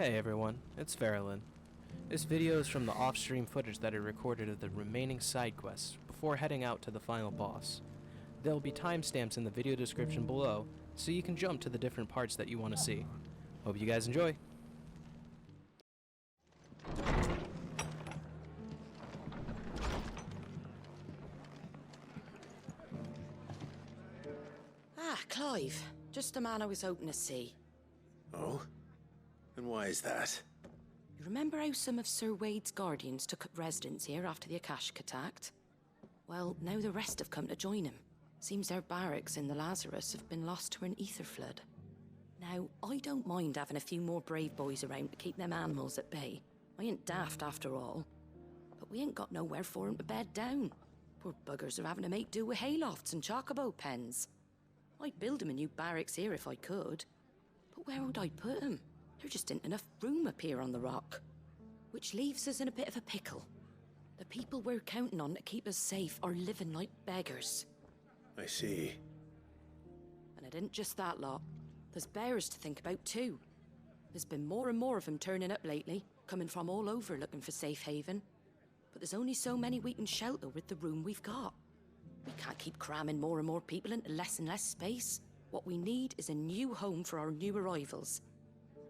Hey everyone, it's Farrellin. This video is from the off-stream footage that I recorded of the remaining side quests before heading out to the final boss. There will be timestamps in the video description below, so you can jump to the different parts that you want to see. Hope you guys enjoy! Clive. Just the man I was hoping to see. Oh? And why is that? You remember how some of Sir Wade's guardians took up residence here after the Akashic attacked? Well, now the rest have come to join him. Seems their barracks in the Lazarus have been lost to an ether flood. Now, I don't mind having a few more brave boys around to keep them animals at bay. I ain't daft after all. But we ain't got nowhere for 'em to bed down. Poor buggers are having to make do with haylofts and chocobo pens. I'd build 'em a new barracks here if I could. But where would I put 'em? There just ain't enough room up here on the rock. Which leaves us in a bit of a pickle. The people we're counting on to keep us safe are living like beggars. I see. And it ain't just that lot. There's bears to think about too. There's been more and more of them turning up lately, coming from all over looking for safe haven. But there's only so many we can shelter with the room we've got. We can't keep cramming more and more people into less and less space. What we need is a new home for our new arrivals.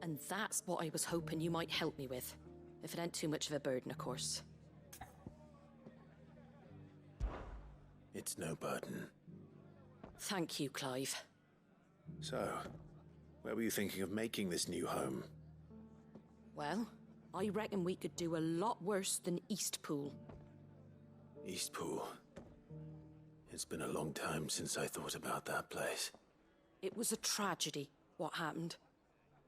And that's what I was hoping you might help me with. If it ain't too much of a burden, of course. It's no burden. Thank you, Clive. So, where were you thinking of making this new home? Well, I reckon we could do a lot worse than Eastpool. Eastpool. It's been a long time since I thought about that place. It was a tragedy, what happened.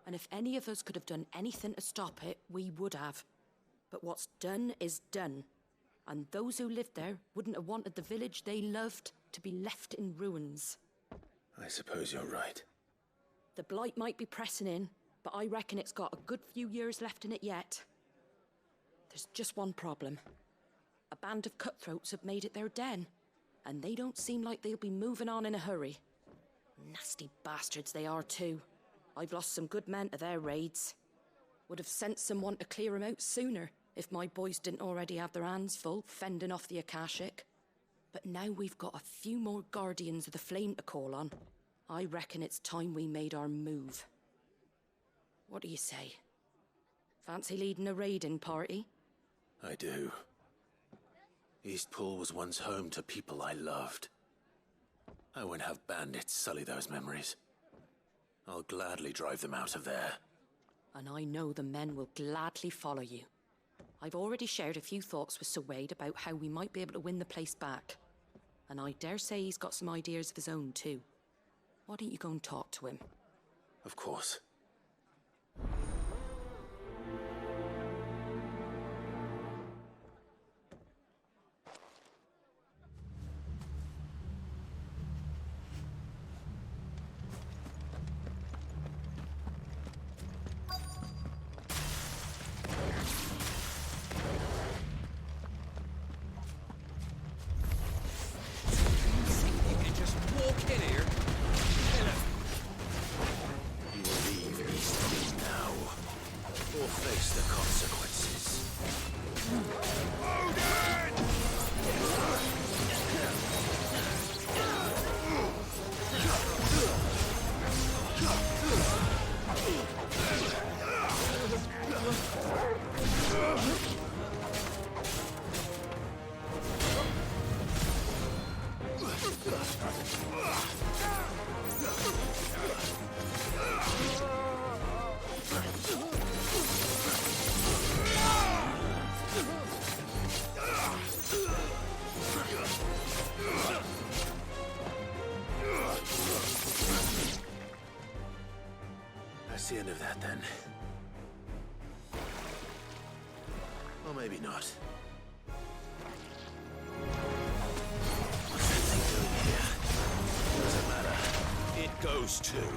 And if any of us could have done anything to stop it, we would have. But what's done is done. And those who lived there wouldn't have wanted the village they loved to be left in ruins. I suppose you're right. The blight might be pressing in, but I reckon it's got a good few years left in it yet. There's just one problem. A band of cutthroats have made it their den, and they don't seem like they'll be moving on in a hurry. Nasty bastards they are too. I've lost some good men to their raids. Would have sent someone to clear 'em out sooner if my boys didn't already have their hands full fending off the Akashic. But now we've got a few more guardians of the flame to call on. I reckon it's time we made our move. What do you say? Fancy leading a raiding party? I do. Eastpool was once home to people I loved. I won't have bandits sully those memories. I'll gladly drive them out of there. And I know the men will gladly follow you. I've already shared a few thoughts with Sir Wade about how we might be able to win the place back. And I dare say he's got some ideas of his own too. Why don't you go and talk to him? Of course. That's the end of that, then. Or maybe not. What's that thing doing here? Doesn't matter. It goes too.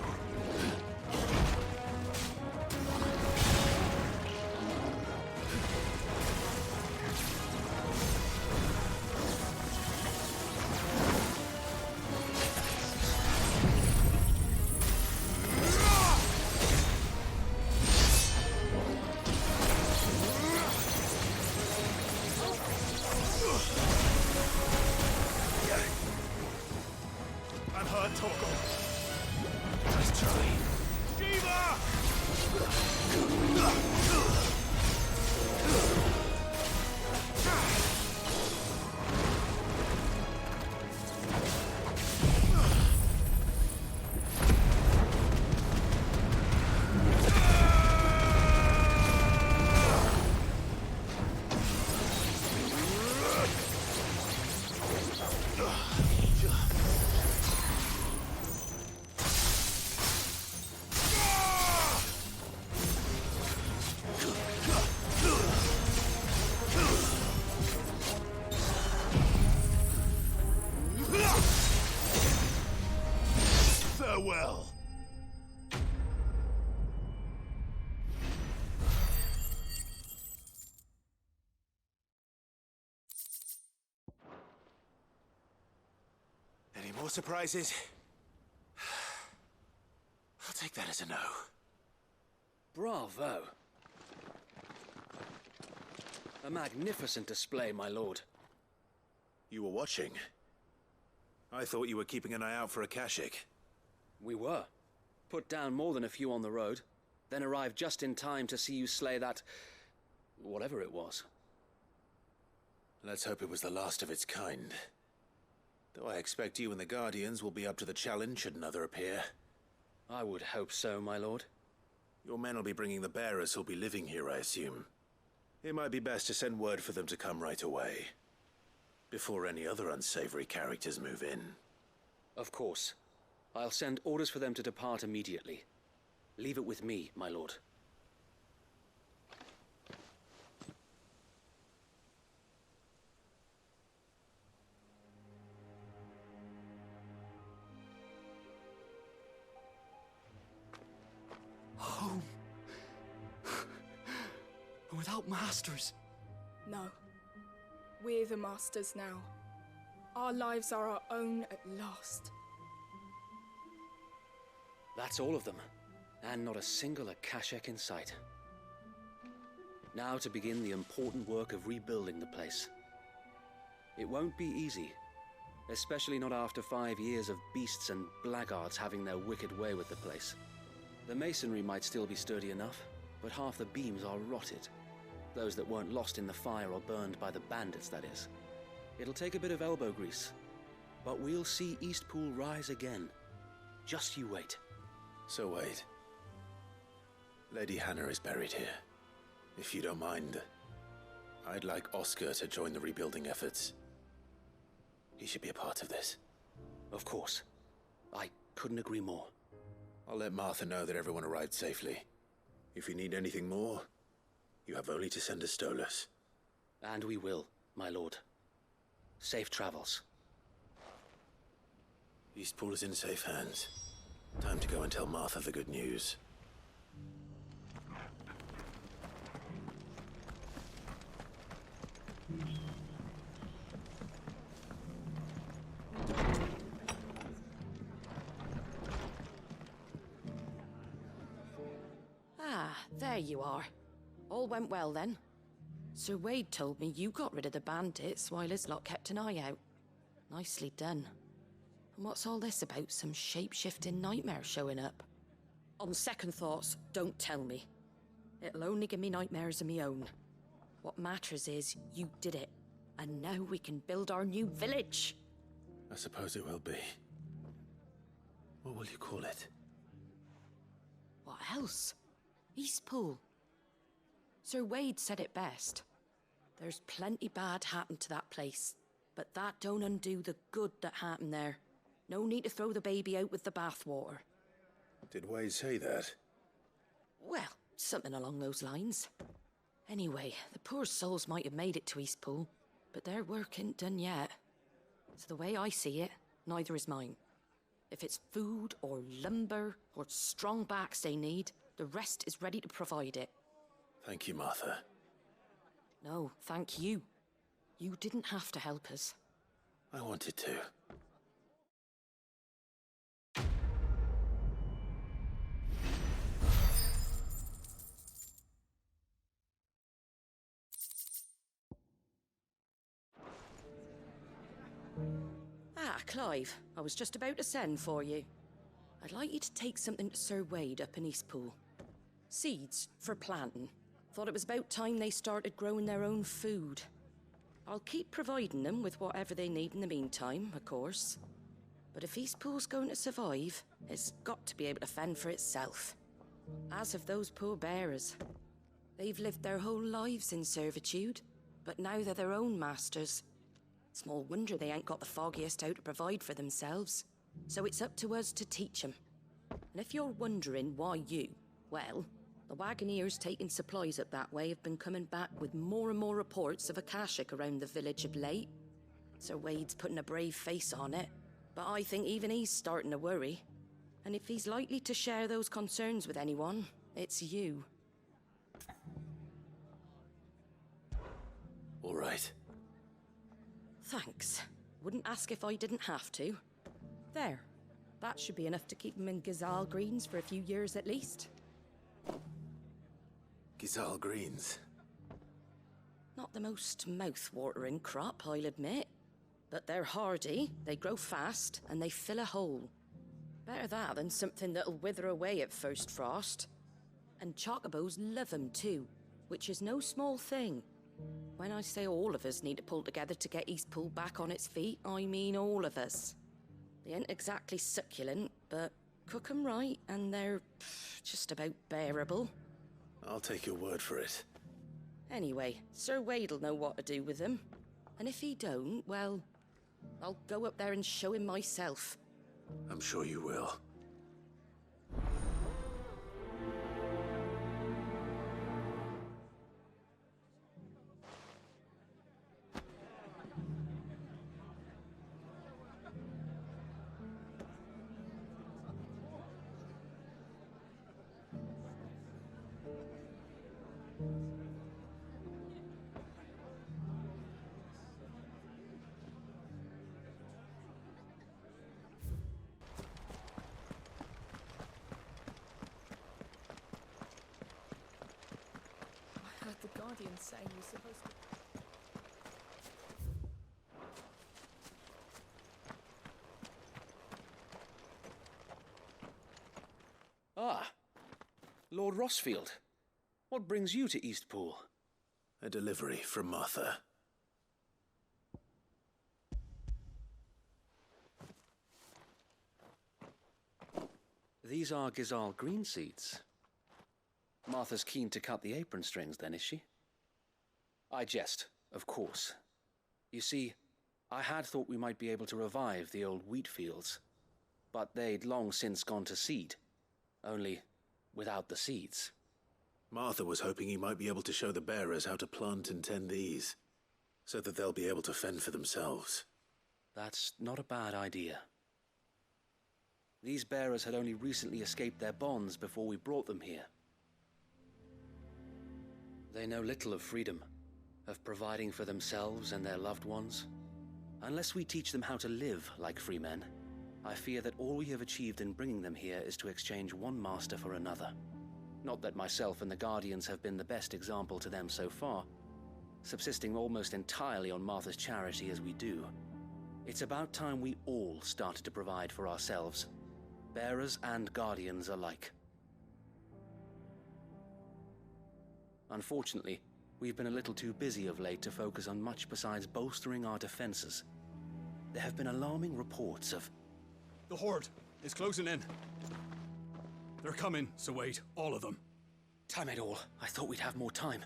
more surprises? I'll take that as a no. Bravo. A magnificent display, my lord. You were watching? I thought you were keeping an eye out for a Kashik. We were. Put down more than a few on the road, then arrived just in time to see you slay that... whatever it was. Let's hope it was the last of its kind. Though I expect you and the Guardians will be up to the challenge should another appear. I would hope so, my lord. Your men will be bringing the bearers who'll be living here, I assume. It might be best to send word for them to come right away, before any other unsavory characters move in. Of course. I'll send orders for them to depart immediately. Leave it with me, my lord. Home. Without masters. No. We're the masters now. Our lives are our own at last. That's all of them, and not a single Akashek in sight. Now to begin the important work of rebuilding the place. It won't be easy, especially not after 5 years of beasts and blackguards having their wicked way with the place. The masonry might still be sturdy enough, but half the beams are rotted. Those that weren't lost in the fire or burned by the bandits, that is. It'll take a bit of elbow grease, but we'll see Eastpool rise again. Just you wait. So wait. Lady Hannah is buried here. If you don't mind, I'd like Oscar to join the rebuilding efforts. He should be a part of this. Of course. I couldn't agree more. I'll let Martha know that everyone arrived safely. If you need anything more, you have only to send a Stolas. And we will, my lord. Safe travels. Eastpool is in safe hands. Time to go and tell Martha the good news. Ah, there you are. All went well then. Sir Wade told me you got rid of the bandits while his lot kept an eye out. Nicely done. And what's all this about some shape-shifting nightmare showing up? On second thoughts, don't tell me. It'll only give me nightmares of my own. What matters is you did it. And now we can build our new village. I suppose it will be. What will you call it? What else? Eastpool. Sir Wade said it best. There's plenty bad happened to that place, but that don't undo the good that happened there. No need to throw the baby out with the bathwater. Did Wade say that? Well, something along those lines. Anyway, the poor souls might have made it to Eastpool, but their work ain't done yet. So the way I see it, neither is mine. If it's food or lumber or strong backs they need, the rest is ready to provide it. Thank you, Martha. No, thank you. You didn't have to help us. I wanted to. Ah, Clive, I was just about to send for you. I'd like you to take something to Sir Wade up in Eastpool. Seeds for planting. Thought it was about time they started growing their own food. I'll keep providing them with whatever they need in the meantime, of course. But if Eastpool's going to survive, it's got to be able to fend for itself. As have those poor bearers. They've lived their whole lives in servitude, but now they're their own masters. Small wonder they ain't got the foggiest how to provide for themselves. So it's up to us to teach them. And if you're wondering why you, well, the Wagoneers taking supplies up that way have been coming back with more and more reports of Akashik around the village of late. Sir Wade's putting a brave face on it, but I think even he's starting to worry. And if he's likely to share those concerns with anyone, it's you. All right. Thanks. Wouldn't ask if I didn't have to. There. That should be enough to keep them in Gazal Greens for a few years at least. Gazal Greens. Not the most mouth-watering crop, I'll admit. But they're hardy, they grow fast, and they fill a hole. Better that than something that'll wither away at first frost. And chocobos love 'em too, which is no small thing. When I say all of us need to pull together to get Eastpool back on its feet, I mean all of us. They ain't exactly succulent, but cook 'em right, and they're just about bearable. I'll take your word for it. Anyway, Sir Wade'll know what to do with them. And if he don't, well, I'll go up there and show him myself. I'm sure you will. I heard the Guardian saying you're supposed to... Ah, Lord Rossfield. What brings you to Eastpool? A delivery from Martha. These are Gazal green seeds. Martha's keen to cut the apron strings, then, is she? I jest, of course. You see, I had thought we might be able to revive the old wheat fields, but they'd long since gone to seed, only without the seeds. Martha was hoping he might be able to show the bearers how to plant and tend these, so that they'll be able to fend for themselves. That's not a bad idea. These bearers had only recently escaped their bonds before we brought them here. They know little of freedom, of providing for themselves and their loved ones. Unless we teach them how to live like free men, I fear that all we have achieved in bringing them here is to exchange one master for another. Not that myself and the Guardians have been the best example to them so far, subsisting almost entirely on Martha's charity as we do. It's about time we all started to provide for ourselves, bearers and Guardians alike. Unfortunately, we've been a little too busy of late to focus on much besides bolstering our defenses. There have been alarming reports of... The Horde is closing in. They're coming, so wait, all of them. Damn it all, I thought we'd have more time.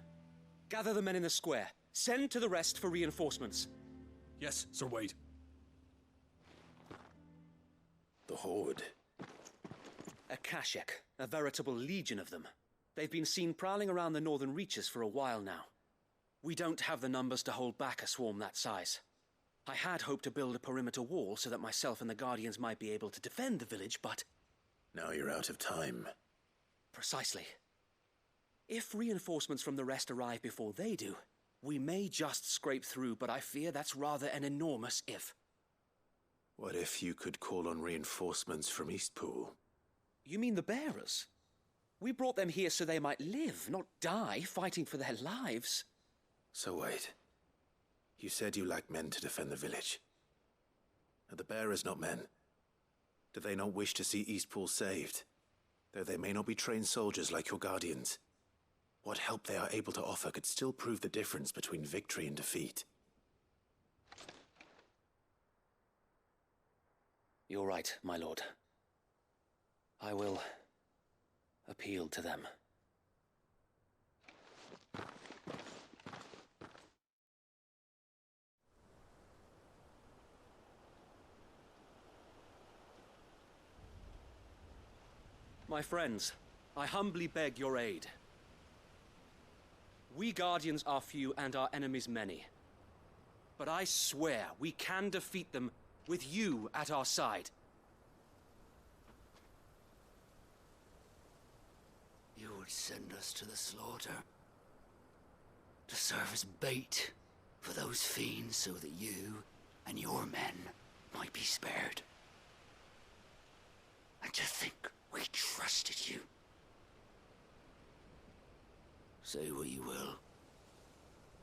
Gather the men in the square. Send to the rest for reinforcements. Yes, Sir Wade. The Horde. A Kashek, a veritable legion of them. They've been seen prowling around the northern reaches for a while now. We don't have the numbers to hold back a swarm that size. I had hoped to build a perimeter wall so that myself and the Guardians might be able to defend the village, but... Now you're out of time. Precisely. If reinforcements from the rest arrive before they do, we may just scrape through, but I fear that's rather an enormous if. What if you could call on reinforcements from Eastpool? You mean the bearers? We brought them here so they might live, not die, fighting for their lives. So wait. You said you lack men to defend the village. Are the bearers not men? Do they not wish to see Eastpool saved? Though they may not be trained soldiers like your Guardians. What help they are able to offer could still prove the difference between victory and defeat. You're right, my lord. I will appeal to them. My friends, I humbly beg your aid. We Guardians are few and our enemies many. But I swear we can defeat them with you at our side. You would send us to the slaughter, to serve as bait for those fiends so that you and your men might be spared. And to think we trusted you. Say what you will.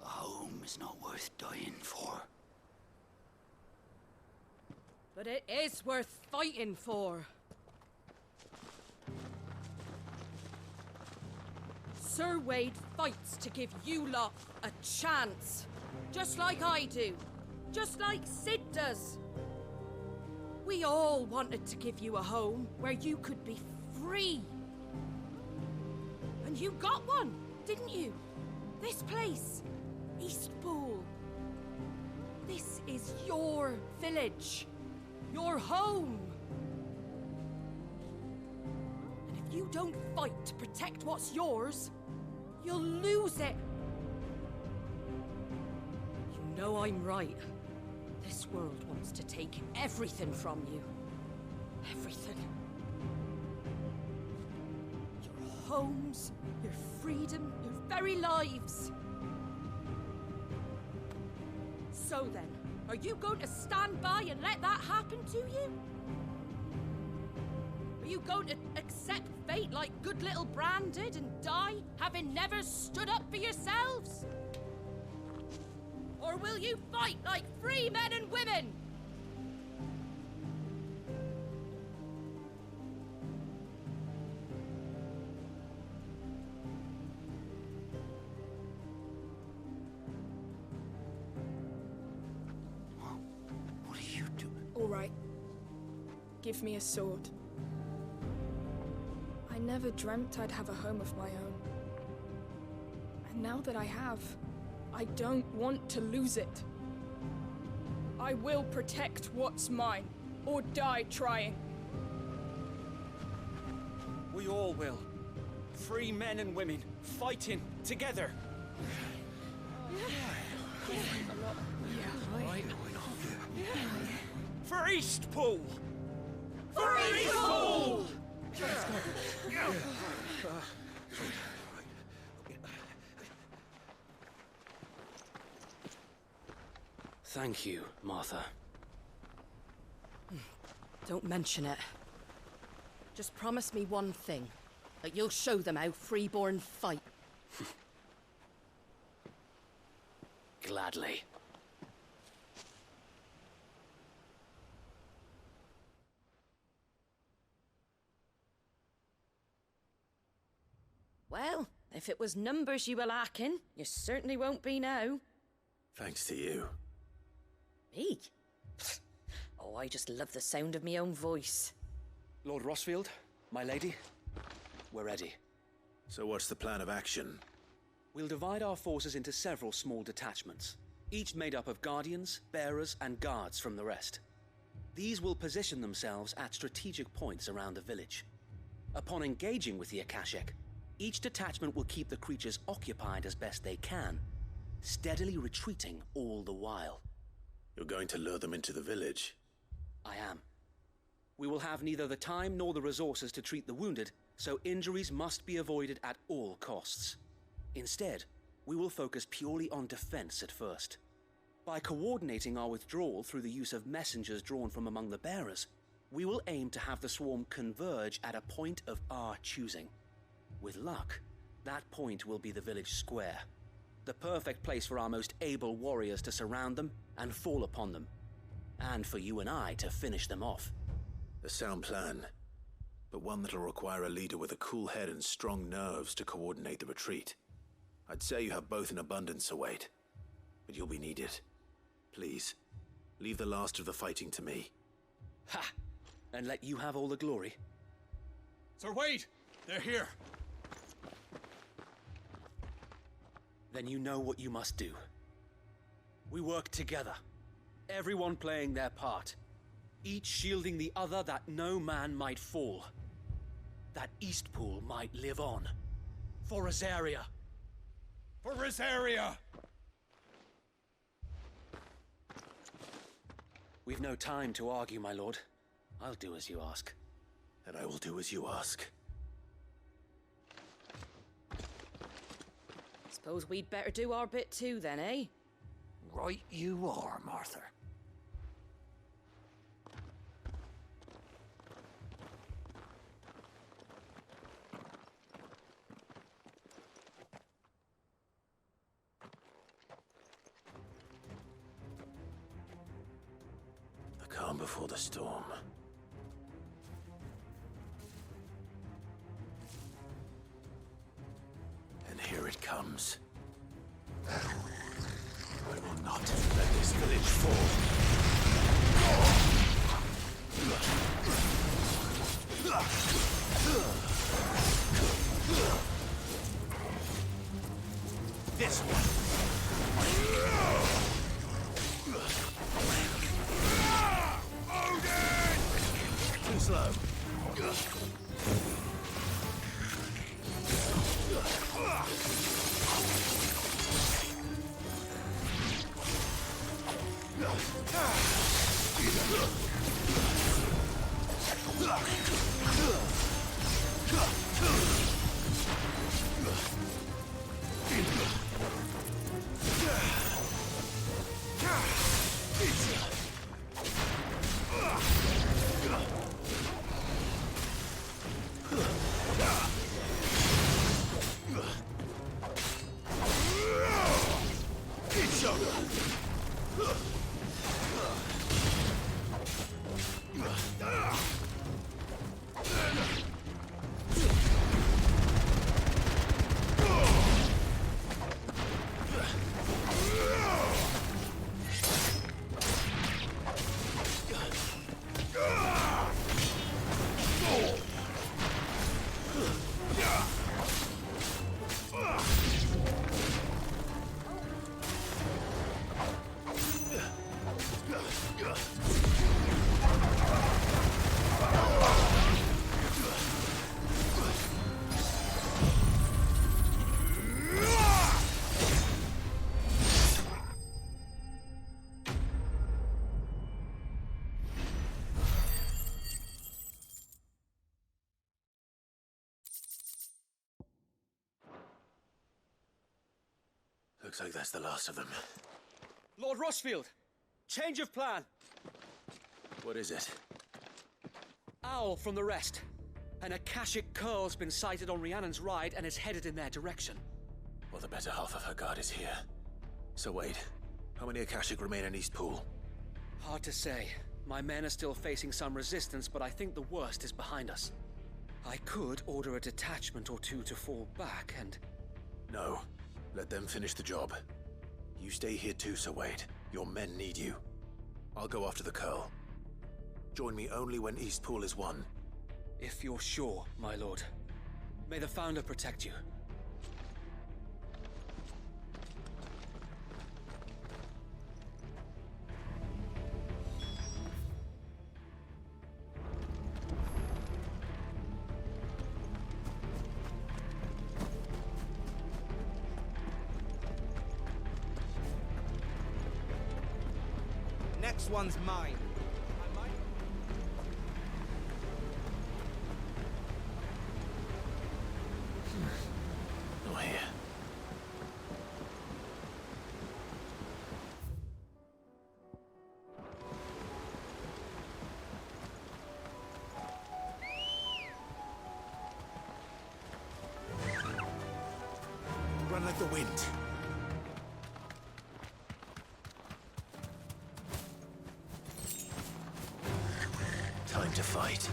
A home is not worth dying for. But it is worth fighting for. Sir Wade fights to give you lot a chance. Just like I do. Just like Sid does. We all wanted to give you a home where you could be free. And you got one, didn't you? This place, Eastpool. This is your village. Your home. And if you don't fight to protect what's yours, you'll lose it. You know I'm right. This world wants to take everything from you. Everything. Your homes, your freedom, your very lives. So then, are you going to stand by and let that happen to you? Are you going to accept fate like good little Bran did and die, having never stood up for yourselves? Or will you fight like free men and women? What are you doing? All right. Give me a sword. I never dreamt I'd have a home of my own. And now that I have, I don't want to lose it. I will protect what's mine, or die trying. We all will. Free men and women, fighting together. For Eastpool! For Eastpool! Thank you, Martha. Don't mention it. Just promise me one thing. That you'll show them how freeborn fight. Gladly. Well, if it was numbers you were lacking, you certainly won't be now. Thanks to you. Me? Oh, I just love the sound of my own voice. Lord Rosfield, my lady, we're ready. So what's the plan of action? We'll divide our forces into several small detachments, each made up of guardians, bearers, and guards from the rest. These will position themselves at strategic points around the village. Upon engaging with the Akashic, each detachment will keep the creatures occupied as best they can, steadily retreating all the while. You're going to lure them into the village? I am. We will have neither the time nor the resources to treat the wounded, so injuries must be avoided at all costs. Instead, we will focus purely on defense at first. By coordinating our withdrawal through the use of messengers drawn from among the bearers, we will aim to have the swarm converge at a point of our choosing. With luck, that point will be the village square, the perfect place for our most able warriors to surround them and fall upon them, and for you and I to finish them off. A sound plan, but one that'll require a leader with a cool head and strong nerves to coordinate the retreat. I'd say you have both in abundance, Sir Wade, but you'll be needed. Please, leave the last of the fighting to me. Ha! And let you have all the glory. Sir Wade! They're here! Then you know what you must do. We work together, everyone playing their part, each shielding the other that no man might fall, that Eastpool might live on. For Rosaria! For Rosaria! We've no time to argue, my lord. I'll do as you ask. And I will do as you ask. Suppose we'd better do our bit too then, eh? Right you are, Martha. calm before the storm. And here it comes. I will not let this village fall. This one. Too slow. Looks like that's the last of them. Lord Rushfield! Change of plan! What is it? Owl from the rest. An Akashic curl's been sighted on Rhiannon's ride and is headed in their direction. Well, the better half of her guard is here. So wait, how many Akashic remain in East Pool? Hard to say. My men are still facing some resistance, but I think the worst is behind us. I could order a detachment or two to fall back and... No. Let them finish the job. You stay here too, Sir Wade. Your men need you. I'll go after the Curl. Join me only when East Pool is won. If you're sure, my lord. May the Founder protect you. Next one's mine. Not here. Run like the wind. Time to fight.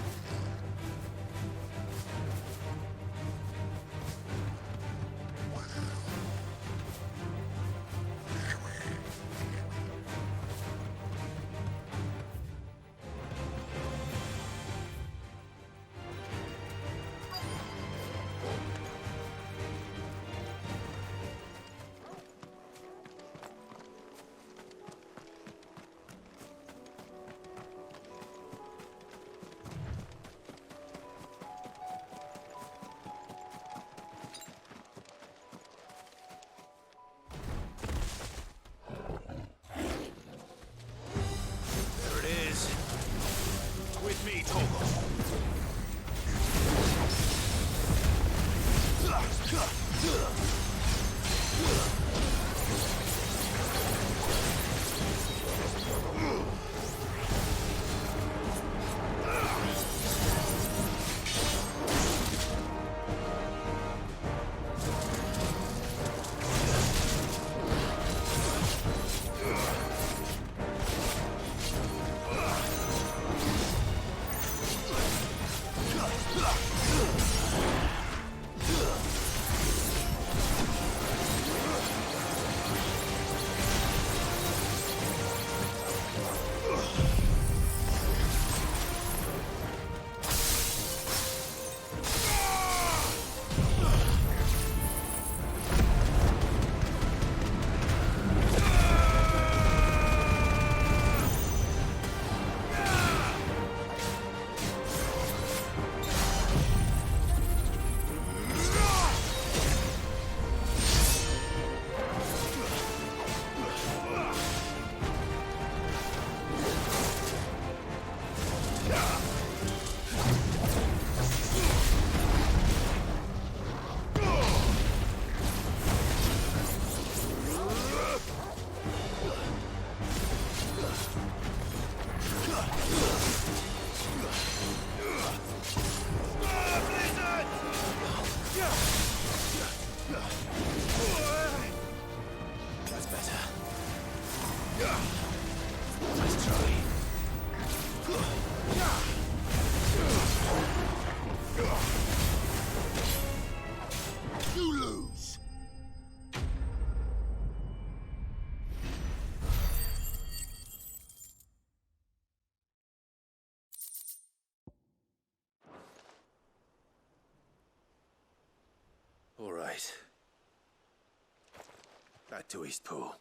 Back to Eastpool.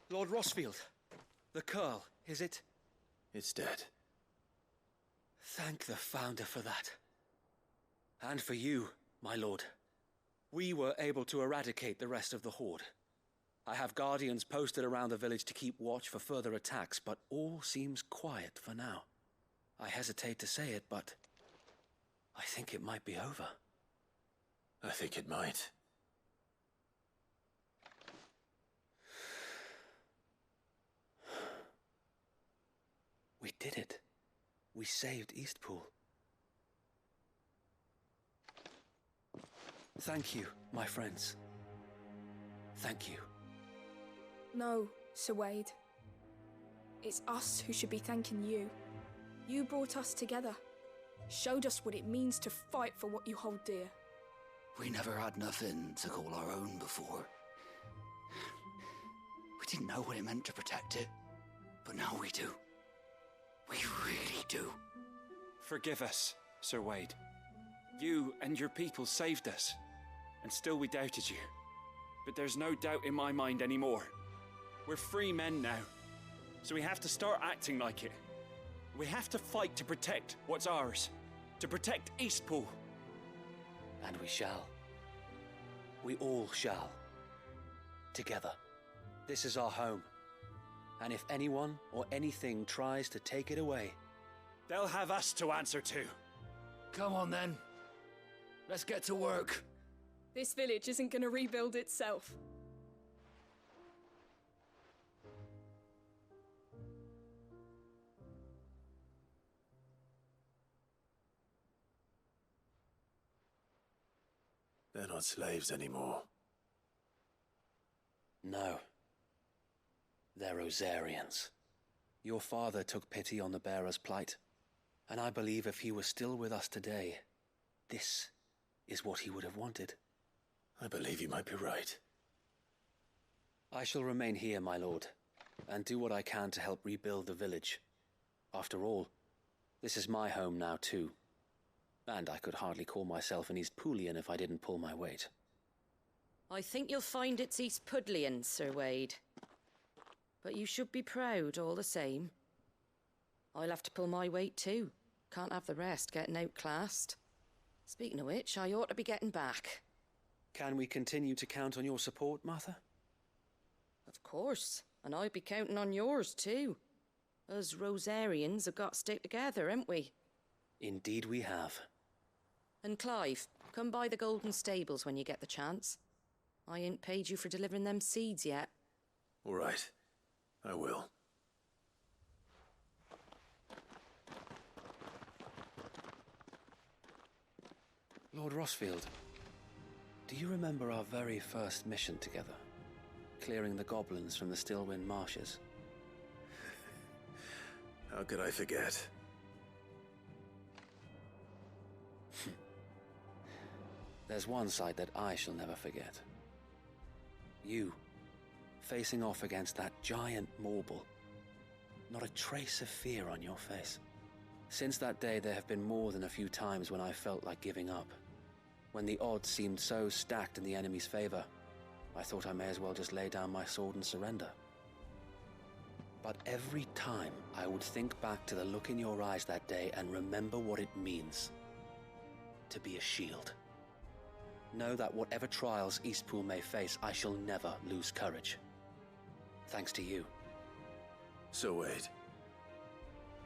Lord Rosfield, the Curl, is it? It's dead. Thank the Founder for that. And for you, my lord. We were able to eradicate the rest of the Horde. I have guardians posted around the village to keep watch for further attacks, but all seems quiet for now. I hesitate to say it, but I think it might be over. I think it might. We did it. We saved Eastpool. Thank you, my friends. Thank you. No, Sir Wade. It's us who should be thanking you. You brought us together. Showed us what it means to fight for what you hold dear. We never had nothing to call our own before. We didn't know what it meant to protect it, but now we do. We really do. Forgive us, Sir Wade. You and your people saved us, and still we doubted you. But there's no doubt in my mind anymore. We're free men now, so we have to start acting like it. We have to fight to protect what's ours, to protect Eastpool. And we shall. We all shall. Together. This is our home. And if anyone or anything tries to take it away, they'll have us to answer to. Come on then. Let's get to work. This village isn't gonna rebuild itself. They're not slaves anymore. no. They're Rosarians. Your father took pity on the bearer's plight, and I believe if he were still with us today, this is what he would have wanted. I believe you might be right. I shall remain here, my lord, and do what I can to help rebuild the village. After all, this is my home now too, and I could hardly call myself an Eastpoolian if I didn't pull my weight. I think you'll find it's Eastpudlian, Sir Wade. But you should be proud all the same. I'll have to pull my weight too. Can't have the rest getting outclassed. Speaking of which, I ought to be getting back. Can we continue to count on your support, Martha? Of course, and I'd be counting on yours too. Us Rosarians have got to stick together, haven't we? Indeed we have. And Clive, come by the Golden Stables when you get the chance. I ain't paid you for delivering them seeds yet. All right, I will. Lord Rosfield, do you remember our very first mission together? Clearing the goblins from the Stillwind marshes? How could I forget? There's one sight that I shall never forget. You, facing off against that giant Morbol. Not a trace of fear on your face. Since that day, there have been more than a few times when I felt like giving up. When the odds seemed so stacked in the enemy's favor, I thought I may as well just lay down my sword and surrender. But every time, I would think back to the look in your eyes that day and remember what it means to be a shield. Know that whatever trials Eastpool may face, I shall never lose courage. Thanks to you. So Wade,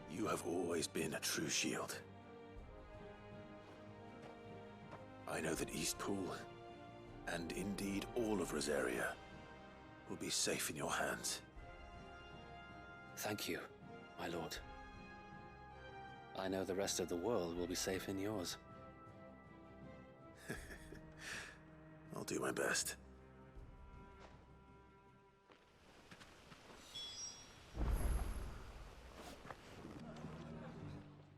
you have always been a true shield. I know that Eastpool, and indeed all of Rosaria, will be safe in your hands. Thank you, my lord. I know the rest of the world will be safe in yours. I'll do my best.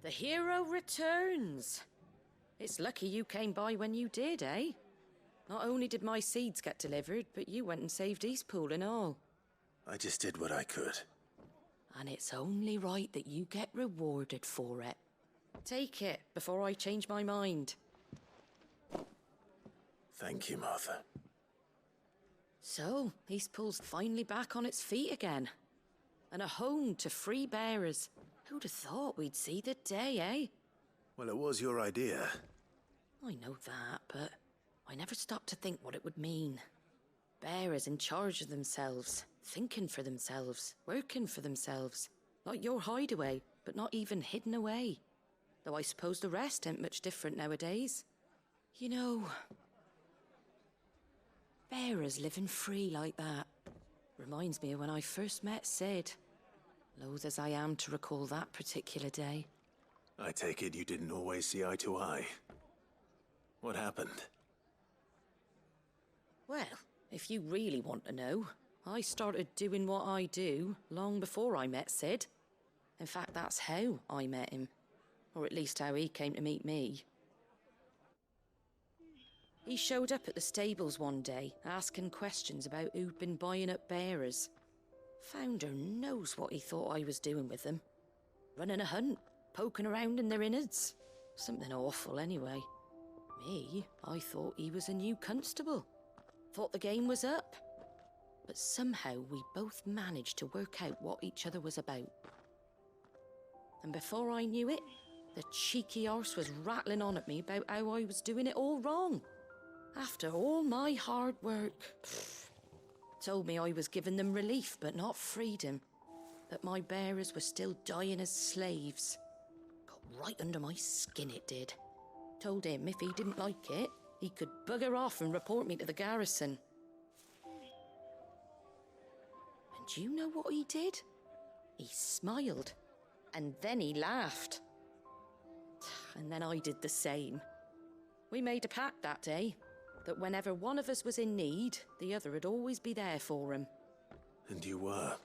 The hero returns. It's lucky you came by when you did, eh? Not only did my seeds get delivered, but you went and saved Eastpool and all. I just did what I could. And it's only right that you get rewarded for it. Take it before I change my mind. Thank you, Martha. So, Eastpool's finally back on its feet again. And a home to free bearers. Who'd have thought we'd see the day, eh? Well, it was your idea. I know that, but I never stopped to think what it would mean. Bearers in charge of themselves, thinking for themselves, working for themselves. Like your Hideaway, but not even hidden away. Though I suppose the rest ain't much different nowadays. You know, bearers living free like that reminds me of when I first met Sid. Loath as I am to recall that particular day. I take it you didn't always see eye to eye. What happened? Well, if you really want to know, I started doing what I do long before I met Sid. In fact, that's how I met him. Or at least how he came to meet me. He showed up at the stables one day, asking questions about who'd been buying up bearers. Founder knows what he thought I was doing with them. Running a hunt, poking around in their innards. Something awful anyway. Me, I thought he was a new constable. Thought the game was up. But somehow we both managed to work out what each other was about. And before I knew it, the cheeky arse was rattling on at me about how I was doing it all wrong. After all my hard work. Told me I was giving them relief, but not freedom. That my bearers were still dying as slaves. Got right under my skin, it did. Told him if he didn't like it, he could bugger off and report me to the garrison. And do you know what he did? He smiled. And then he laughed. And then I did the same. We made a pact that day, that whenever one of us was in need, the other would always be there for him. And you were?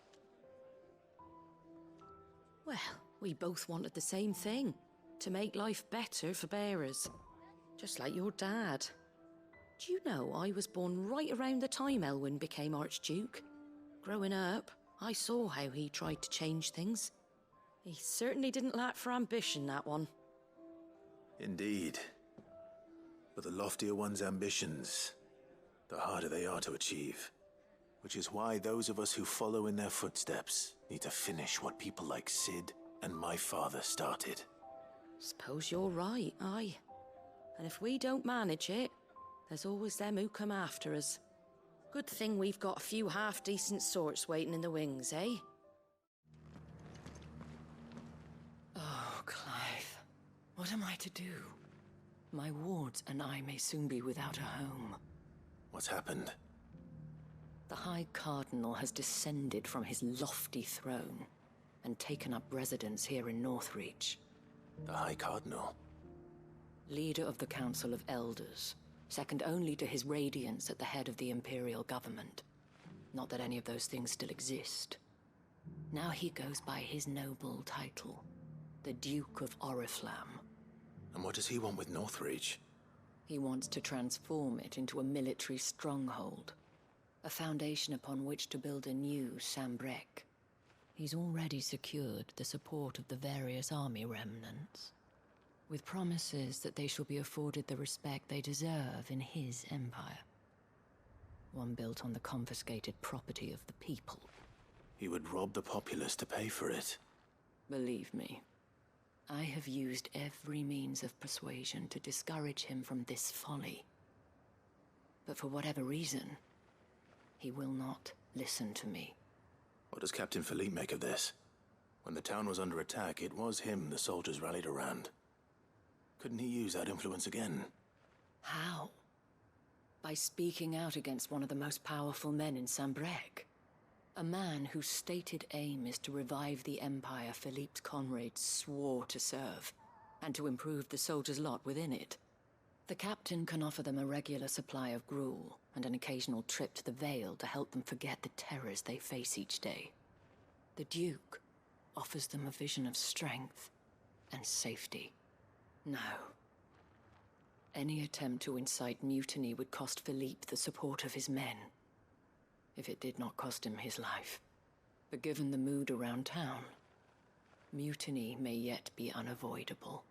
Well, we both wanted the same thing. To make life better for bearers. Just like your dad. Do you know I was born right around the time Elwyn became Archduke? Growing up, I saw how he tried to change things. He certainly didn't lack for ambition, that one. Indeed. But the loftier one's ambitions, the harder they are to achieve. Which is why those of us who follow in their footsteps need to finish what people like Sid and my father started. Suppose you're right, aye. And if we don't manage it, there's always them who come after us. Good thing we've got a few half-decent sorts waiting in the wings, eh? Oh, Clive. What am I to do? My wards and I may soon be without a home. What's happened? The High Cardinal has descended from his lofty throne and taken up residence here in Northreach. The High Cardinal? Leader of the Council of Elders, second only to his Radiance at the head of the Imperial government. Not that any of those things still exist. Now he goes by his noble title, the Duke of Oriflamme. And what does he want with Northreach? He wants to transform it into a military stronghold, a foundation upon which to build a new Sanbreque. He's already secured the support of the various army remnants, with promises that they shall be afforded the respect they deserve in his empire. One built on the confiscated property of the people. He would rob the populace to pay for it. Believe me, I have used every means of persuasion to discourage him from this folly. But for whatever reason, he will not listen to me. What does Captain Philippe make of this? When the town was under attack, it was him the soldiers rallied around. Couldn't he use that influence again? How? By speaking out against one of the most powerful men in Sanbreque. A man whose stated aim is to revive the empire Philippe's comrades swore to serve, and to improve the soldiers' lot within it. The captain can offer them a regular supply of gruel, and an occasional trip to the Vale to help them forget the terrors they face each day. The Duke offers them a vision of strength and safety. No. Any attempt to incite mutiny would cost Philippe the support of his men, if it did not cost him his life. But given the mood around town, mutiny may yet be unavoidable.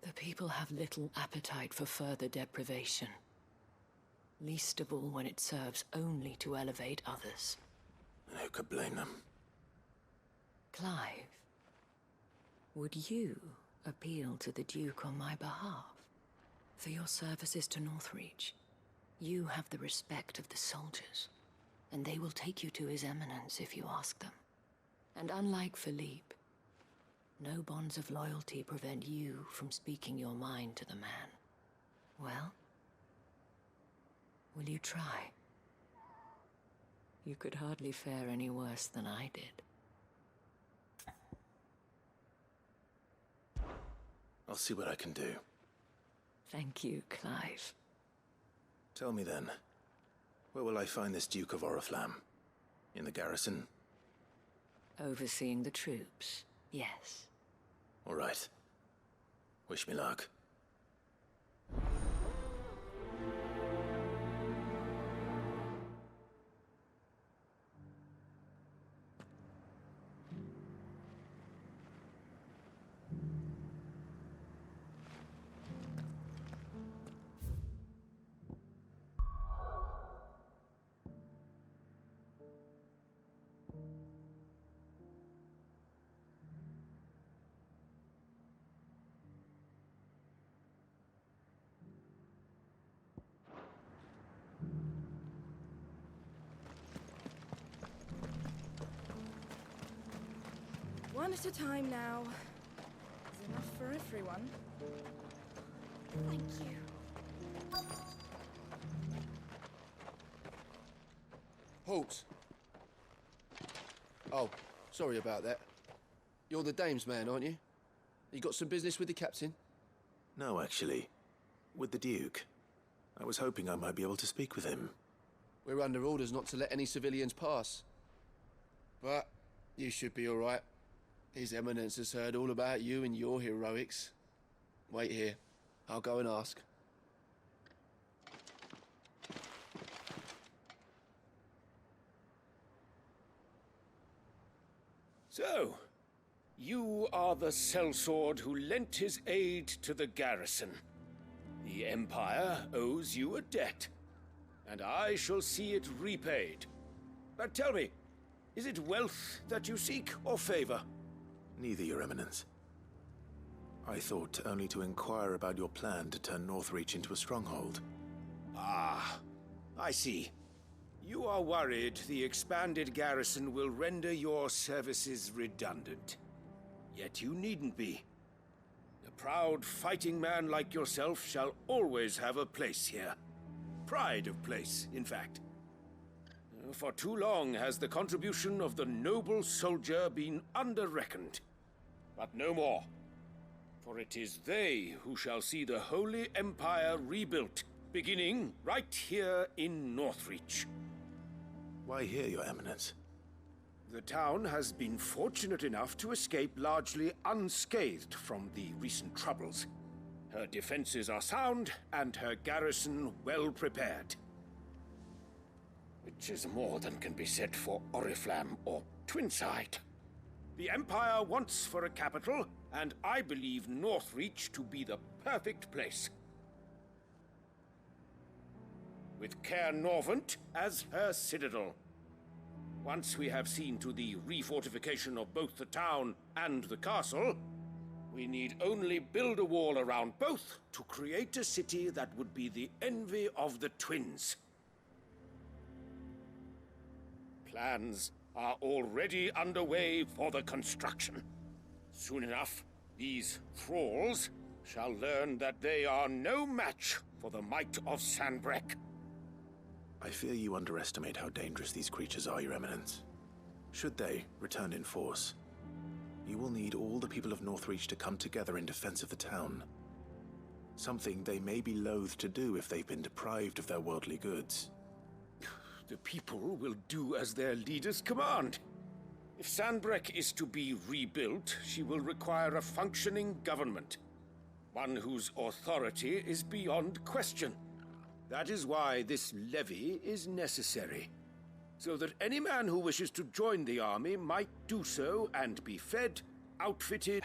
The people have little appetite for further deprivation, least of all when it serves only to elevate others. And who could blame them? Clive, would you appeal to the Duke on my behalf? For your services to Northreach, you have the respect of the soldiers, and they will take you to His Eminence if you ask them. And unlike Philippe, no bonds of loyalty prevent you from speaking your mind to the man. Well, will you try? You could hardly fare any worse than I did. I'll see what I can do. Thank you, Clive. Tell me then, where will I find this Duke of Oriflamme? In the garrison? Overseeing the troops, yes. All right. Wish me luck. One at a time now. There's enough for everyone. Thank you. Halt! Oh, sorry about that. You're the dame's man, aren't you? You got some business with the captain? No, actually. With the Duke. I was hoping I might be able to speak with him. We're under orders not to let any civilians pass. But you should be all right. His Eminence has heard all about you and your heroics. Wait here. I'll go and ask. So, you are the sellsword who lent his aid to the garrison. The Empire owes you a debt, and I shall see it repaid. But tell me, is it wealth that you seek, or favor? Neither, Your Eminence. I thought only to inquire about your plan to turn Northreach into a stronghold. Ah, I see. You are worried the expanded garrison will render your services redundant. Yet you needn't be. A proud fighting man like yourself shall always have a place here. Pride of place, in fact. For too long has the contribution of the noble soldier been under-reckoned. But no more. For it is they who shall see the Holy Empire rebuilt, beginning right here in Northreach. Why here, Your Eminence? The town has been fortunate enough to escape largely unscathed from the recent troubles. Her defenses are sound, and her garrison well prepared. Which is more than can be said for Oriflamme or Twinside. The Empire wants for a capital, and I believe Northreach to be the perfect place. With Caer Norvent as her citadel. Once we have seen to the refortification of both the town and the castle, we need only build a wall around both to create a city that would be the envy of the twins. Plans are already underway for the construction. Soon enough, these thralls shall learn that they are no match for the might of Sanbreque. I fear you underestimate how dangerous these creatures are, Your Eminence. Should they return in force, you will need all the people of Northreach to come together in defense of the town. Something they may be loath to do if they've been deprived of their worldly goods. The people will do as their leaders command. If Sanbreque is to be rebuilt, she will require a functioning government. one whose authority is beyond question. That is why this levy is necessary, so that any man who wishes to join the army might do so and be fed, outfitted.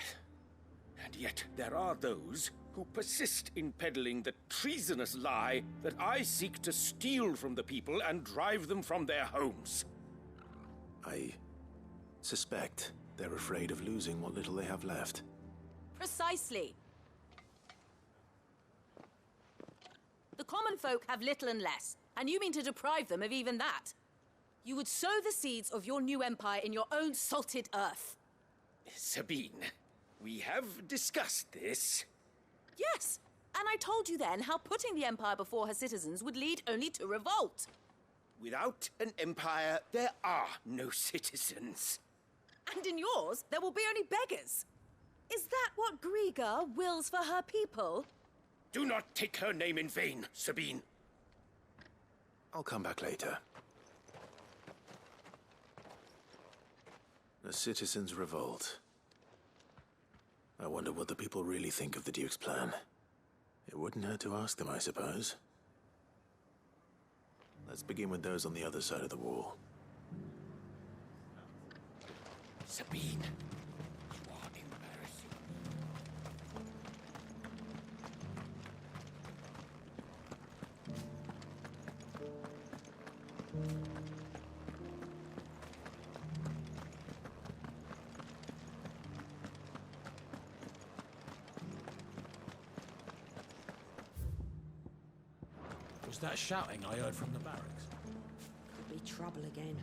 And yet there are those who persist in peddling the treasonous lie that I seek to steal from the people and drive them from their homes. I suspect they're afraid of losing what little they have left. Precisely. The common folk have little and less, and you mean to deprive them of even that. You would sow the seeds of your new empire in your own salted earth. Sabine, we have discussed this. Yes, and I told you then how putting the empire before her citizens would lead only to revolt. Without an empire, there are no citizens. And in yours, there will be only beggars. Is that what Griga wills for her people? Do not take her name in vain, Sabine. I'll come back later. The citizens revolt. I wonder what the people really think of the Duke's plan. It wouldn't hurt to ask them, I suppose. Let's begin with those on the other side of the wall. Sabine, you are embarrassing. Was that shouting I heard from the barracks? Could be trouble again.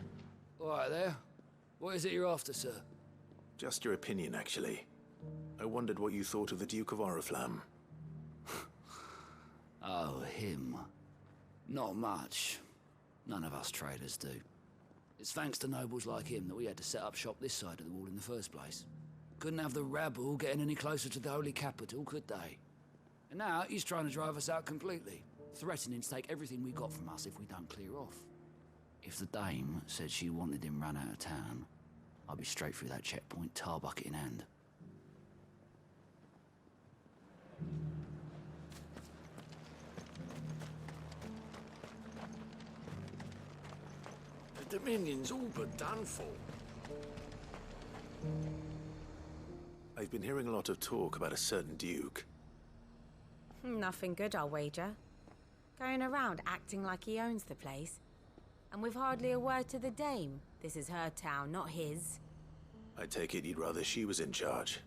All right there. What is it you're after, sir? Just your opinion, actually. I wondered what you thought of the Duke of Oriflamme. Oh, him. Not much. None of us traders do. It's thanks to nobles like him that we had to set up shop this side of the wall in the first place. Couldn't have the rabble getting any closer to the holy capital, could they? And now he's trying to drive us out completely, threatening to take everything we got from us if we don't clear off. If the dame said she wanted him run out of town, I'd be straight through that checkpoint, tar bucket in hand. The Dominion's all but done for. I've been hearing a lot of talk about a certain Duke. Nothing good, I'll wager. Going around acting like he owns the place. And with hardly a word to the dame. This is her town, not his. I take it you'd rather she was in charge.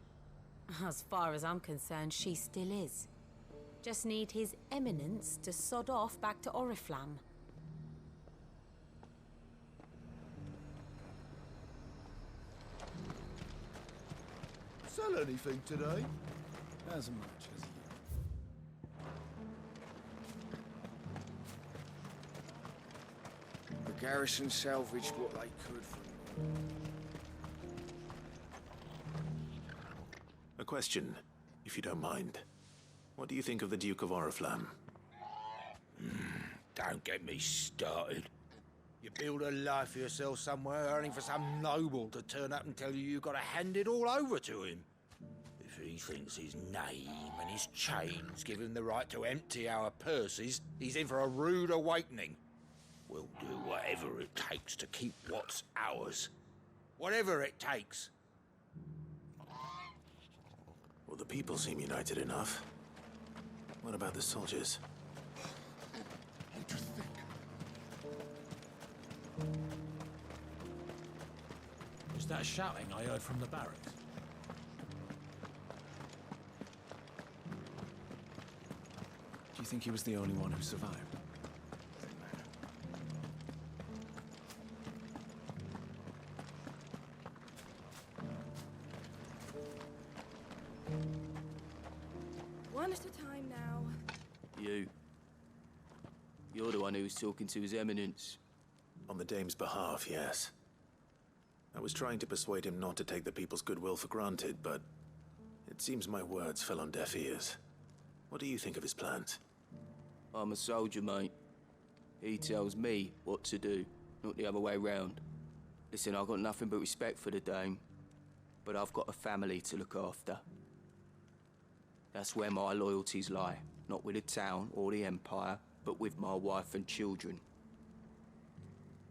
As far as I'm concerned, she still is. Just need his eminence to sod off back to Oriflamme. Sell anything today? As much as you. The garrison salvaged what they could from... A question, if you don't mind. What do you think of the Duke of Oriflamme? Don't get me started. You build a life for yourself somewhere, only for some noble to turn up and tell you got to hand it all over to him. If he thinks his name and his chains give him the right to empty our purses, he's in for a rude awakening. We'll do whatever it takes to keep what's ours. Whatever it takes. Well, the people seem united enough. What about the soldiers? What do you think? Was that shouting I heard from the barracks? Do you think he was the only one who survived? One at a time now. You're the one who was talking to His Eminence. On the dame's behalf, yes. I was trying to persuade him not to take the people's goodwill for granted, but it seems my words fell on deaf ears. What do you think of his plans? I'm a soldier, mate. He tells me what to do, not the other way round. Listen, I've got nothing but respect for the dame, but I've got a family to look after. That's where my loyalties lie. Not with the town or the Empire, but with my wife and children.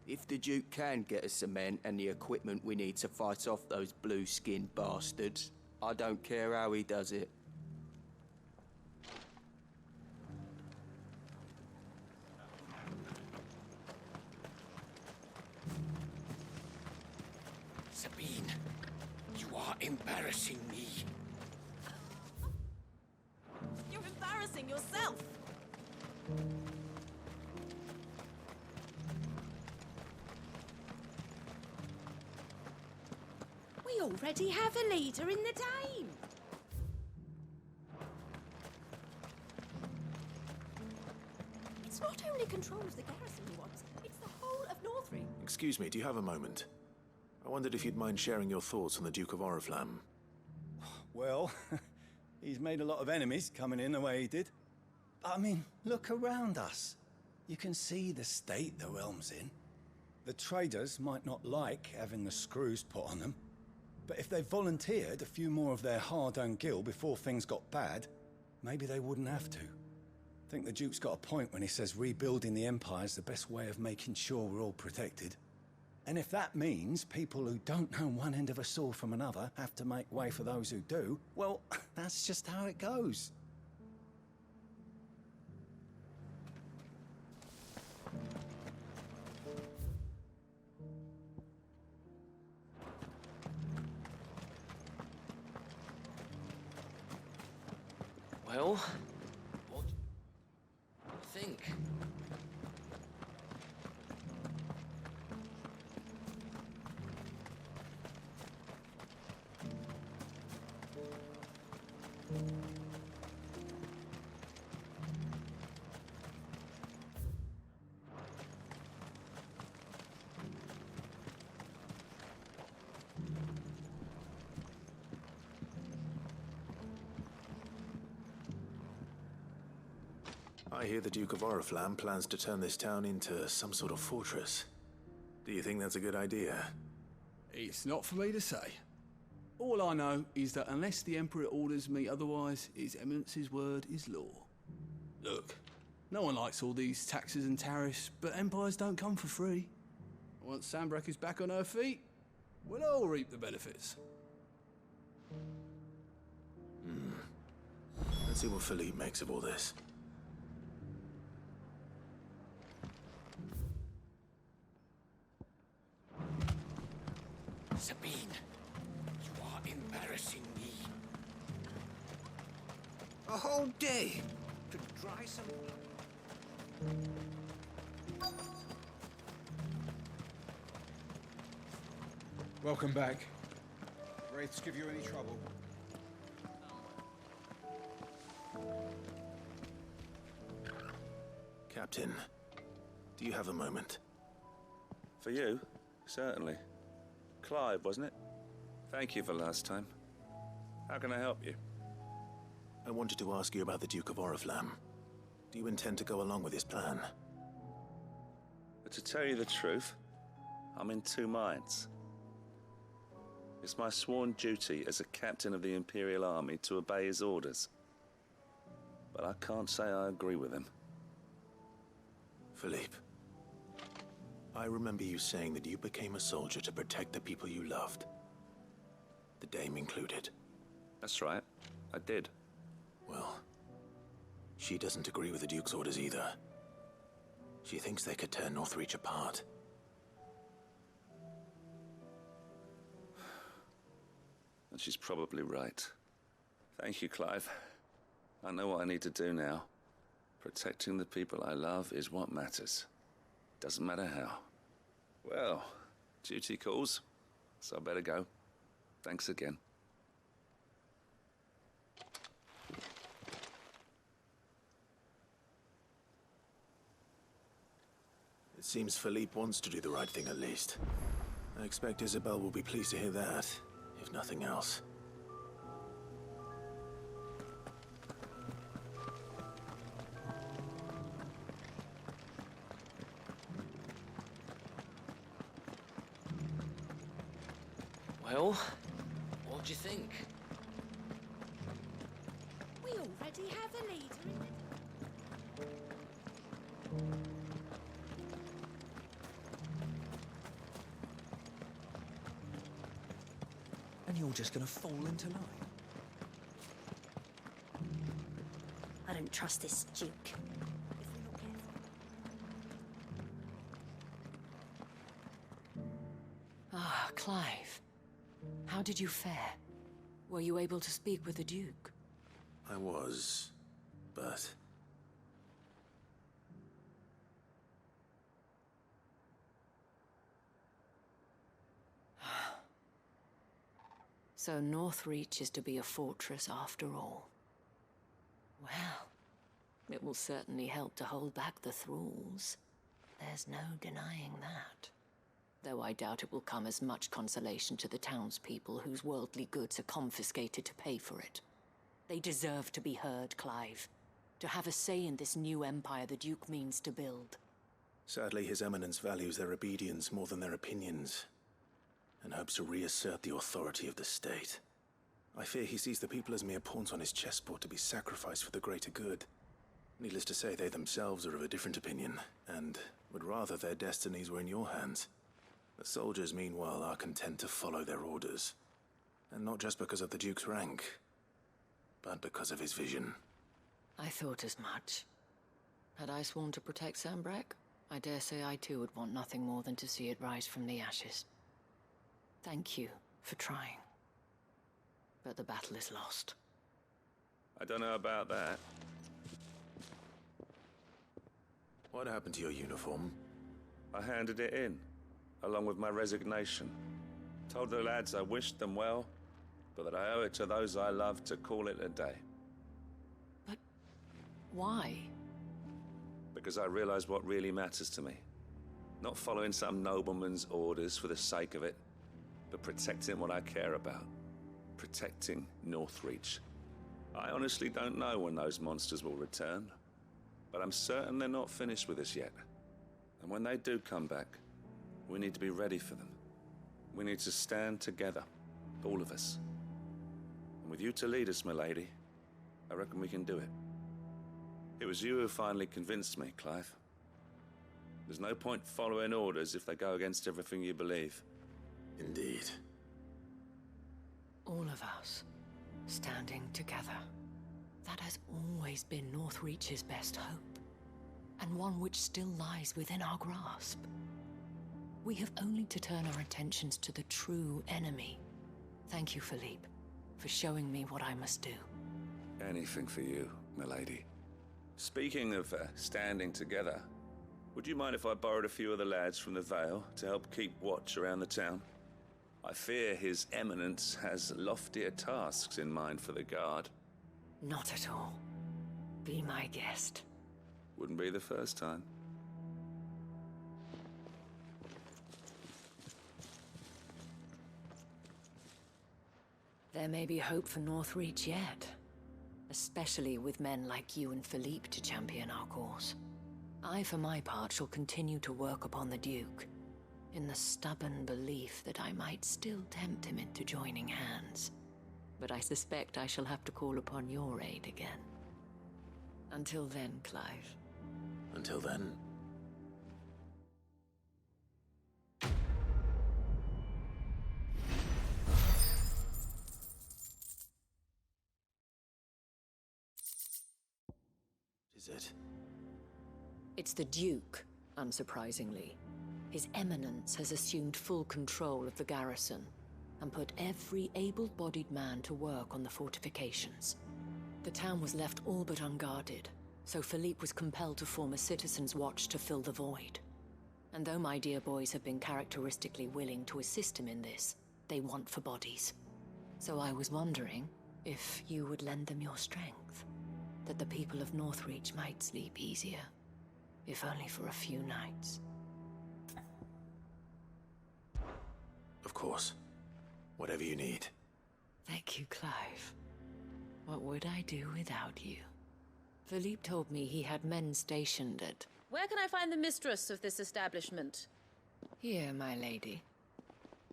If the Duke can get us the men and the equipment we need to fight off those blue-skinned bastards, I don't care how he does it. Sabine, you are embarrassing me. You're embarrassing yourself. We already have a leader in the Dame. It's not only control of the garrison he wants, it's the whole of Northrend. Excuse me, do you have a moment? I wondered if you'd mind sharing your thoughts on the Duke of Oriflamme. Well, he's made a lot of enemies coming in the way he did. I mean, look around us. You can see the state the realm's in. The traders might not like having the screws put on them, but if they volunteered a few more of their hard-earned gil before things got bad, maybe they wouldn't have to. I think the Duke's got a point when he says rebuilding the Empire's the best way of making sure we're all protected. And if that means people who don't know one end of a sword from another have to make way for those who do, well, that's just how it goes. Well, what do you think? I hear the Duke of Oriflamme plans to turn this town into some sort of fortress. Do you think that's a good idea? It's not for me to say. All I know is that unless the Emperor orders me otherwise, His Eminence's word is law. Look, no one likes all these taxes and tariffs, but empires don't come for free. Once Sanbreque is back on her feet, we'll all reap the benefits. Let's see what Philippe makes of all this. Sabine, you are embarrassing me. A whole day to dry some... Welcome back. Wraiths give you any trouble? Captain, do you have a moment? For you? Certainly. Clive, wasn't it? Thank you for last time. How can I help you? I wanted to ask you about the Duke of Oriflamme. Do you intend to go along with his plan? But to tell you the truth, I'm in two minds. It's my sworn duty as a captain of the Imperial Army to obey his orders. But I can't say I agree with him. Philippe, I remember you saying that you became a soldier to protect the people you loved. The Dame included. That's right, I did. Well, she doesn't agree with the Duke's orders either. She thinks they could tear Northreach apart. And she's probably right. Thank you, Clive. I know what I need to do now. Protecting the people I love is what matters. Doesn't matter how. Well, duty calls, so I better go. Thanks again. It seems Philippe wants to do the right thing at least. I expect Isabel will be pleased to hear that, if nothing else. Well, what do you think? We already have a leader in And you're just gonna fall into line? I don't trust this Duke. Ah, Clive. How did you fare? Were you able to speak with the Duke? I was, but... So Northreach is to be a fortress after all. Well, it will certainly help to hold back the thralls. There's no denying that. Though I doubt it will come as much consolation to the townspeople whose worldly goods are confiscated to pay for it. They deserve to be heard, Clive. To have a say in this new empire the Duke means to build. Sadly, His Eminence values their obedience more than their opinions, and hopes to reassert the authority of the state. I fear he sees the people as mere pawns on his chessboard to be sacrificed for the greater good. Needless to say, they themselves are of a different opinion, and would rather their destinies were in your hands. The soldiers, meanwhile, are content to follow their orders. And not just because of the Duke's rank, but because of his vision. I thought as much. Had I sworn to protect Sanbreque, I dare say I too would want nothing more than to see it rise from the ashes. Thank you for trying. But the battle is lost. I don't know about that. What happened to your uniform? I handed it in, along with my resignation. Told the lads I wished them well, but that I owe it to those I love to call it a day. Why? Because I realize what really matters to me. Not following some nobleman's orders for the sake of it, but protecting what I care about. Protecting Northreach. I honestly don't know when those monsters will return, but I'm certain they're not finished with us yet. And when they do come back, we need to be ready for them. We need to stand together, all of us. And with you to lead us, milady, I reckon we can do it. It was you who finally convinced me, Clive. There's no point following orders if they go against everything you believe. Indeed. All of us, standing together. That has always been Northreach's best hope, and one which still lies within our grasp. We have only to turn our attentions to the true enemy. Thank you, Philippe, for showing me what I must do. Anything for you, milady. Speaking of standing together, would you mind if I borrowed a few of the lads from the Vale to help keep watch around the town? I fear His Eminence has loftier tasks in mind for the guard. Not at all. Be my guest. Wouldn't be the first time. There may be hope for Northreach yet. Especially with men like you and Philippe to champion our cause. I, for my part, shall continue to work upon the Duke, in the stubborn belief that I might still tempt him into joining hands. But I suspect I shall have to call upon your aid again. Until then, Clive. Until then. Is it? It's the Duke, unsurprisingly. His Eminence has assumed full control of the garrison and put every able-bodied man to work on the fortifications. The town was left all but unguarded, so Philippe was compelled to form a citizen's watch to fill the void. And though my dear boys have been characteristically willing to assist him in this, they want for bodies. So I was wondering if you would lend them your strength, that the people of Northreach might sleep easier, if only for a few nights. Of course. Whatever you need. Thank you, Clive. What would I do without you? Philippe told me he had men stationed at... Where can I find the mistress of this establishment? Here, my lady.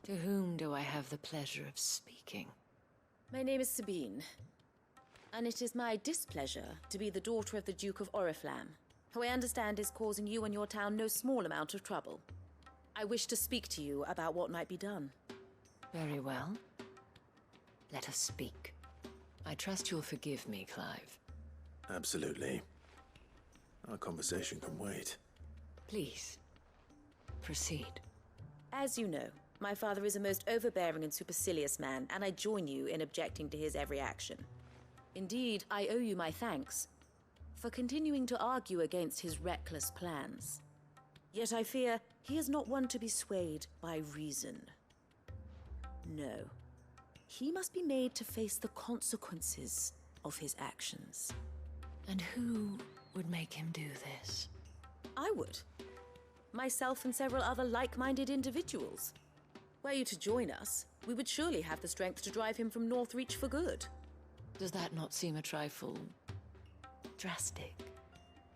To whom do I have the pleasure of speaking? My name is Sabine. And it is my displeasure to be the daughter of the Duke of Oriflamme, who I understand is causing you and your town no small amount of trouble. I wish to speak to you about what might be done. Very well. Let us speak. I trust you'll forgive me, Clive. Absolutely. Our conversation can wait. Please, proceed. As you know, my father is a most overbearing and supercilious man, and I join you in objecting to his every action. Indeed, I owe you my thanks for continuing to argue against his reckless plans. Yet I fear he is not one to be swayed by reason. No. He must be made to face the consequences of his actions. And who would make him do this? I would. Myself and several other like-minded individuals. Were you to join us, we would surely have the strength to drive him from Northreach for good. Does that not seem a trifle drastic?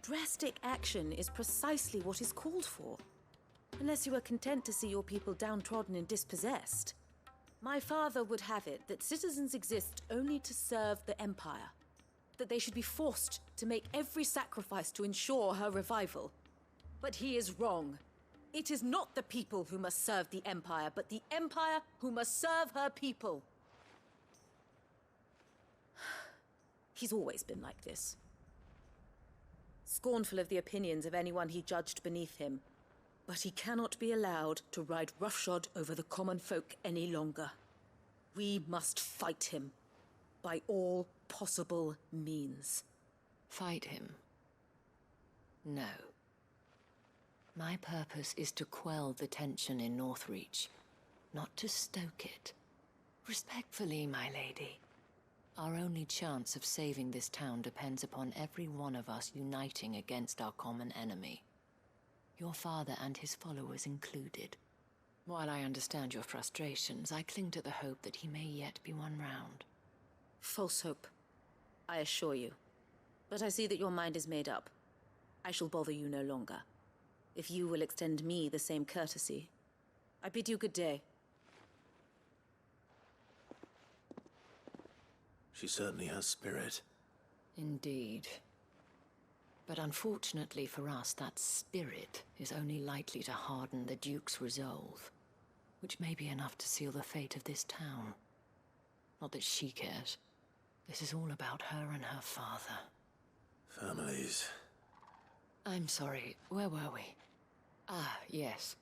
Drastic action is precisely what is called for. Unless you are content to see your people downtrodden and dispossessed. My father would have it that citizens exist only to serve the Empire. That they should be forced to make every sacrifice to ensure her revival. But he is wrong. It is not the people who must serve the Empire, but the Empire who must serve her people. He's always been like this. Scornful of the opinions of anyone he judged beneath him. But he cannot be allowed to ride roughshod over the common folk any longer. We must fight him. By all possible means. Fight him? No. My purpose is to quell the tension in Northreach, not to stoke it. Respectfully, my lady. Our only chance of saving this town depends upon every one of us uniting against our common enemy. Your father and his followers included. While I understand your frustrations, I cling to the hope that he may yet be won round. False hope, I assure you. But I see that your mind is made up. I shall bother you no longer. If you will extend me the same courtesy, I bid you good day. She certainly has spirit. Indeed. But unfortunately for us, that spirit is only likely to harden the Duke's resolve, which may be enough to seal the fate of this town. Not that she cares. This is all about her and her father. Families. I'm sorry, where were we? Ah, yes.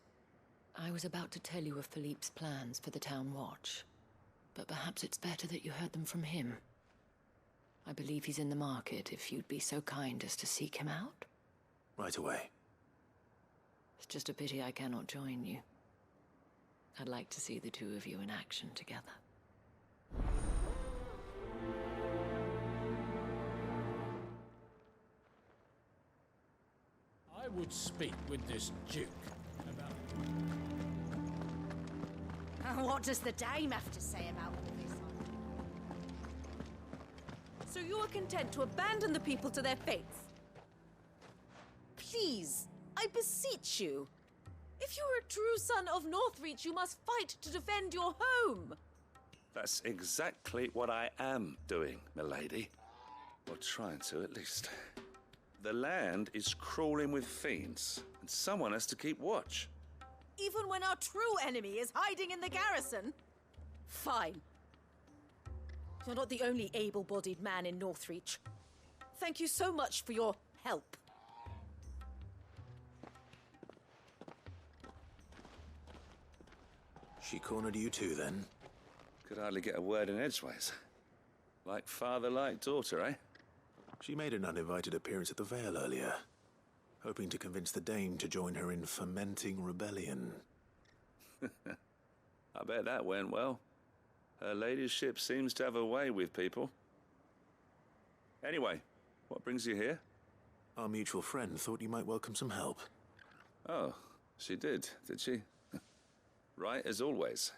I was about to tell you of Philippe's plans for the town watch, but perhaps it's better that you heard them from him. I believe he's in the market, if you'd be so kind as to seek him out. Right away. It's just a pity I cannot join you. I'd like to see the two of you in action together. I would speak with this Duke about... What does the dame have to say about all this? So you are content to abandon the people to their fates? Please, I beseech you. If you are a true son of Northreach, you must fight to defend your home. That's exactly what I am doing, milady. Or trying to, at least. The land is crawling with fiends, and someone has to keep watch. Even when our true enemy is hiding in the garrison? Fine. You're not the only able-bodied man in Northreach. Thank you so much for your help. She cornered you too, then? Could hardly get a word in edgeways. Like father, like daughter, eh? She made an uninvited appearance at the Vale earlier, hoping to convince the Dame to join her in fomenting rebellion. I bet that went well. Her ladyship seems to have a way with people. Anyway, what brings you here? Our mutual friend thought you might welcome some help. Oh, she did she? Right as always.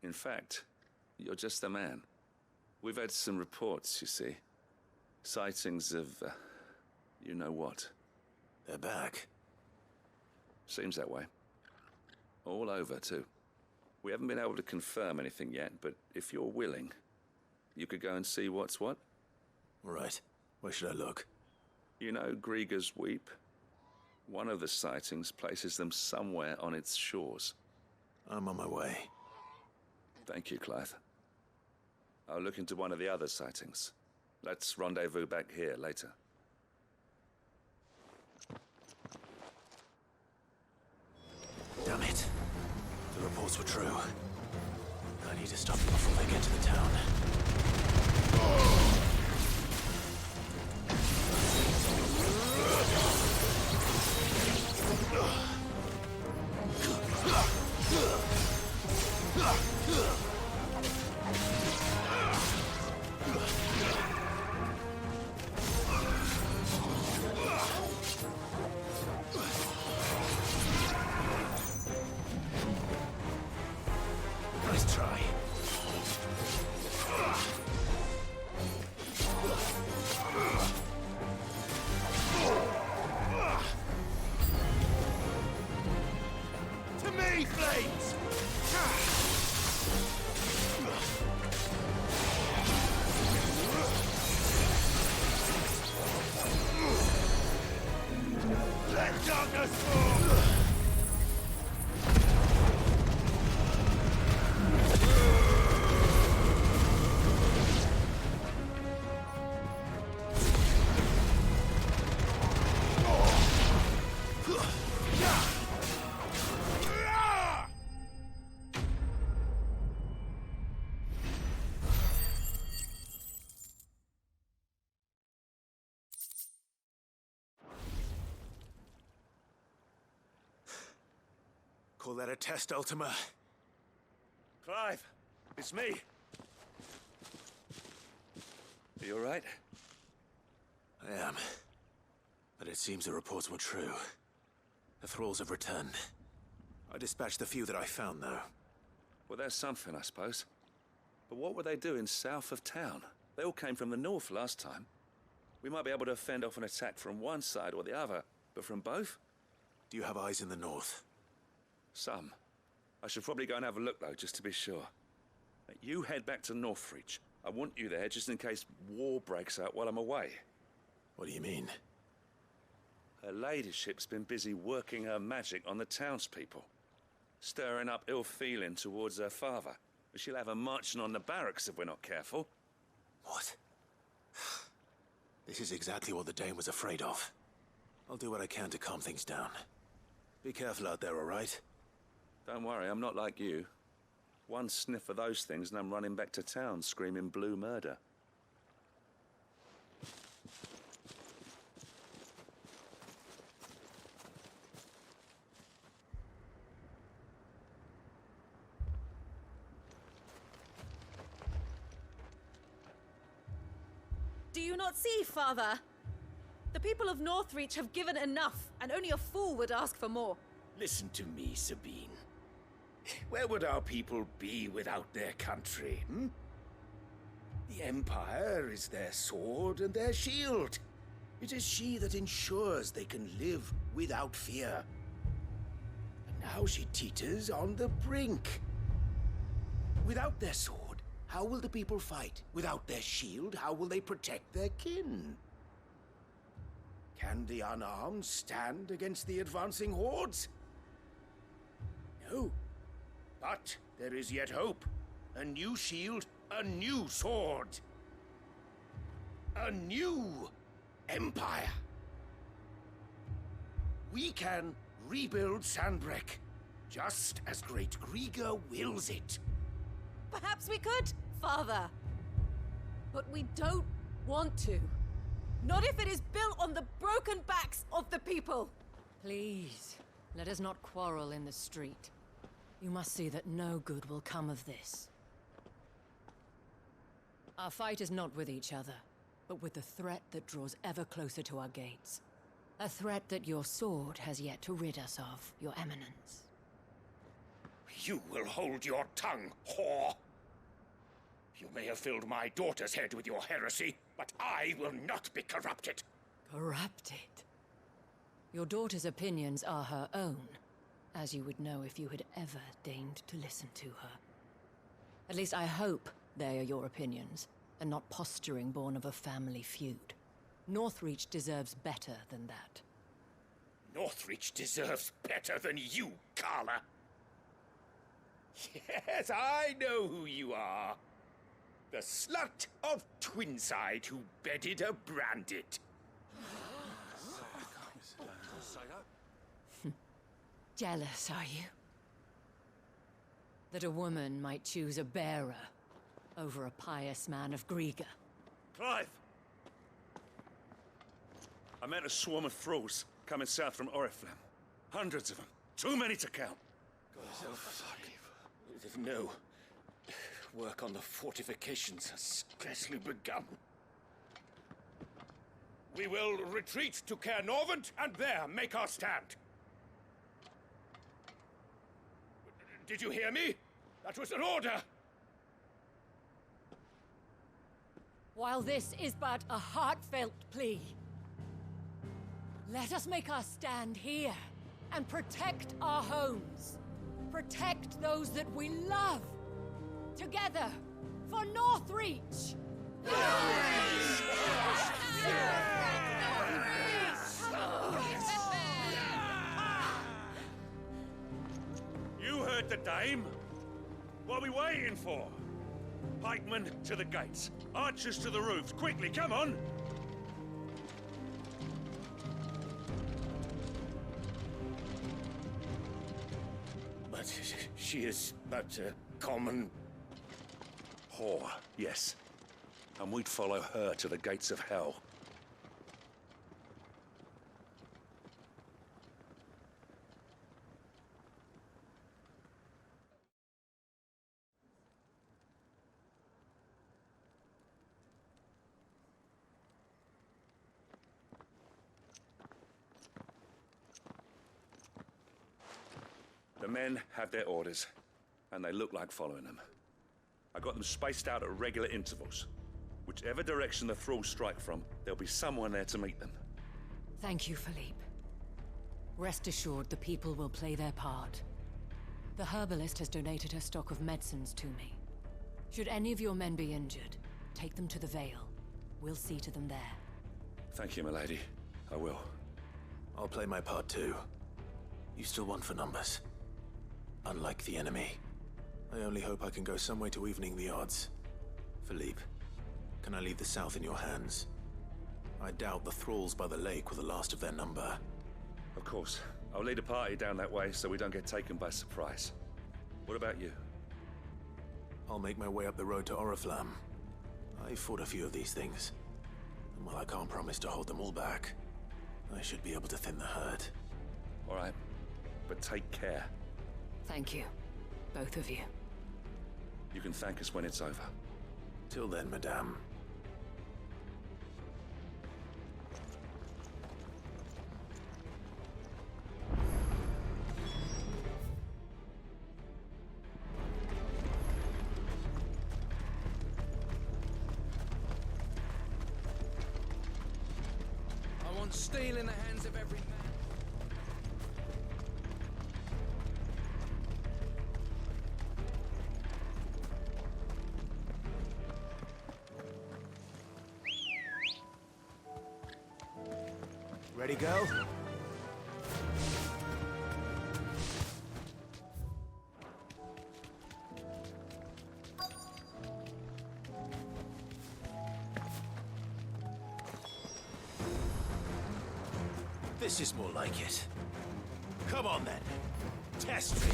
In fact, you're just the man. We've had some reports, you see. Sightings of, you know what. They're back. Seems that way. All over, too. We haven't been able to confirm anything yet, but if you're willing, you could go and see what's what? Right. Where should I look? You know Grieger's Weep? One of the sightings places them somewhere on its shores. I'm on my way. Thank you, Clive. I'll look into one of the other sightings. Let's rendezvous back here later. Damn it. The reports were true. I need to stop them before they get to the town. Nice try. To me, Flames! Let darkness fall! Call that a test, Ultima? Clive, it's me. Are you all right? I am. But it seems the reports were true. The thralls have returned. I dispatched the few that I found, though. Well, there's something, I suppose. But what were they doing south of town? They all came from the north last time. We might be able to fend off an attack from one side or the other, but from both? Do you have eyes in the north? Some. I should probably go and have a look, though, just to be sure. You head back to Northreach. I want you there just in case war breaks out while I'm away. What do you mean? Her ladyship's been busy working her magic on the townspeople, stirring up ill feeling towards her father. She'll have her marching on the barracks if we're not careful. What? This is exactly what the Dane was afraid of. I'll do what I can to calm things down. Be careful out there, all right? Don't worry, I'm not like you. One sniff of those things and I'm running back to town screaming blue murder. Do you not see, Father? The people of Northreach have given enough, and only a fool would ask for more. Listen to me, Sabine. Where would our people be without their country, hmm? The Empire is their sword and their shield. It is she that ensures they can live without fear. And now she teeters on the brink. Without their sword, how will the people fight? Without their shield, how will they protect their kin? Can the unarmed stand against the advancing hordes? No. But there is yet hope. A new shield, a new sword. A new empire. We can rebuild Sanbreque, just as great Grieger wills it. Perhaps we could, Father. But we don't want to. Not if it is built on the broken backs of the people. Please, let us not quarrel in the street. You must see that no good will come of this. Our fight is not with each other, but with the threat that draws ever closer to our gates. A threat that your sword has yet to rid us of, Your Eminence. You will hold your tongue, whore! You may have filled my daughter's head with your heresy, but I will not be corrupted. Corrupted? Your daughter's opinions are her own, as you would know if you had ever deigned to listen to her. At least I hope they are your opinions, and not posturing born of a family feud. Northreach deserves better than that. Northreach deserves better than you, Carla. Yes, I know who you are. The slut of Twinside who bedded a Brandit. Jealous, are you? That a woman might choose a bearer over a pious man of Griga. Clive! I met a swarm of thralls coming south from Oriflamme. Hundreds of them. Too many to count. Oh, fuck. No. Work on the fortifications has scarcely begun. We will retreat to Caer Norvent and there make our stand. Did you hear me? That was an order! While this is but a heartfelt plea, let us make our stand here and protect our homes. Protect those that we love. Together, for Northreach! You heard the dame. What are we waiting for? Pikemen to the gates. Archers to the roofs. Quickly, come on! But she is but a common... whore, yes. And we'd follow her to the gates of hell. The men have their orders, and they look like following them. I got them spaced out at regular intervals. Whichever direction the thralls strike from, there'll be someone there to meet them. Thank you, Philippe. Rest assured the people will play their part. The herbalist has donated her stock of medicines to me. Should any of your men be injured, take them to the Vale. We'll see to them there. Thank you, milady. I will. I'll play my part too. You still want for numbers. Unlike the enemy. I only hope I can go some way to evening the odds. Philippe, can I leave the south in your hands? I doubt the thralls by the lake were the last of their number. Of course. I'll lead a party down that way so we don't get taken by surprise. What about you? I'll make my way up the road to Oriflamme. I fought a few of these things. And while I can't promise to hold them all back, I should be able to thin the herd. All right. But take care. Thank you. Both of you. You can thank us when it's over. Till then, madame. I want steel in the hands of every man. Ready, go? This is more like it. Come on then. Test me.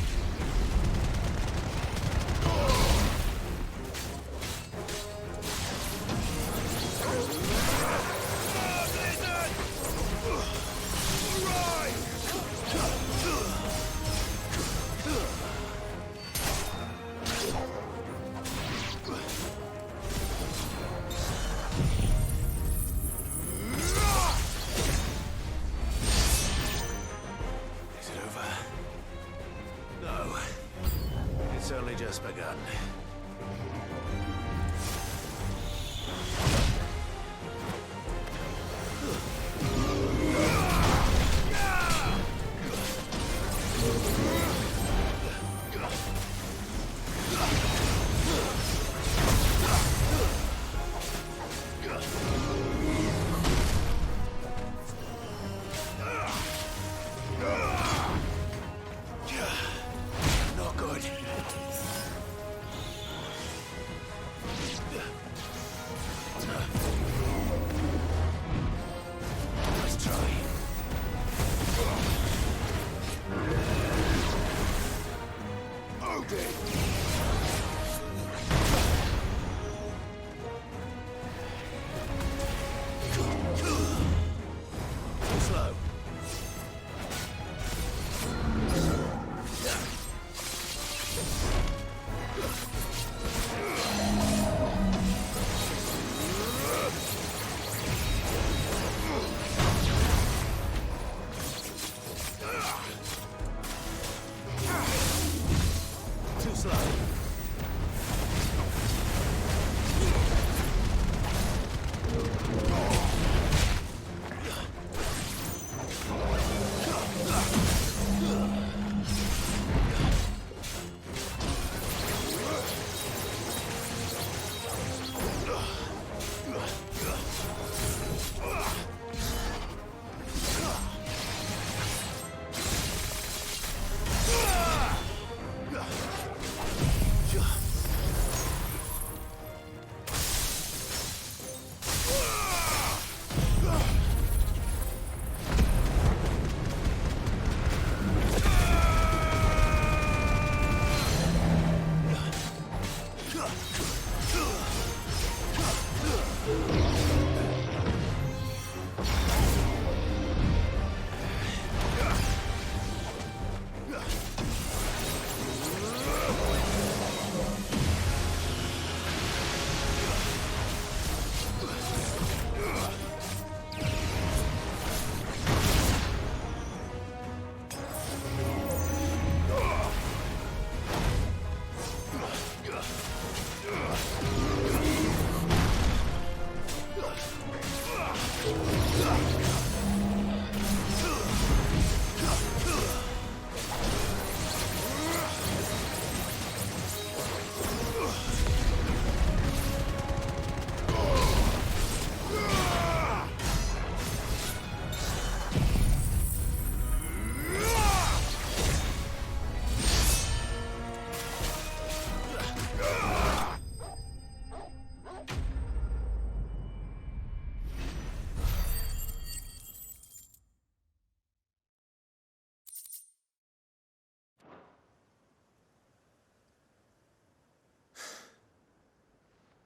It's only just begun.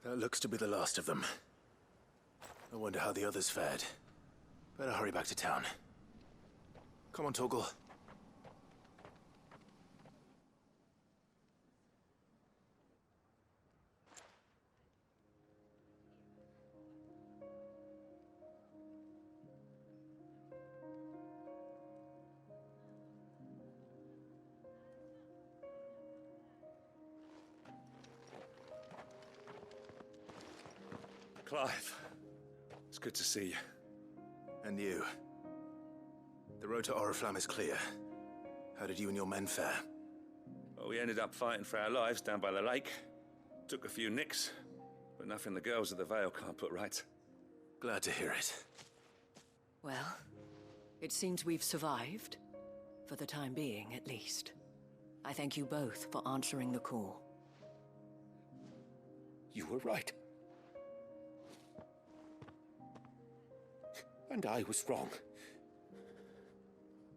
That looks to be the last of them. I wonder how the others fared. Better hurry back to town. Come on, Torgal. Clive, it's good to see you. And you. The road to Oriflamme is clear. How did you and your men fare? Well, we ended up fighting for our lives down by the lake. Took a few nicks, but nothing the girls of the Vale can't put right. Glad to hear it. Well, it seems we've survived. For the time being, at least. I thank you both for answering the call. You were right. And I was wrong.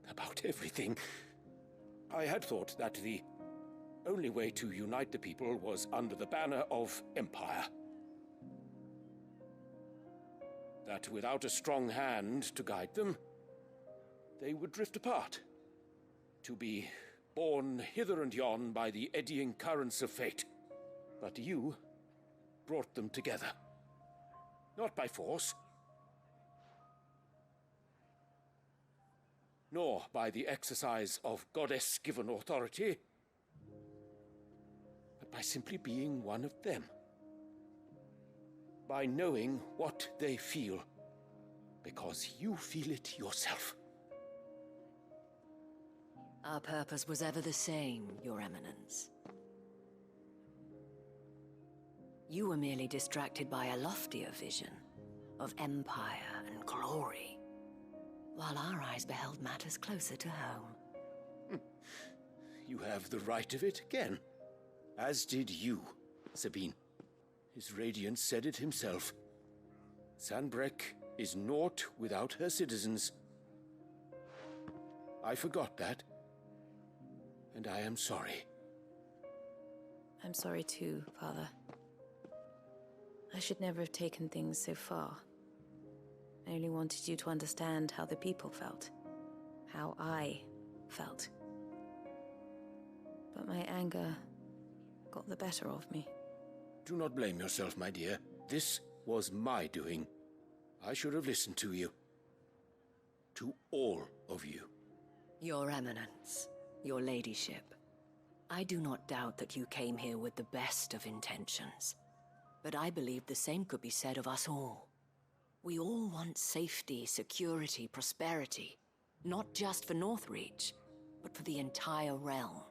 About everything. I had thought that the only way to unite the people was under the banner of Empire. That without a strong hand to guide them, they would drift apart. To be borne hither and yon by the eddying currents of fate. But you brought them together. Not by force, nor by the exercise of goddess-given authority, but by simply being one of them. By knowing what they feel, because you feel it yourself. Our purpose was ever the same, Your Eminence. You were merely distracted by a loftier vision of empire and glory, while our eyes beheld matters closer to home. You have the right of it again. As did you, Sabine. His Radiance said it himself. Sanbreque is naught without her citizens. I forgot that, and I am sorry. I'm sorry too, Father. I should never have taken things so far. I only wanted you to understand how the people felt. How I felt. But my anger got the better of me. Do not blame yourself, my dear. This was my doing. I should have listened to you. To all of you. Your Eminence, your Ladyship, I do not doubt that you came here with the best of intentions. But I believe the same could be said of us all. We all want safety, security, prosperity. Not just for Northreach, but for the entire realm.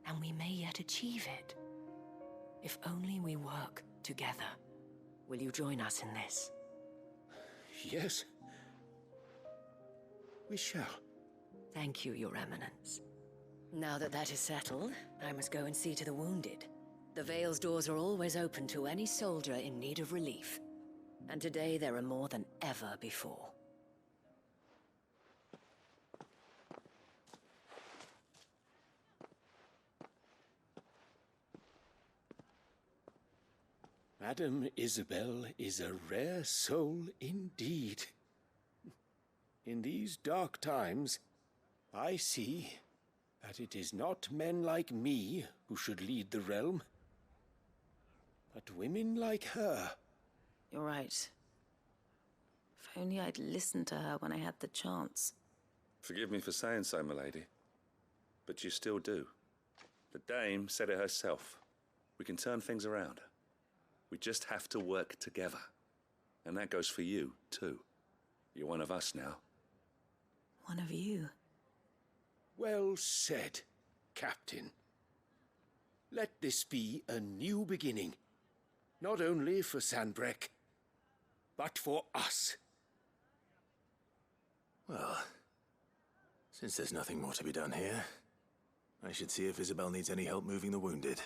And we may yet achieve it. If only we work together. Will you join us in this? Yes. We shall. Thank you, Your Eminence. Now that that is settled, I must go and see to the wounded. The Vale's doors are always open to any soldier in need of relief. And today there are more than ever before. Madame Isabel is a rare soul indeed. In these dark times, I see that it is not men like me who should lead the realm, but women like her. You're right. If only I'd listened to her when I had the chance. Forgive me for saying so, milady, but you still do. The Dame said it herself. We can turn things around. We just have to work together. And that goes for you, too. You're one of us now. One of you. Well said, Captain. Let this be a new beginning. Not only for Sanbreque, but for us. Well, since there's nothing more to be done here, I should see if Isabel needs any help moving the wounded.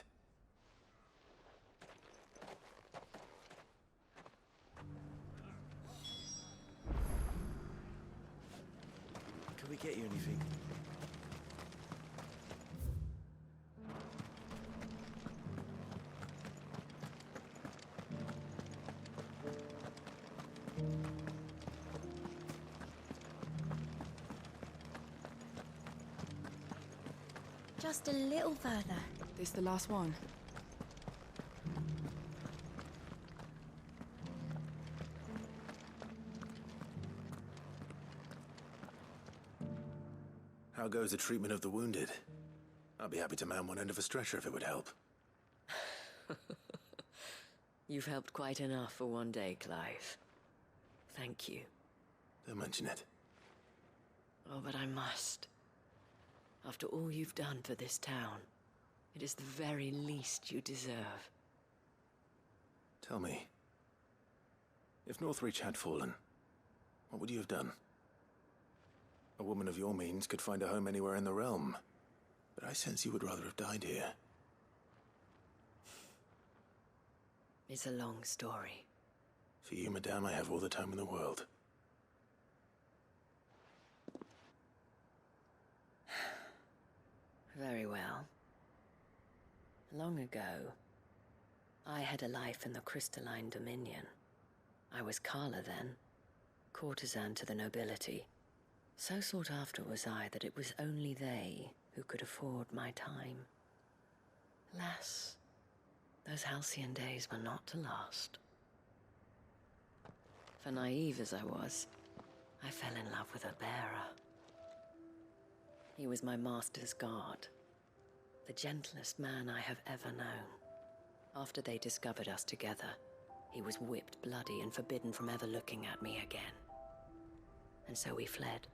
Can we get you anything? Just a little further. This the last one? How goes the treatment of the wounded? I'd be happy to man one end of a stretcher if it would help. You've helped quite enough for one day, Clive. Thank you. Don't mention it. Oh, but I must. After all you've done for this town, it is the very least you deserve. Tell me, if Northreach had fallen, what would you have done? A woman of your means could find a home anywhere in the realm, but I sense you would rather have died here. It's a long story. For you, madame, I have all the time in the world. Very well. Long ago, I had a life in the Crystalline Dominion. I was Carla then, courtesan to the nobility. So sought after was I that it was only they who could afford my time. Alas, those halcyon days were not to last. For naive as I was, I fell in love with a bearer. He was my master's guard, the gentlest man I have ever known. After they discovered us together, he was whipped bloody and forbidden from ever looking at me again. And so we fled.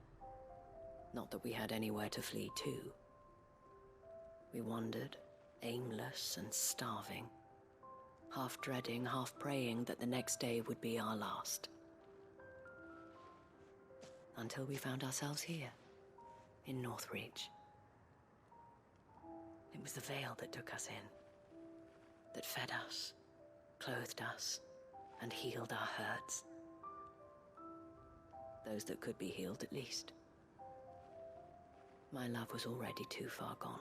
Not that we had anywhere to flee to. We wandered, aimless and starving, half dreading, half praying that the next day would be our last. Until we found ourselves here, in Northreach. It was the veil that took us in, that fed us, clothed us, and healed our hurts. Those that could be healed, at least. My love was already too far gone.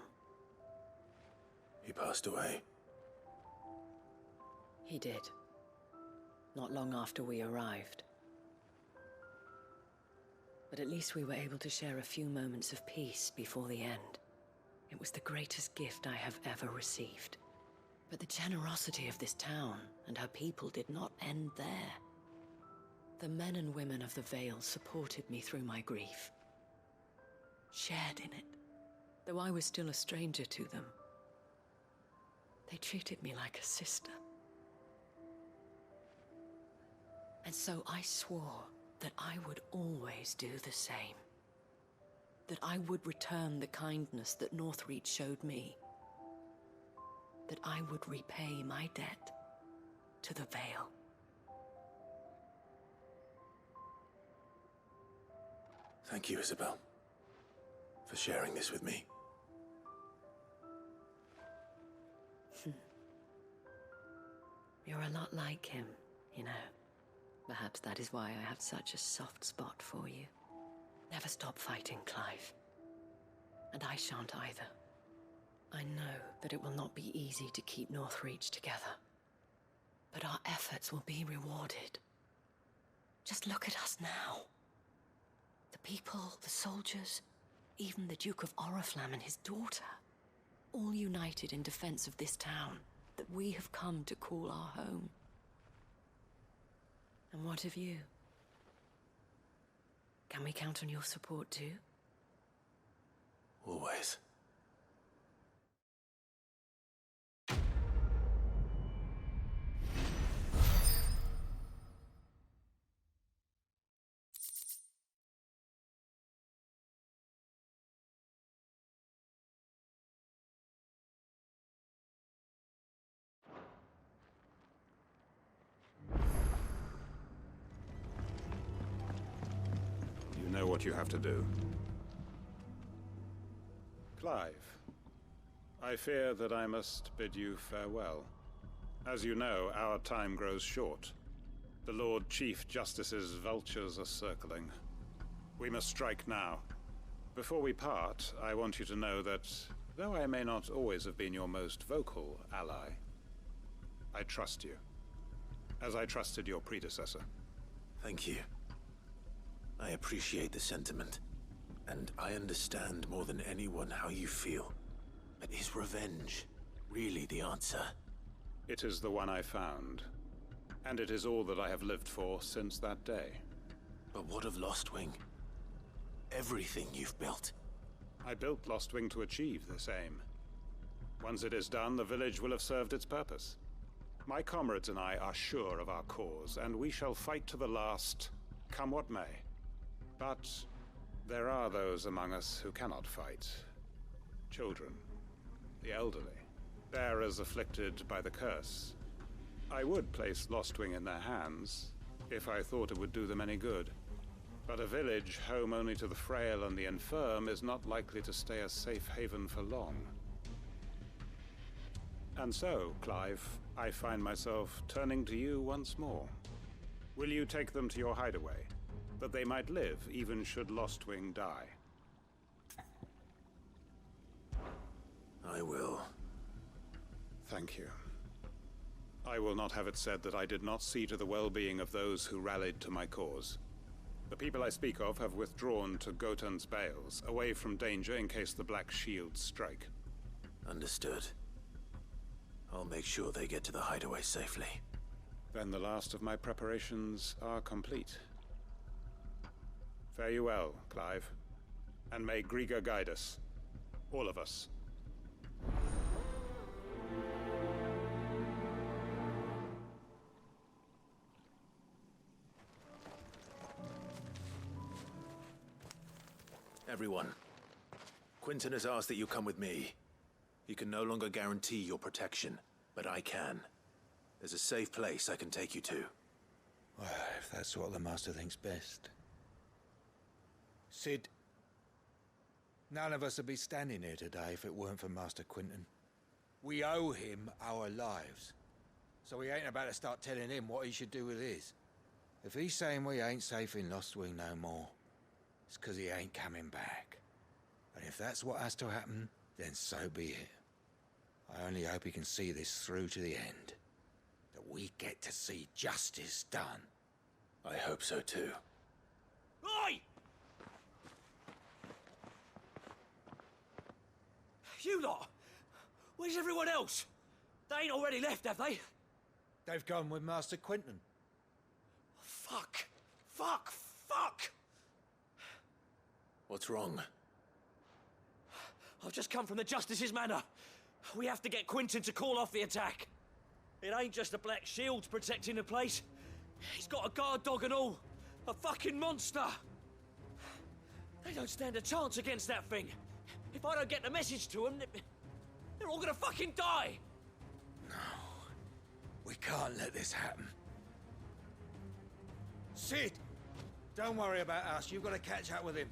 He passed away. He did. Not long after we arrived. But at least we were able to share a few moments of peace before the end. It was the greatest gift I have ever received. But the generosity of this town and her people did not end there. The men and women of the Vale supported me through my grief. Shared in it, though I was still a stranger to them. They treated me like a sister. And so I swore that I would always do the same. That I would return the kindness that Northreach showed me. That I would repay my debt to the Vale. Thank you, Isabel, for sharing this with me. You're a lot like him, you know. Perhaps that is why I have such a soft spot for you. Never stop fighting, Clive. And I shan't either. I know that it will not be easy to keep Northreach together. But our efforts will be rewarded. Just look at us now. The people, the soldiers, even the Duke of Oriflamme and his daughter, all united in defense of this town that we have come to call our home. And what of you? Can we count on your support too? Always. know what you have to do. Clive, I fear that I must bid you farewell. As you know, our time grows short. The Lord Chief Justice's vultures are circling. We must strike now. Before we part, I want you to know that, though I may not always have been your most vocal ally, I trust you, as I trusted your predecessor. Thank you. I appreciate the sentiment, and I understand more than anyone how you feel. But is revenge really the answer? It is the one I found, and it is all that I have lived for since that day. But what of Lostwing? Everything you've built. I built Lostwing to achieve this aim. Once it is done, the village will have served its purpose. My comrades and I are sure of our cause, and we shall fight to the last, come what may. But there are those among us who cannot fight. Children, the elderly, bearers afflicted by the curse. I would place Lostwing in their hands, if I thought it would do them any good. But a village home only to the frail and the infirm is not likely to stay a safe haven for long. And so, Clive, I find myself turning to you once more. Will you take them to your hideaway, that they might live even should Lostwing die? I will. Thank you. I will not have it said that I did not see to the well-being of those who rallied to my cause. The people I speak of have withdrawn to Gotan's Bales, away from danger in case the Black Shields strike. Understood. I'll make sure they get to the hideaway safely. Then the last of my preparations are complete. Fare you well, Clive. And may Griga guide us. All of us. Everyone, Quinton has asked that you come with me. He can no longer guarantee your protection, but I can. There's a safe place I can take you to. Well, if that's what the Master thinks best. Sid, none of us would be standing here today if it weren't for Master Quinton. We owe him our lives. So we ain't about to start telling him what he should do with his. If he's saying we ain't safe in Lostwing no more, it's 'cause he ain't coming back. And if that's what has to happen, then so be it. I only hope he can see this through to the end. That we get to see justice done. I hope so too. Oi! You lot! Where's everyone else? They ain't already left, have they? They've gone with Master Quinton. Fuck! Fuck! Fuck! What's wrong? I've just come from the Justice's manor. We have to get Quinton to call off the attack. It ain't just the Black Shields protecting the place. He's got a guard dog and all. A fucking monster. They don't stand a chance against that thing. If I don't get the message to them, they're all gonna fucking die. No. We can't let this happen. Sid! Don't worry about us. You've got to catch up with him.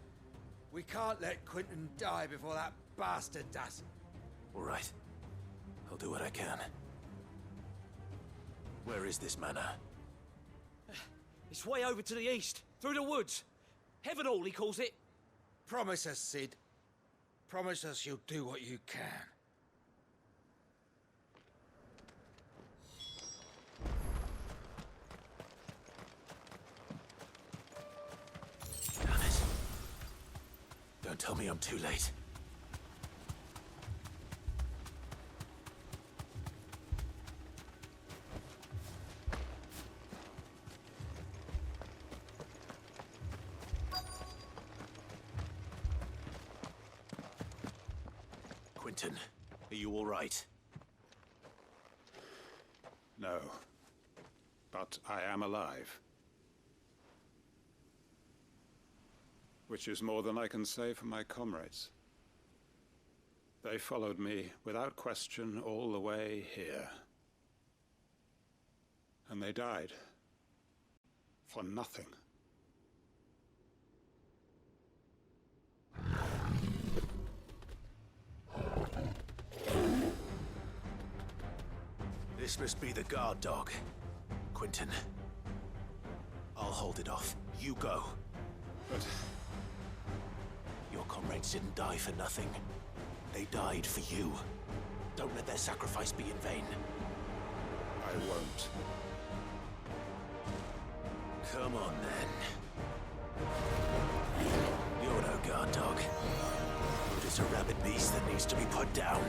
We can't let Quinton die before that bastard does. All right. I'll do what I can. Where is this manor? It's way over to the east, through the woods. Heavenhall, he calls it. Promise us, Sid. Promise us you'll do what you can. Damn it. Don't tell me I'm too late. Quinton, are you all right? No. But I am alive. Which is more than I can say for my comrades. They followed me without question all the way here. And they died. For nothing. This must be the guard dog. Quentin. I'll hold it off. You go. But... Your comrades didn't die for nothing. They died for you. Don't let their sacrifice be in vain. I won't. Come on, then. You're no guard dog. You're just a rabid beast that needs to be put down.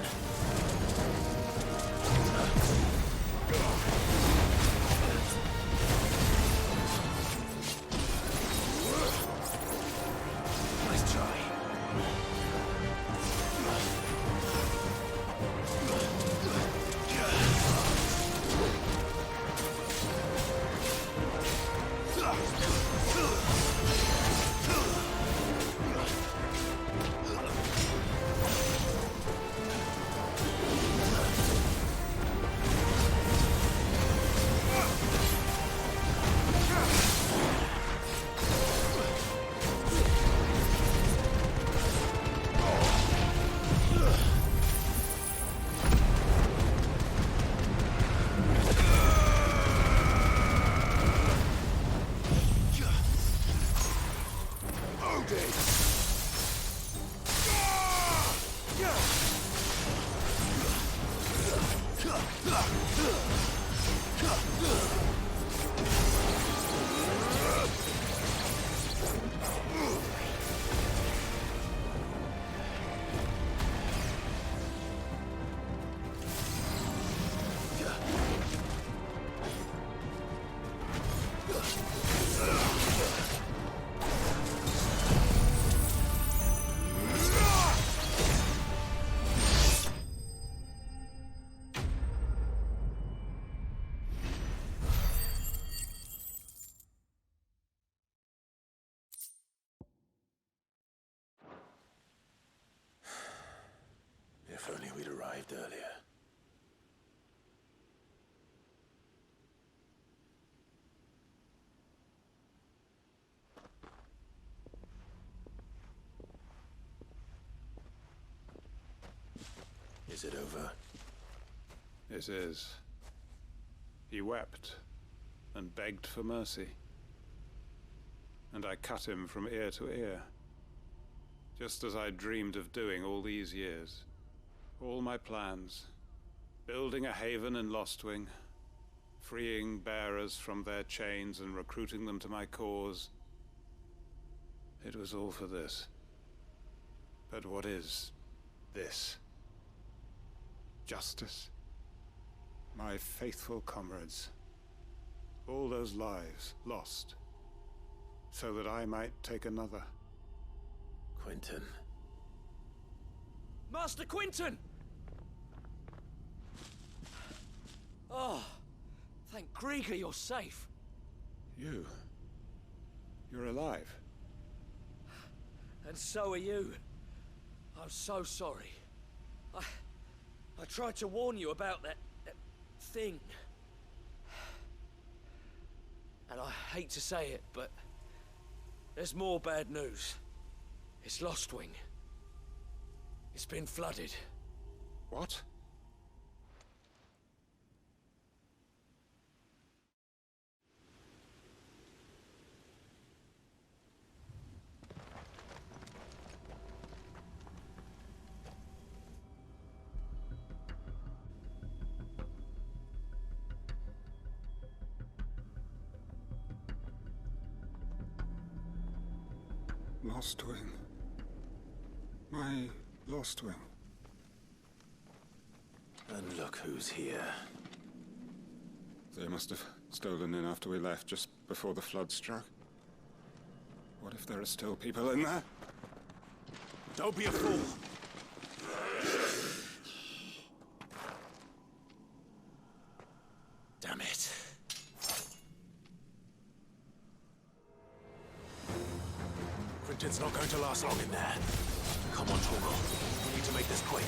Nice try. If only we'd arrived earlier. Is it over? It is. He wept and begged for mercy. And I cut him from ear to ear. Just as I dreamed of doing all these years. All my plans. Building a haven in Lostwing. Freeing bearers from their chains and recruiting them to my cause. It was all for this. But what is this? Justice? My faithful comrades. All those lives lost. So that I might take another. Quentin. Master Quentin! Oh, thank Grieger you're safe. You're alive. And so are you. I'm so sorry. I tried to warn you about that thing. And I hate to say it, but there's more bad news. It's Lostwing. It's been flooded. What? Lostwing. My Lostwing. And look who's here. They must have stolen in after we left, just before the flood struck. What if there are still people in there? Don't be a fool! Damn it. Quentin's not going to last long in there. Come on, Morbol. We need to make this quick.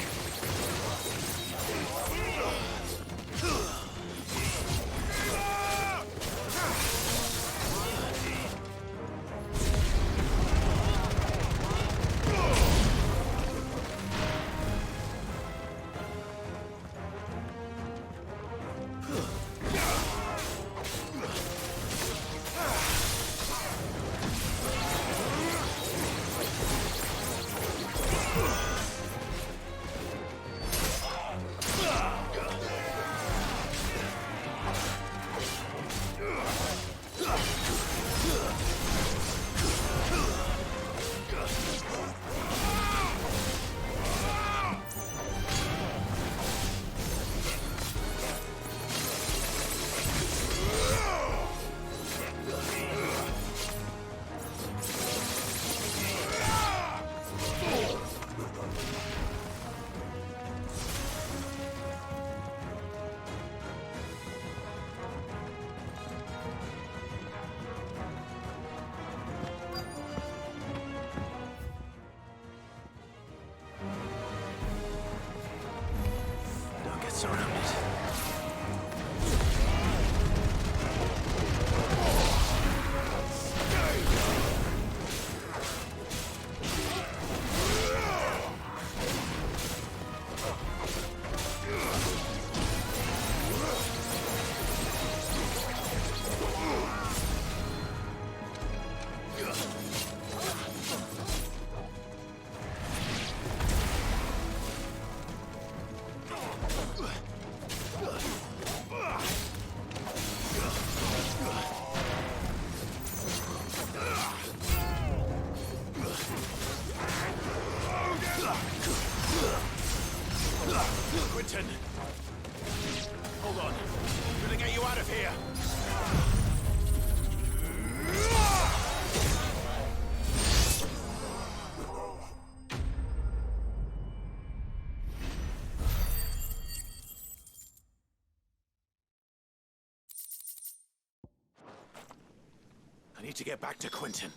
get back to Quentin.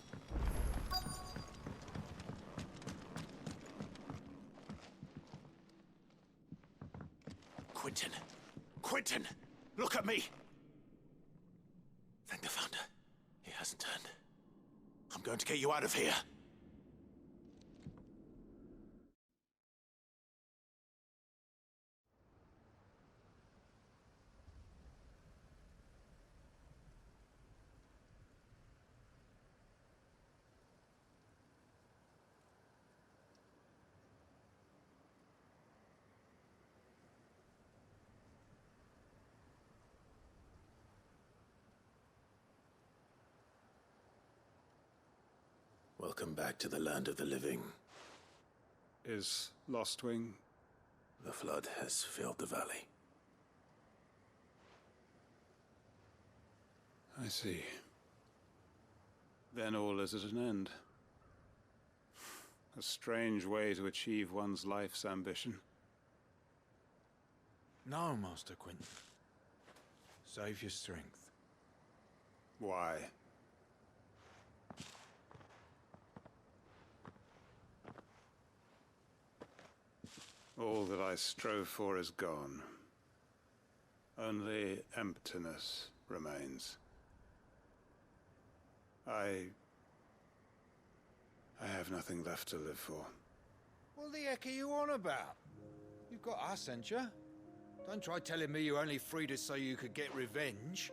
Quentin! Quentin! Look at me! Thank the Founder. He hasn't turned. I'm going to get you out of here. Welcome back to the land of the living. Is Lostwing? The flood has filled the valley. I see. Then all is at an end. A strange way to achieve one's life's ambition. No, Master Quentin. Save your strength. Why? All that I strove for is gone. Only emptiness remains. I have nothing left to live for. What the heck are you on about? You've got us, ain't you? Don't try telling me you only freed us so you could get revenge.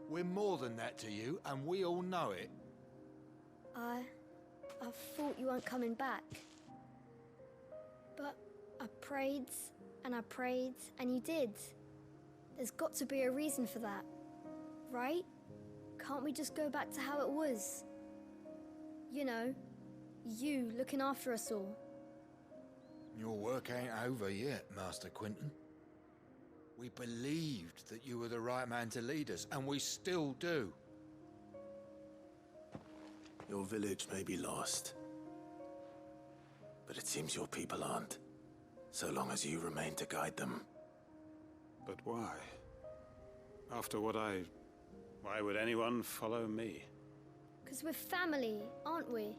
We're more than that to you, and we all know it. I thought you weren't coming back. But I prayed, and you did. There's got to be a reason for that, right? Can't we just go back to how it was? You know, you looking after us all. Your work ain't over yet, Master Quentin. We believed that you were the right man to lead us, and we still do. Your village may be lost, but it seems your people aren't, so long as you remain to guide them. But why? After what why would anyone follow me? 'Cause we're family, aren't we?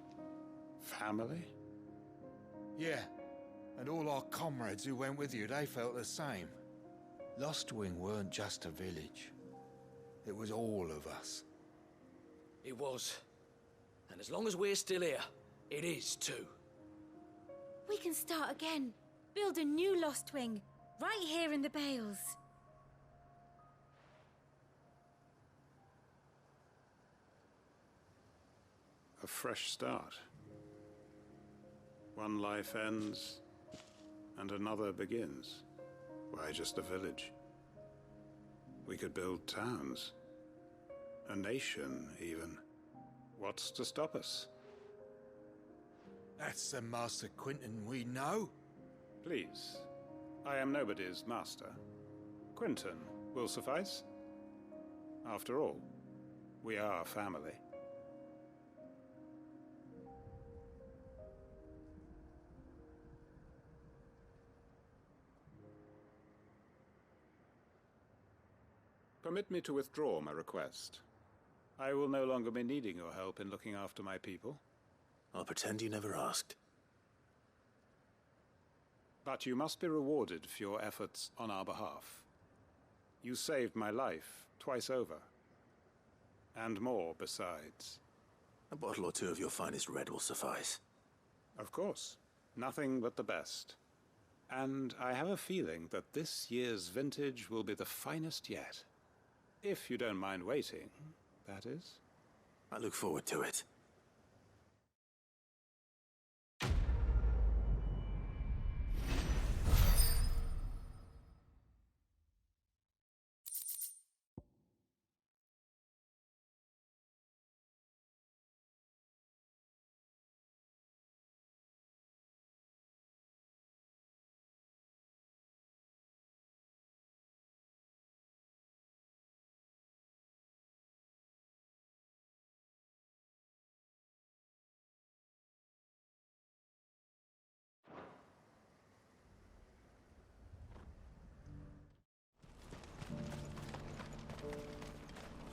Family? Yeah, and all our comrades who went with you, they felt the same. Lostwing weren't just a village. It was all of us. It was. And as long as we're still here, it is too. We can start again. Build a new Lostwing, right here in the Bales. A fresh start. One life ends, and another begins. Why just a village? We could build towns. A nation, even. What's to stop us? That's the Master Quentin we know. Please. I am nobody's master. Quentin will suffice. After all, we are family. Permit me to withdraw my request. I will no longer be needing your help in looking after my people. I'll pretend you never asked. But you must be rewarded for your efforts on our behalf. You saved my life twice over. And more besides. A bottle or two of your finest red will suffice. Of course. Nothing but the best. And I have a feeling that this year's vintage will be the finest yet. If you don't mind waiting, that is. I look forward to it.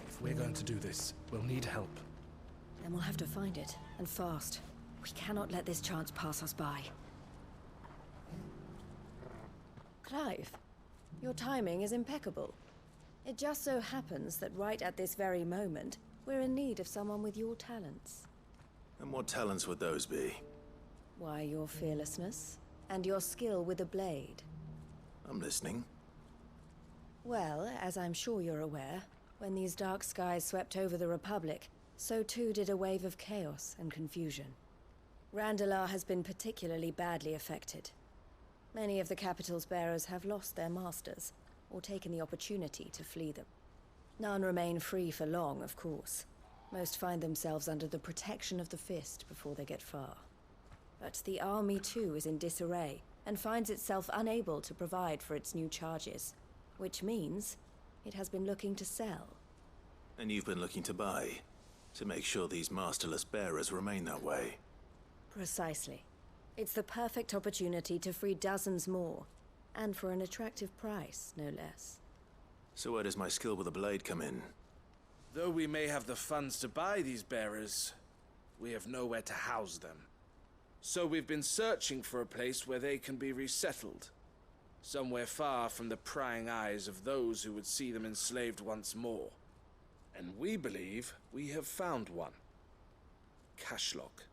If we're going to do this, we'll need help. Then we'll have to find it, and fast. We cannot let this chance pass us by. Clive, your timing is impeccable. It just so happens that right at this very moment, we're in need of someone with your talents. And what talents would those be? Why, your fearlessness, and your skill with a blade. I'm listening. Well, as I'm sure you're aware, when these dark skies swept over the Republic, so too did a wave of chaos and confusion. Randalar has been particularly badly affected. Many of the capital's bearers have lost their masters, or taken the opportunity to flee them. None remain free for long, of course. Most find themselves under the protection of the Fist before they get far. But the army too is in disarray, and finds itself unable to provide for its new charges, which means it has been looking to sell. And you've been looking to buy, to make sure these masterless bearers remain that way. Precisely. It's the perfect opportunity to free dozens more, and for an attractive price, no less. So where does my skill with a blade come in? Though we may have the funds to buy these bearers, we have nowhere to house them. So we've been searching for a place where they can be resettled. Somewhere far from the prying eyes of those who would see them enslaved once more. And we believe we have found one. Cashlock.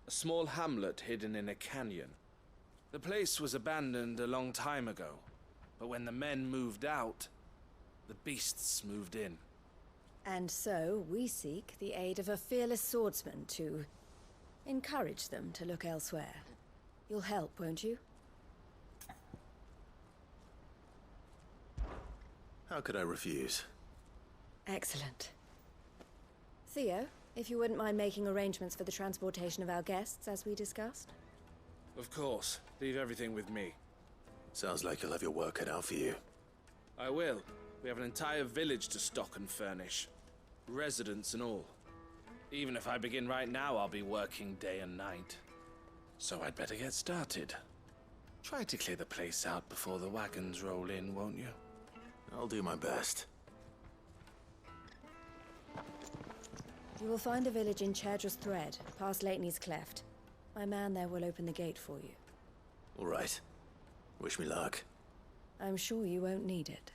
A small hamlet hidden in a canyon. The place was abandoned a long time ago, but when the men moved out, the beasts moved in. And so we seek the aid of a fearless swordsman to encourage them to look elsewhere. You'll help, won't you? How could I refuse? Excellent. Theo, if you wouldn't mind making arrangements for the transportation of our guests, as we discussed. Of course. Leave everything with me. Sounds like you'll have your work cut out for you. I will. We have an entire village to stock and furnish. Residents and all. Even if I begin right now, I'll be working day and night. So I'd better get started. Try to clear the place out before the wagons roll in, won't you? I'll do my best. You will find the village in Chaidra's Thread, past Latney's Cleft. My man there will open the gate for you. All right. Wish me luck. I'm sure you won't need it.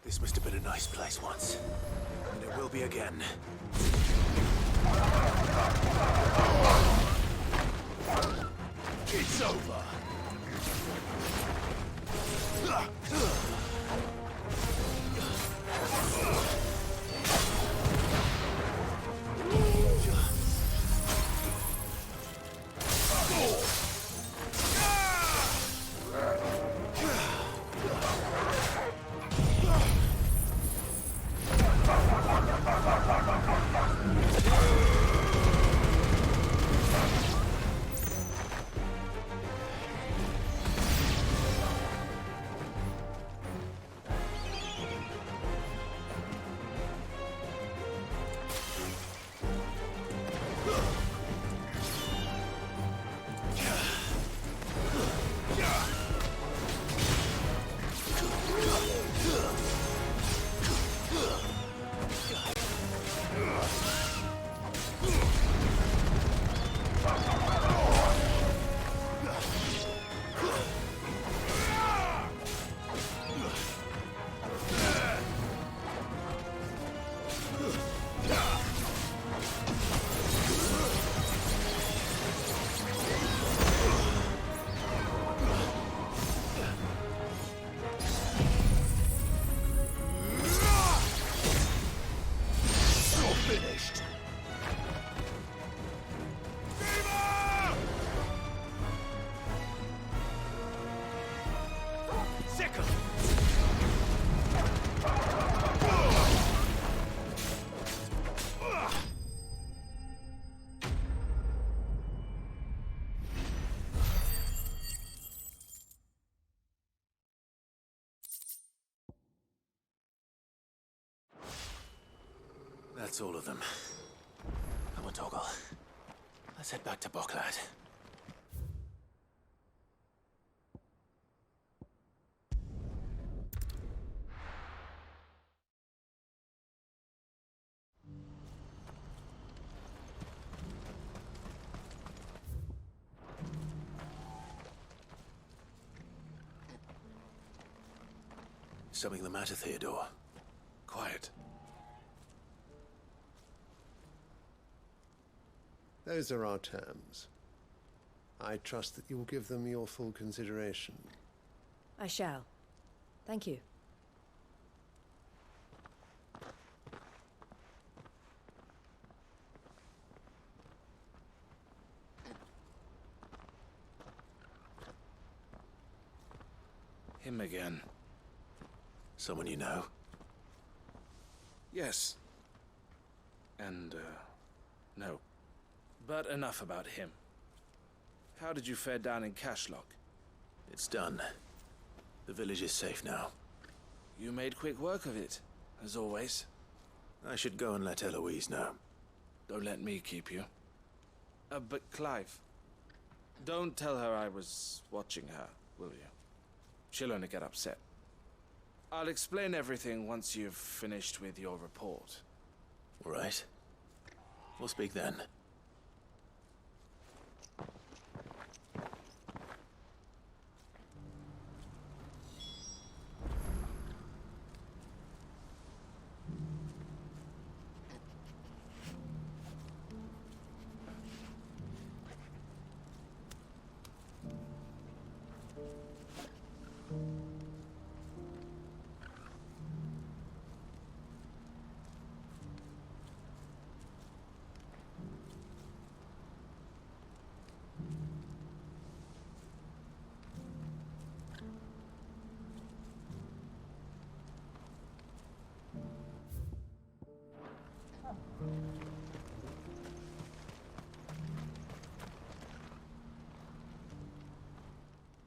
This must have been a nice place once, and it will be again. It's over! That's all of them. Come on, Torgal. Let's head back to Boklad. Something the matter, Theodore? Quiet. Those are our terms. I trust that you'll give them your full consideration. I shall. Thank you. Him again. Someone you know? Yes. And, no. But enough about him. How did you fare down in Cashlock? It's done. The village is safe now. You made quick work of it, as always. I should go and let Eloise know. Don't let me keep you. But Clive, don't tell her I was watching her, will you? She'll only get upset. I'll explain everything once you've finished with your report. All right. We'll speak then.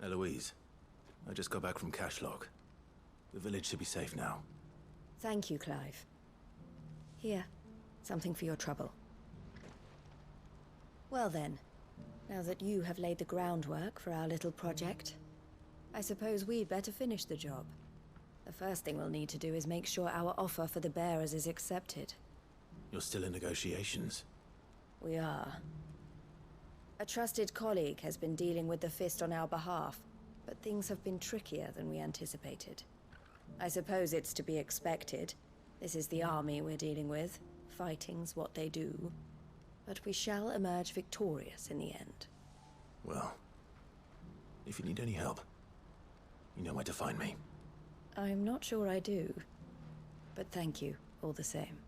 Eloise, I just got back from Cashlock. The village should be safe now. Thank you, Clive. Here, something for your trouble. Well then, now that you have laid the groundwork for our little project, I suppose we'd better finish the job. The first thing we'll need to do is make sure our offer for the bearers is accepted. You're still in negotiations? We are. A trusted colleague has been dealing with the Fist on our behalf, but things have been trickier than we anticipated. I suppose it's to be expected. This is the army we're dealing with. Fighting's what they do. But we shall emerge victorious in the end. Well, if you need any help, you know where to find me. I'm not sure I do, but thank you all the same.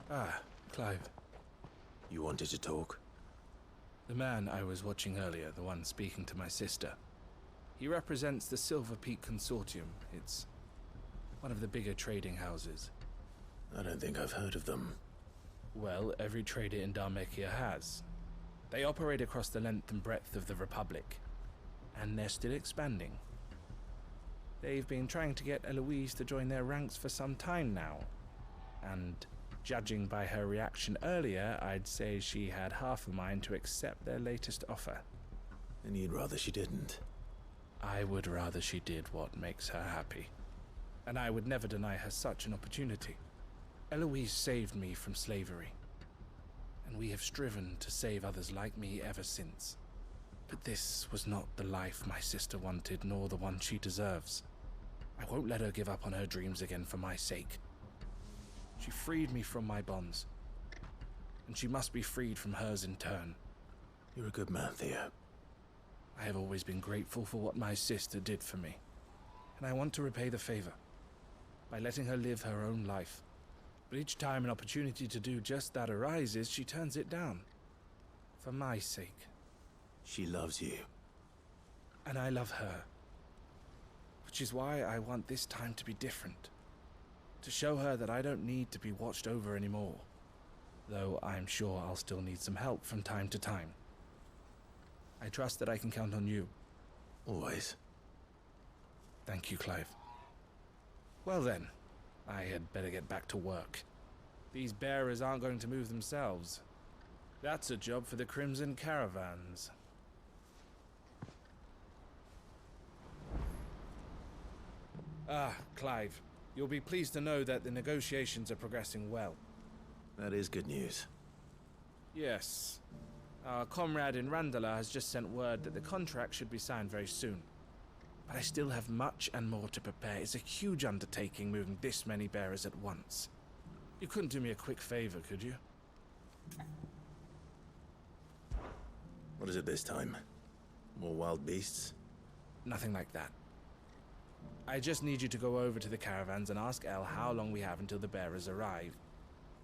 Ah, Clive. You wanted to talk? The man I was watching earlier, the one speaking to my sister. He represents the Silver Peak Consortium. It's one of the bigger trading houses. I don't think I've heard of them. Well, every trader in Dhalmekia has. They operate across the length and breadth of the Republic. And they're still expanding. They've been trying to get Eloise to join their ranks for some time now. And judging by her reaction earlier, I'd say she had half a mind to accept their latest offer. And you'd rather she didn't? I would rather she did what makes her happy. And I would never deny her such an opportunity. Eloise saved me from slavery. And we have striven to save others like me ever since. But this was not the life my sister wanted, nor the one she deserves. I won't let her give up on her dreams again for my sake. She freed me from my bonds, and she must be freed from hers in turn. You're a good man, Theo. I have always been grateful for what my sister did for me, and I want to repay the favor by letting her live her own life. But each time an opportunity to do just that arises, she turns it down. For my sake. She loves you. And I love her. Which is why I want this time to be different. To show her that I don't need to be watched over anymore. Though I'm sure I'll still need some help from time to time. I trust that I can count on you. Always. Thank you, Clive. Well then, I had better get back to work. These bearers aren't going to move themselves. That's a job for the Crimson Caravans. Ah, Clive, you'll be pleased to know that the negotiations are progressing well. That is good news. Yes. Our comrade in Randala has just sent word that the contract should be signed very soon. But I still have much and more to prepare. It's a huge undertaking moving this many bearers at once. You couldn't do me a quick favor, could you? What is it this time? More wild beasts? Nothing like that. I just need you to go over to the caravans and ask El how long we have until the bearers arrive.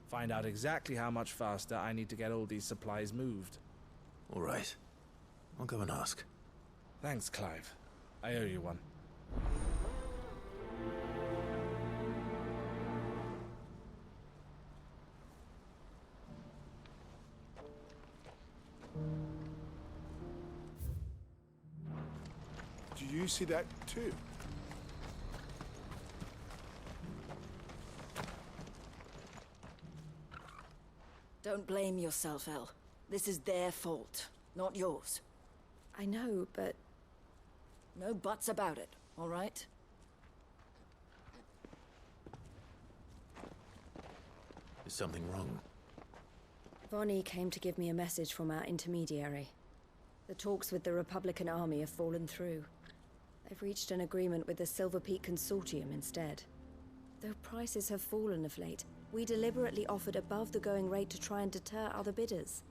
Find out exactly how much faster I need to get all these supplies moved. All right. I'll go and ask. Thanks, Clive. I owe you one. Do you see that too? Don't blame yourself, El. This is their fault, not yours. I know, but... No buts about it, all right? Is something wrong? Vonnie came to give me a message from our intermediary. The talks with the Republican army have fallen through. They've reached an agreement with the Silver Peak Consortium instead. Though prices have fallen of late, we deliberately offered above the going rate to try and deter other bidders.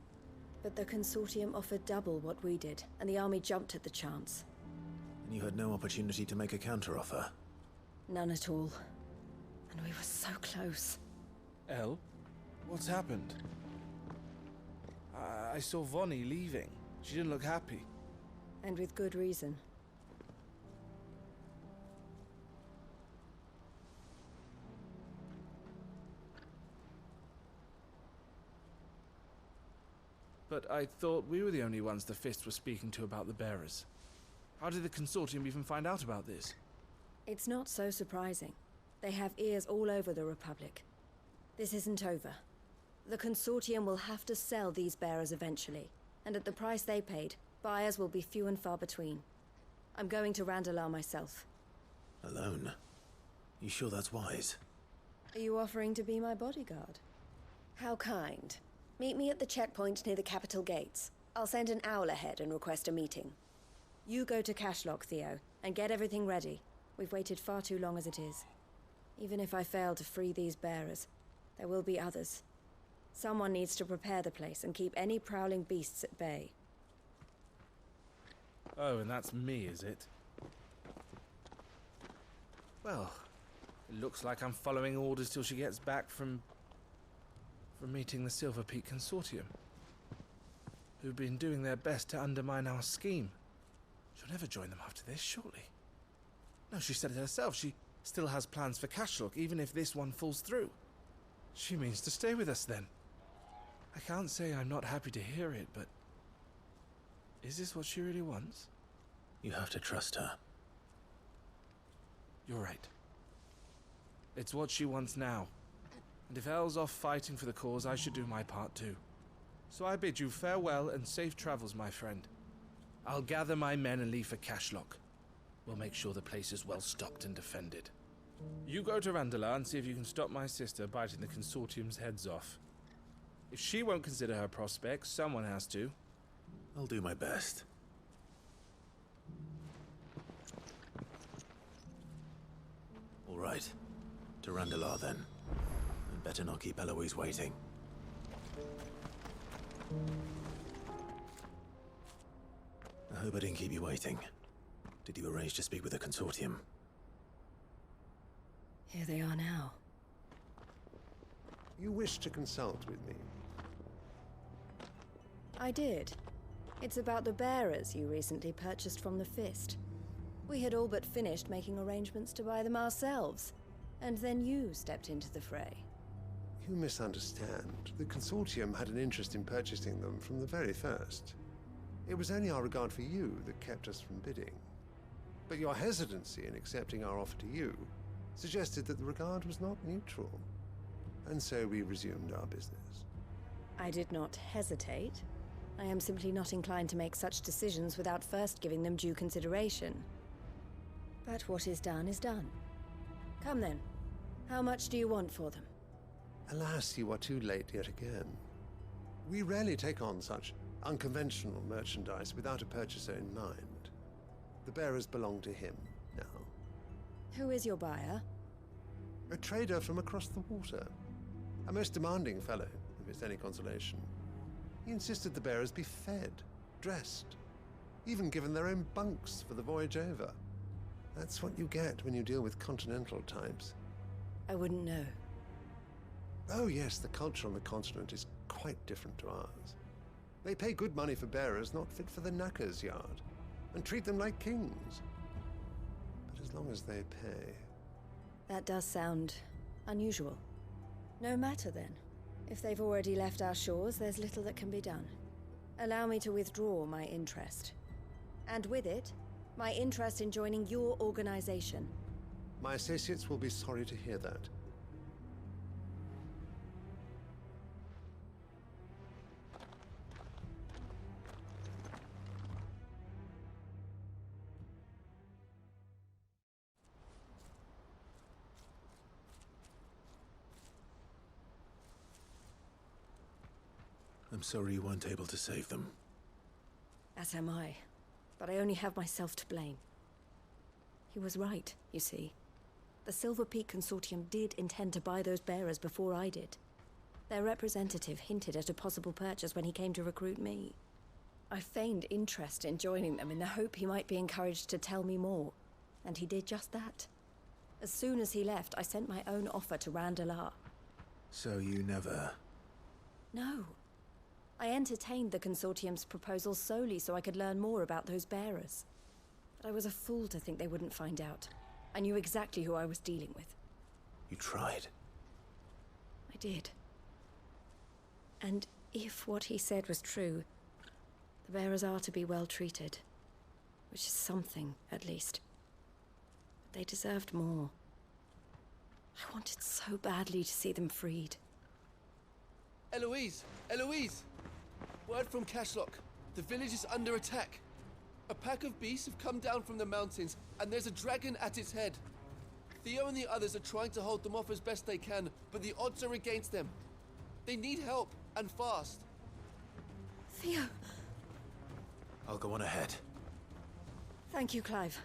But the Consortium offered double what we did, and the army jumped at the chance. And you had no opportunity to make a counteroffer? None at all. And we were so close. El? What's happened? I saw Vonnie leaving. She didn't look happy. And with good reason. But I thought we were the only ones the Fist was speaking to about the bearers. How did the Consortium even find out about this? It's not so surprising. They have ears all over the Republic. This isn't over. The Consortium will have to sell these bearers eventually, and at the price they paid, buyers will be few and far between. I'm going to Randalar myself. Alone? You sure that's wise? Are you offering to be my bodyguard? How kind. Meet me at the checkpoint near the capital gates. I'll send an owl ahead and request a meeting. You go to Cashlock, Theo, and get everything ready. We've waited far too long as it is. Even if I fail to free these bearers, there will be others. Someone needs to prepare the place and keep any prowling beasts at bay. Oh, and that's me, is it? Well, it looks like I'm following orders till she gets back from meeting the Silver Peak Consortium, who've been doing their best to undermine our scheme. She'll never join them after this, surely. No, she said it herself. She still has plans for Cashlock, even if this one falls through. She means to stay with us, then. I can't say I'm not happy to hear it, but... is this what she really wants? You have to trust her. You're right. It's what she wants now. And if Elle's off fighting for the cause, I should do my part too. So I bid you farewell and safe travels, my friend. I'll gather my men and leave for Cashlock. We'll make sure the place is well stocked and defended. You go to Randalar and see if you can stop my sister biting the Consortium's heads off. If she won't consider her prospects, someone has to. I'll do my best. All right. To Randalar, then. And better not keep Eloise waiting. I hope I didn't keep you waiting. Did you arrange to speak with the Consortium? Here they are now. You wish to consult with me? I did. It's about the bearers you recently purchased from the Fist. We had all but finished making arrangements to buy them ourselves, and then you stepped into the fray. You misunderstand. The Consortium had an interest in purchasing them from the very first. It was only our regard for you that kept us from bidding. But your hesitancy in accepting our offer to you suggested that the regard was not mutual. And so we resumed our business. I did not hesitate. I am simply not inclined to make such decisions without first giving them due consideration. But what is done is done. Come then. How much do you want for them? Alas, you are too late yet again. We rarely take on such unconventional merchandise without a purchaser in mind. The bearers belong to him now. Who is your buyer? A trader from across the water. A most demanding fellow, if it's any consolation. He insisted the bearers be fed, dressed, even given their own bunks for the voyage over. That's what you get when you deal with continental types. I wouldn't know. Oh yes, the culture on the continent is quite different to ours. They pay good money for bearers not fit for the knacker's yard, and treat them like kings. But as long as they pay... That does sound unusual. No matter then. If they've already left our shores, there's little that can be done. Allow me to withdraw my interest. And with it, my interest in joining your organization. My associates will be sorry to hear that. I'm sorry you weren't able to save them. As am I. But I only have myself to blame. He was right, you see. The Silver Peak Consortium did intend to buy those bearers before I did. Their representative hinted at a possible purchase when he came to recruit me. I feigned interest in joining them in the hope he might be encouraged to tell me more, and he did just that. As soon as he left, I sent my own offer to Randalar. So you never... No. I entertained the Consortium's proposal solely so I could learn more about those bearers. But I was a fool to think they wouldn't find out. I knew exactly who I was dealing with. You tried. I did. And if what he said was true, the bearers are to be well treated. Which is something, at least. But they deserved more. I wanted so badly to see them freed. Eloise! Eloise! Word from Cashlock. The village is under attack. A pack of beasts have come down from the mountains, and there's a dragon at its head. Theo and the others are trying to hold them off as best they can, but the odds are against them. They need help, and fast. Theo! I'll go on ahead. Thank you, Clive.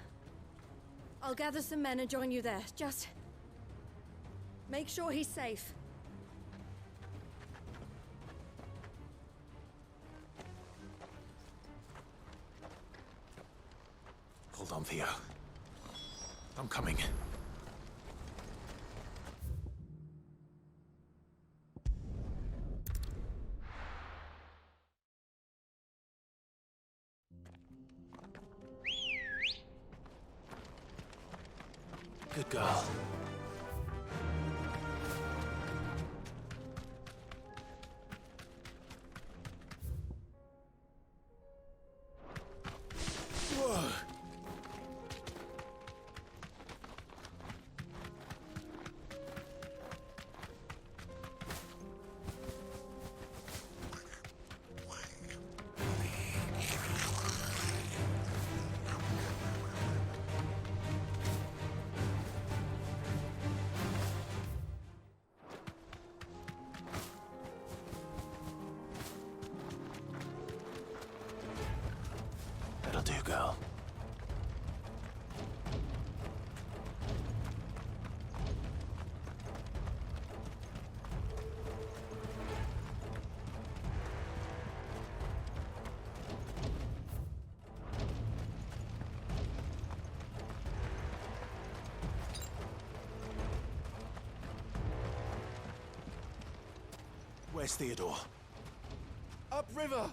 I'll gather some men and join you there. Just... make sure he's safe. Hold on, Theo. I'm coming. Good girl. Whoa. That'll do, girl. Where's Theodore? Upriver!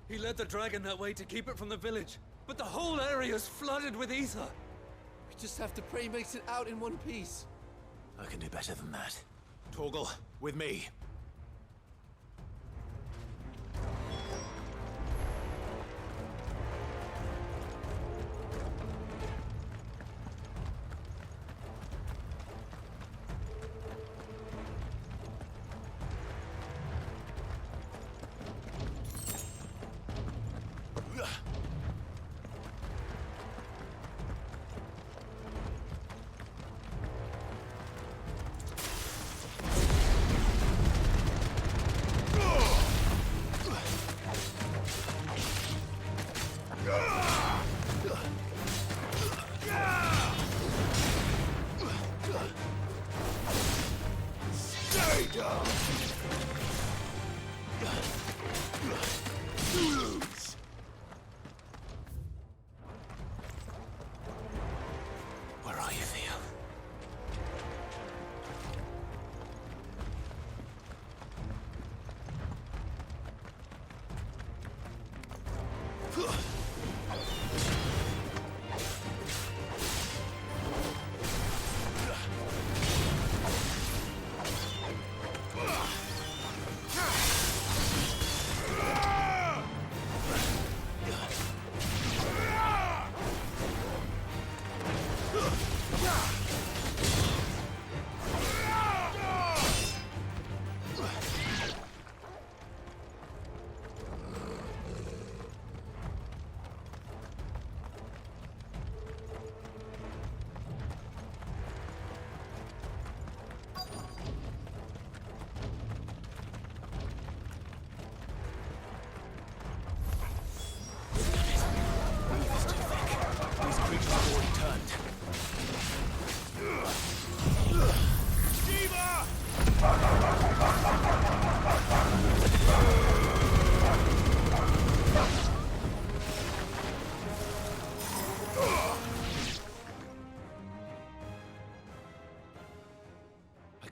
He led the dragon that way to keep it from the village, but the whole area's flooded with ether. We just have to pray he makes it out in one piece. I can do better than that. Torgal, with me. Where are you, Theo?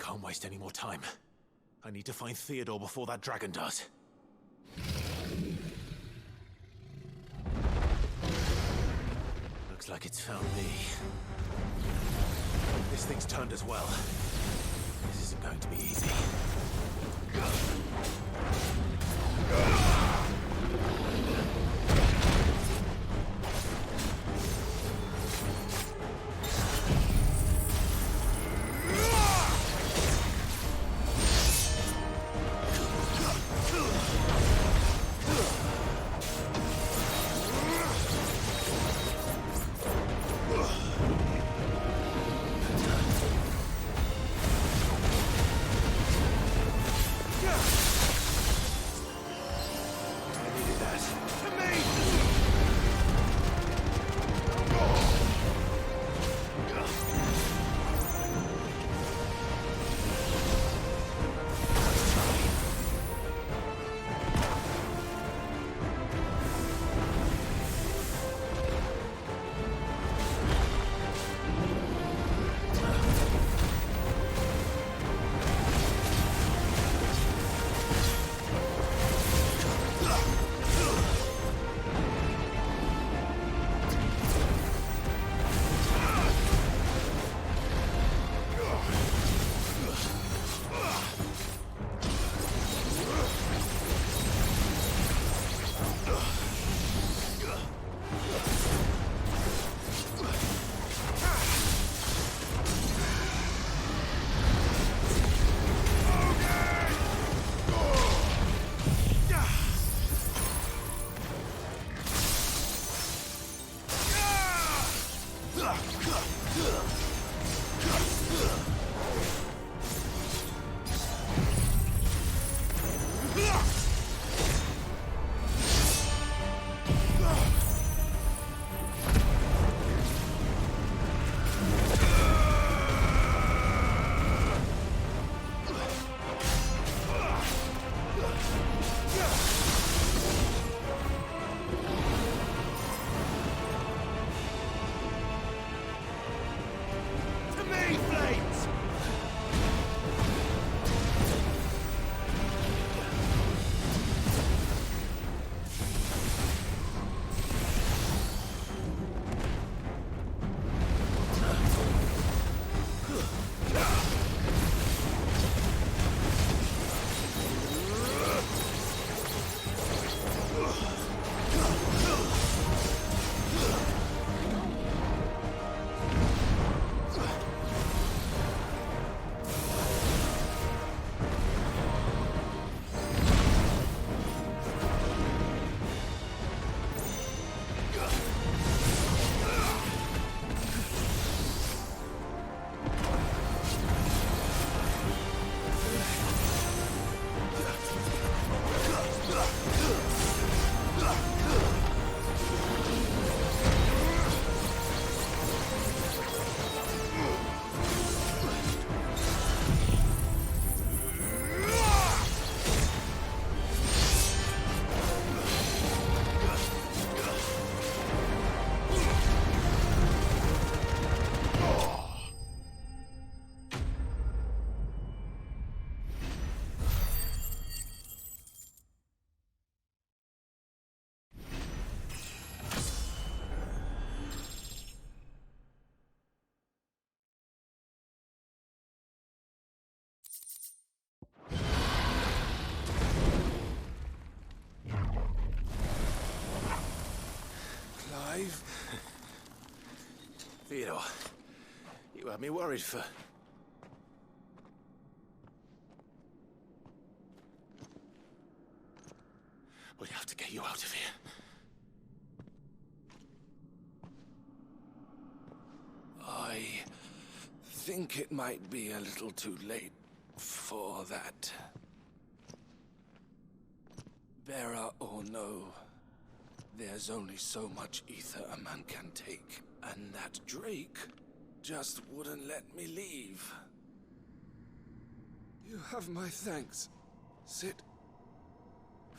Can't waste any more time. I need to find Theodore before that dragon does. Looks like it's found me. This thing's turned as well. This isn't going to be easy. Got me worried for... We have to get you out of here. I think it might be a little too late for that. Bearer or no, there's only so much ether a man can take, and that Drake just wouldn't let me leave. You have my thanks, Sid,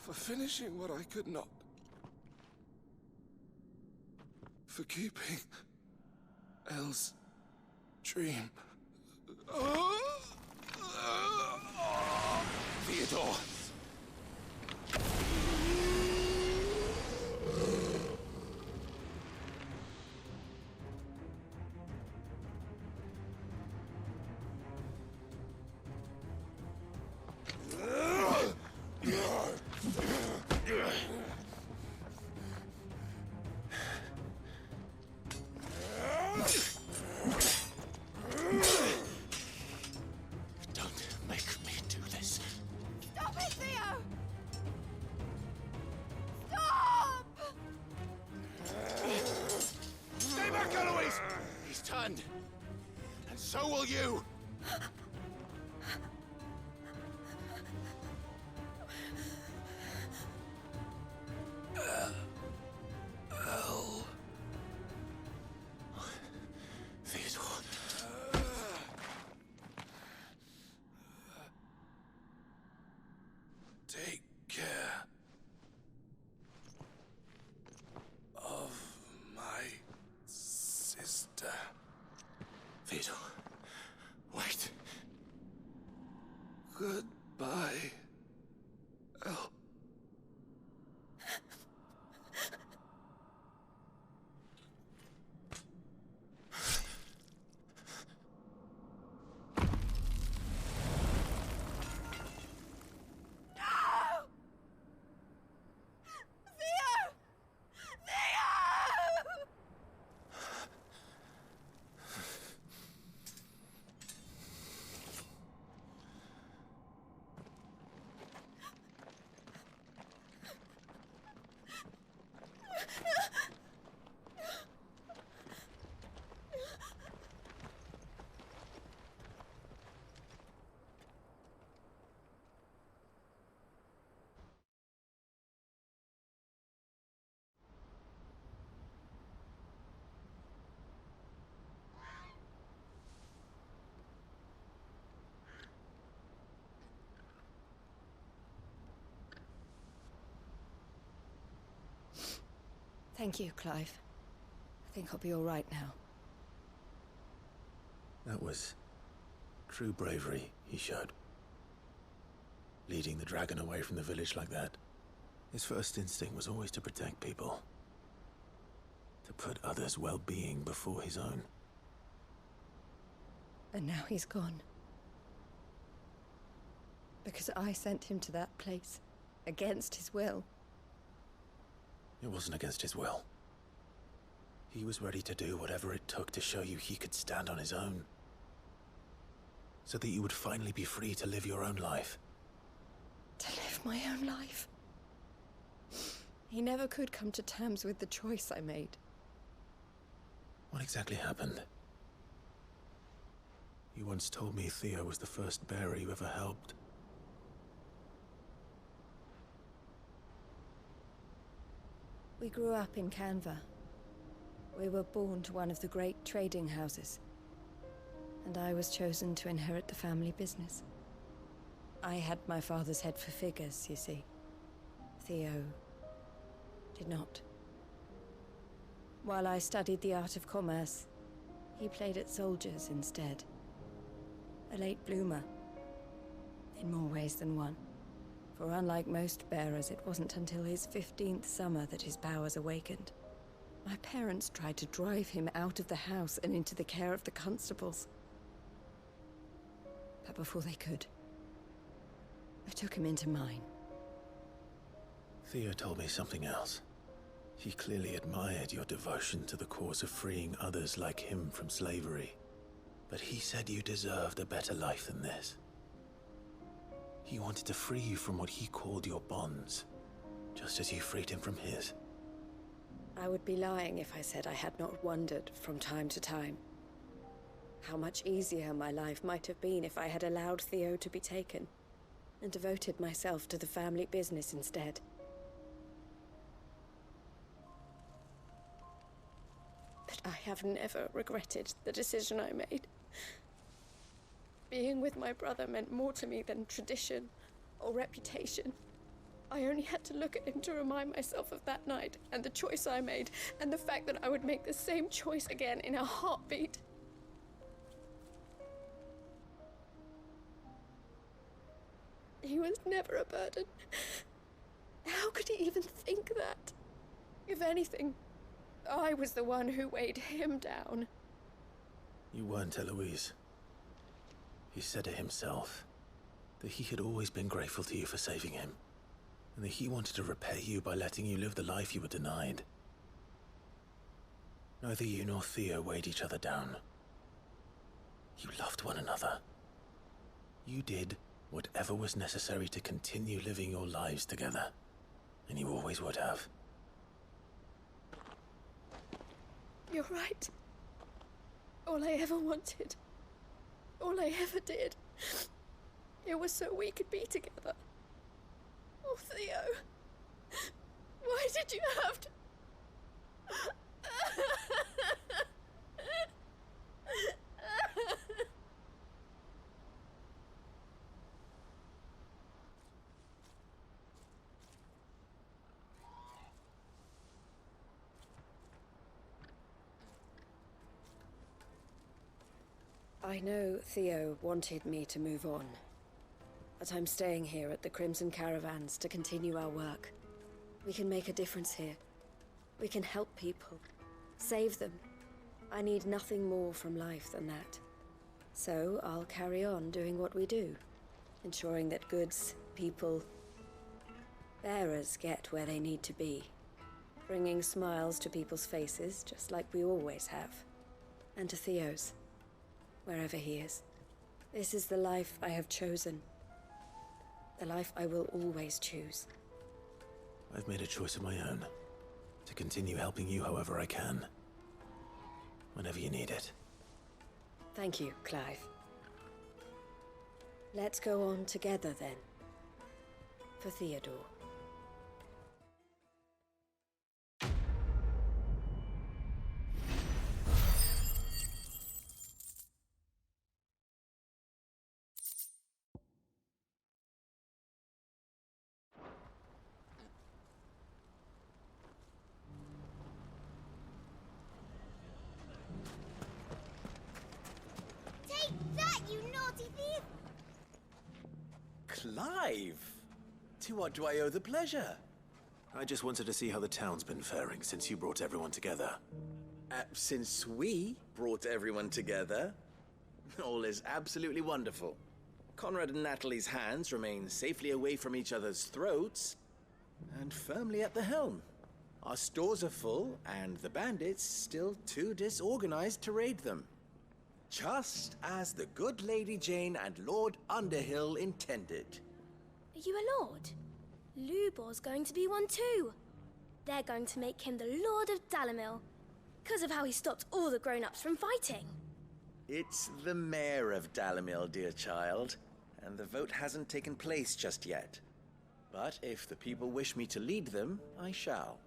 for finishing what I could not. For keeping Elle's dream. Theodore! So will you! Elle. Theodore. Take care of my sister. Theodore. Wait. Goodbye, Elle. Thank you, Clive. I think I'll be all right now. That was true bravery he showed. Leading the dragon away from the village like that. His first instinct was always to protect people. To put others' well-being before his own. And now he's gone. Because I sent him to that place, against his will. It wasn't against his will. He was ready to do whatever it took to show you he could stand on his own. So that you would finally be free to live your own life. To live my own life? He never could come to terms with the choice I made. What exactly happened? You once told me Theo was the first bearer you ever helped. We grew up in Canva. We were born to one of the great trading houses. And I was chosen to inherit the family business. I had my father's head for figures, you see. Theo did not. While I studied the art of commerce, he played at soldiers instead. A late bloomer. In more ways than one. For unlike most bearers, it wasn't until his 15th summer that his powers awakened. My parents tried to drive him out of the house and into the care of the constables. But before they could, I took him into mine. Theo told me something else. He clearly admired your devotion to the cause of freeing others like him from slavery. But he said you deserved a better life than this. He wanted to free you from what he called your bonds, just as you freed him from his. I would be lying if I said I had not wondered from time to time how much easier my life might have been if I had allowed Theo to be taken and devoted myself to the family business instead. But I have never regretted the decision I made. Being with my brother meant more to me than tradition or reputation. I only had to look at him to remind myself of that night and the choice I made and the fact that I would make the same choice again in a heartbeat. He was never a burden. How could he even think that? If anything, I was the one who weighed him down. You weren't, Eloise. He said it himself, that he had always been grateful to you for saving him, and that he wanted to repay you by letting you live the life you were denied. Neither you nor Theo weighed each other down. You loved one another. You did whatever was necessary to continue living your lives together, and you always would have. You're right. All I ever wanted, all I ever did, it was so we could be together. Oh, Theo, why did you have to... I know Theo wanted me to move on, but I'm staying here at the Crimson Caravans to continue our work. We can make a difference here. We can help people, save them. I need nothing more from life than that. So I'll carry on doing what we do, ensuring that goods, people, bearers get where they need to be, bringing smiles to people's faces just like we always have, and to Theo's. Wherever he is. This is the life I have chosen. The life I will always choose. I've made a choice of my own, to continue helping you however I can. Whenever you need it. Thank you, Clive. Let's go on together then. For Theodore. Clive! To what do I owe the pleasure? I just wanted to see how the town's been faring since you brought everyone together. Since we brought everyone together, all is absolutely wonderful. Conrad and Natalie's hands remain safely away from each other's throats, and firmly at the helm. Our stores are full, and the bandits still too disorganized to raid them. Just as the good Lady Jane and Lord Underhill intended. Are you a lord? Lubor's going to be one too. They're going to make him the Lord of Dhalmekia, because of how he stopped all the grown-ups from fighting. It's the mayor of Dhalmekia, dear child, and the vote hasn't taken place just yet. But if the people wish me to lead them, I shall.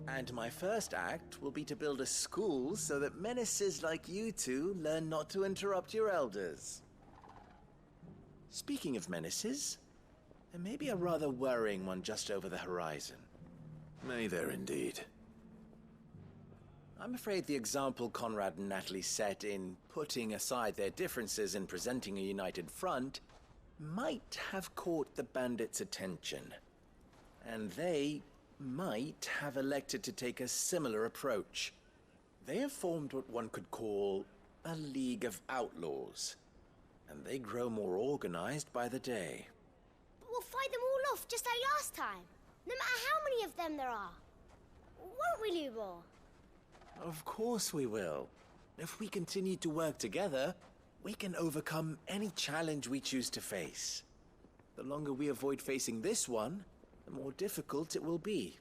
And my first act will be to build a school so that menaces like you two learn not to interrupt your elders. Speaking of menaces, there may be a rather worrying one just over the horizon. May there indeed. I'm afraid the example Conrad and Natalie set in putting aside their differences and presenting a united front might have caught the bandits' attention. And they might have elected to take a similar approach. They have formed what one could call a League of Outlaws, and they grow more organized by the day. But we'll fight them all off just like last time, no matter how many of them there are. Won't we, Lubor? Of course we will. If we continue to work together, we can overcome any challenge we choose to face. The longer we avoid facing this one, the more difficult it will be.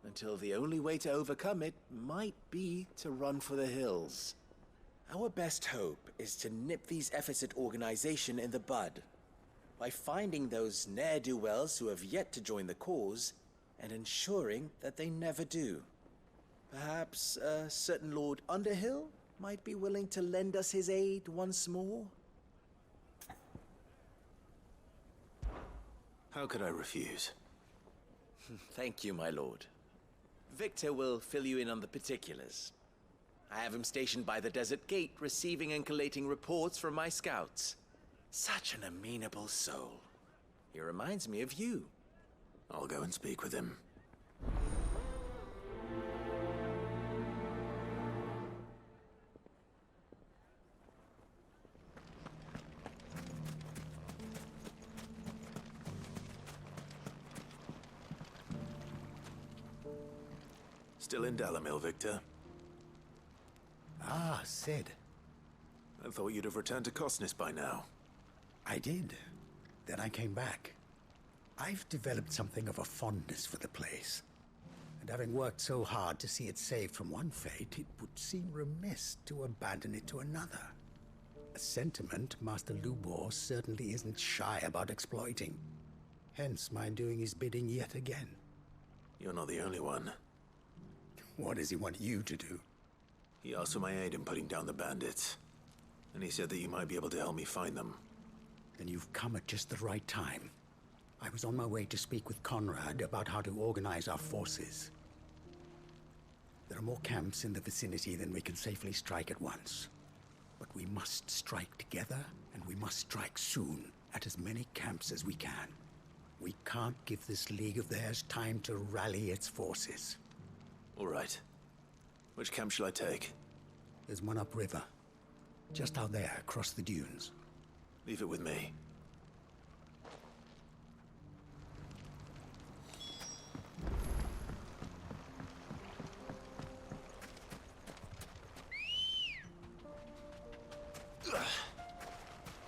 Until the only way to overcome it might be to run for the hills. Our best hope is to nip these efforts at organization in the bud, by finding those ne'er-do-wells who have yet to join the cause, and ensuring that they never do. Perhaps a certain Lord Underhill might be willing to lend us his aid once more? How could I refuse? Thank you, my lord. Victor will fill you in on the particulars. I have him stationed by the desert gate, receiving and collating reports from my scouts. Such an amenable soul. He reminds me of you. I'll go and speak with him. Still in Dhalmekia, Victor? Ah, Sid. I thought you'd have returned to Cosnis by now. I did. Then I came back. I've developed something of a fondness for the place. And having worked so hard to see it saved from one fate, it would seem remiss to abandon it to another. A sentiment Master Lubor certainly isn't shy about exploiting. Hence my doing his bidding yet again. You're not the only one. What does he want you to do? He asked for my aid in putting down the bandits. And he said that you might be able to help me find them. Then you've come at just the right time. I was on my way to speak with Conrad about how to organize our forces. There are more camps in the vicinity than we can safely strike at once. But we must strike together, and we must strike soon at as many camps as we can. We can't give this league of theirs time to rally its forces. All right. Which camp shall I take? There's one upriver. Just out there, across the dunes. Leave it with me.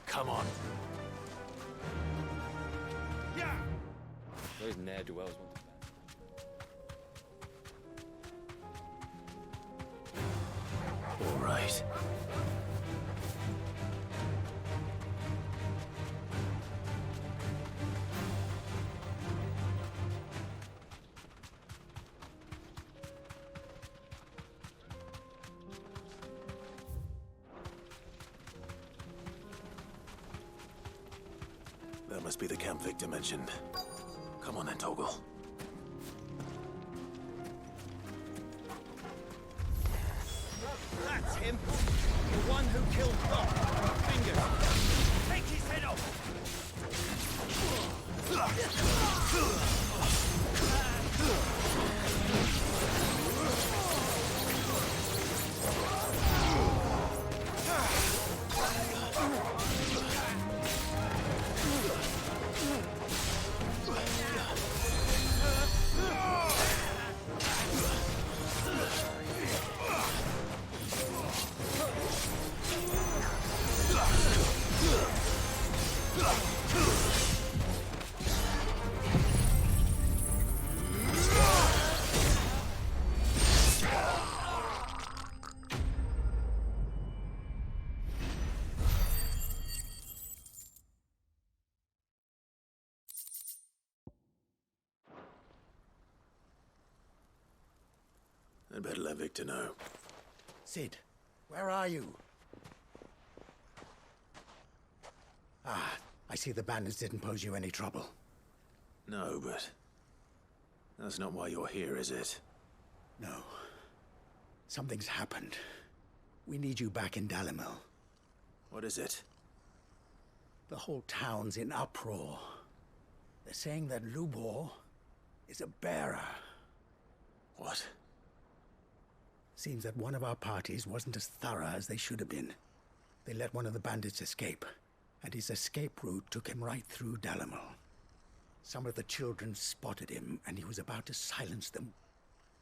Come on. Yeah. Those ne'er-do-wells want to All right. That must be the camp Victor mentioned. Come on then, Toggle. That's him! The one who killed Rock! Fingers! Take his head off! I'd better let Victor know. Sid, where are you? Ah, I see the bandits didn't pose you any trouble. No, but that's not why you're here, is it? No. Something's happened. We need you back in Dhalmekia. What is it? The whole town's in uproar. They're saying that Lubor is a bearer. What? Seems that one of our parties wasn't as thorough as they should have been. They let one of the bandits escape, and his escape route took him right through Dhalmekia. Some of the children spotted him, and he was about to silence them.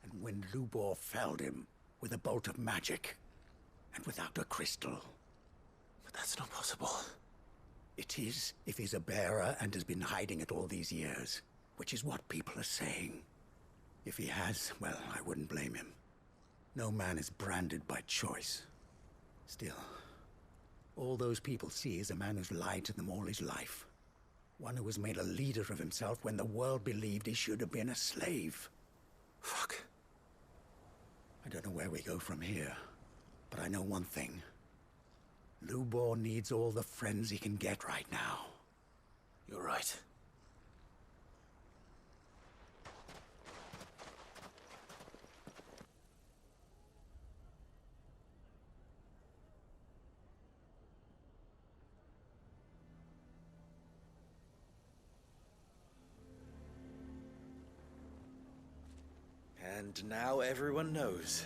And when Lubor felled him with a bolt of magic, and without a crystal. But that's not possible. It is, if he's a bearer and has been hiding it all these years, which is what people are saying. If he has, well, I wouldn't blame him. No man is branded by choice. Still, all those people see is a man who's lied to them all his life. One who was made a leader of himself when the world believed he should have been a slave. Fuck. I don't know where we go from here, but I know one thing. Lubor needs all the friends he can get right now. You're right. And now everyone knows.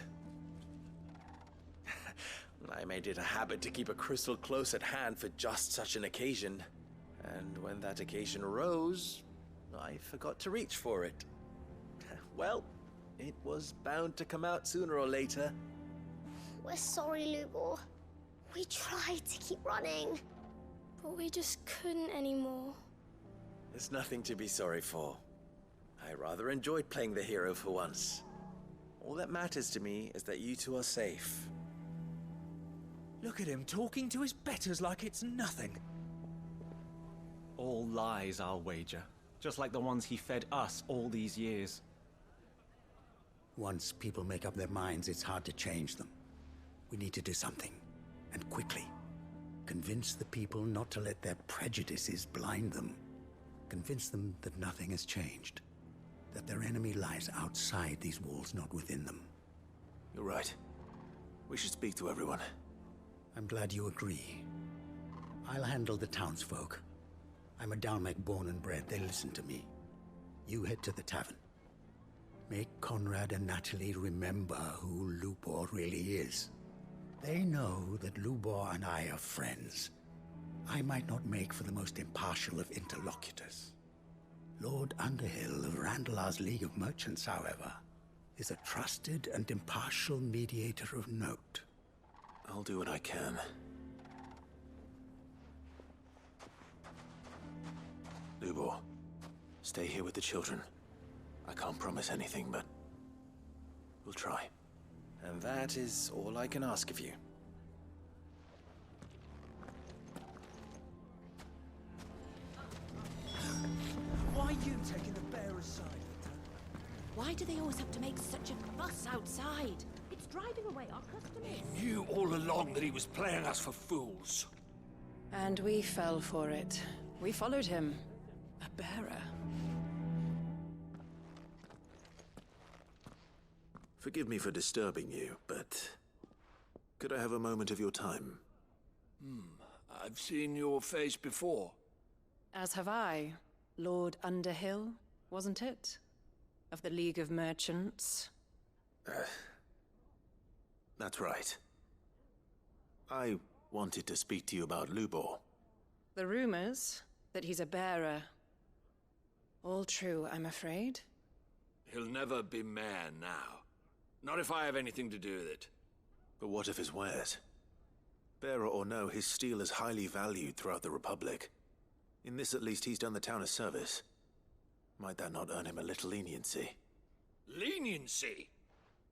I made it a habit to keep a crystal close at hand for just such an occasion. And when that occasion arose, I forgot to reach for it. Well, it was bound to come out sooner or later. We're sorry, Lubor. We tried to keep running. But we just couldn't anymore. There's nothing to be sorry for. I rather enjoyed playing the hero for once. All that matters to me is that you two are safe. Look at him talking to his betters like it's nothing. All lies, I'll wager. Just like the ones he fed us all these years. Once people make up their minds, it's hard to change them. We need to do something, and quickly. Convince the people not to let their prejudices blind them. Convince them that nothing has changed. That their enemy lies outside these walls, not within them. You're right. We should speak to everyone. I'm glad you agree. I'll handle the townsfolk. I'm a Dhalmekia born and bred. They listen to me. You head to the tavern. Make Conrad and Natalie remember who Lubor really is. They know that Lubor and I are friends. I might not make for the most impartial of interlocutors. Lord Underhill of Randalar's League of Merchants, however, is a trusted and impartial mediator of note. I'll do what I can. Lubor, stay here with the children. I can't promise anything, but we'll try. And that is all I can ask of you. Why are you taking the bearer's side, Victor? Why do they always have to make such a fuss outside? It's driving away our customers. He knew all along that he was playing us for fools. And we fell for it. We followed him. A bearer. Forgive me for disturbing you, but could I have a moment of your time? I've seen your face before. As have I. Lord Underhill, wasn't it? Of the League of Merchants. That's right. I wanted to speak to you about Lubor. The rumors that he's a bearer. All true, I'm afraid. He'll never be mayor now. Not if I have anything to do with it. But what of his wares? Bearer or no, his steel is highly valued throughout the Republic. In this at least, he's done the town a service. Might that not earn him a little leniency? Leniency?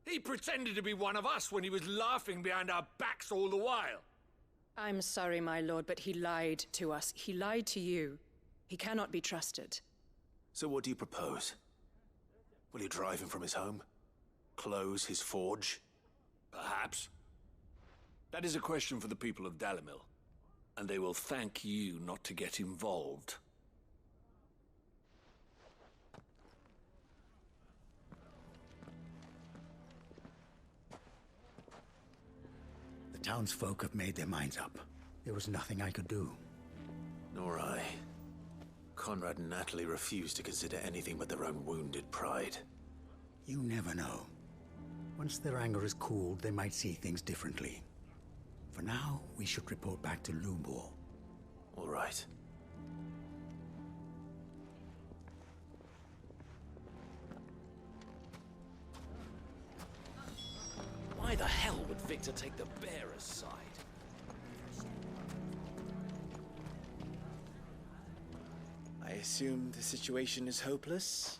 He pretended to be one of us when he was laughing behind our backs all the while. I'm sorry, my lord, but he lied to us. He lied to you. He cannot be trusted. So what do you propose? Will you drive him from his home? Close his forge? Perhaps. That is a question for the people of Dhalmekia, and they will thank you not to get involved. The townsfolk have made their minds up. There was nothing I could do. Nor I. Conrad and Natalie refused to consider anything but their own wounded pride. You never know. Once their anger is cooled, they might see things differently. For now, we should report back to Lubor. All right. Why the hell would Victor take the bearer's side? assume the situation is hopeless?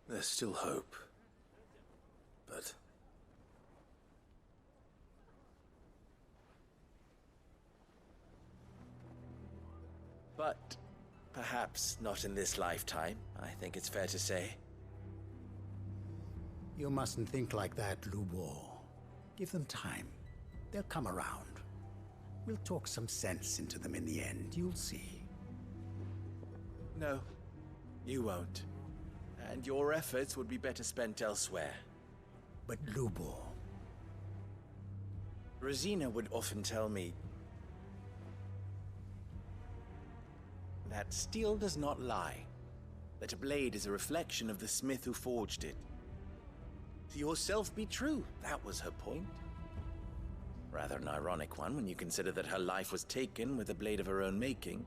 There's still hope. But... But perhaps not in this lifetime, I think it's fair to say. You mustn't think like that, Lubor. Give them time. They'll come around. We'll talk some sense into them in the end, you'll see. No, you won't. And your efforts would be better spent elsewhere. But Lubor... Rosina would often tell me that steel does not lie, that a blade is a reflection of the smith who forged it. To yourself be true, that was her point. Rather an ironic one when you consider that her life was taken with a blade of her own making.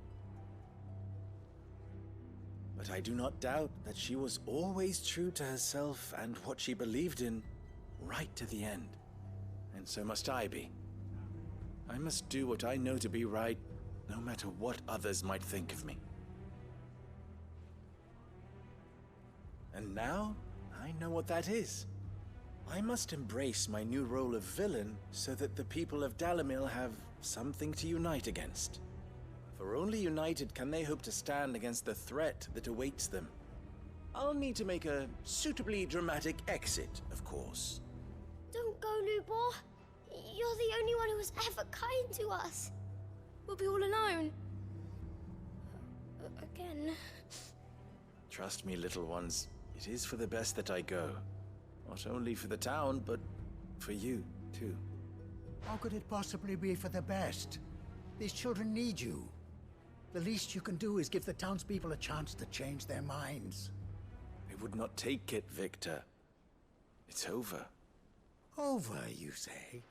But I do not doubt that she was always true to herself and what she believed in, right to the end. And so must I be. I must do what I know to be right, no matter what others might think of me. And now, I know what that is. I must embrace my new role of villain so that the people of Dhalmekia have something to unite against. For only united can they hope to stand against the threat that awaits them. I'll need to make a suitably dramatic exit, of course. Don't go, Lubor. You're the only one who was ever kind to us. We'll be all alone. Again. Trust me, little ones. It is for the best that I go. Not only for the town, but for you, too. How could it possibly be for the best? These children need you. The least you can do is give the townspeople a chance to change their minds. I would not take it, Victor. It's over. Over, you say?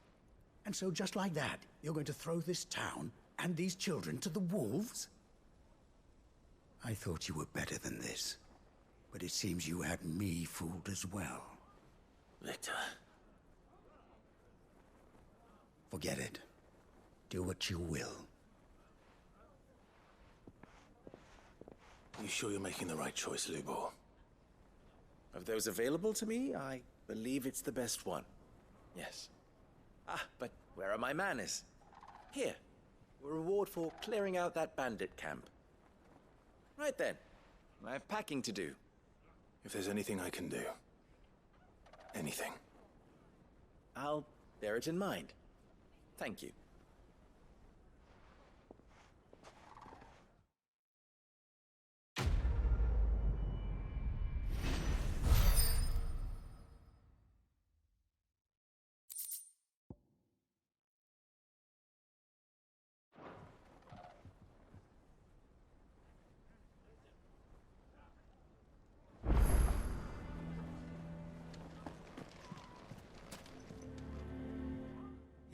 And so just like that, you're going to throw this town and these children to the wolves? I thought you were better than this. But it seems you had me fooled as well. Victor. Forget it. Do what you will. You sure you're making the right choice, Lubor? Of those available to me, I believe it's the best one. Yes. Ah, but where are my manners? Here. A reward for clearing out that bandit camp. Right then. I have packing to do. If there's anything I can do. Anything. I'll bear it in mind. Thank you.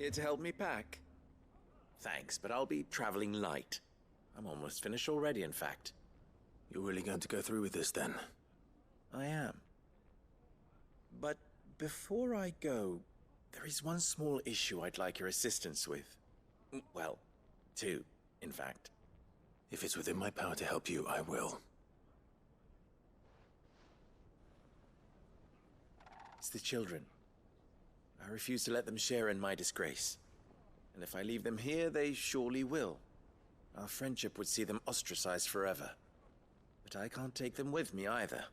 Here to help me pack? Thanks, but I'll be traveling light. I'm almost finished already, in fact. You're really going to go through with this, then? I am. But before I go, there is one small issue I'd like your assistance with. Well, two, in fact. If it's within my power to help you, I will. It's the children. I refuse to let them share in my disgrace. And if I leave them here, they surely will. Our friendship would see them ostracized forever. But I can't take them with me either.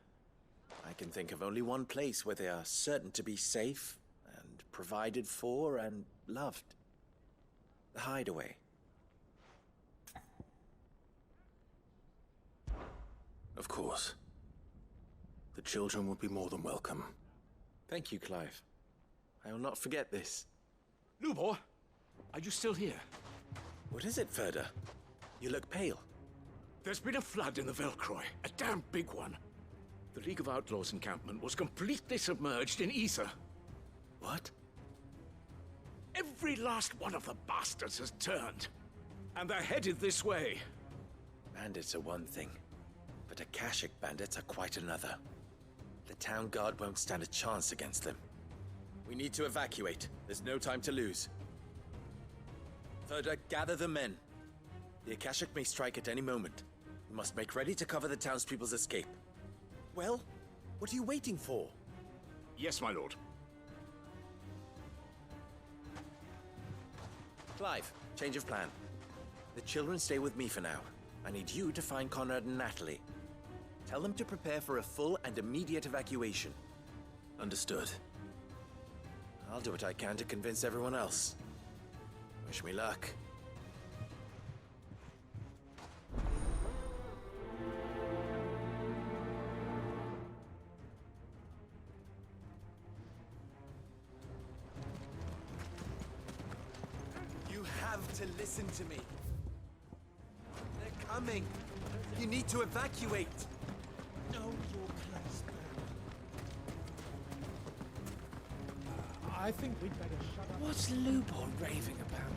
I can think of only one place where they are certain to be safe, and provided for, and loved. The Hideaway. Of course. The children will be more than welcome. Thank you, Clive. I will not forget this. Lubor, are you still here? What is it, Ferda? You look pale. There's been a flood in the Velcroy, a damn big one. The League of Outlaws encampment was completely submerged in ether. What? Every last one of the bastards has turned, and they're headed this way. Bandits are one thing, but Akashic bandits are quite another. The town guard won't stand a chance against them. We need to evacuate. There's no time to lose. Ferda, gather the men. The Akashic may strike at any moment. We must make ready to cover the townspeople's escape. Well, what are you waiting for? Yes, my lord. Clive, change of plan. The children stay with me for now. I need you to find Conrad and Natalie. Tell them to prepare for a full and immediate evacuation. Understood. I'll do what I can to convince everyone else. Wish me luck. You have to listen to me. They're coming. You need to evacuate. Know your place, I think we'd better shut up. What's Lubor raving about now?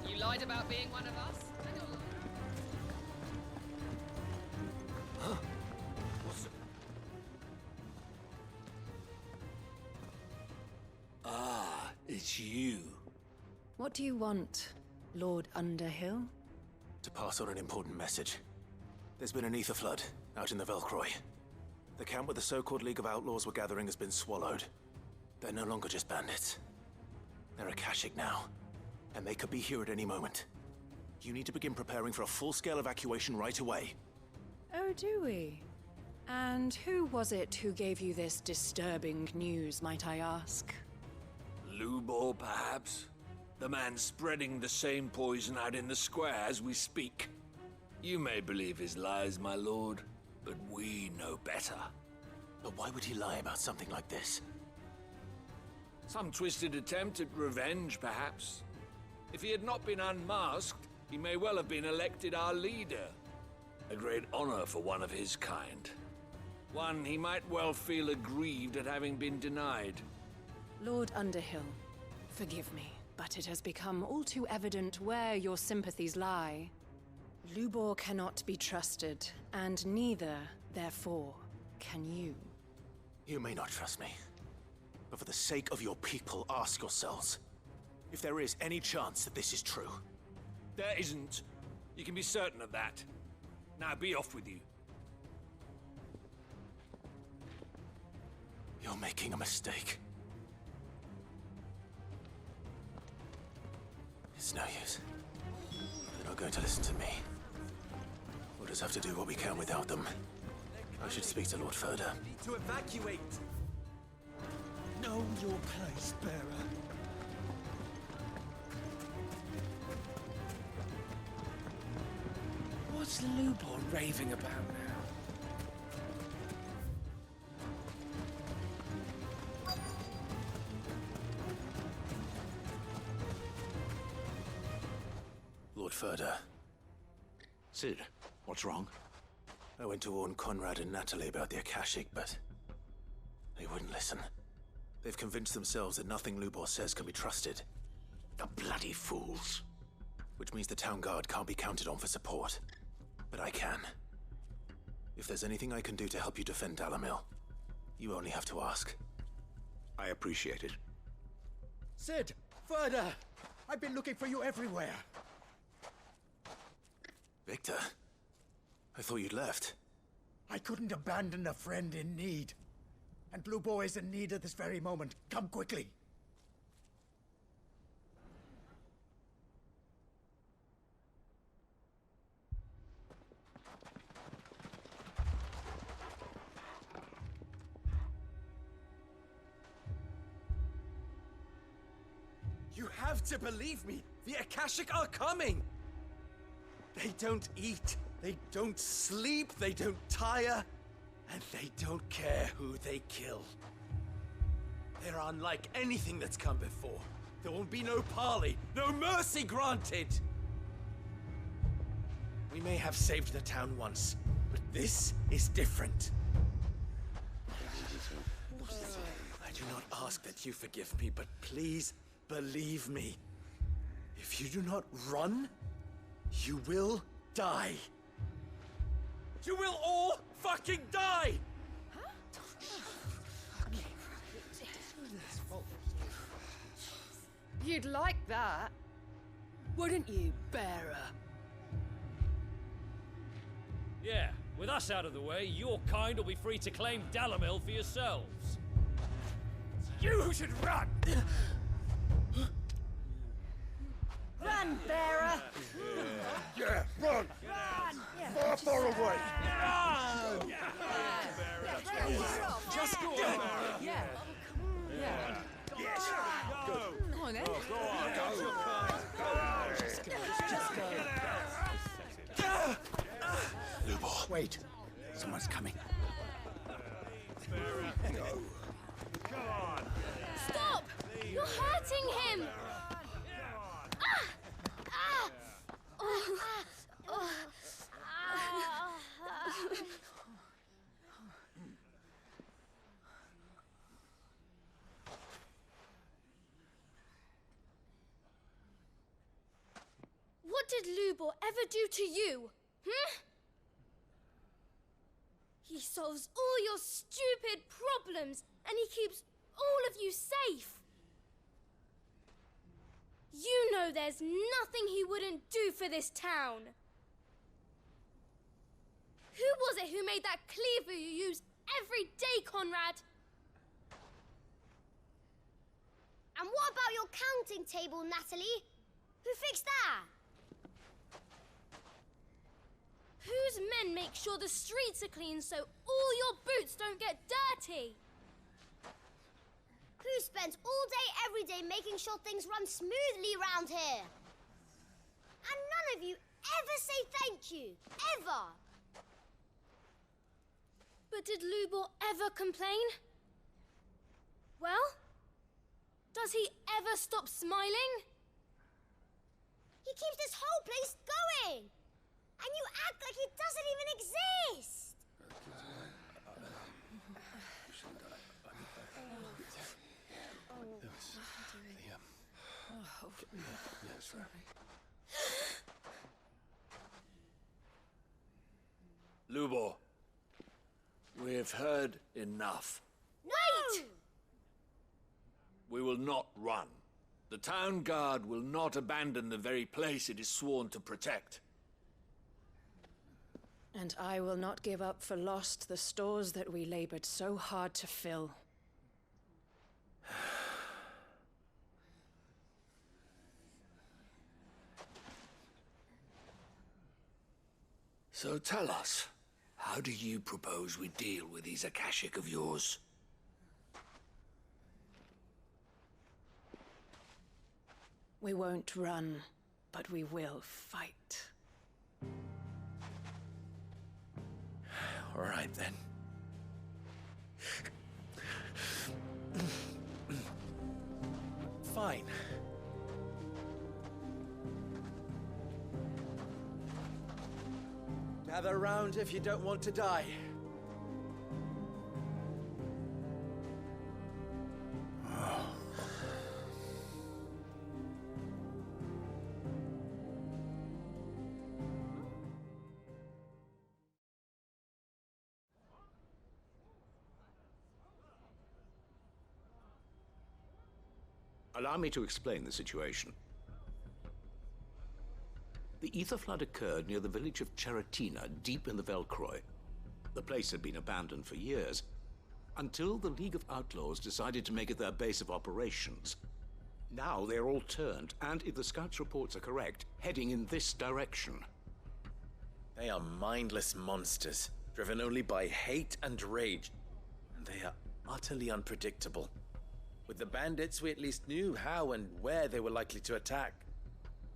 You lied about being one of us? It's you. What do you want, Lord Underhill? To pass on an important message. There's been an ether flood out in the Velcroy. The camp where the so-called League of Outlaws were gathering has been swallowed. They're no longer just bandits. They're Akashic now, and they could be here at any moment. You need to begin preparing for a full-scale evacuation right away. Oh, do we? And who was it who gave you this disturbing news, might I ask? Lubor, perhaps? The man spreading the same poison out in the square as we speak. You may believe his lies, my lord, but we know better. But why would he lie about something like this? Some twisted attempt at revenge, perhaps. If he had not been unmasked, he may well have been elected our leader. A great honor for one of his kind. One he might well feel aggrieved at having been denied. Lord Underhill, forgive me, but it has become all too evident where your sympathies lie. Lubor cannot be trusted, and neither, therefore, can you. You may not trust me, but for the sake of your people, ask yourselves if there is any chance that this is true. There isn't. You can be certain of that. Now be off with you. You're making a mistake. It's no use. They're not going to listen to me. We'll just have to do what we can without them. I should speak to Lord Furder. Need to evacuate. Know your place, bearer. What's Lubor raving about now? Lord Furder. Sid, what's wrong? I went to warn Conrad and Natalie about the Akashic, but they wouldn't listen. They've convinced themselves that nothing Lubor says can be trusted. The bloody fools. Which means the town guard can't be counted on for support. But I can. If there's anything I can do to help you defend Dhalmekia, you only have to ask. I appreciate it. Sid! Further! I've been looking for you everywhere. Victor? I thought you'd left. I couldn't abandon a friend in need. And Lubor is in need at this very moment. Come quickly. You have to believe me. The Akashic are coming. They don't eat, they don't sleep, they don't tire, and they don't care who they kill. They're unlike anything that's come before. There will be no parley, no mercy granted. We may have saved the town once, but this is different. ask that you forgive me, but please believe me. If you do not run, you will die. You will all fucking die! You'd like that. Wouldn't you, bearer? Yeah, with us out of the way, your kind will be free to claim Dhalmekia for yourselves. You should run! Run, bearer! Yeah, run! Run! Far away! Run! Just go on. Yeah. Yeah. Yes! Go. Come on, then. Go on, go! Just go. Lubor, wait. Someone's coming. Come on! Stop! You're hurting him! What did Lubor ever do to you? He solves all your stupid problems and he keeps all of you safe. You know there's nothing he wouldn't do for this town. Who was it who made that cleaver you use every day, Conrad? And what about your counting table, Natalie? Who fixed that? Whose men make sure the streets are clean so all your boots don't get dirty? Who spends all day, every day making sure things run smoothly round here? And none of you ever say thank you. Ever. But did Lubor ever complain? Well, does he ever stop smiling? He keeps this whole place going. And you act like it doesn't even exist! Lubor, we've heard enough. Wait! We will not run. The town guard will not abandon the very place it is sworn to protect. And I will not give up for lost the stores that we labored so hard to fill. So tell us, how do you propose we deal with these Akashic of yours? We won't run, but we will fight. All right, then. Fine. Gather round if you don't want to die. Allow me to explain the situation. The ether flood occurred near the village of Cheratina, deep in the Velcroy. The place had been abandoned for years, until the League of Outlaws decided to make it their base of operations. Now they're all turned, and if the scouts' reports are correct, heading in this direction. They are mindless monsters, driven only by hate and rage. And they are utterly unpredictable. With the bandits, we at least knew how and where they were likely to attack.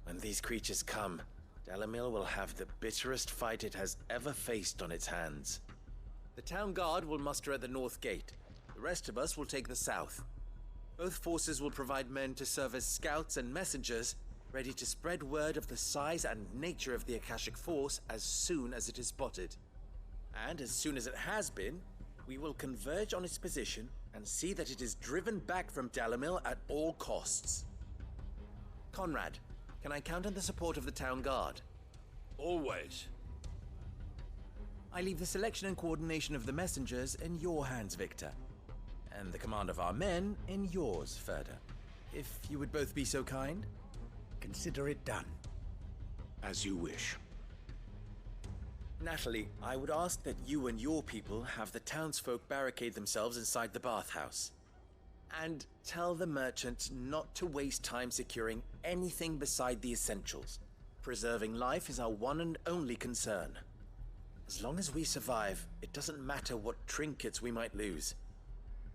When these creatures come, Dhalmekia will have the bitterest fight it has ever faced on its hands. The town guard will muster at the north gate. The rest of us will take the south. Both forces will provide men to serve as scouts and messengers, ready to spread word of the size and nature of the Akashic force as soon as it is spotted. And as soon as it has been, we will converge on its position and see that it is driven back from Dhalmekia at all costs. Conrad, can I count on the support of the town guard? Always. I leave the selection and coordination of the messengers in your hands, Victor. And the command of our men in yours, Ferda. If you would both be so kind. Consider it done. As you wish. Natalie, I would ask that you and your people have the townsfolk barricade themselves inside the bathhouse. And tell the merchant not to waste time securing anything beside the essentials. Preserving life is our one and only concern. As long as we survive, it doesn't matter what trinkets we might lose.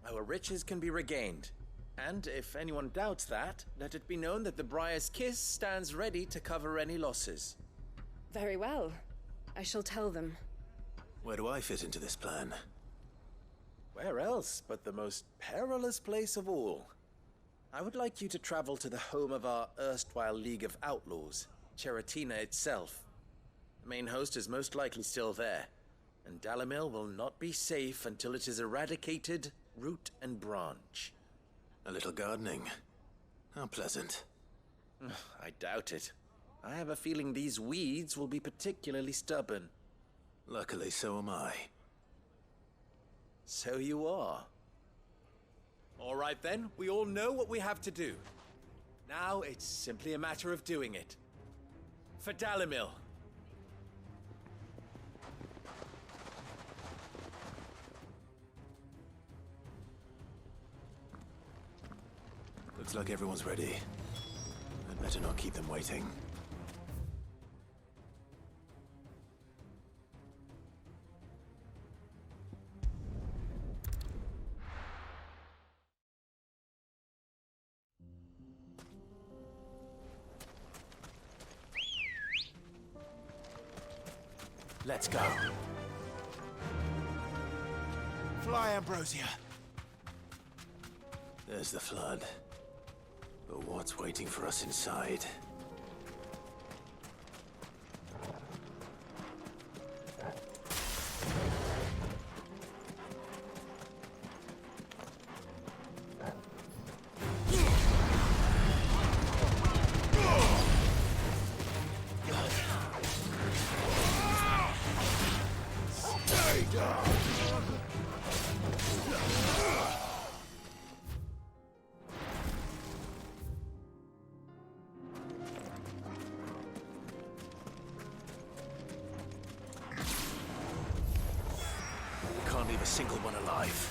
Our riches can be regained. And if anyone doubts that, let it be known that the Briar's Kiss stands ready to cover any losses. Very well. I shall tell them. Where do I fit into this plan? Where else but the most perilous place of all? I would like you to travel to the home of our erstwhile League of Outlaws, Charatina itself. The main host is most likely still there, and Dhalmekia will not be safe until it is eradicated, root and branch. A little gardening. How pleasant. I doubt it. I have a feeling these weeds will be particularly stubborn. Luckily, so am I. So you are. All right then, we all know what we have to do. Now it's simply a matter of doing it. For Dhalmekia. Looks like everyone's ready. I'd better not keep them waiting. Let's go. Fly, Ambrosia. There's the flood. But what's waiting for us inside? Can't leave a single one alive.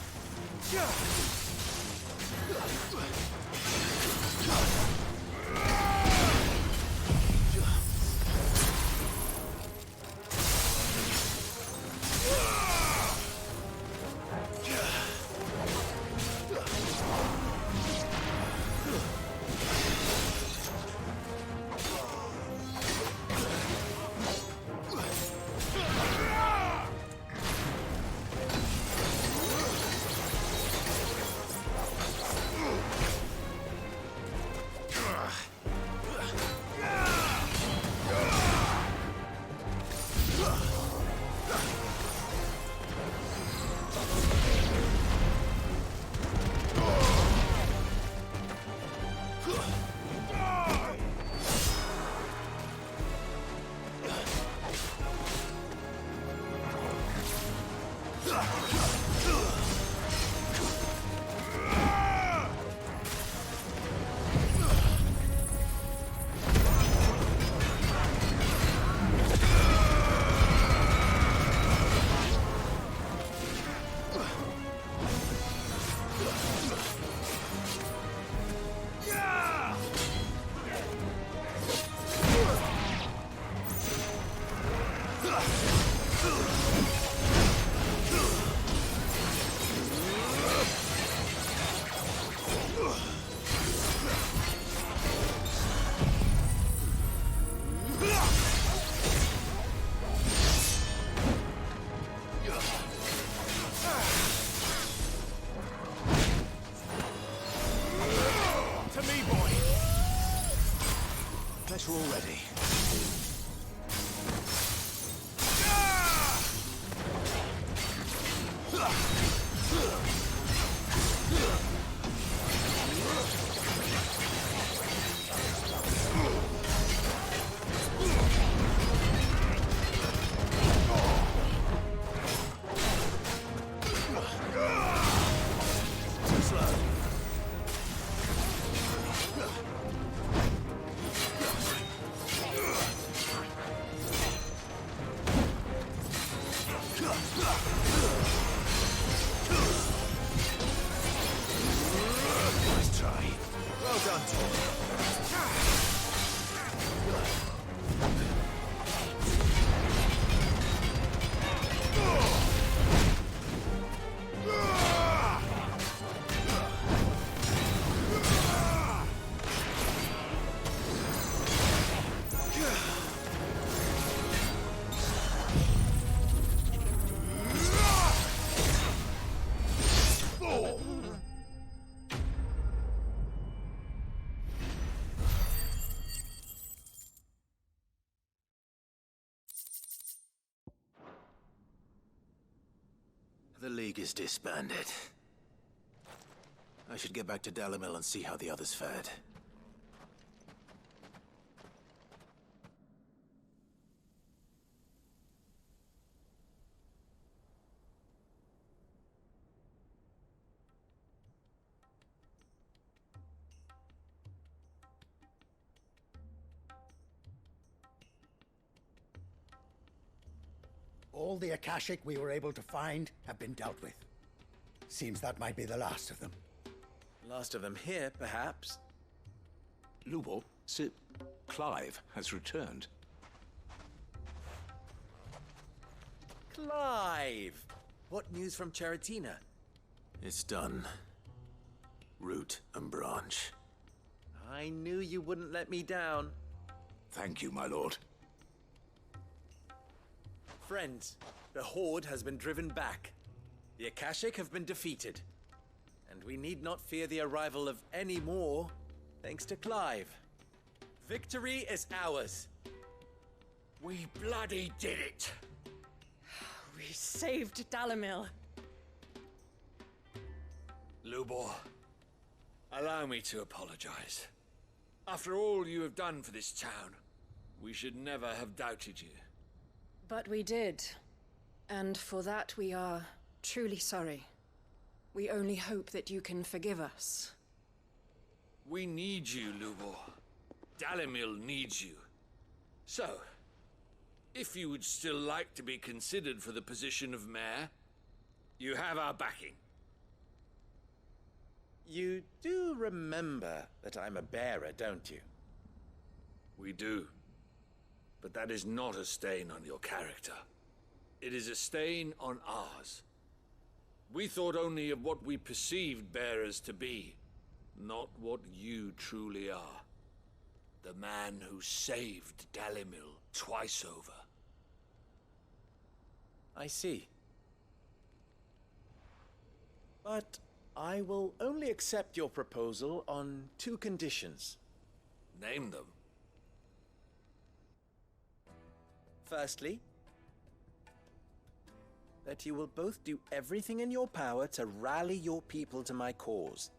We're all ready. The League is disbanded. I should get back to Dhalmekia and see how the others fared. All the Akashic we were able to find have been dealt with. Seems that might be the last of them. Last of them here, perhaps. Lubor, Sir Clive has returned. Clive! What news from Charatina? It's done. Root and branch. I knew you wouldn't let me down. Thank you, my lord. Friends, the Horde has been driven back. The Akashic have been defeated. And we need not fear the arrival of any more, thanks to Clive. Victory is ours. We bloody did it! We saved Dhalmekia. Lubor, allow me to apologize. After all you have done for this town, we should never have doubted you. But we did. And for that we are truly sorry. We only hope that you can forgive us. We need you, Lubor. Dhalmekia needs you. So, if you would still like to be considered for the position of mayor, you have our backing. You do remember that I'm a bearer, don't you? We do. But that is not a stain on your character. It is a stain on ours. We thought only of what we perceived bearers to be, not what you truly are. The man who saved Dhalmekia twice over. I see. But I will only accept your proposal on 2 conditions. Name them. Firstly, that you will both do everything in your power to rally your people to my cause.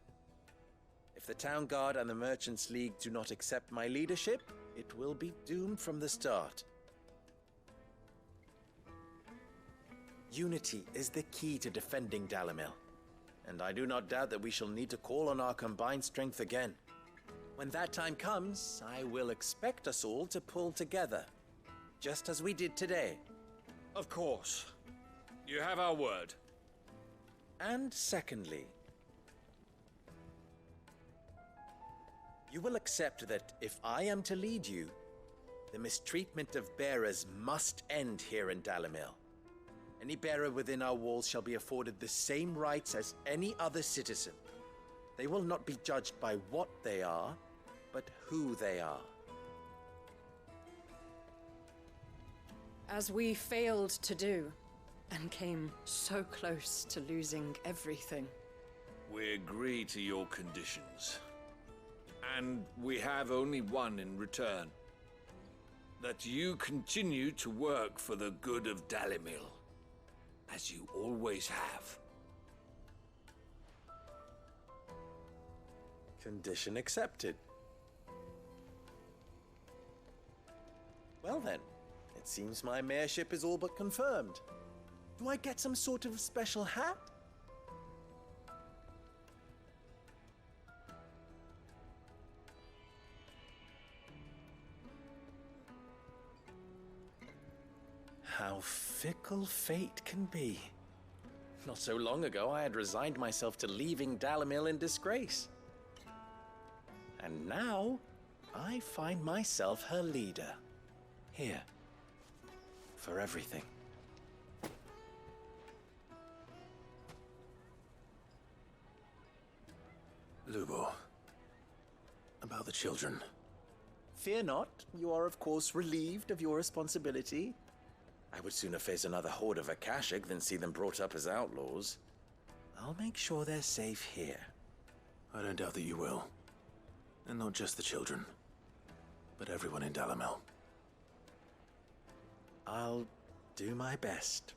If the Town Guard and the Merchants League do not accept my leadership, it will be doomed from the start. Unity is the key to defending Dhalmekia, and I do not doubt that we shall need to call on our combined strength again. When that time comes, I will expect us all to pull together, just as we did today. Of course. You have our word. And secondly, you will accept that if I am to lead you, the mistreatment of bearers must end here in Dhalmekia. Any bearer within our walls shall be afforded the same rights as any other citizen. They will not be judged by what they are, but who they are. As we failed to do, and came so close to losing everything. We agree to your conditions. And we have only one in return. That you continue to work for the good of Dhalmekia, as you always have. Condition accepted. Well then, it seems my mayorship is all but confirmed. Do I get some sort of special hat? How fickle fate can be. Not so long ago, I had resigned myself to leaving Dhalmekia in disgrace. And now, I find myself her leader. Here. For everything. Lubor. About the children. Fear not. You are, of course, relieved of your responsibility. I would sooner face another horde of Akashic than see them brought up as outlaws. I'll make sure they're safe here. I don't doubt that you will. And not just the children, but everyone in Dhalmekia. I'll do my best.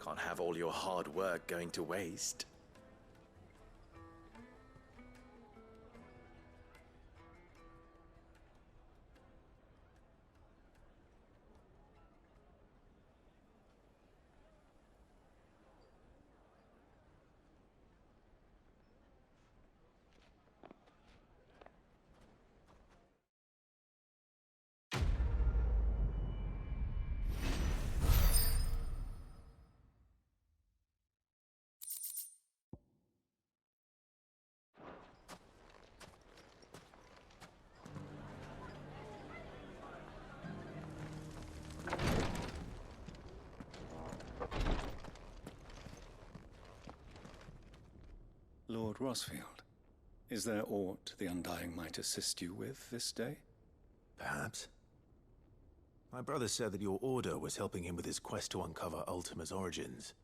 Can't have all your hard work going to waste. Lord Rosfield, is there aught the Undying might assist you with this day? Perhaps. My brother said that your order was helping him with his quest to uncover Ultima's origins.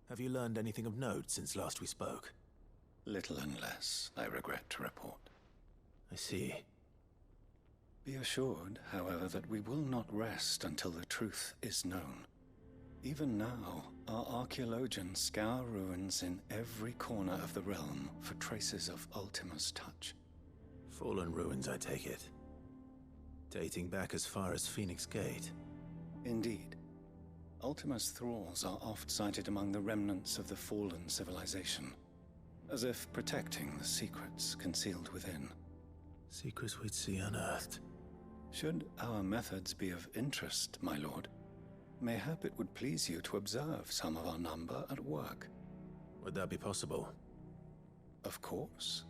Have you learned anything of note since last we spoke? Little and less, I regret to report. I see. Be assured, however, that we will not rest until the truth is known. Even now, our archaeologians scour ruins in every corner of the realm for traces of Ultima's touch. Fallen ruins, I take it. Dating back as far as Phoenix Gate. Indeed. Ultima's thralls are oft sighted among the remnants of the fallen civilization, as if protecting the secrets concealed within. Secrets we'd see unearthed. Should our methods be of interest, my lord, mayhap it would please you to observe some of our number at work. Would that be possible? Of course.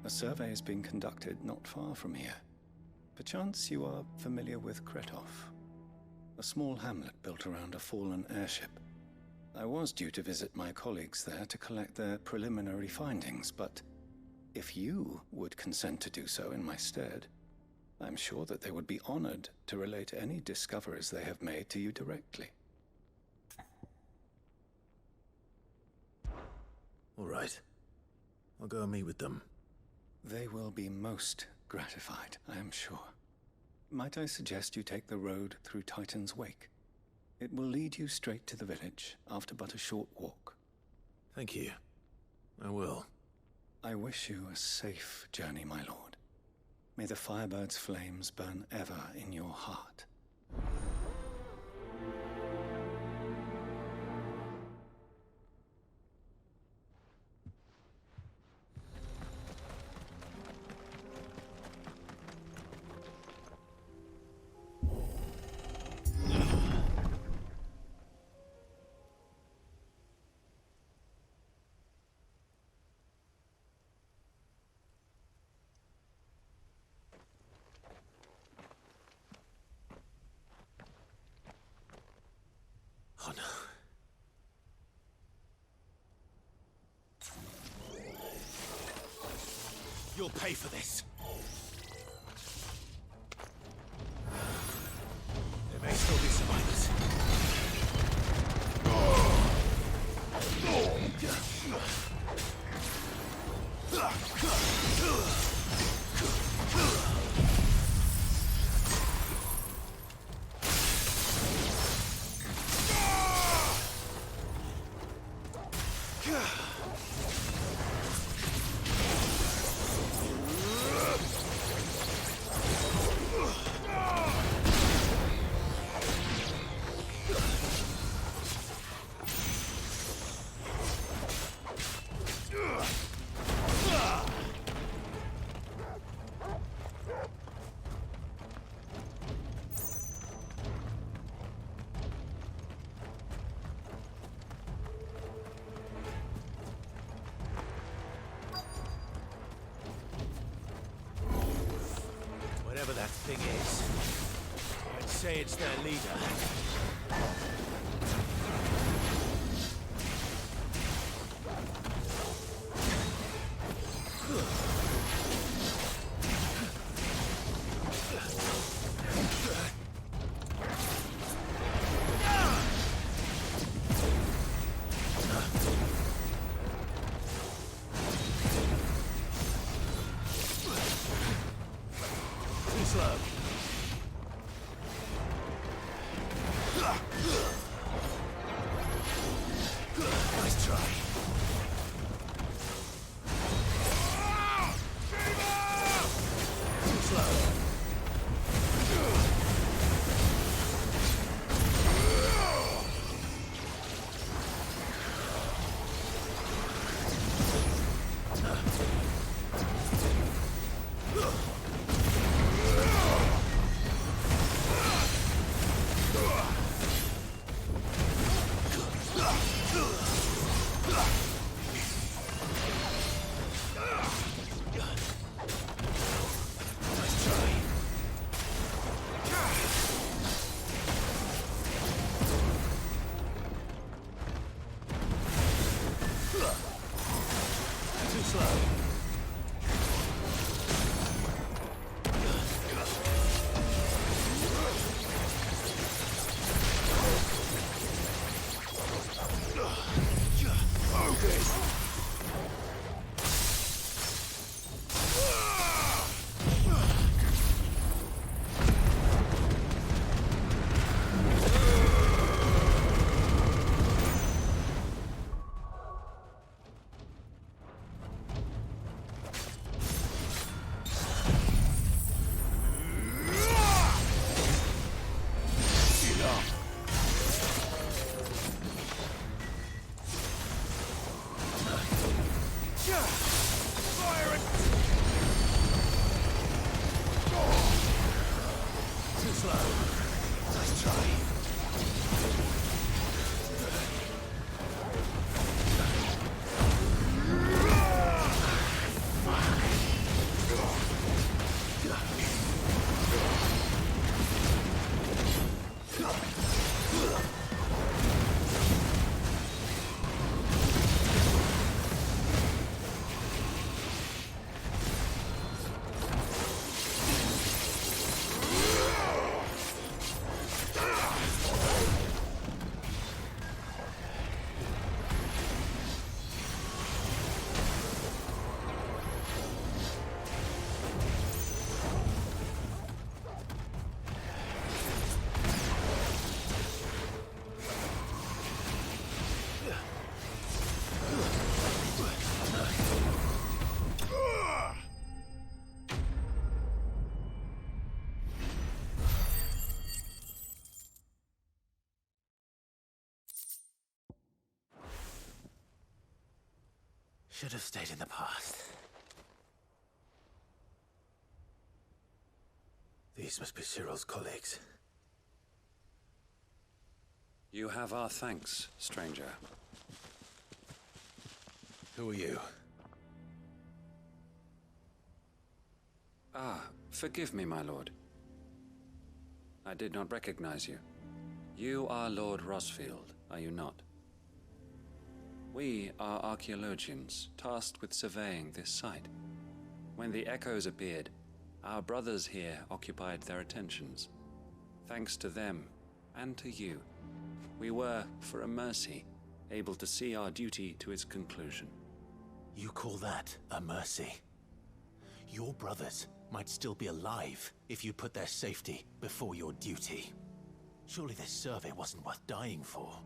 A survey is being conducted not far from here. Perchance you are familiar with Kretov, a small hamlet built around a fallen airship. I was due to visit my colleagues there to collect their preliminary findings, but if you would consent to do so in my stead, I'm sure that they would be honored to relate any discoveries they have made to you directly. All right. I'll go and meet with them. They will be most gratified, I am sure. Might I suggest you take the road through Titan's Wake? It will lead you straight to the village after but a short walk. Thank you. I will. I wish you a safe journey, my lord. May the Firebird's flames burn ever in your heart. Oh no. You'll pay for this. There may still be survivors. Whatever that thing is, I'd say it's their leader. Nice try. Should have stayed in the past. These must be Cyril's colleagues. You have our thanks, stranger. Who are you? Ah, forgive me, my lord. I did not recognize you. You are Lord Rosfield, are you not? We are archaeologians, tasked with surveying this site. When the echoes appeared, our brothers here occupied their attentions. Thanks to them, and to you, we were, for a mercy, able to see our duty to its conclusion. You call that a mercy? Your brothers might still be alive if you put their safety before your duty. Surely this survey wasn't worth dying for.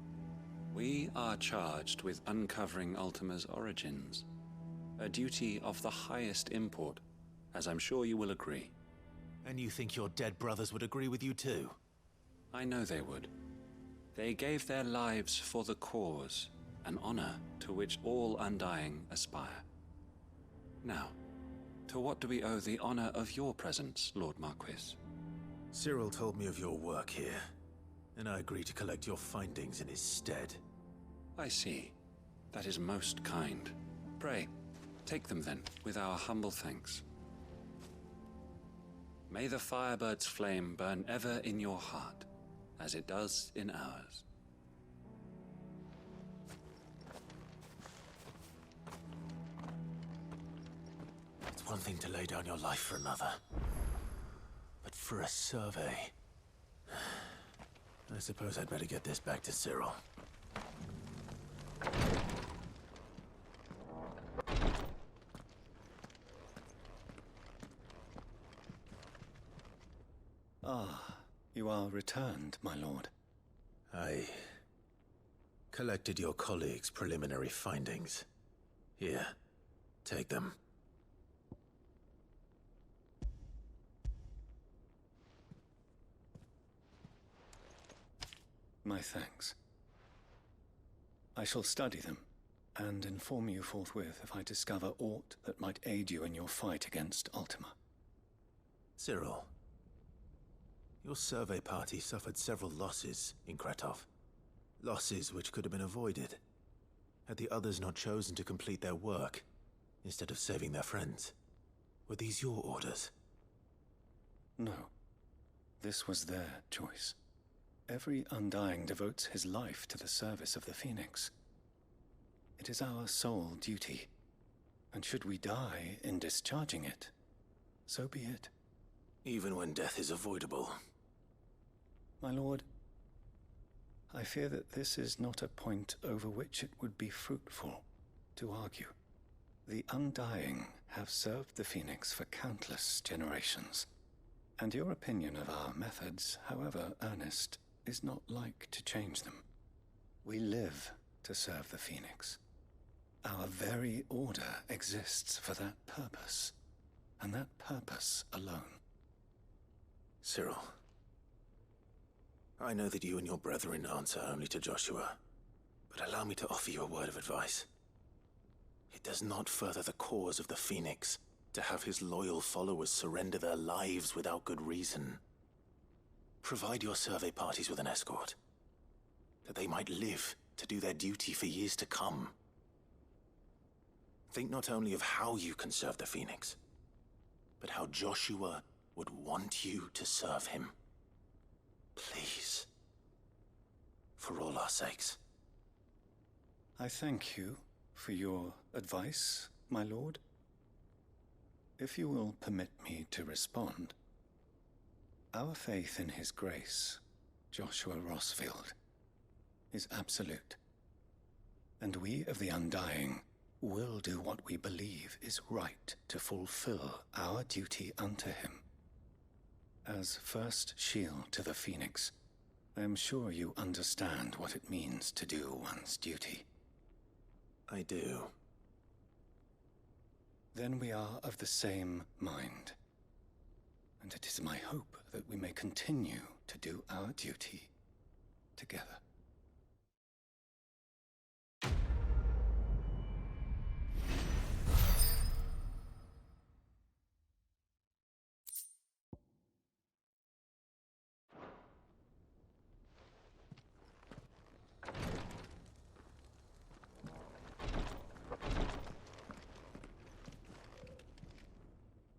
We are charged with uncovering Ultima's origins. A duty of the highest import, as I'm sure you will agree. And you think your dead brothers would agree with you too? I know they would. They gave their lives for the cause, an honor to which all Undying aspire. Now, to what do we owe the honor of your presence, Lord Marquis? Cyril told me of your work here, and I agree to collect your findings in his stead. I see. That is most kind. Pray, take them then, with our humble thanks. May the Firebird's flame burn ever in your heart, as it does in ours. It's one thing to lay down your life for another, but for a survey... I suppose I'd better get this back to Cyril. Ah, you are returned, my lord. I collected your colleagues' preliminary findings. Here, take them. My thanks. I shall study them, and inform you forthwith if I discover aught that might aid you in your fight against Ultima. Cyril, your survey party suffered several losses in Kretov. Losses which could have been avoided, had the others not chosen to complete their work, instead of saving their friends. Were these your orders? No. This was their choice. Every Undying devotes his life to the service of the Phoenix. It is our sole duty, and should we die in discharging it, so be it. Even when death is avoidable. My lord, I fear that this is not a point over which it would be fruitful to argue. The Undying have served the Phoenix for countless generations, and your opinion of our methods, however earnest, is not like to change them. We live to serve the Phoenix. Our very order exists for that purpose, and that purpose alone. Cyril, I know that you and your brethren answer only to Joshua, but allow me to offer you a word of advice. It does not further the cause of the Phoenix to have his loyal followers surrender their lives without good reason. Provide your survey parties with an escort, that they might live to do their duty for years to come. Think not only of how you can serve the Phoenix, but how Joshua would want you to serve him. Please. For all our sakes. I thank you for your advice, my lord. If you will permit me to respond, our faith in his grace, Joshua Rosfield, is absolute. And we of the Undying will do what we believe is right to fulfill our duty unto him. As first shield to the Phoenix, I am sure you understand what it means to do one's duty. I do. Then we are of the same mind. And it is my hope that we may continue to do our duty together.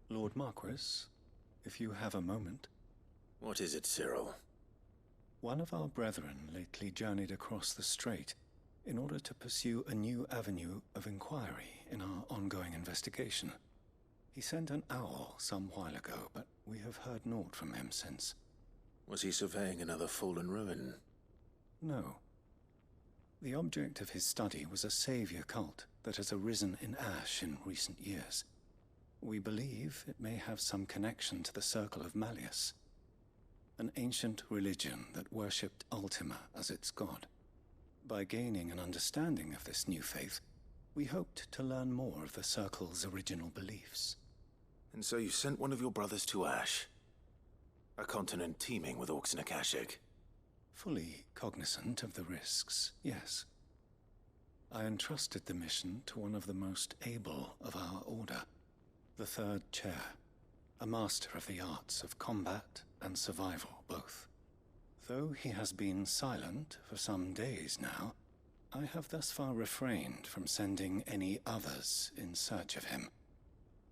Lord Marquis, if you have a moment. What is it, Cyril? One of our brethren lately journeyed across the strait in order to pursue a new avenue of inquiry in our ongoing investigation. He sent an owl some while ago, but we have heard naught from him since. Was he surveying another fallen ruin? No. The object of his study was a savior cult that has arisen in Ash in recent years. We believe it may have some connection to the Circle of Malleus, an ancient religion that worshipped Ultima as its god. By gaining an understanding of this new faith, we hoped to learn more of the Circle's original beliefs. And so you sent one of your brothers to Ash, a continent teeming with orcs and Akashic. Fully cognizant of the risks, yes. I entrusted the mission to one of the most able of our order, the Third Chair, a master of the arts of combat and survival both. Though he has been silent for some days now, I have thus far refrained from sending any others in search of him,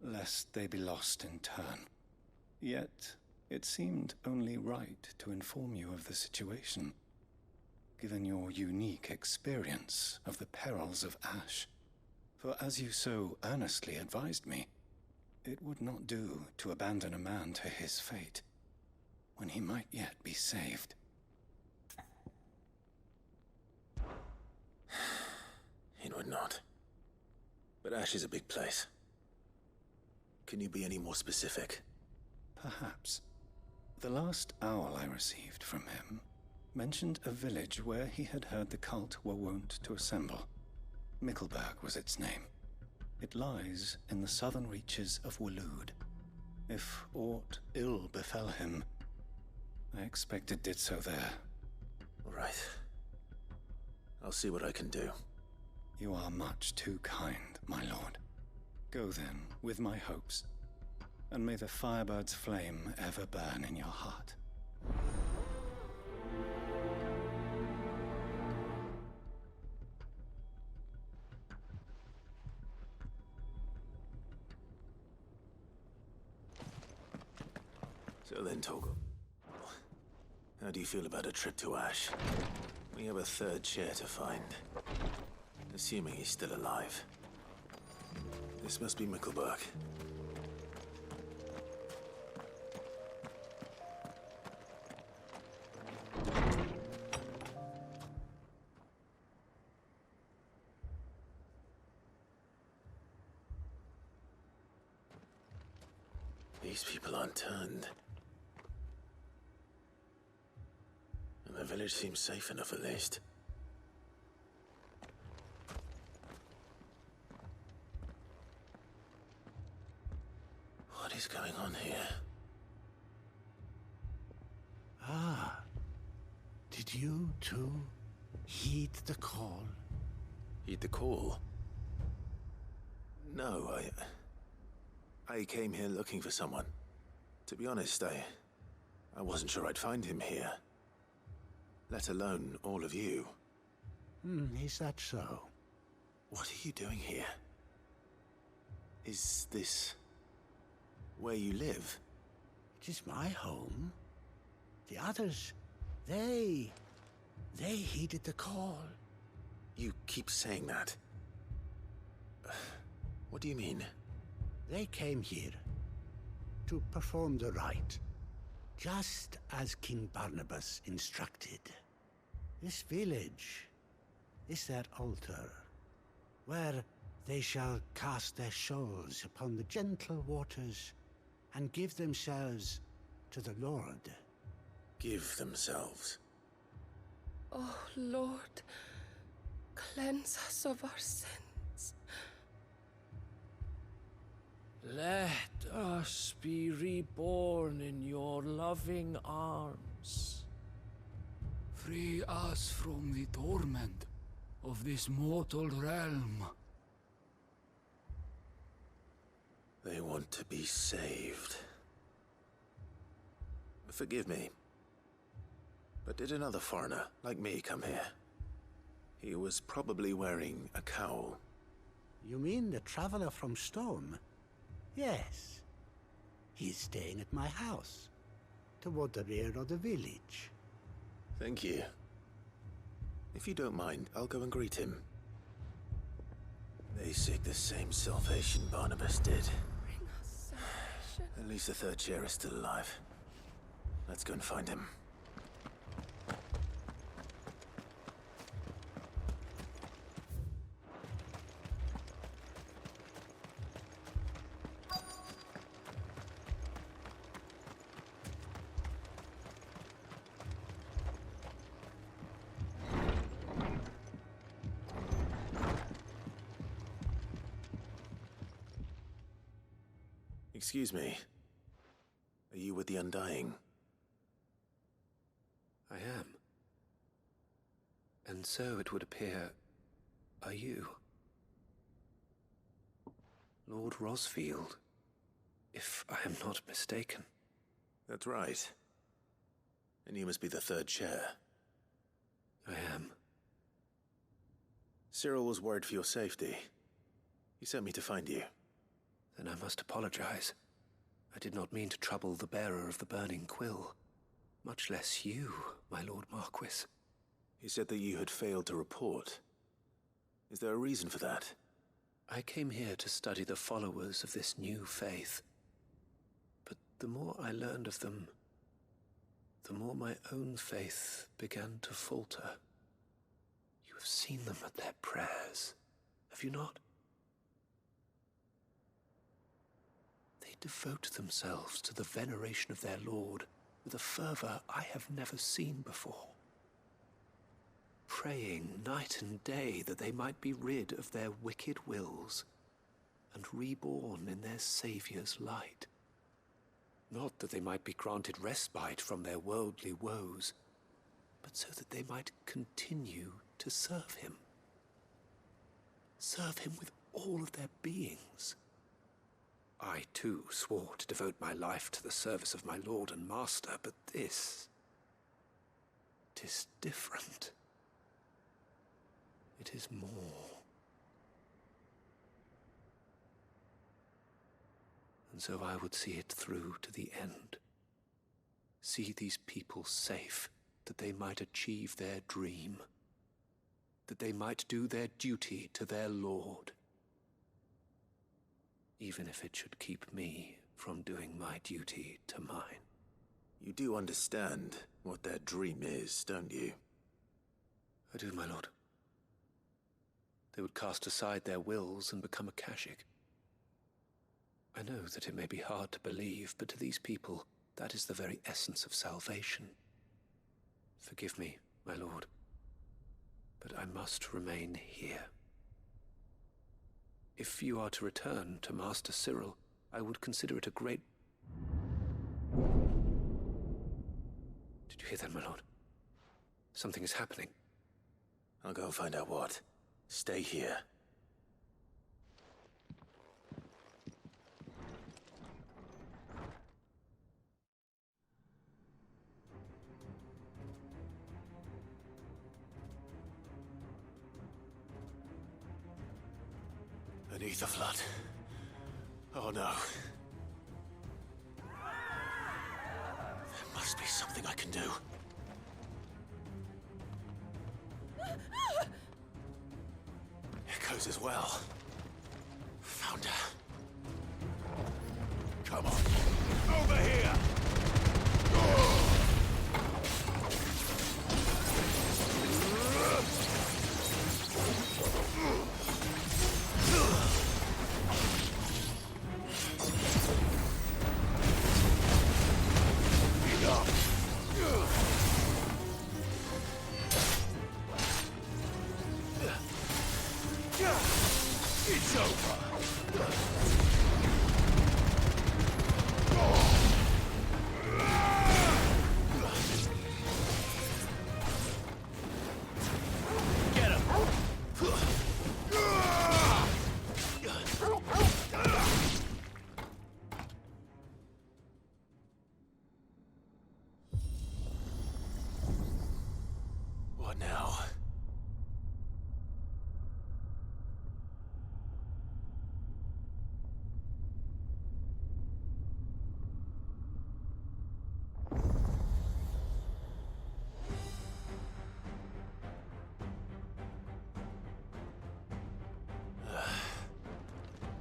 lest they be lost in turn. Yet, it seemed only right to inform you of the situation, given your unique experience of the perils of Ash. For as you so earnestly advised me, it would not do to abandon a man to his fate, when he might yet be saved. It would not. But Ash is a big place. Can you be any more specific? Perhaps. The last owl I received from him mentioned a village where he had heard the cult were wont to assemble. Mickleburg was its name. It lies in the southern reaches of Waloed. If aught ill befell him, I expect it did so there. All right. I'll see what I can do. You are much too kind, my lord. Go then, with my hopes, and may the Firebird's flame ever burn in your heart. So then, Torgal, how do you feel about a trip to Ash? We have a third chair to find, assuming he's still alive. This must be Mickleburg. These people aren't turned. And the village seems safe enough at least. What is going on here? Ah. Did you too heed the call? Heed the call? No, I came here looking for someone. To be honest, I wasn't sure I'd find him here. Let alone all of you. Is that so? What are you doing here? Is this where you live? It is my home. The others, they heeded the call. You keep saying that. What do you mean? They came here to perform the rite, just as King Barnabas instructed. This village is their altar, where they shall cast their souls upon the gentle waters and give themselves to the Lord. Give themselves? Oh, Lord, cleanse us of our sins. Let us be reborn in your loving arms. Free us from the torment of this mortal realm. They want to be saved. Forgive me, but did another foreigner like me come here? He was probably wearing a cowl. You mean the traveler from Stone? Yes. He's staying at my house, toward the rear of the village. Thank you. If you don't mind, I'll go and greet him. They seek the same salvation Barnabas did. Bring us salvation. At least the third chair is still alive. Let's go and find him. Excuse me. Are you with the Undying? I am. And so it would appear, are you? Lord Rosfield, if I am not mistaken. That's right. And you must be the third chair. I am. Cyril was worried for your safety. He sent me to find you. Then I must apologize. I did not mean to trouble the bearer of the burning quill. Much less you, my Lord Marquis. He said that you had failed to report. Is there a reason for that? I came here to study the followers of this new faith. But the more I learned of them, the more my own faith began to falter. You have seen them at their prayers, have you not? They devote themselves to the veneration of their Lord with a fervor I have never seen before. Praying night and day that they might be rid of their wicked wills and reborn in their Saviour's light. Not that they might be granted respite from their worldly woes, but so that they might continue to serve him. Serve him with all of their beings. I, too, swore to devote my life to the service of my Lord and Master, but this... 'tis different. It is more. And so I would see it through to the end. See these people safe, that they might achieve their dream. That they might do their duty to their Lord. Even if it should keep me from doing my duty to mine. You do understand what their dream is, don't you? I do, my lord. They would cast aside their wills and become a Kashik. I know that it may be hard to believe, but to these people, that is the very essence of salvation. Forgive me, my lord, but I must remain here. If you are to return to Master Cyril, I would consider it a great... Did you hear that, my lord? Something is happening. I'll go and find out what. Stay here. Beneath the flood. Oh no. There must be something I can do. Echoes as well. Found her. Come on. Over here! It's over. Get him. What now?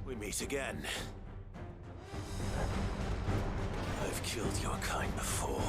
We meet again. I've killed your kind before.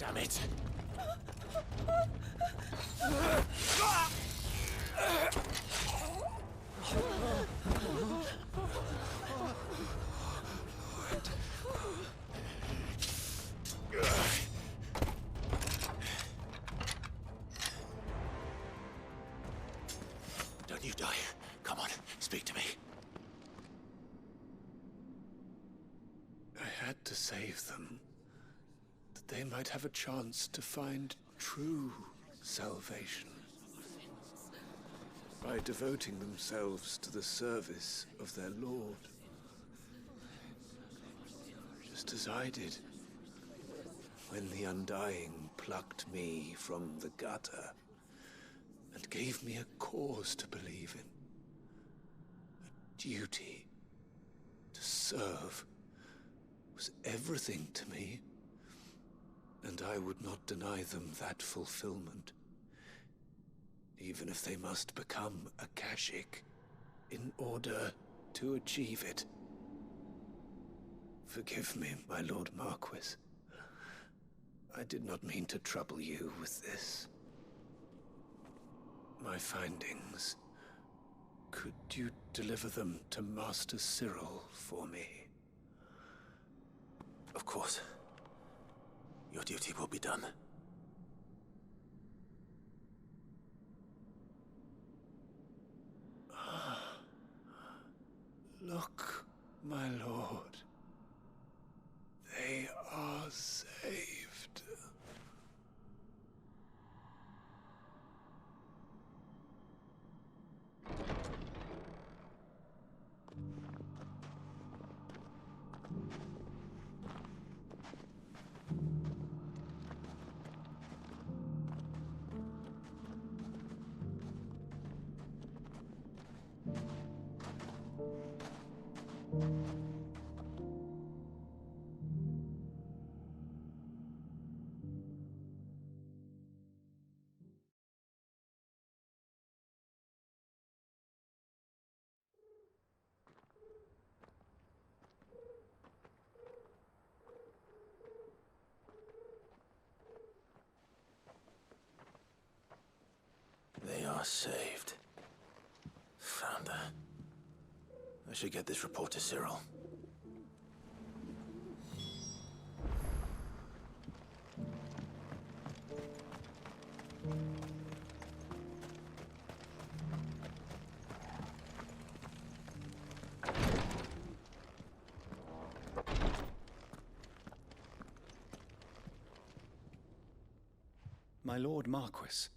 Damn it! Don't you die. Come on, speak to me. I had to save them, that they might have a chance to find true salvation. By devoting themselves to the service of their Lord. Just as I did when the Undying plucked me from the gutter and gave me a cause to believe in. A duty to serve was everything to me, and I would not deny them that fulfillment, even if they must become a Kashik in order to achieve it. Forgive me, my Lord Marquis. I did not mean to trouble you with this. My findings. Could you deliver them to Master Cyril for me? Of course. Your duty will be done. Look, my lord. They are saved. They are saved. Found her. I should get this report to Cyril. My Lord Marquis,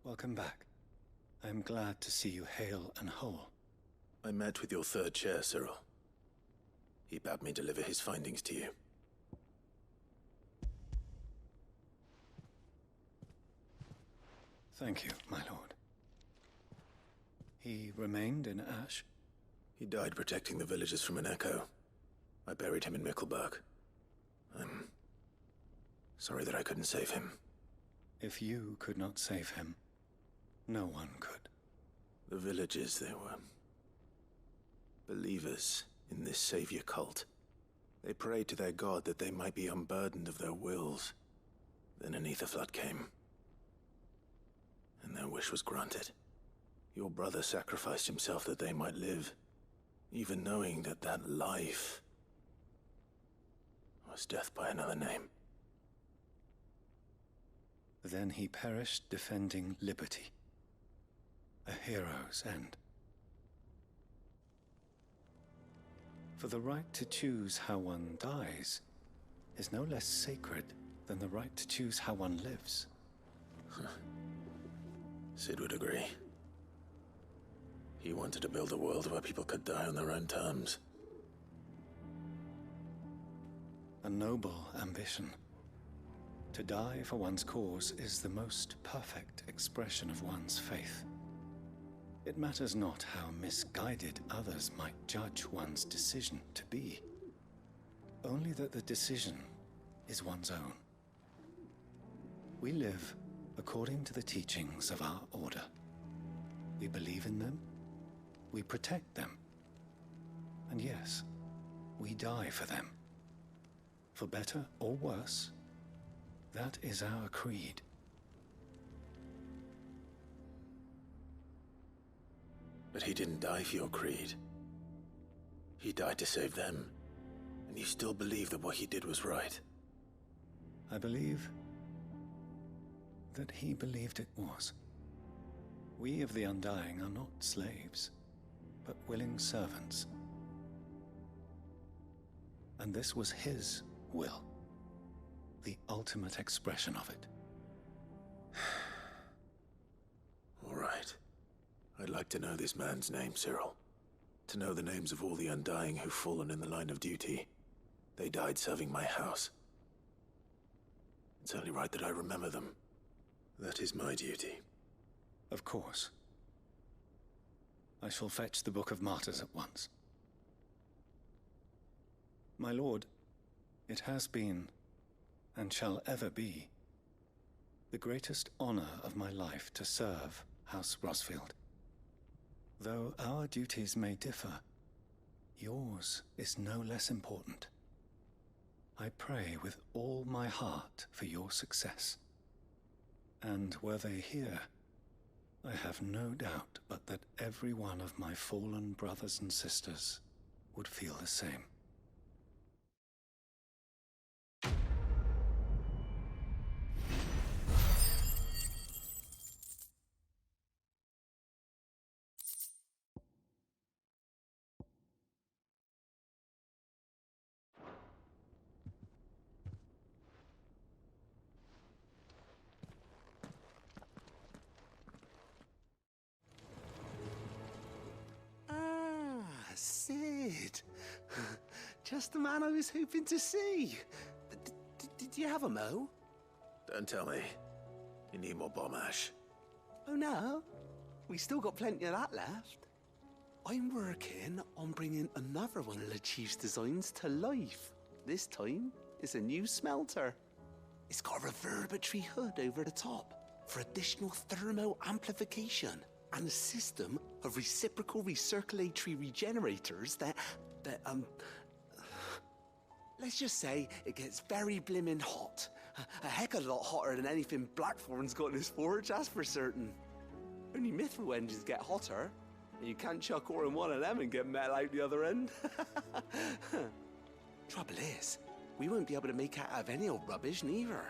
welcome back. I am glad to see you hale and whole. I met with your third chair, Cyril. He bade me deliver his findings to you. Thank you, my lord. He remained in Ash? He died protecting the villagers from an echo. I buried him in Mickelberg. I'm sorry that I couldn't save him. If you could not save him, no one could. The villagers, they were believers in this savior cult. They prayed to their god that they might be unburdened of their wills. Then an ether flood came, and their wish was granted. Your brother sacrificed himself that they might live, even knowing that that life was death by another name. Then he perished defending liberty. A hero's end. For the right to choose how one dies is no less sacred than the right to choose how one lives. Sid would agree. He wanted to build a world where people could die on their own terms. A noble ambition. To die for one's cause is the most perfect expression of one's faith. It matters not how misguided others might judge one's decision to be. Only that the decision is one's own. We live according to the teachings of our order. We believe in them, we protect them, and yes, we die for them. For better or worse, That is our creed. But he didn't die for your creed. He died to save them. And you still believe that what he did was right. I believe that he believed it was. We of the Undying are not slaves, but willing servants. And this was his will, the ultimate expression of it. All right. I'd like to know this man's name, Cyril. To know the names of all the Undying who've fallen in the line of duty. They died serving my house. It's only right that I remember them. That is my duty. Of course. I shall fetch the Book of Martyrs at once. My lord, it has been, and shall ever be, the greatest honor of my life to serve House Rosfield. Though our duties may differ, yours is no less important. I pray with all my heart for your success. And were they here, I have no doubt but that every one of my fallen brothers and sisters would feel the same. Sid! Just the man I was hoping to see. Did you have a mo? Don't tell me. You need more bomb ash. Oh no, we still got plenty of that left. I'm working on bringing another one of the Chief's designs to life. This time, it's a new smelter. It's got a reverberatory hood over the top for additional thermal amplification and a system of reciprocal recirculatory regenerators that let's just say it gets very blimmin' hot. A heck of a lot hotter than anything Blackthorn's got in his forge, that's for certain. Only mithril engines get hotter, and you can't chuck ore in one of them and get metal out the other end. Trouble is, we won't be able to make out of any old rubbish neither.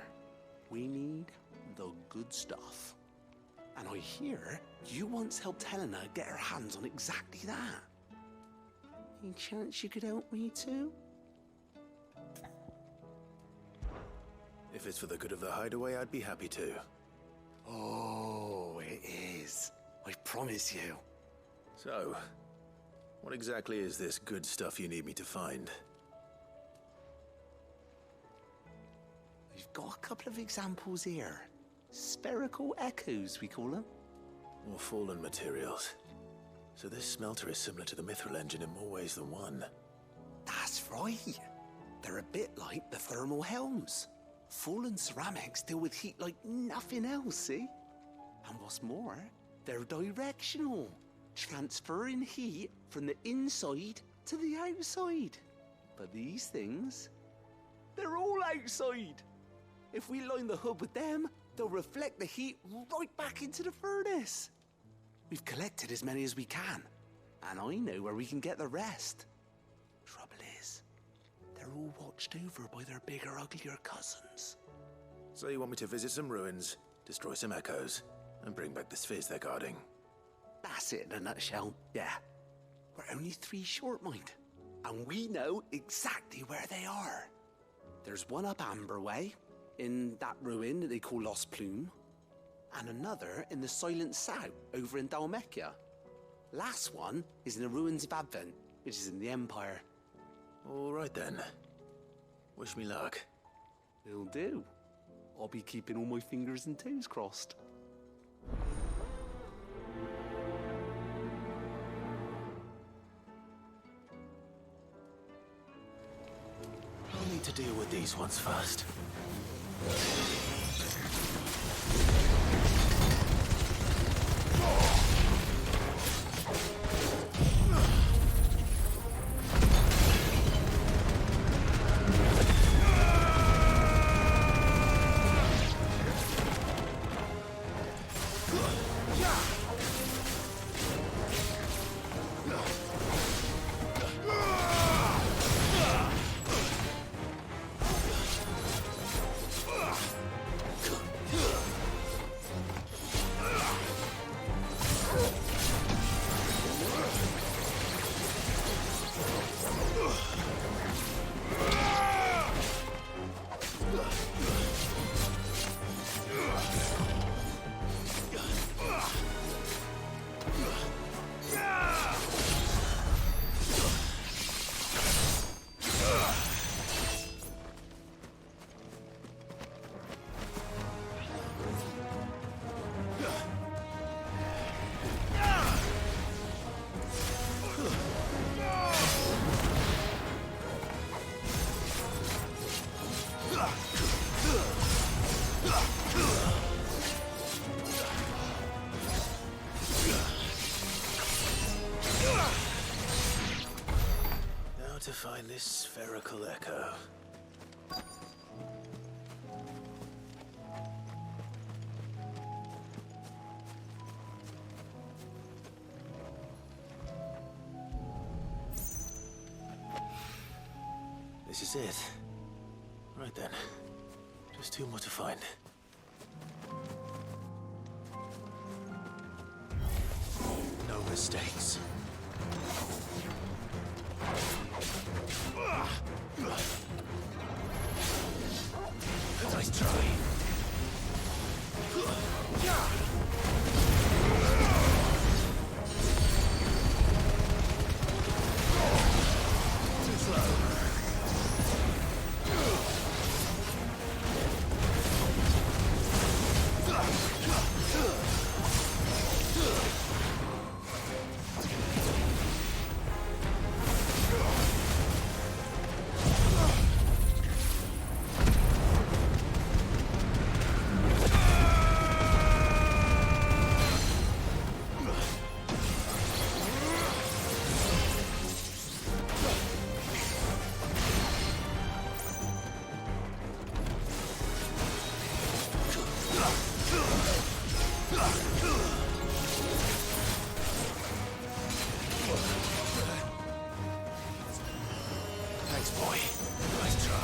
We need the good stuff. And I hear you once helped Helena get her hands on exactly that. Any chance you could help me too? If it's for the good of the Hideaway, I'd be happy to. Oh, it is. I promise you. So, what exactly is this good stuff you need me to find? We've got a couple of examples here. Spherical echoes, we call them. More fallen materials. So this smelter is similar to the mithril engine in more ways than one. That's right. They're a bit like the thermal helms. Fallen ceramics deal with heat like nothing else, see? And what's more, they're directional, transferring heat from the inside to the outside. But these things, they're all outside. If we line the hood with them, they'll reflect the heat right back into the furnace. We've collected as many as we can, and I know where we can get the rest. Trouble is, they're all watched over by their bigger, uglier cousins. So you want me to visit some ruins, destroy some echoes, and bring back the spheres they're guarding? That's it in a nutshell, yeah. We're only 3 short, mind, and we know exactly where they are. There's one up Amber Way, in that ruin that they call Lost Plume, and another in the Silent South over in Dhalmekia. Last one is in the ruins of Advent, which is in the Empire. All right then. Wish me luck. Will do. I'll be keeping all my fingers and toes crossed. I'll need to deal with these ones first. Now to find this spherical echo. This is it. Right then. Just two more to find. No mistakes. Nice try. Too slow. Thanks, boy. Nice try.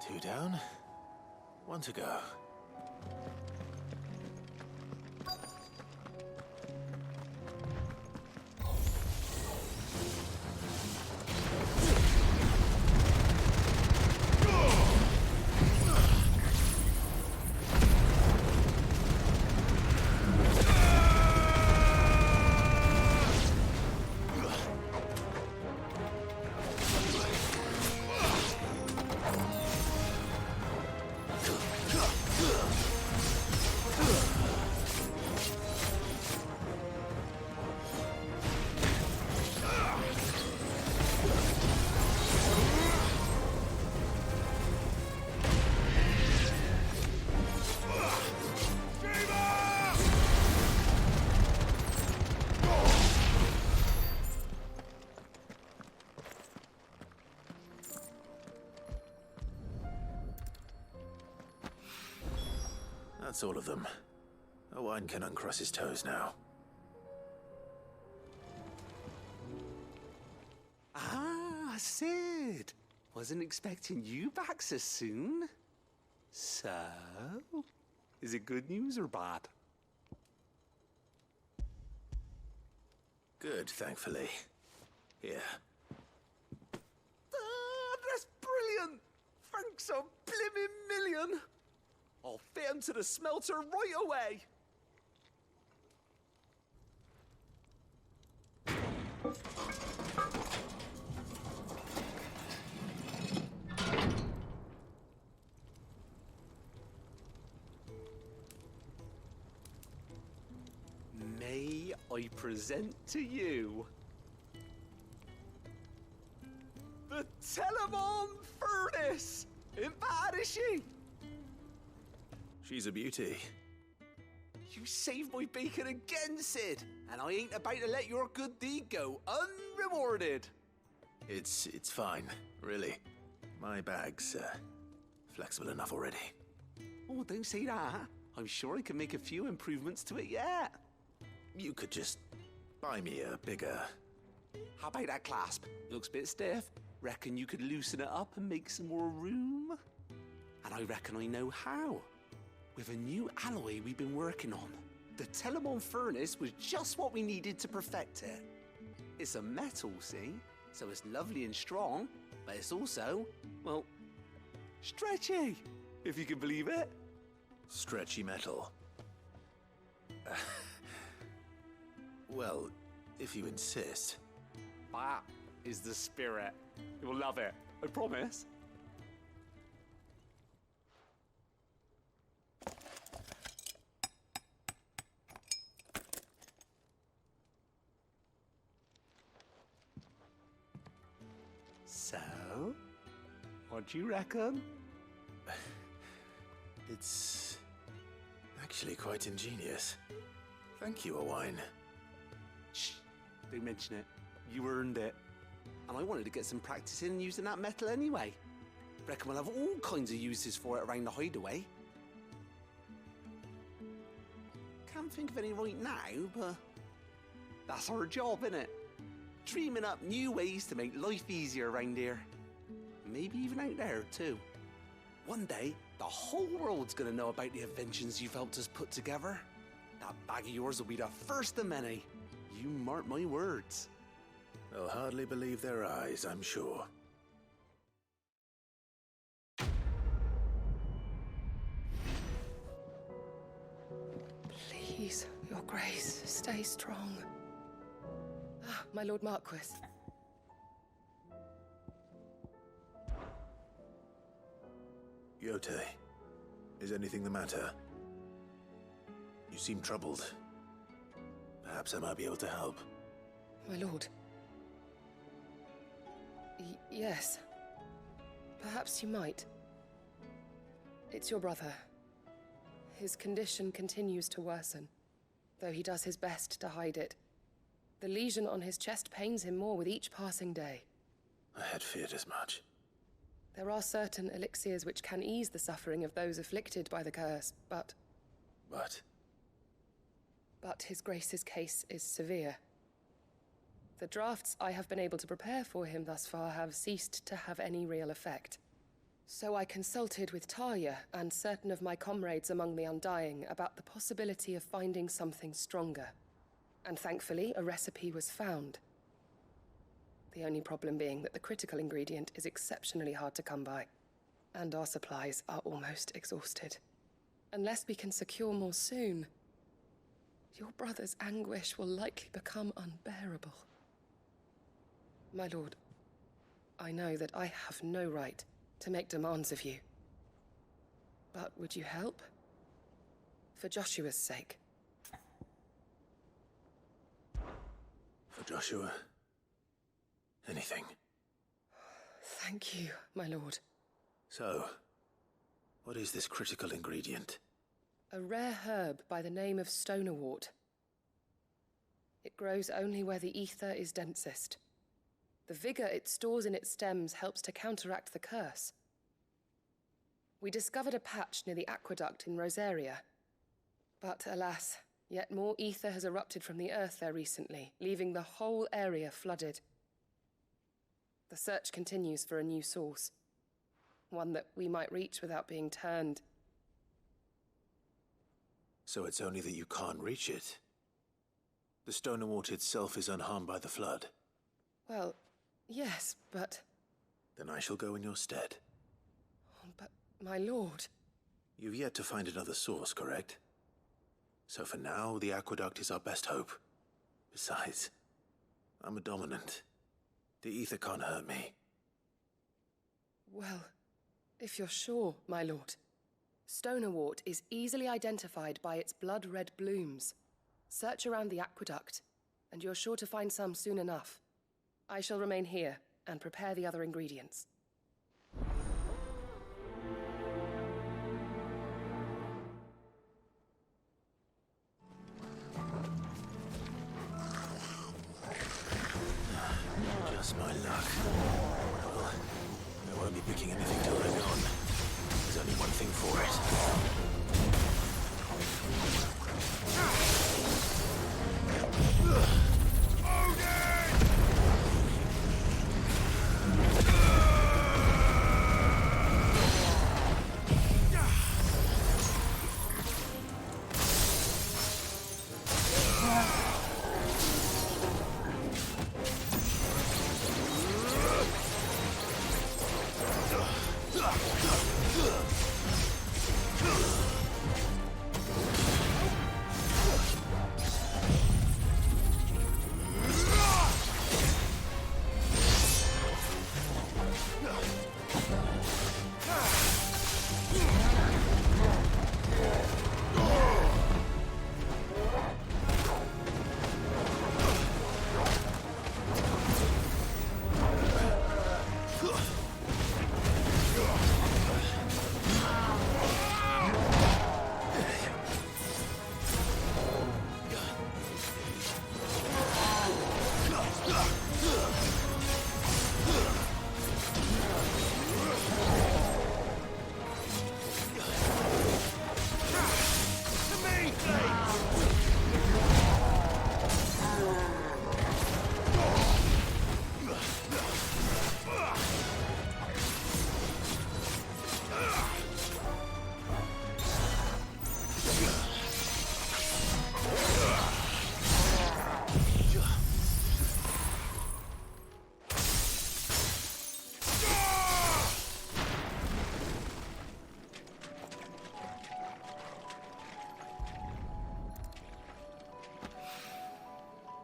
Two down, one to go. That's all of them. Owain can uncross his toes now. Ah, Sid! Wasn't expecting you back so soon. So, is it good news or bad? Good, thankfully. Here. Ah, that's brilliant! Thanks a blimmin' million! I'll fit 'em to the smelter right away! May I present to you the Telemon Furnace! Ain't bad, is she? She's a beauty. You saved my bacon again, Sid, and I ain't about to let your good deed go unrewarded. It's fine, really. My bag's flexible enough already. Oh, don't say that. I'm sure I can make a few improvements to it yet. You could just buy me a bigger... How about that clasp? Looks a bit stiff. Reckon you could loosen it up and make some more room? And I reckon I know how. With a new alloy we've been working on. The Telemon Furnace was just what we needed to perfect it. It's a metal, see? So it's lovely and strong, but it's also, well, stretchy, if you can believe it. Stretchy metal. Well, if you insist. That is the spirit. You'll love it, I promise. So, what do you reckon? It's actually quite ingenious. Thank you, Owain. Shh, don't mention it. You earned it. And I wanted to get some practice in using that metal anyway. Reckon we'll have all kinds of uses for it around the Hideaway. Can't think of any right now, but that's our job, innit? Dreaming up new ways to make life easier around here. Maybe even out there, too. One day, the whole world's gonna know about the inventions you've helped us put together. That bag of yours will be the first of many. You mark my words. They'll hardly believe their eyes, I'm sure. Please, Your Grace, stay strong. Ah, my Lord Marquis. Yote, is anything the matter? You seem troubled. Perhaps I might be able to help. My lord. Yes. Perhaps you might. It's your brother. His condition continues to worsen, though he does his best to hide it. The lesion on his chest pains him more with each passing day. I had feared as much. There are certain elixirs which can ease the suffering of those afflicted by the curse, but... But His Grace's case is severe. The drafts I have been able to prepare for him thus far have ceased to have any real effect. So I consulted with Talia and certain of my comrades among the Undying about the possibility of finding something stronger. And thankfully, a recipe was found. The only problem being that the critical ingredient is exceptionally hard to come by, and our supplies are almost exhausted. Unless we can secure more soon, your brother's anguish will likely become unbearable. My lord, I know that I have no right to make demands of you. But would you help? For Joshua's sake. For Joshua? Anything. Thank you, my lord. So, what is this critical ingredient? A rare herb by the name of stonerwort. It grows only where the ether is densest. The vigor it stores in its stems helps to counteract the curse. We discovered a patch near the aqueduct in Rosaria. But alas, yet more ether has erupted from the earth there recently, leaving the whole area flooded. The search continues for a new source. One that we might reach without being turned. So it's only that you can't reach it? The Stone and Water itself is unharmed by the flood? Well, yes, but... Then I shall go in your stead. But, my lord... You've yet to find another source, correct? So for now, the aqueduct is our best hope. Besides, I'm a dominant. The ether can't hurt me. Well, if you're sure, my lord. Stonewort is easily identified by its blood-red blooms. Search around the aqueduct, and you're sure to find some soon enough. I shall remain here and prepare the other ingredients. Just my luck. Well, I won't be picking anything till they're gone. There's only one thing for it.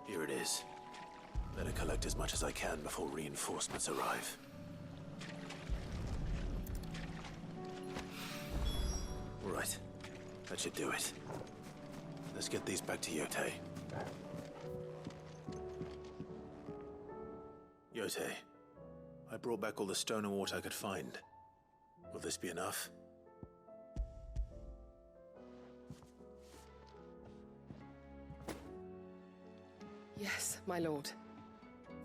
Here it is. Better collect as much as I can before reinforcements arrive. All right. That should do it. Let's get these back to Yotei. Yotei, I brought back all the stone and water I could find. Will this be enough? Yes, my lord.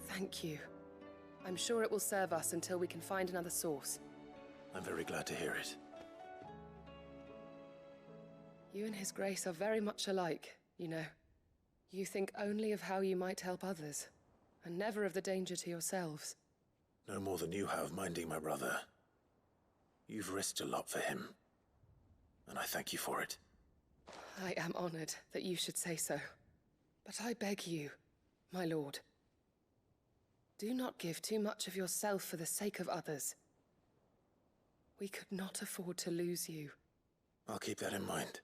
Thank you. I'm sure it will serve us until we can find another source. I'm very glad to hear it. You and His Grace are very much alike, you know. You think only of how you might help others, and never of the danger to yourselves. No more than you have minding my brother. You've risked a lot for him, and I thank you for it. I am honored that you should say so. But I beg you, my lord, do not give too much of yourself for the sake of others. We could not afford to lose you. I'll keep that in mind.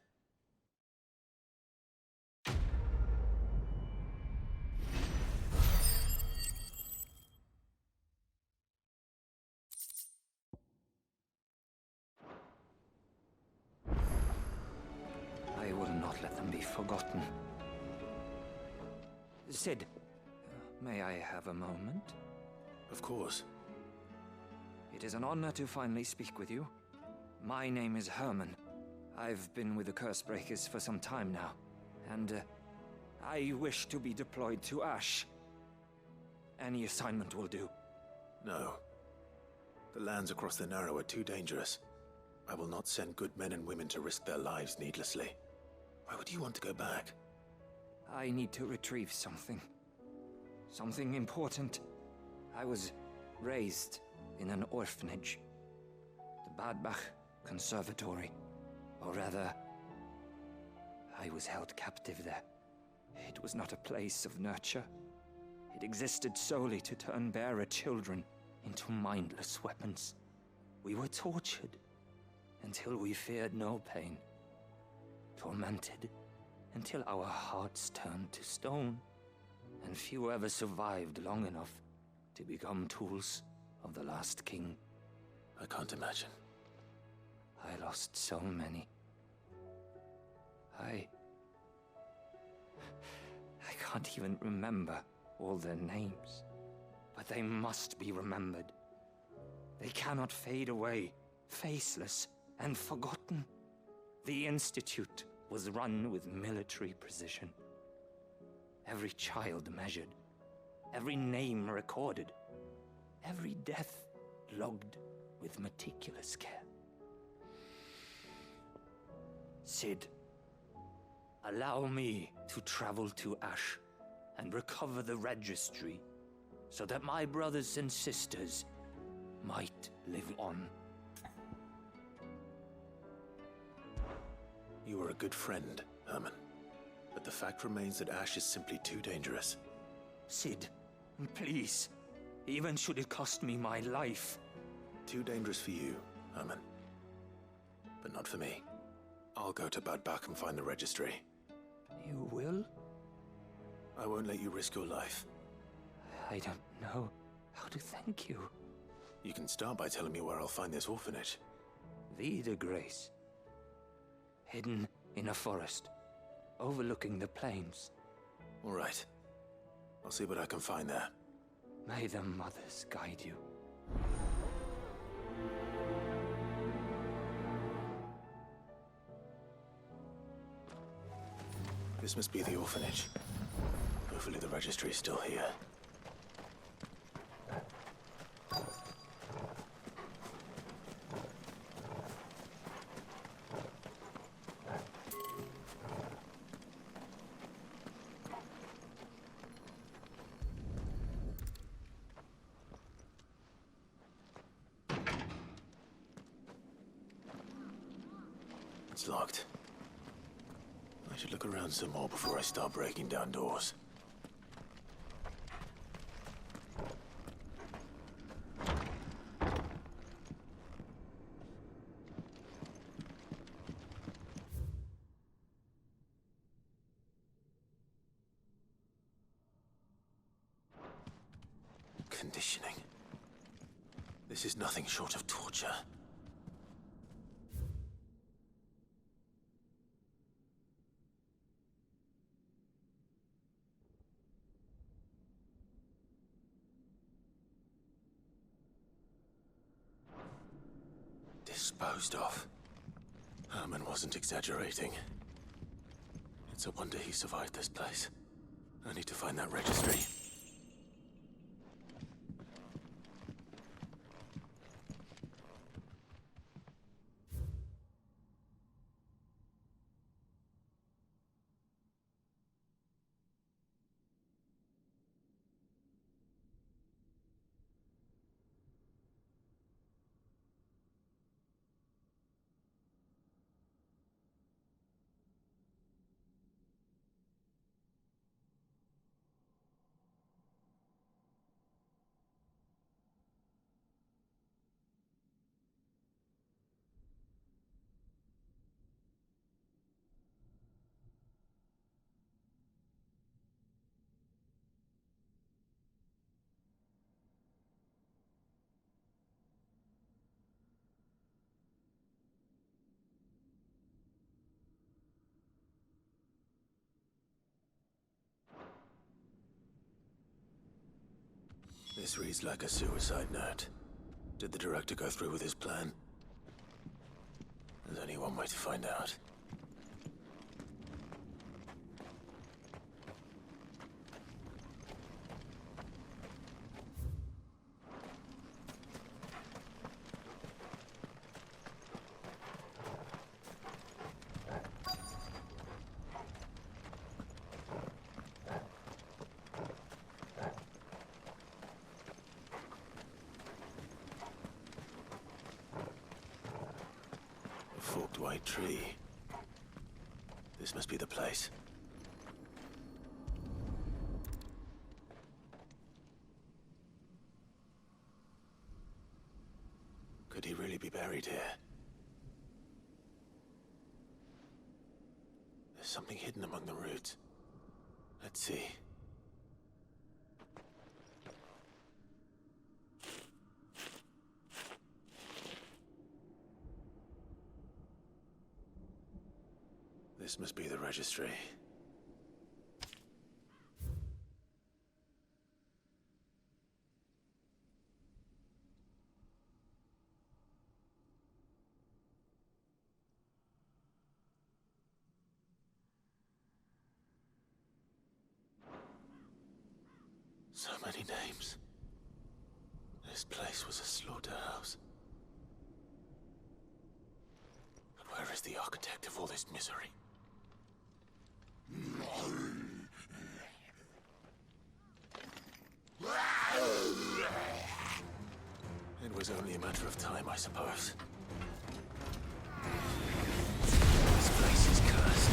I will not let them be forgotten. Sid, may I have a moment? Of course. It is an honor to finally speak with you. My name is Herman. I've been with the Cursebreakers for some time now, and I wish to be deployed to Ash. Any assignment will do. No. The lands across the Narrow are too dangerous. I will not send good men and women to risk their lives needlessly. Why would you want to go back? I need to retrieve something. Something important. I was raised in an orphanage. The Badbach Conservatory. Or rather, I was held captive there. It was not a place of nurture. It existed solely to turn bearer children into mindless weapons. We were tortured until we feared no pain. Tormented until our hearts turned to stone. And few ever survived long enough to become tools of the last king. I can't imagine. I lost so many. I can't even remember all their names. But they must be remembered. They cannot fade away, faceless and forgotten. The Institute was run with military precision. Every child measured, every name recorded, every death logged with meticulous care. Sid, allow me to travel to Ash and recover the registry so that my brothers and sisters might live on. You are a good friend, Herman. But the fact remains that Ash is simply too dangerous. Sid, please. Even should it cost me my life. Too dangerous for you, Herman. But not for me. I'll go to Bad Bach and find the registry. You will? I won't let you risk your life. I don't know how to thank you. You can start by telling me where I'll find this orphanage. Vida Grace. Hidden in a forest, overlooking the plains. All right. I'll see what I can find there. May the mothers guide you. This must be the orphanage. Hopefully the registry is still here. It's locked. I should look around some more before I start breaking down doors. Conditioning. This is nothing short of torture. Disposed of. Herman wasn't exaggerating. It's a wonder he survived this place. I need to find that registry. This reads like a suicide note. Did the director go through with his plan? There's only one way to find out. white tree. This must be the place. Could he really be buried here? There's something hidden among the roots. Let's see. This must be the registry. So many names. This place was a slaughterhouse. But where is the architect of all this misery? It was only a matter of time, I suppose. This place is cursed.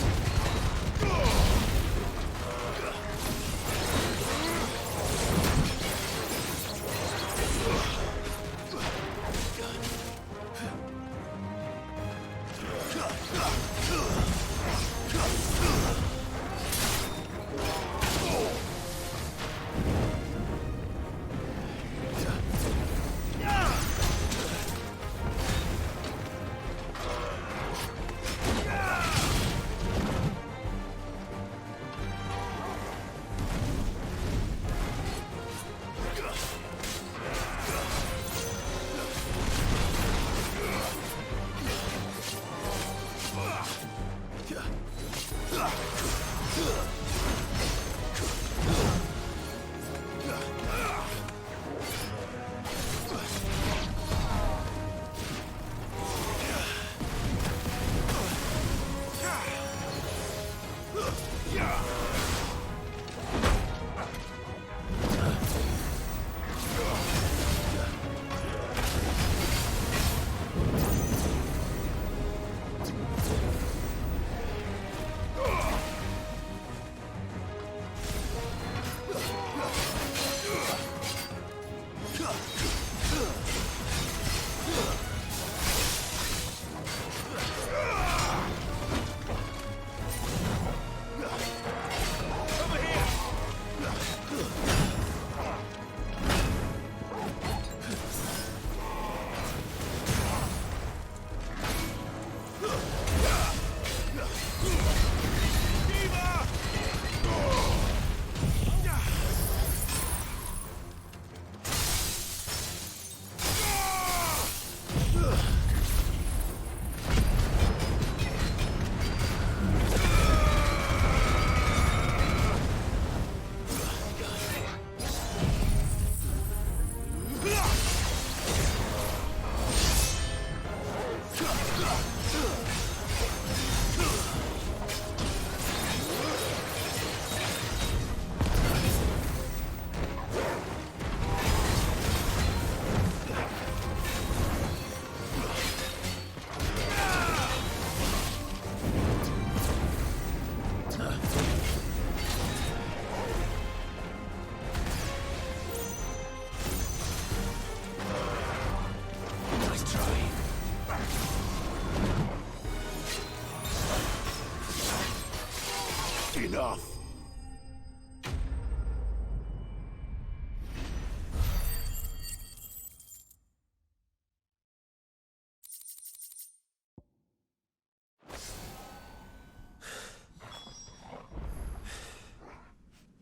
Enough!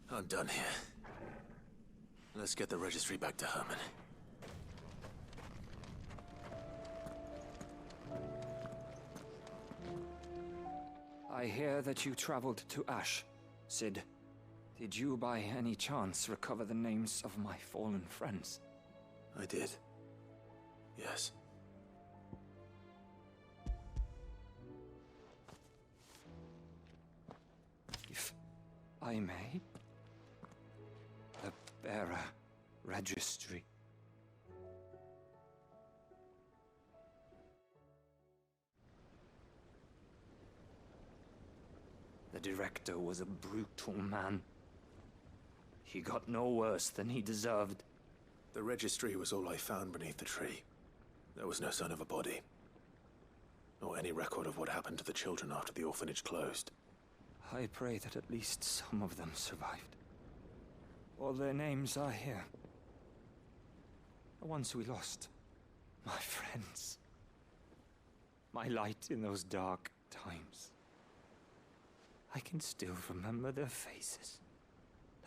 I'm done here. Let's get the registry back to Herman. I hear that you traveled to Ash, Sid. Did you by any chance recover the names of my fallen friends? I did. Yes. If I may? The bearer registry. director was a brutal man. He got no worse than he deserved. The registry was all I found beneath the tree. There was no sign of a body. Nor any record of what happened to the children after the orphanage closed. I pray that at least some of them survived. All their names are here. The ones we lost. My friends. My light in those dark times. I can still remember their faces,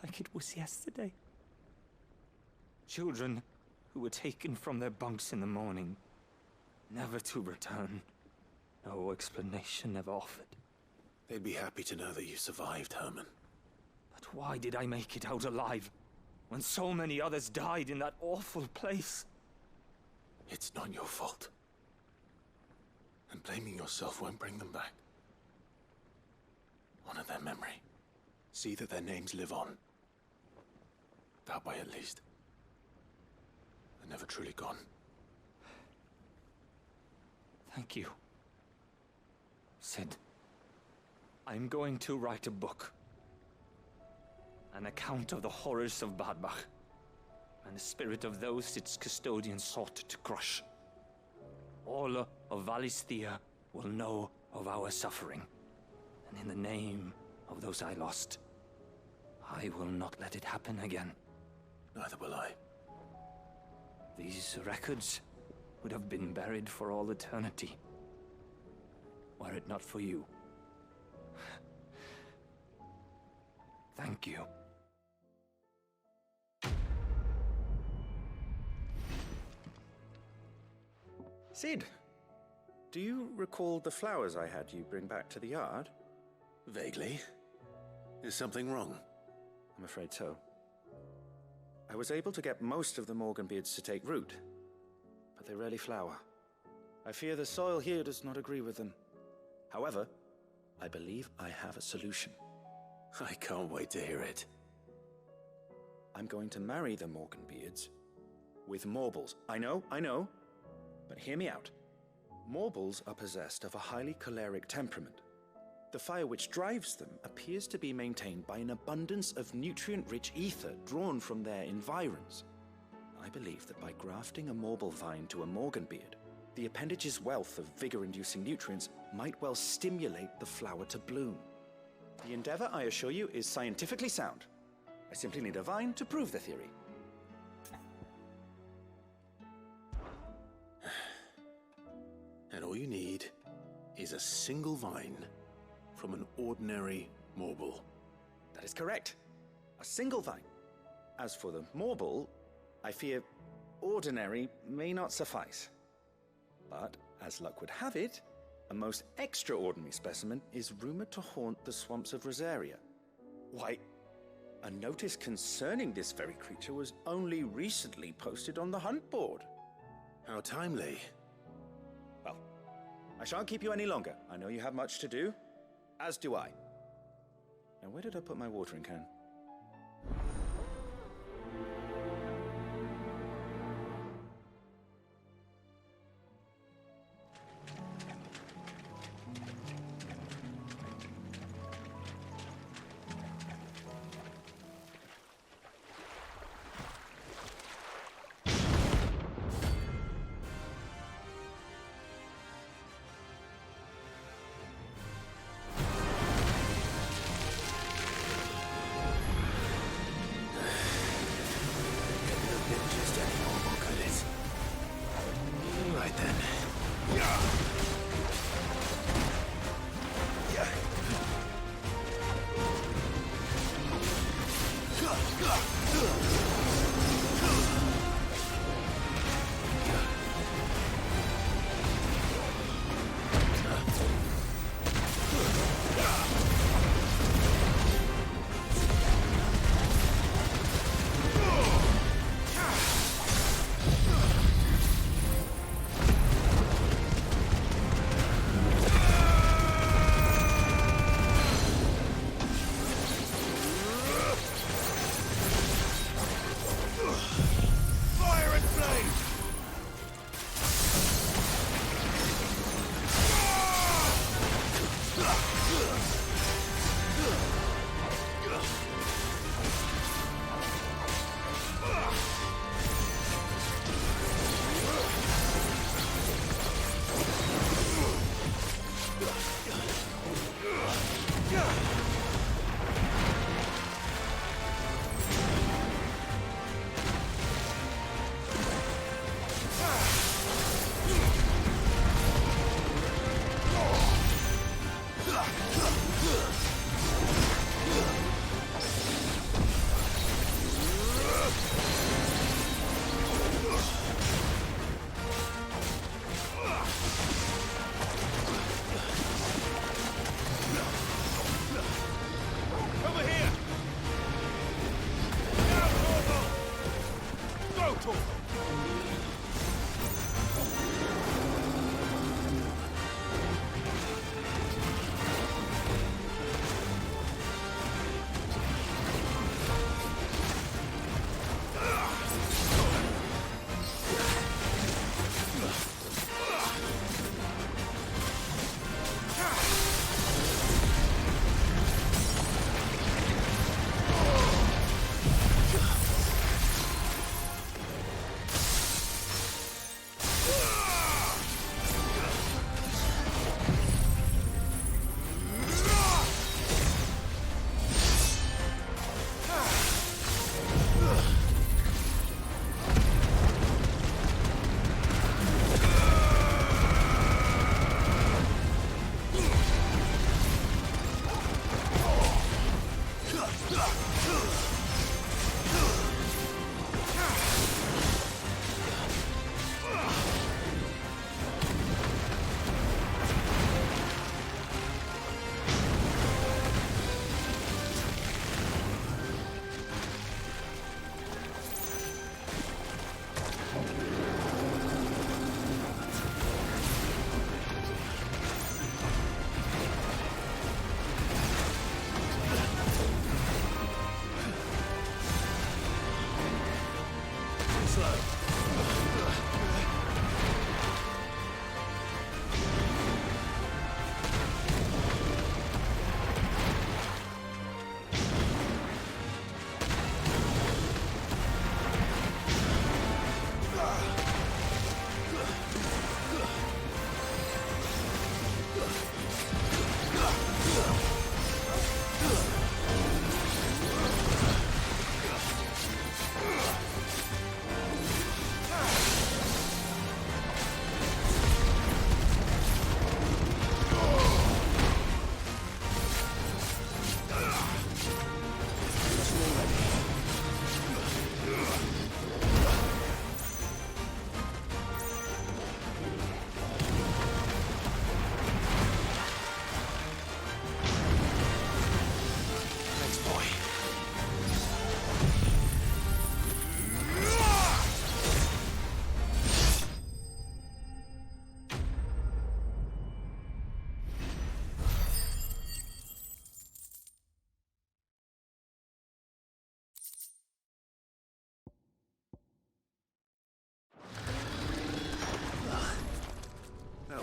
like it was yesterday. Children who were taken from their bunks in the morning, never to return. No explanation ever offered. They'd be happy to know that you survived, Herman. But why did I make it out alive, when so many others died in that awful place? It's not your fault. And blaming yourself won't bring them back. Honor their memory. See that their names live on. That way, at least. They're never truly gone. Thank you. Sid, I'm going to write a book. An account of the horrors of Badbach, and the spirit of those its custodians sought to crush. All of Valisthea will know of our suffering, and in the name of those I lost, I will not let it happen again. Neither will I. These records would have been buried for all eternity, were it not for you. Thank you. Sid, do you recall the flowers I had you bring back to the yard? Vaguely. Is something wrong? I'm afraid so. I was able to get most of the Morganbeards to take root, but they rarely flower. I fear the soil here does not agree with them. However, I believe I have a solution. I can't wait to hear it. I'm going to marry the Morganbeards with Morbols. I know, but hear me out. Morbols are possessed of a highly choleric temperament. The fire which drives them appears to be maintained by an abundance of nutrient-rich ether drawn from their environs. I believe that by grafting a Morbol vine to a Morganbeard, the appendage's wealth of vigor-inducing nutrients might well stimulate the flower to bloom. The endeavor, I assure you, is scientifically sound. I simply need a vine to prove the theory. And all you need is a single vine from an ordinary Morbol. That is correct. A single vine. As for the Morbol, I fear ordinary may not suffice. But, as luck would have it, a most extraordinary specimen is rumored to haunt the swamps of Rosaria. Why, a notice concerning this very creature was only recently posted on the hunt board. How timely. Well, I shan't keep you any longer. I know you have much to do, as do I. Now, where did I put my watering can? talk.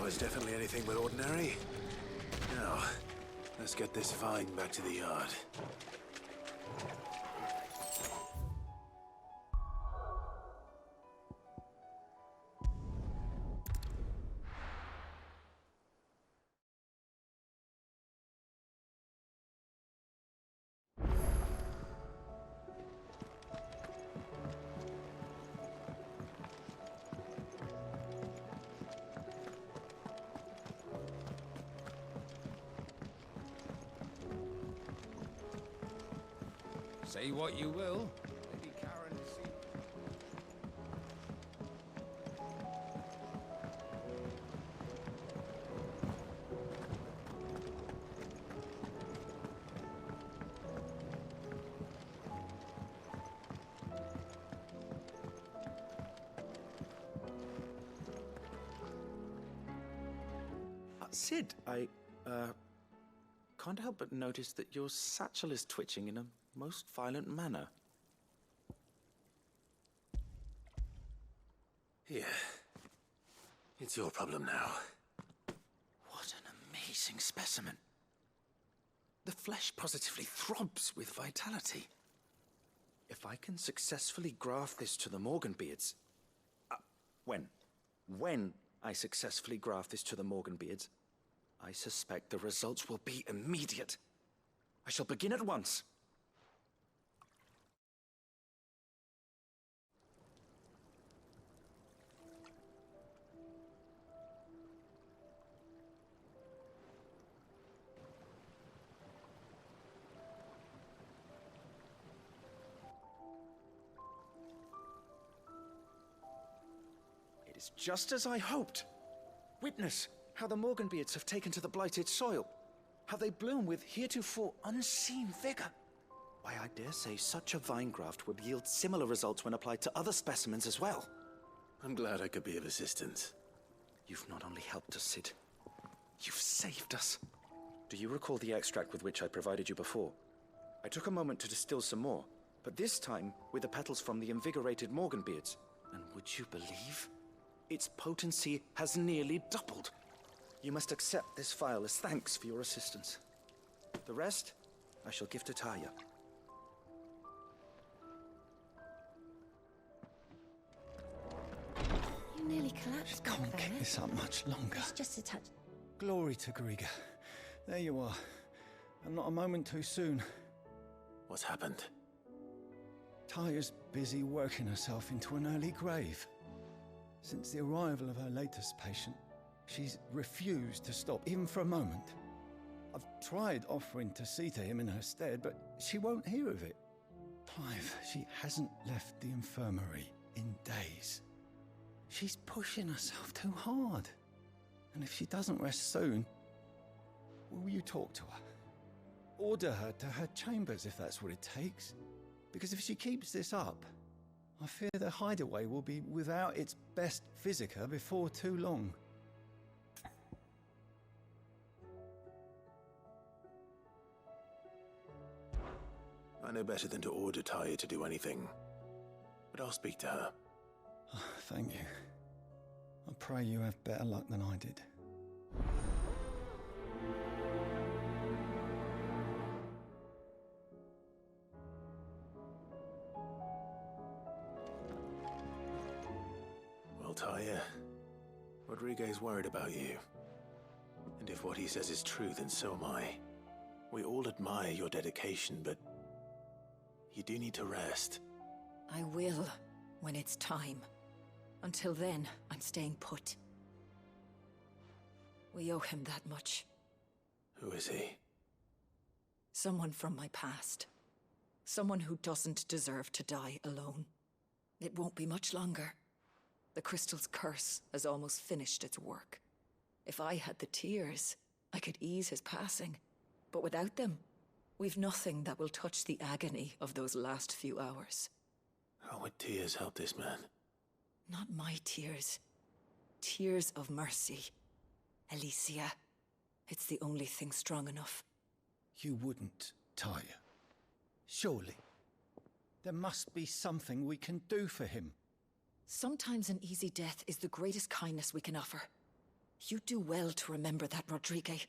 Was definitely anything but ordinary. Now, let's get this find back to the yard. Say what you will. Lady Karen is Sid, I can't help but notice that your satchel is twitching in a most violent manner. Here. It's your problem now. What an amazing specimen. The flesh positively throbs with vitality. If I can successfully graft this to the Morganbeards... When I successfully graft this to the Morganbeards, I suspect the results will be immediate. I shall begin at once. It is just as I hoped. Witness how the Morganbeards have taken to the blighted soil, how they bloom with heretofore unseen vigor. Why, I dare say such a vine graft would yield similar results when applied to other specimens as well. I'm glad I could be of assistance. You've not only helped us, Sid, you've saved us. Do you recall the extract with which I provided you before? I took a moment to distill some more, but this time with the petals from the invigorated Morganbeards. And would you believe? Its potency has nearly doubled. You must accept this vial as thanks for your assistance. The rest, I shall give to Taya. You nearly collapsed. Can't keep this up much longer. It's just a touch. Glory to Griga. There you are. And not a moment too soon. What's happened? Taya's busy working herself into an early grave. Since the arrival of her latest patient, she's refused to stop, even for a moment. I've tried offering to see to him in her stead, but she won't hear of it. Clive, she hasn't left the infirmary in days. She's pushing herself too hard. And if she doesn't rest soon, will you talk to her? Order her to her chambers if that's what it takes. Because if she keeps this up, I fear the Hideaway will be without its best physica before too long. I know better than to order Taya to do anything, but I'll speak to her. Oh, thank you. I pray you have better luck than I did. Well, Taya, Rodriguez worried about you. And if what he says is true, then so am I. We all admire your dedication, but you do need to rest. I will, when it's time. Until then, I'm staying put. We owe him that much. Who is he? Someone from my past. Someone who doesn't deserve to die alone. It won't be much longer. The crystal's curse has almost finished its work. If I had the tears, I could ease his passing. But without them, we've nothing that will touch the agony of those last few hours. How would tears help this man? Not my tears. Tears of mercy. Alicia. It's the only thing strong enough. You wouldn't, Taya. Surely. There must be something we can do for him. Sometimes an easy death is the greatest kindness we can offer. You do well to remember that, Rodriguez.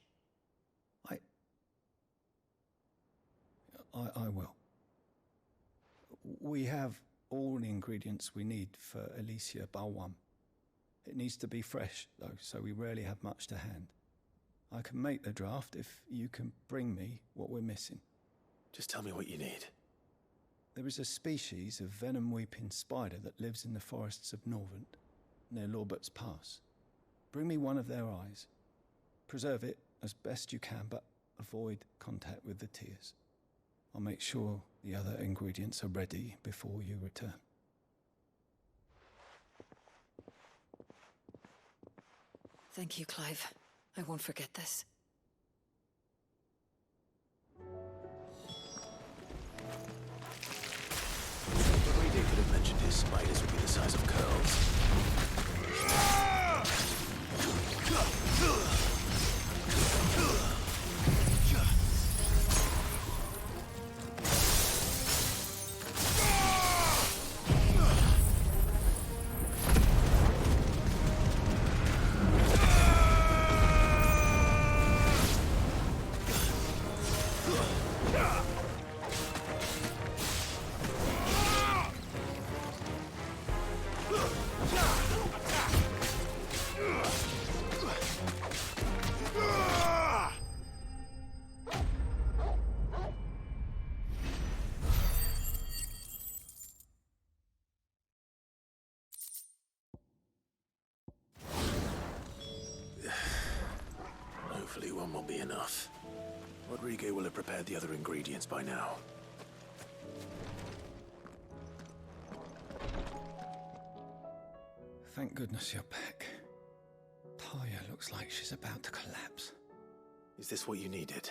I will. We have all the ingredients we need for Alicia Balwam. It needs to be fresh, though, so we rarely have much to hand. I can make the draft if you can bring me what we're missing. Just tell me what you need. There is a species of venom-weeping spider that lives in the forests of Norvent, near Lorbert's Pass. Bring me one of their eyes. Preserve it as best you can, but avoid contact with the tears. I'll make sure the other ingredients are ready before you return. Thank you, Clive. I won't forget this. Brady could have mentioned his spiders would be the size of curls. Hopefully one will be enough. Rodriguez will have prepared the other ingredients by now. Thank goodness you're back. Taya looks like she's about to collapse. Is this what you needed?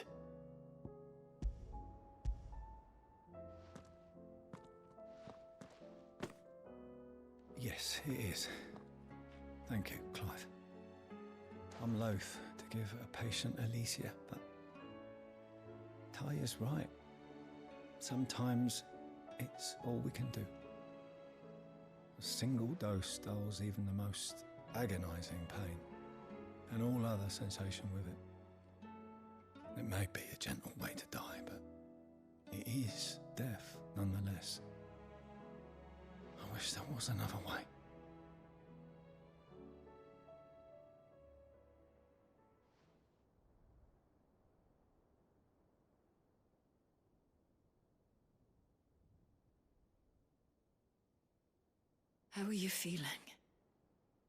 it is. Thank you, Clive. I'm loath to give a patient Alicia, but Taya's right. Sometimes it's all we can do. A single dose dulls even the most agonizing pain, and all other sensation with it. It may be a gentle way to die, but it is death nonetheless. I wish there was another way. How are you feeling?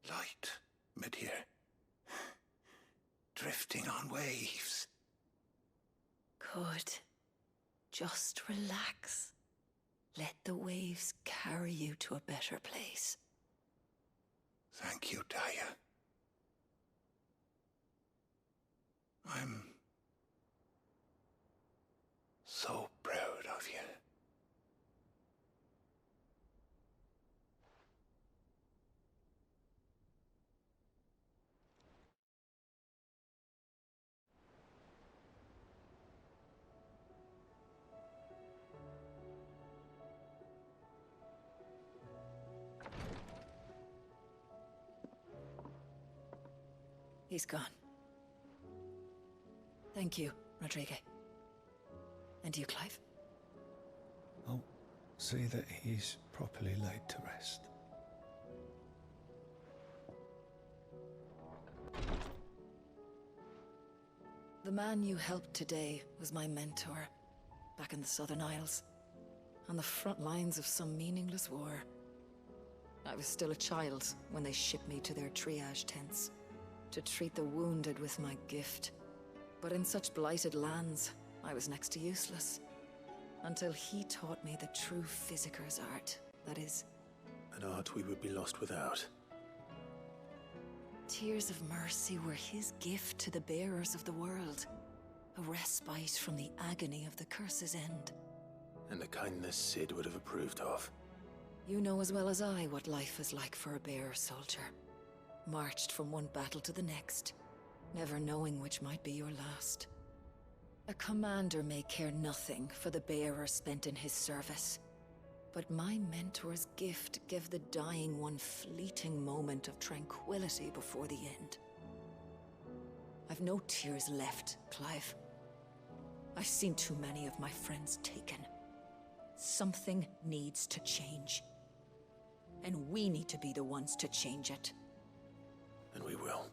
Light, mid-here. Drifting on waves. Good. Just relax. Let the waves carry you to a better place. Thank you, Taya. I'm so proud of you. He's gone. Thank you, Rodrigue. And you, Clive? I'll see that he's properly laid to rest. The man you helped today was my mentor, back in the Southern Isles, on the front lines of some meaningless war. I was still a child when they shipped me to their triage tents, to treat the wounded with my gift. But in such blighted lands, I was next to useless. Until he taught me the true physicker's art, that is... An art we would be lost without. Tears of mercy were his gift to the bearers of the world. A respite from the agony of the curse's end. And a kindness Sid would have approved of. You know as well as I what life is like for a bearer soldier. Marched from one battle to the next, never knowing which might be your last. A commander may care nothing for the bearer spent in his service, but my mentor's gift gave the dying one fleeting moment of tranquility before the end. I've no tears left, Clive. I've seen too many of my friends taken. Something needs to change. And we need to be the ones to change it. And we will.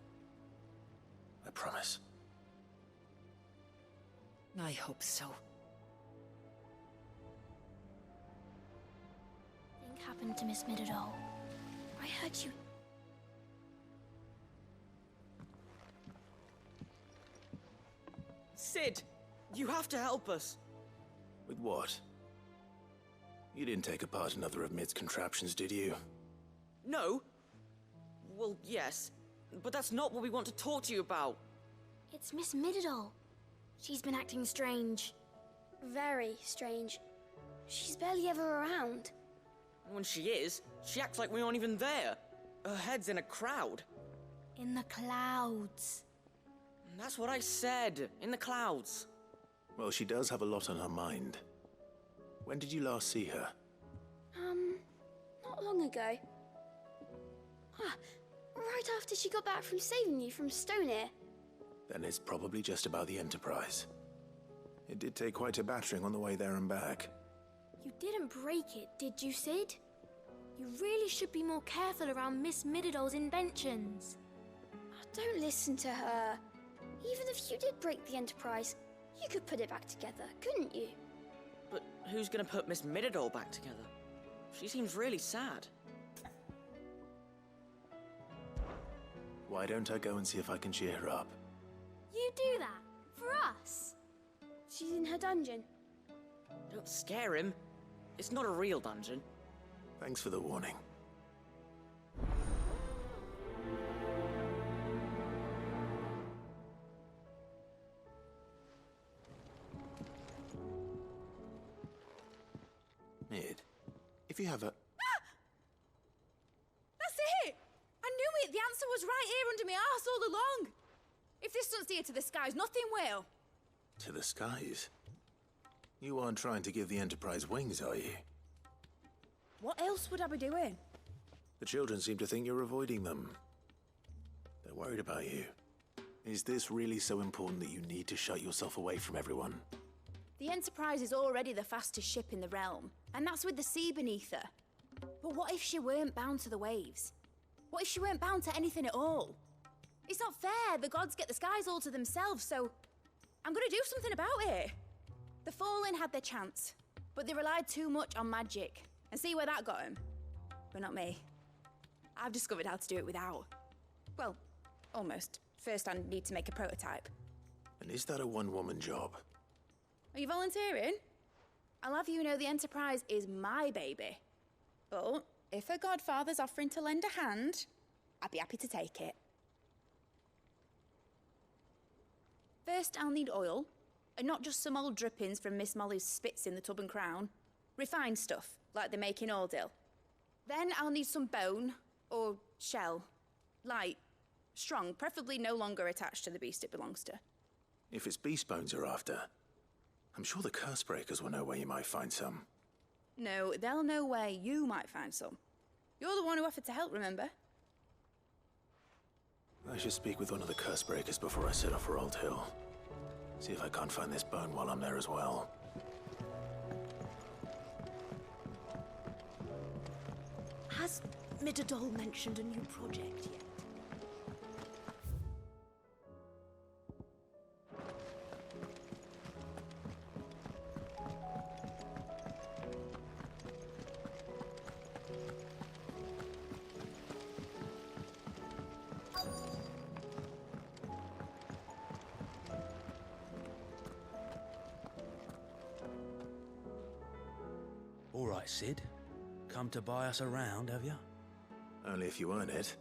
I promise. I hope so. Something happened to Miss Midadol. I heard you... Sid! You have to help us! With what? You didn't take apart another of Mid's contraptions, did you? No. Well, yes. But that's not what we want to talk to you about. It's Miss Midadol. She's been acting strange. Very strange. She's barely ever around. And when she is, she acts like we aren't even there. Her head's in a crowd. In the clouds. That's what I said. In the clouds. Well, she does have a lot on her mind. When did you last see her? Not long ago. Right after she got back from saving you from Stoneir. Then it's probably just about the Enterprise. It did take quite a battering on the way there and back. You didn't break it, did you, Sid? You really should be more careful around Miss Midadol's inventions. Oh, don't listen to her. Even if you did break the Enterprise, you could put it back together, couldn't you? But who's gonna put Miss Midadol back together? She seems really sad. Why don't I go and see if I can cheer her up? You do that? For us? She's in her dungeon. Don't scare him. It's not a real dungeon. Thanks for the warning. Mid, if you have a... That's was right here under my arse all along. If this doesn't steer to the skies, nothing will. To the skies? You aren't trying to give the Enterprise wings, are you? What else would I be doing? The children seem to think you're avoiding them. They're worried about you. Is this really so important that you need to shut yourself away from everyone? The Enterprise is already the fastest ship in the realm, and that's with the sea beneath her. But what if she weren't bound to the waves? What if she weren't bound to anything at all? It's not fair. The gods get the skies all to themselves, so I'm gonna do something about it. The Fallen had their chance, but they relied too much on magic. And see where that got them? But not me. I've discovered how to do it without. Well, almost. First, I need to make a prototype. And is that a one-woman job? Are you volunteering? I'll have you know the Enterprise is my baby. But if her godfather's offering to lend a hand, I'd be happy to take it. First, I'll need oil, and not just some old drippings from Miss Molly's spits in the tub and crown. Refined stuff, like they make in Ordil. Then I'll need some bone, or shell. Light, strong, preferably no longer attached to the beast it belongs to. If it's beast bones you're after, I'm sure the Cursebreakers will know where you might find some. No, they'll know where you might find some. You're the one who offered to help, remember? I should speak with one of the Cursebreakers before I set off for Old Hill. See if I can't find this bone while I'm there as well. Has Midadol mentioned a new project yet? All right, Sid. Come to buy us around, have you? Only if you earn it.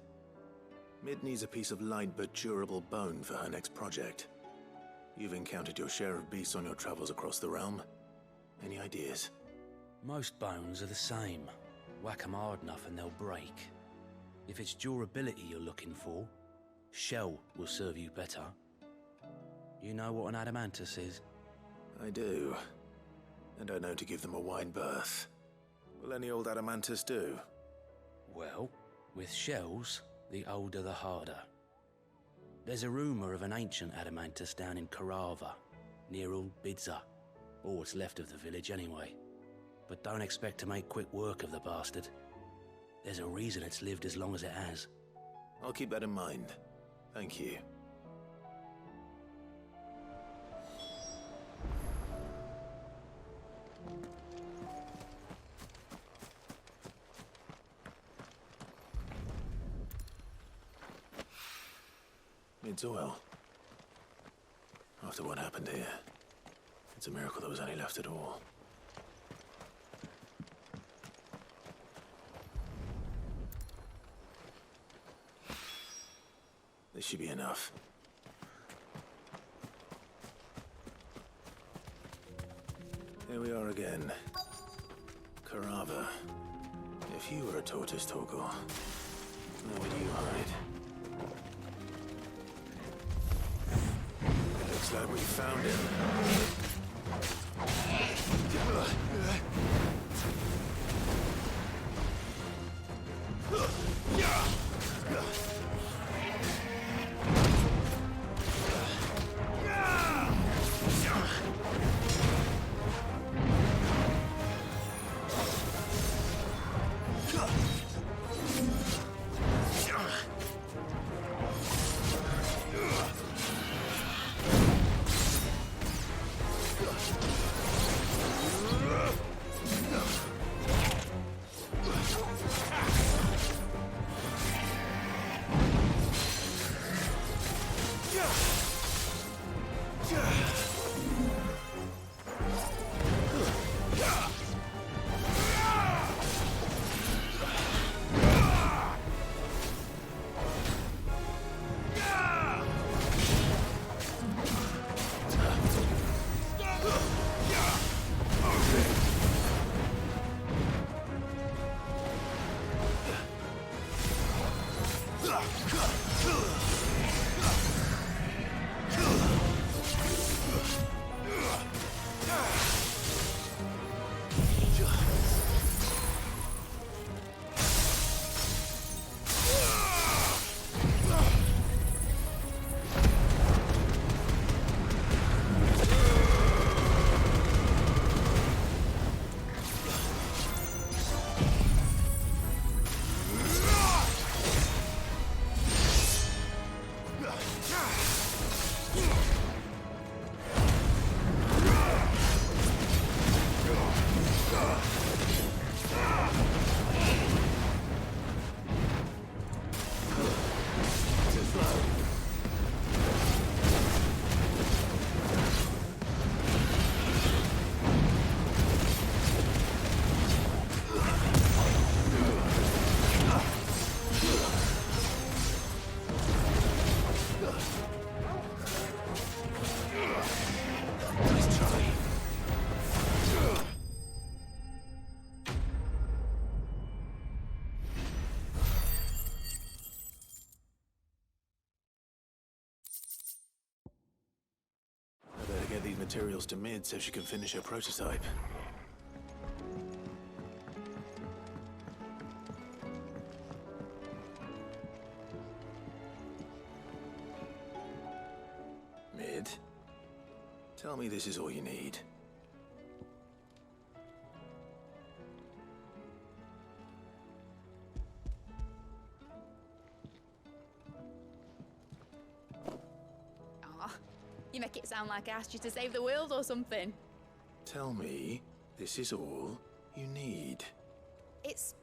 Mid needs a piece of light but durable bone for her next project. You've encountered your share of beasts on your travels across the realm. Any ideas? Most bones are the same. Whack 'em hard enough and they'll break. If it's durability you're looking for, shell will serve you better. You know what an adamantus is? I do. And I know to give them a wide berth. Will any old adamantus do? Well, with shells, the older the harder. There's a rumour of an ancient adamantus down in Karava, near Old Bidza. Or what's left of the village anyway. But don't expect to make quick work of the bastard. There's a reason it's lived as long as it has. I'll keep that in mind. Thank you. It's oil. After what happened here, it's a miracle there was any left at all. This should be enough. Here we are again. Karava. If you were a tortoise, Torgal, where would you hide? Looks like we found him. Get these materials to Mid so she can finish her prototype. Mid, tell me this is all you need. You make it sound like I asked you to save the world or something. Tell me this is all you need. It's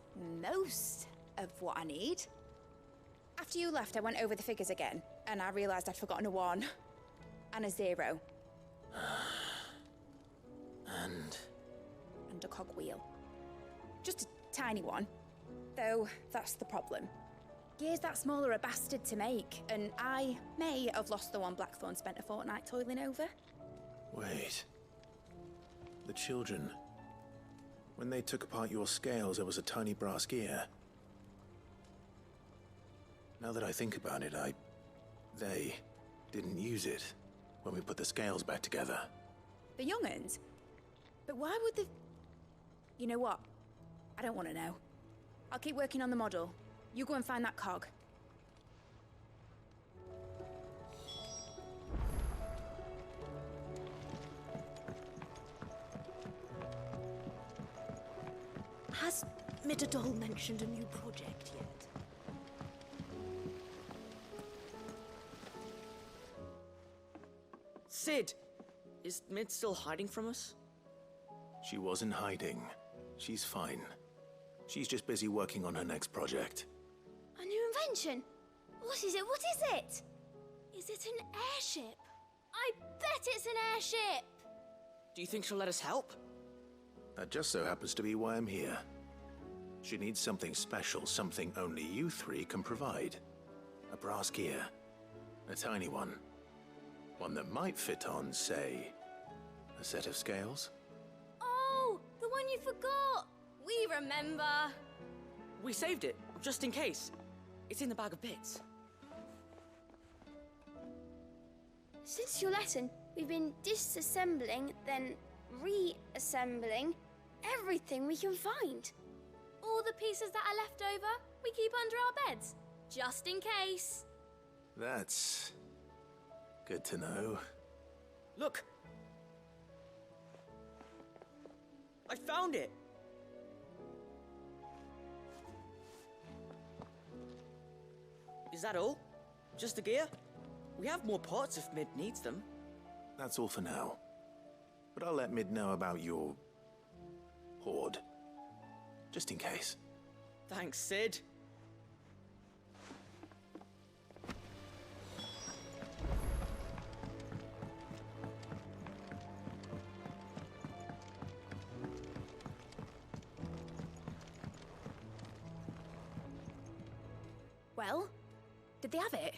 most of what I need. After you left, I went over the figures again, and I realised I'd forgotten a 1 and a 0. And a cogwheel. Just a tiny one. Though, that's the problem. Gears that small are a bastard to make, and I may have lost the one Blackthorn spent a fortnight toiling over. Wait. The children. When they took apart your scales, there was a tiny brass gear. Now that I think about it, they didn't use it when we put the scales back together. The young'uns? But why would the... You know what? I don't want to know. I'll keep working on the model. You go and find that cog. Has Midadol mentioned a new project yet? Sid! Is Mid still hiding from us? She wasn't hiding. She's fine. She's just busy working on her next project. A new invention? What is it? What is it? Is it an airship? I bet it's an airship! Do you think she'll let us help? That just so happens to be why I'm here. She needs something special, something only you three can provide. A brass gear. A tiny one. One that might fit on, say, a set of scales? Oh, the one you forgot! We remember! We saved it, just in case. It's in the bag of bits. Since your lesson, we've been disassembling, then reassembling everything we can find. All the pieces that are left over, we keep under our beds, just in case. That's good to know. Look! I found it! Is that all? Just the gear? We have more parts if Mid needs them. That's all for now. But I'll let Mid know about your hoard. Just in case. Thanks, Sid. Well, did they have it?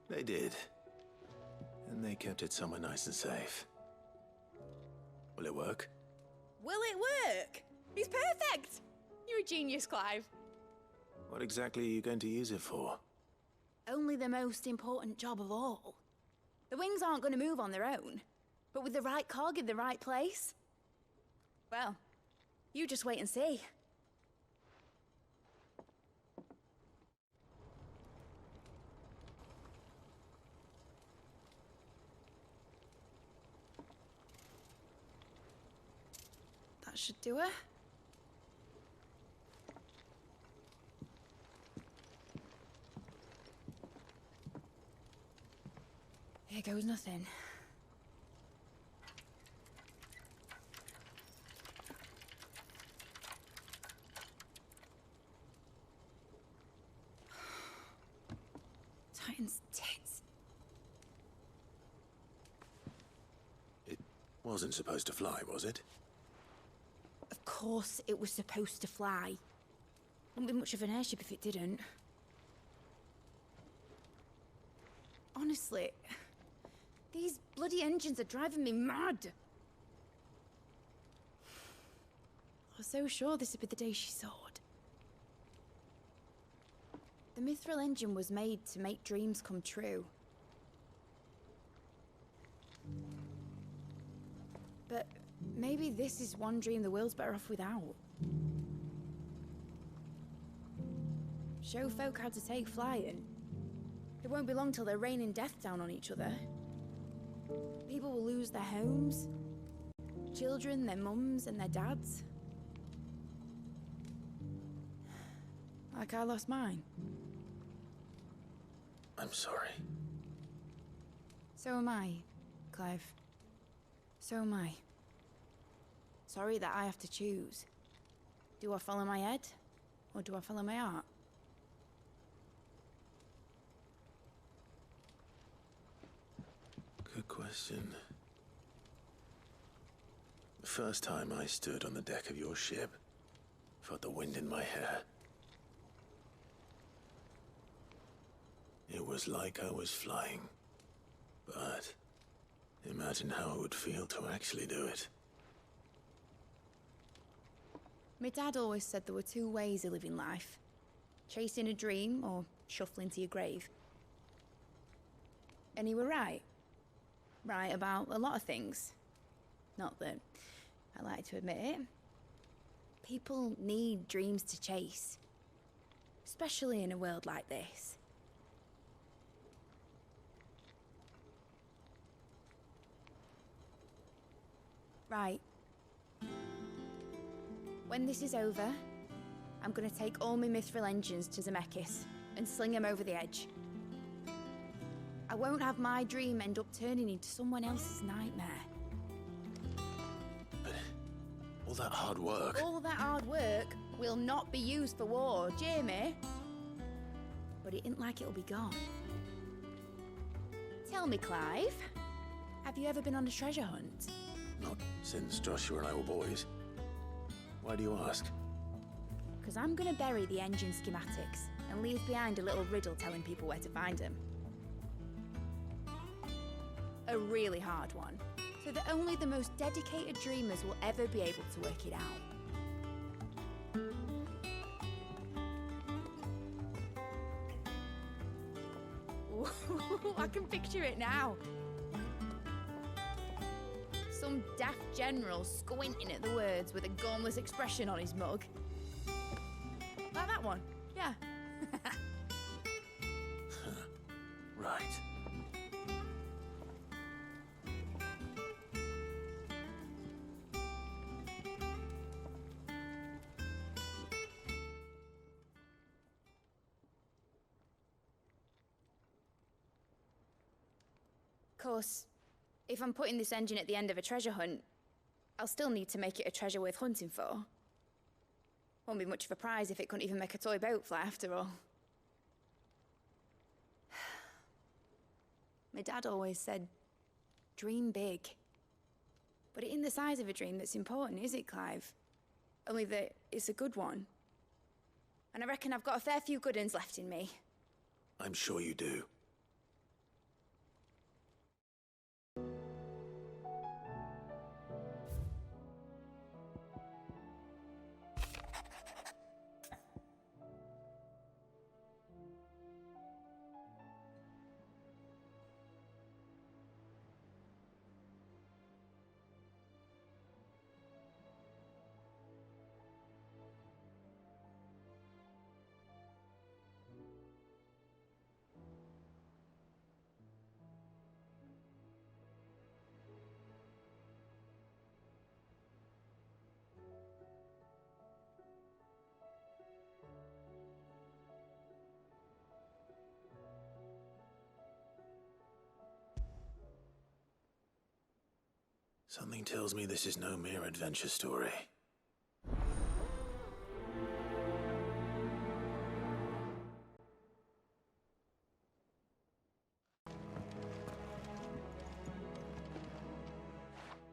They did. And they kept it somewhere nice and safe. Will it work? Will it work? It's perfect! You're a genius, Clive. What exactly are you going to use it for? only the most important job of all. The wings aren't going to move on their own, but with the right cog in the right place, well, you just wait and see. That should do it. Here goes nothing. Titan's tits. It wasn't supposed to fly, was it? Of course it was supposed to fly. Wouldn't be much of an airship if it didn't. Honestly, these bloody engines are driving me mad. I was so sure this would be the day she soared. The Mithril engine was made to make dreams come true. But maybe this is one dream the world's better off without. Show folk how to take flying. It won't be long till they're raining death down on each other. People will lose their homes. Children, their mums and their dads. Like I lost mine. I'm sorry. So am I, Clive. So am I. Sorry that I have to choose. Do I follow my head, or do I follow my heart? Good question. The first time I stood on the deck of your ship, felt the wind in my hair. It was like I was flying. But imagine how it would feel to actually do it. My dad always said there were two ways of living life. Chasing a dream or shuffling to your grave. And he were right. Right about a lot of things. Not that I like to admit it. People need dreams to chase. Especially in a world like this. Right. When this is over, I'm gonna take all my Mithril engines to Dhalmekia and sling them over the edge. I won't have my dream end up turning into someone else's nightmare. But all that hard work... All that hard work will not be used for war, Jamie. But it ain't like it'll be gone. Tell me, Clive, have you ever been on a treasure hunt? Not since Joshua and I were boys. Why do you ask? Because I'm gonna bury the engine schematics and leave behind a little riddle telling people where to find them. A really hard one, so that only the most dedicated dreamers will ever be able to work it out. Ooh, I can picture it now. Some daft general squinting at the words with a gormless expression on his mug. Like that one, yeah. Right. Of course, if I'm putting this engine at the end of a treasure hunt, I'll still need to make it a treasure worth hunting for. Won't be much of a prize if it couldn't even make a toy boat fly after all. My dad always said, dream big. But it ain't the size of a dream that's important, is it, Clive? Only that it's a good one. And I reckon I've got a fair few good uns left in me. I'm sure you do. Something tells me this is no mere adventure story.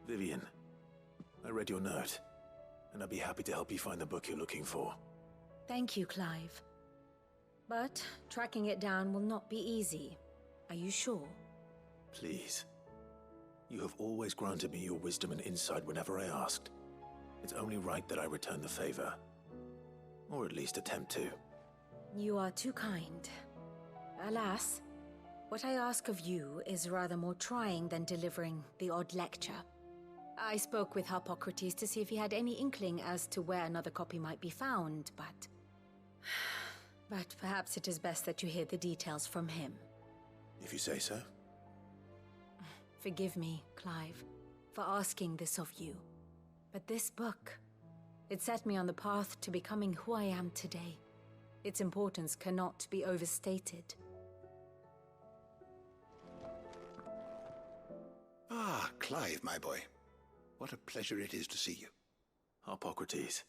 Vivian, I read your note, and I'd be happy to help you find the book you're looking for. Thank you, Clive. But tracking it down will not be easy. Are you sure? Please. You have always granted me your wisdom and insight whenever I asked. It's only right that I return the favor. Or at least attempt to. You are too kind. Alas, what I ask of you is rather more trying than delivering the odd lecture. I spoke with Hippocrates to see if he had any inkling as to where another copy might be found, but perhaps it is best that you hear the details from him. If you say so. Forgive me, Clive, for asking this of you. But this book, it set me on the path to becoming who I am today. Its importance cannot be overstated. Ah, Clive, my boy. What a pleasure it is to see you. Hippocrates.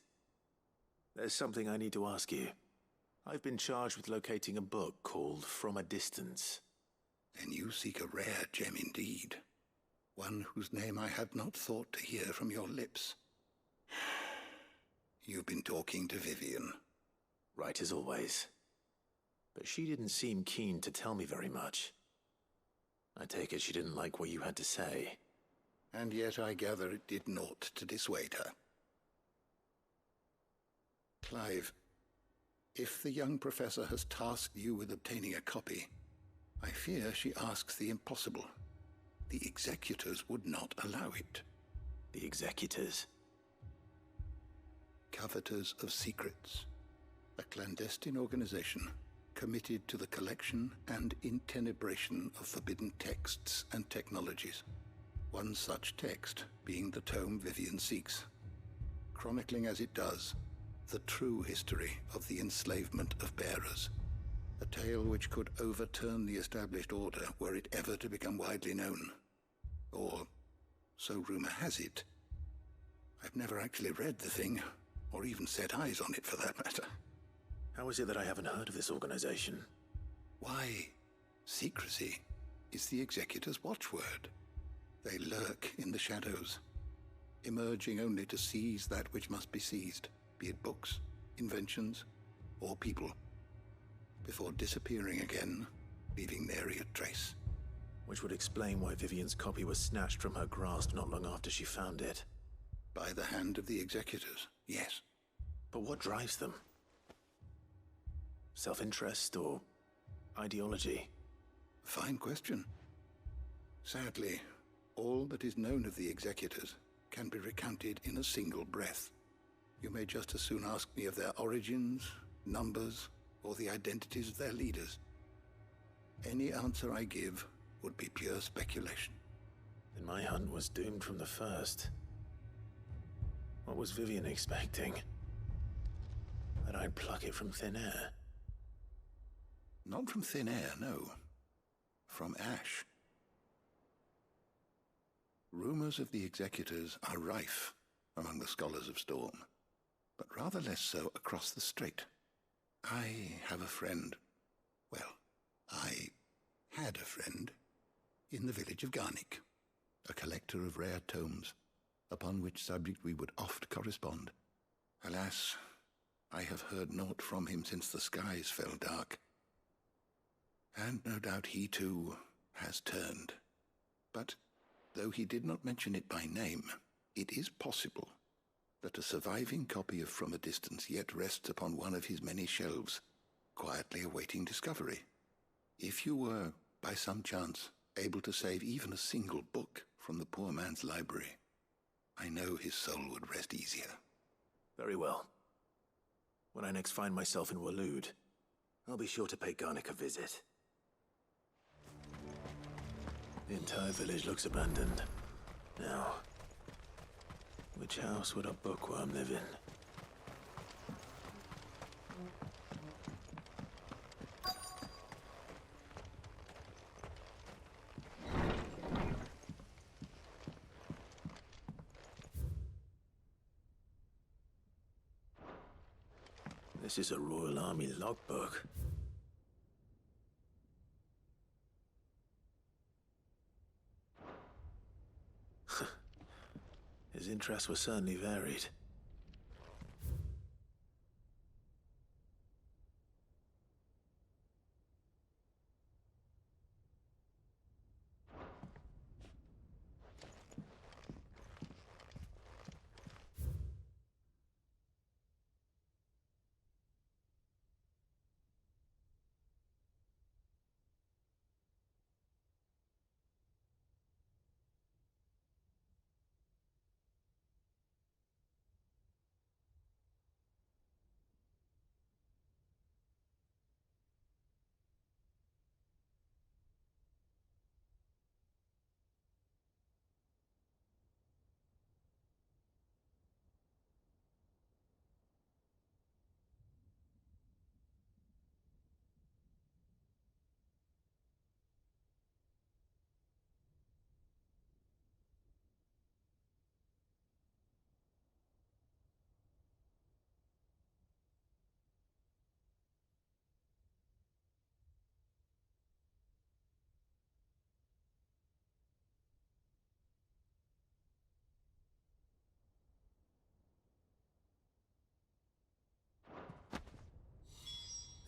There's something I need to ask you. I've been charged with locating a book called From a Distance. Then you seek a rare gem indeed. One whose name I had not thought to hear from your lips. You've been talking to Vivian. Right as always. But she didn't seem keen to tell me very much. I take it she didn't like what you had to say. And yet I gather it did naught to dissuade her. Clive, if the young professor has tasked you with obtaining a copy, I fear she asks the impossible. The executors would not allow it. The executors? Coveters of Secrets. A clandestine organization committed to the collection and intenebration of forbidden texts and technologies. One such text being the tome Vivian seeks, chronicling as it does the true history of the enslavement of bearers. A tale which could overturn the established order were it ever to become widely known. Or, so rumor has it. I've never actually read the thing, or even set eyes on it for that matter. How is it that I haven't heard of this organization? Why, secrecy is the executor's watchword. They lurk in the shadows, emerging only to seize that which must be seized, be it books, inventions, or people, before disappearing again, leaving nary a trace. Which would explain why Vivian's copy was snatched from her grasp not long after she found it. By the hand of the executors, yes. But what drives them? Self-interest or ideology? Fine question. Sadly, all that is known of the executors can be recounted in a single breath. You may just as soon ask me of their origins, numbers, or the identities of their leaders. Any answer I give would be pure speculation. Then my hunt was doomed from the first. What was Vivian expecting? That I'd pluck it from thin air? Not from thin air, no. From ash. Rumors of the executors are rife among the scholars of Storm, but rather less so across the strait. I have a friend. Well, I had a friend in the village of Garnik, a collector of rare tomes, upon which subject we would oft correspond. Alas, I have heard naught from him since the skies fell dark. And no doubt he too has turned. But though he did not mention it by name, it is possible that a surviving copy of From a Distance yet rests upon one of his many shelves, quietly awaiting discovery. If you were, by some chance, able to save even a single book from the poor man's library, I know his soul would rest easier. Very well. When I next find myself in Waloed, I'll be sure to pay Garnik a visit. The entire village looks abandoned. Now, which house would a bookworm live in? This is a Royal Army logbook. His interests were certainly varied.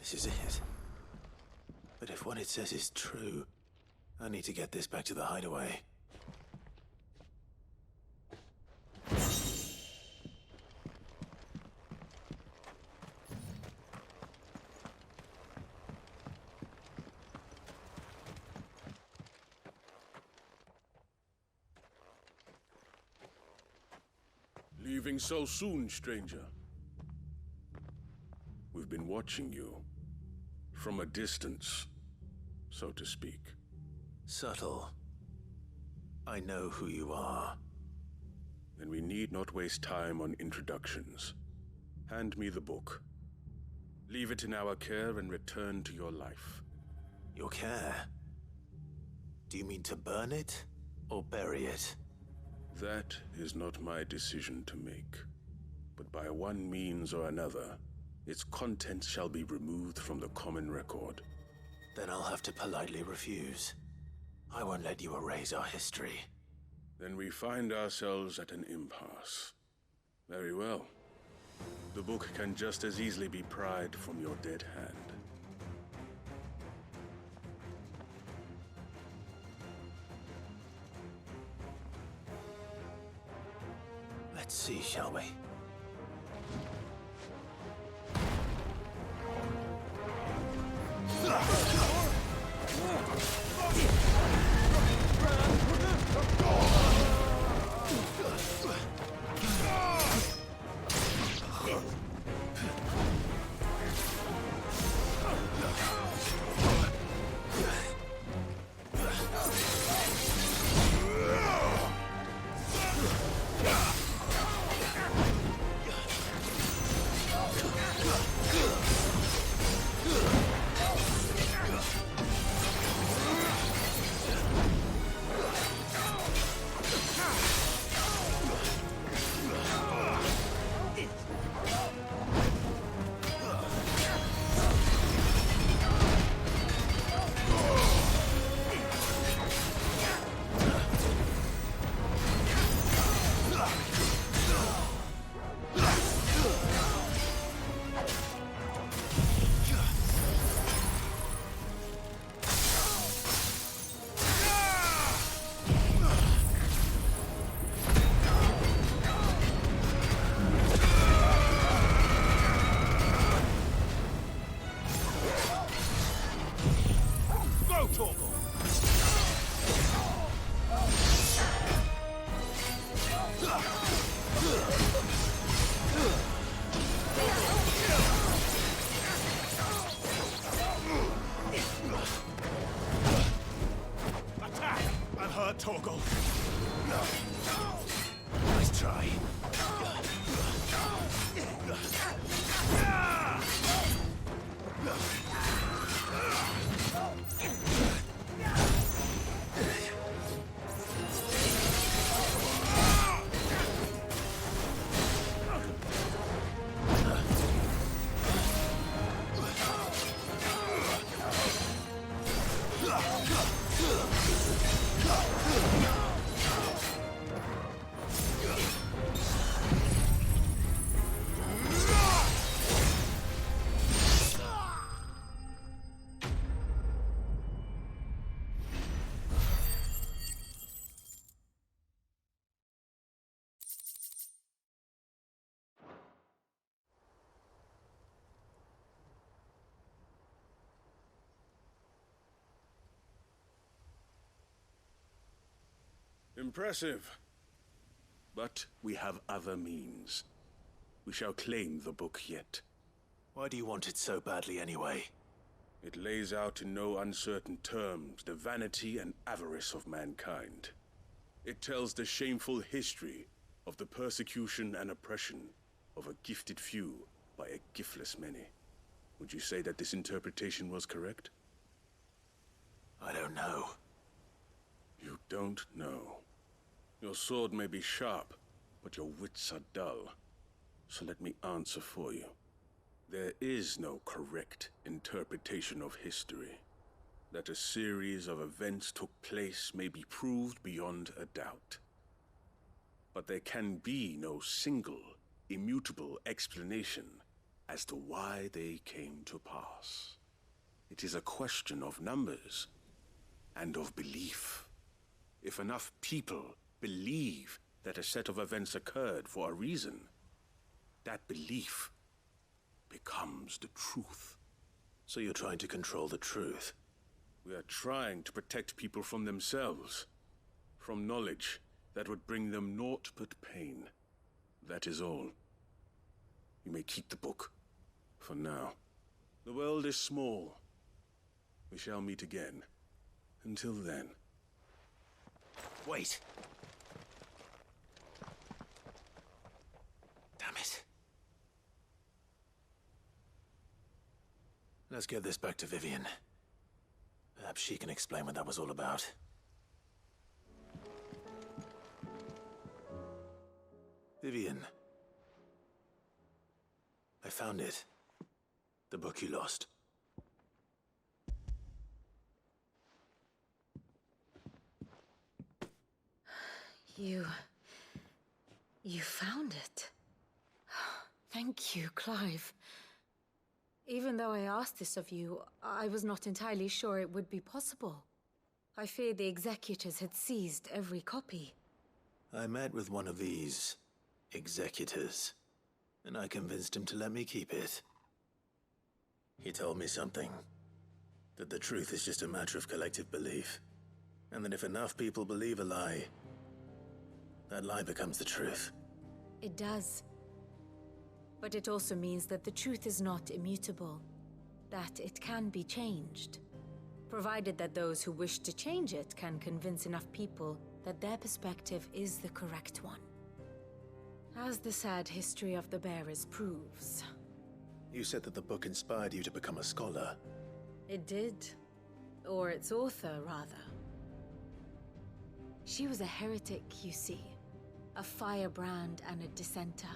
This is it. But if what it says is true, I need to get this back to the Hideaway. Leaving so soon, stranger? We've been watching you. From a distance, so to speak. Subtle. I know who you are. Then we need not waste time on introductions. Hand me the book. Leave it in our care and return to your life. Your care? Do you mean to burn it, or bury it? That is not my decision to make. But by one means or another, its contents shall be removed from the common record. Then I'll have to politely refuse. I won't let you erase our history. Then we find ourselves at an impasse. Very well. The book can just as easily be pried from your dead hand. Let's see, shall we? Torgal. Nice try. Impressive. But we have other means. We shall claim the book yet. Why do you want it so badly anyway? It lays out in no uncertain terms the vanity and avarice of mankind. It tells the shameful history of the persecution and oppression of a gifted few by a giftless many. Would you say that this interpretation was correct? I don't know. You don't know. Your sword may be sharp, but your wits are dull. So let me answer for you. There is no correct interpretation of history. That a series of events took place may be proved beyond a doubt. But there can be no single, immutable explanation as to why they came to pass. It is a question of numbers and of belief. If enough people believe that a set of events occurred for a reason, that belief becomes the truth. So you're trying to control the truth? We are trying to protect people from themselves, from knowledge that would bring them naught but pain. That is all. You may keep the book, for now. The world is small. We shall meet again. Until then. Wait! Damn it. Let's get this back to Vivian. Perhaps she can explain what that was all about. Vivian. I found it. The book you lost. You found it. Thank you, Clive. Even though I asked this of you, I was not entirely sure it would be possible. I feared the executors had seized every copy. I met with one of these executors, and I convinced him to let me keep it. He told me something. That the truth is just a matter of collective belief. And that if enough people believe a lie, that lie becomes the truth. It does. But it also means that the truth is not immutable. That it can be changed. Provided that those who wish to change it can convince enough people that their perspective is the correct one. As the sad history of the Bearers proves. You said that the book inspired you to become a scholar. It did. Or its author, rather. She was a heretic, you see. A firebrand and a dissenter.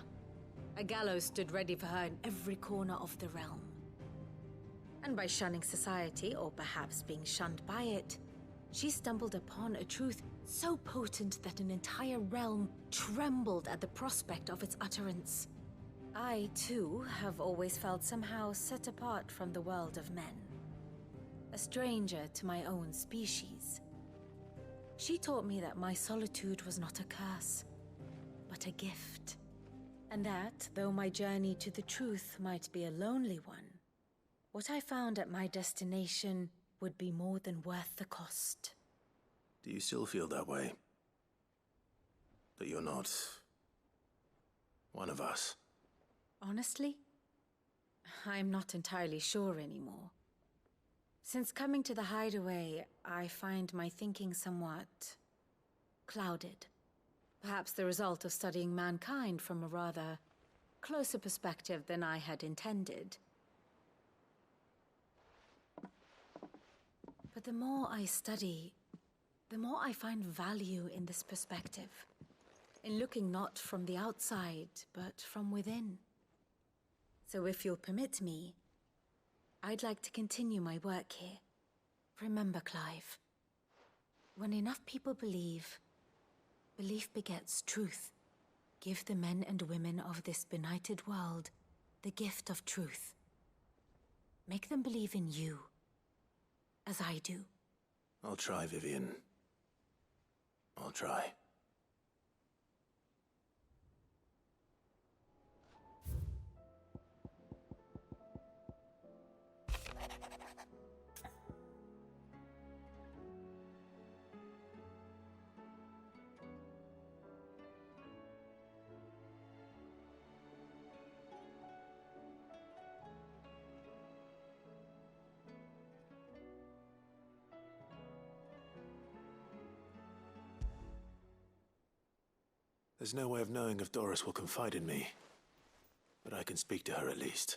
A gallows stood ready for her in every corner of the realm. And by shunning society, or perhaps being shunned by it, she stumbled upon a truth so potent that an entire realm trembled at the prospect of its utterance. I, too, have always felt somehow set apart from the world of men. A stranger to my own species. She taught me that my solitude was not a curse, but a gift. And that, though my journey to the truth might be a lonely one, what I found at my destination would be more than worth the cost. Do you still feel that way? That you're not one of us? Honestly, I'm not entirely sure anymore. Since coming to the Hideaway, I find my thinking somewhat clouded. Perhaps the result of studying mankind from a rather closer perspective than I had intended. But the more I study, the more I find value in this perspective. In looking not from the outside, but from within. So if you'll permit me, I'd like to continue my work here. Remember, Clive, when enough people believe, belief begets truth. Give the men and women of this benighted world the gift of truth. Make them believe in you, as I do. I'll try, Vivian. I'll try. There's no way of knowing if Doris will confide in me, but I can speak to her at least.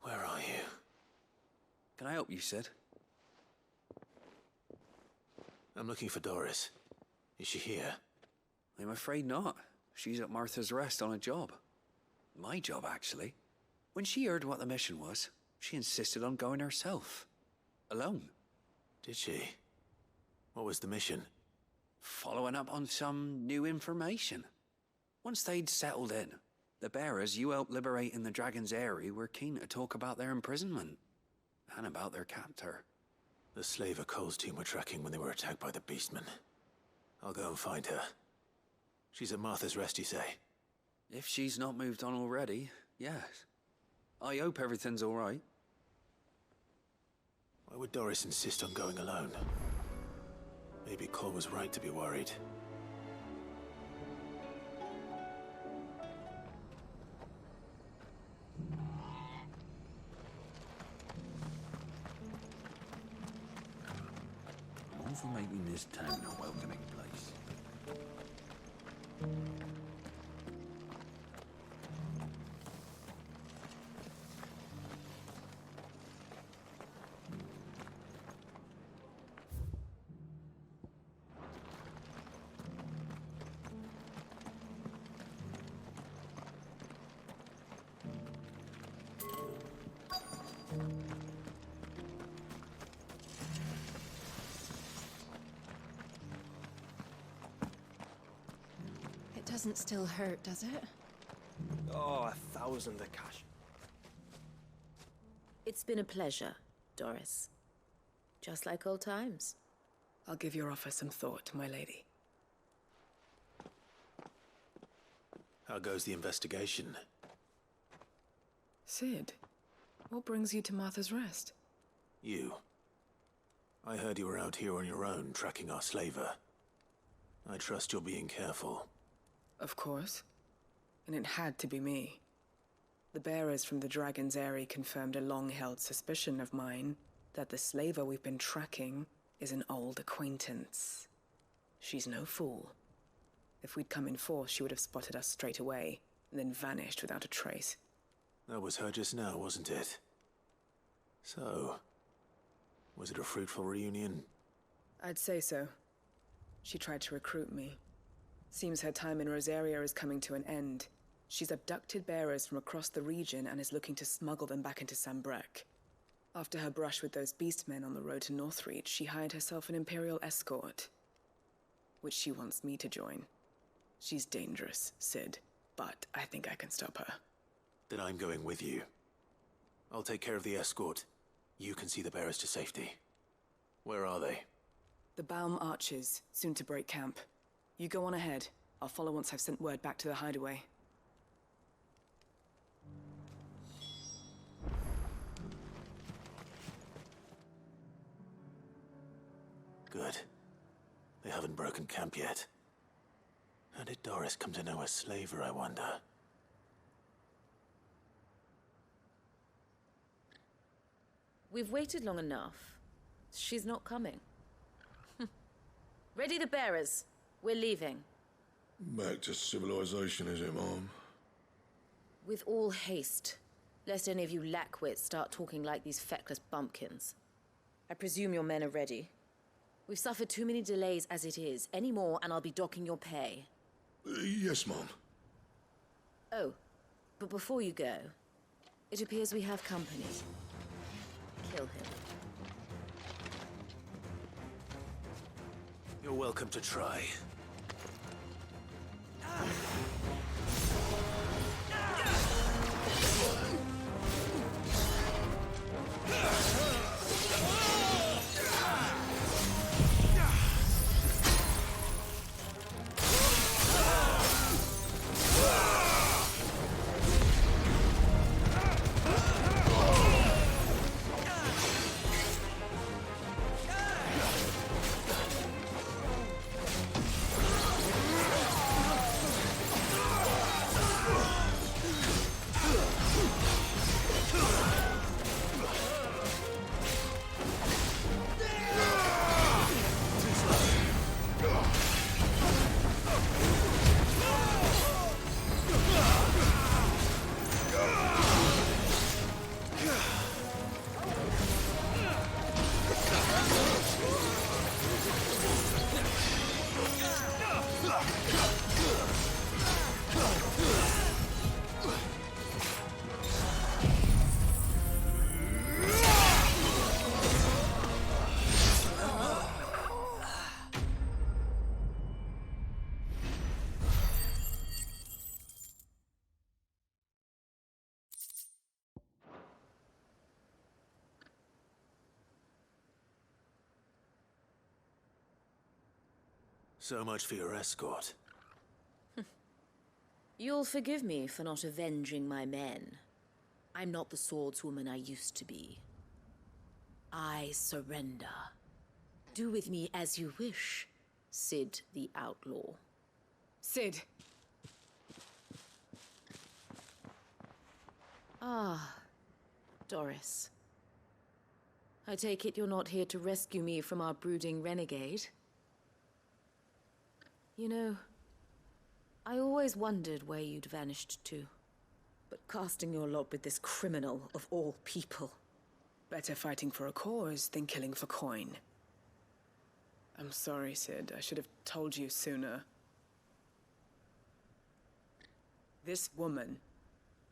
Where are you? Can I help you, Sid? I'm looking for Doris. Is she here? I'm afraid not. She's at Martha's Rest on a job. My job, actually. When she heard what the mission was, she insisted on going herself. Alone. Did she? What was the mission? Following up on some new information. Once they'd settled in, the bearers you helped liberate in the Dragon's Eyrie were keen to talk about their imprisonment. And about their captor. The slaver Cole's team were tracking when they were attacked by the Beastmen. I'll go and find her. She's at Martha's Rest, you say? If she's not moved on already, yes. I hope everything's all right. Why would Doris insist on going alone? Maybe Cole was right to be worried. I'm all for making this town a welcoming place. Doesn't still hurt, does it? Oh, 1,000 the cash. It's been a pleasure, Doris. Just like old times. I'll give your offer some thought, my lady. How goes the investigation? Sid, what brings you to Martha's Rest? You. I heard you were out here on your own, tracking our slaver. I trust you're being careful. Of course. And it had to be me. The bearers from the Dragon's Eyrie confirmed a long-held suspicion of mine that the slaver we've been tracking is an old acquaintance. She's no fool. If we'd come in force, she would have spotted us straight away, and then vanished without a trace. That was her just now, wasn't it? So, was it a fruitful reunion? I'd say so. She tried to recruit me. Seems her time in Rosaria is coming to an end. She's abducted bearers from across the region and is looking to smuggle them back into Sanbreque. After her brush with those beastmen on the road to Northreach, she hired herself an Imperial escort, which she wants me to join. She's dangerous, Sid, but I think I can stop her. Then I'm going with you. I'll take care of the escort. You can see the bearers to safety. Where are they? The Baum Archers, soon to break camp. You go on ahead. I'll follow once I've sent word back to the Hideaway. Good. They haven't broken camp yet. How did Doris come to know a slaver, I wonder? We've waited long enough. She's not coming. Ready the bearers. We're leaving. Back to civilization, is it, Mom? With all haste, lest any of you lackwits start talking like these feckless bumpkins. I presume your men are ready. We've suffered too many delays as it is. Any more, and I'll be docking your pay. Yes, Mom. Oh, but before you go, it appears we have company. Kill him. You're welcome to try. So much for your escort. You'll forgive me for not avenging my men. I'm not the swordswoman I used to be. I surrender. Do with me as you wish, Cid the Outlaw. Cid! Ah, Doris. I take it you're not here to rescue me from our brooding renegade? You know, I always wondered where you'd vanished to. But casting your lot with this criminal of all people. Better fighting for a cause than killing for coin. I'm sorry, Cid. I should have told you sooner. This woman,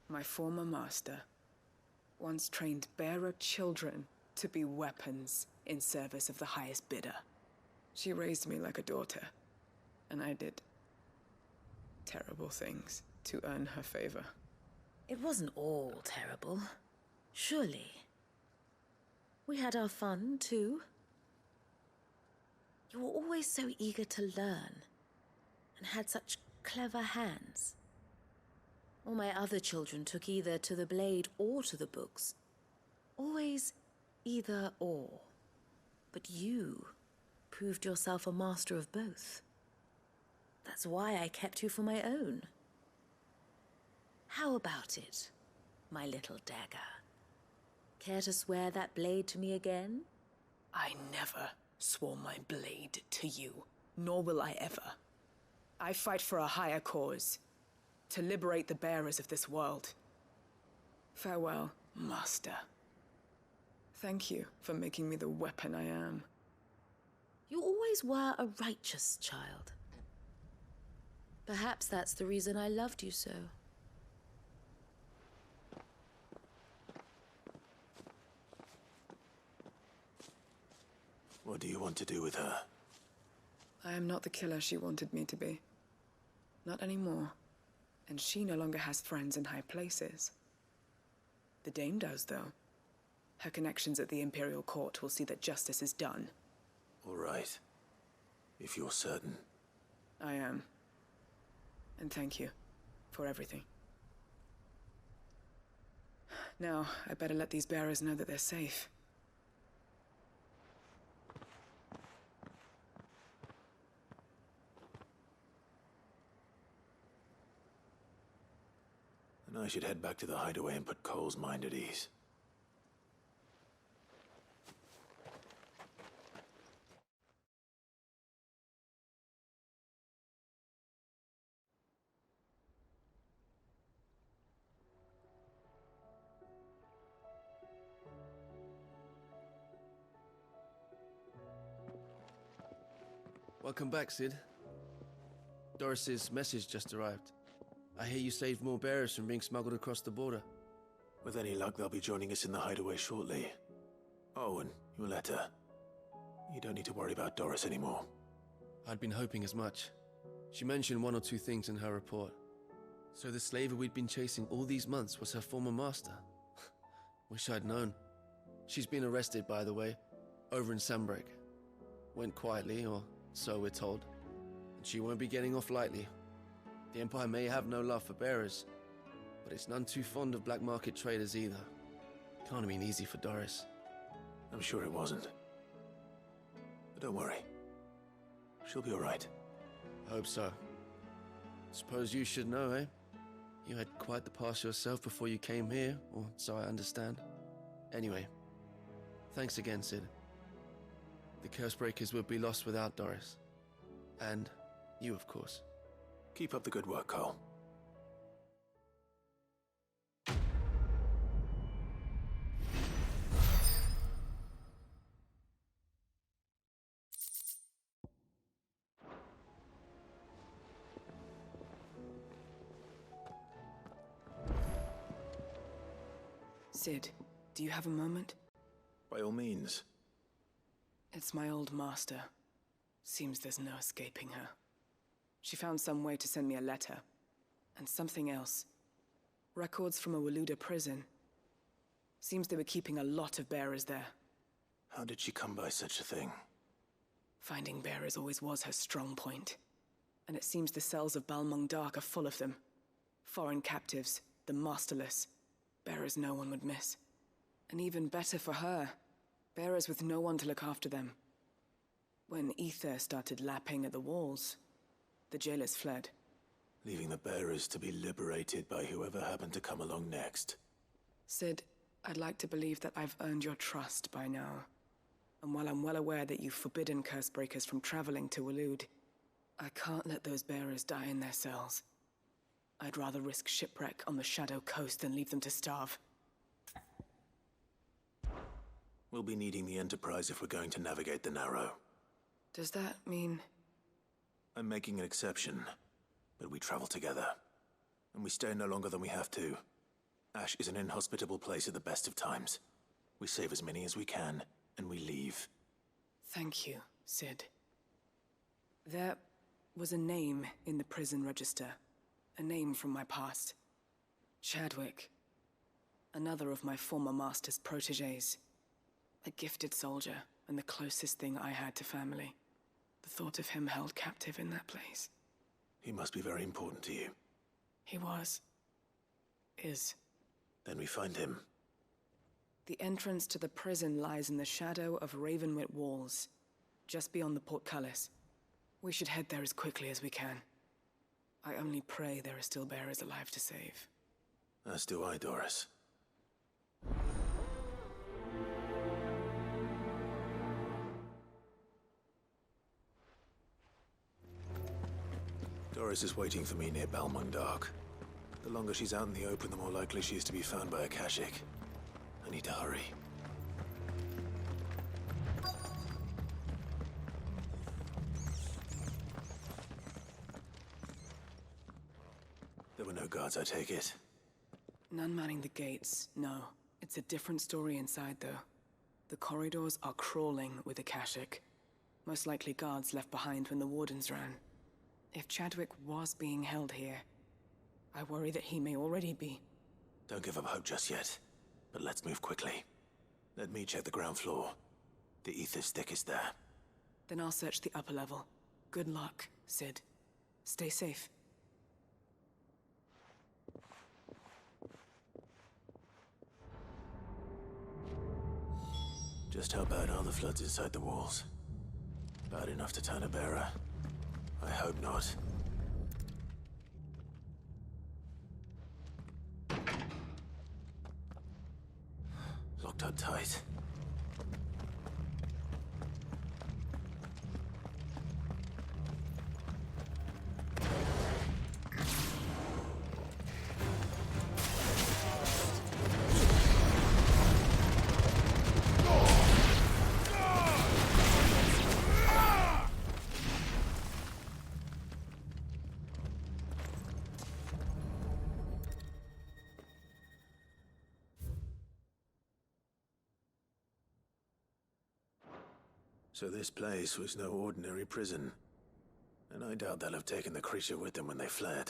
my former master, once trained bearer children to be weapons in service of the highest bidder. She raised me like a daughter, and I did terrible things to earn her favor. It wasn't all terrible, surely. We had our fun, too. You were always so eager to learn, and had such clever hands. All my other children took either to the blade or to the books. Always either or. But you proved yourself a master of both. That's why I kept you for my own. How about it, my little dagger? Care to swear that blade to me again? I never swore my blade to you, nor will I ever. I fight for a higher cause, to liberate the bearers of this world. Farewell, Master. Thank you for making me the weapon I am. You always were a righteous child. Perhaps that's the reason I loved you so. What do you want to do with her? I am not the killer she wanted me to be. Not anymore. And she no longer has friends in high places. The Dame does, though. Her connections at the Imperial Court will see that justice is done. All right. If you're certain. I am. And thank you for everything. Now, I better let these bearers know that they're safe. And I should head back to the Hideaway and put Cole's mind at ease. Welcome back, Cid. Doris's message just arrived. I hear you saved more bearers from being smuggled across the border. With any luck, they'll be joining us in the Hideaway shortly. Oh, and your letter. You don't need to worry about Doris anymore. I'd been hoping as much. She mentioned one or two things in her report. So the slaver we'd been chasing all these months was her former master. Wish I'd known. She's been arrested, by the way, over in Sanbreque. Went quietly, or so we're told. And she won't be getting off lightly. The Empire may have no love for bearers, but it's none too fond of black market traders either. Can't have been easy for Doris. I'm sure it wasn't. But don't worry. She'll be all right. I hope so. Suppose you should know, eh? You had quite the past yourself before you came here, or so I understand. Anyway, thanks again, Cid. The Cursebreakers would be lost without Doris. And you, of course. Keep up the good work, Cole. Cid, do you have a moment? By all means. It's my old master. Seems there's no escaping her. She found some way to send me a letter. And something else. Records from a Waluda prison. Seems they were keeping a lot of bearers there. How did she come by such a thing? Finding bearers always was her strong point. And it seems the cells of Balmung Dark are full of them. Foreign captives, the masterless. Bearers no one would miss. And even better for her, bearers with no one to look after them. When ether started lapping at the walls, the jailers fled. Leaving the bearers to be liberated by whoever happened to come along next. Sid, I'd like to believe that I've earned your trust by now. And while I'm well aware that you've forbidden Cursebreakers from traveling to Waloed, I can't let those bearers die in their cells. I'd rather risk shipwreck on the Shadow Coast than leave them to starve. We'll be needing the Enterprise if we're going to navigate the Narrow. Does that mean... I'm making an exception, but we travel together. And we stay no longer than we have to. Ash is an inhospitable place at the best of times. We save as many as we can, and we leave. Thank you, Sid. There was a name in the prison register. A name from my past. Chadwick. Another of my former master's protégés. A gifted soldier, and the closest thing I had to family. The thought of him held captive in that place. He must be very important to you. He was. Is. Then we find him. The entrance to the prison lies in the shadow of Ravenwit Walls, just beyond the portcullis. We should head there as quickly as we can. I only pray there are still bearers alive to save. As do I, Doris. Doris is waiting for me near Balmung Dark. The longer she's out in the open, the more likely she is to be found by a Kashyyyk. I need to hurry. There were no guards, I take it? None manning the gates, no. It's a different story inside, though. The corridors are crawling with the Kashyyyk. Most likely guards left behind when the Wardens ran. If Chadwick was being held here, I worry that he may already be. Don't give up hope just yet, but let's move quickly. Let me check the ground floor. The ether's thickest there. Then I'll search the upper level. Good luck, Sid. Stay safe. Just how bad are the floods inside the walls? Bad enough to turn a bearer? I hope not. Locked up tight. So this place was no ordinary prison. And I doubt they'll have taken the creature with them when they fled.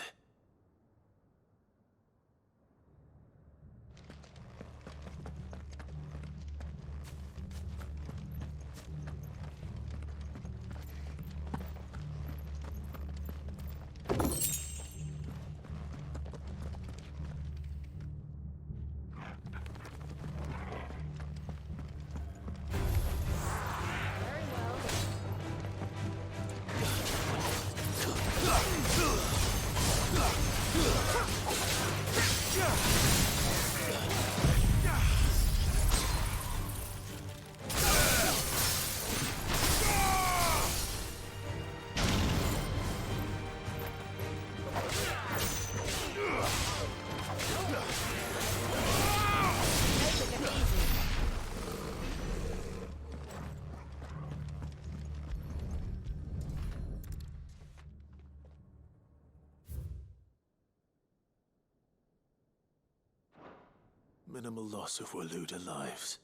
Minimal loss of Waloed lives.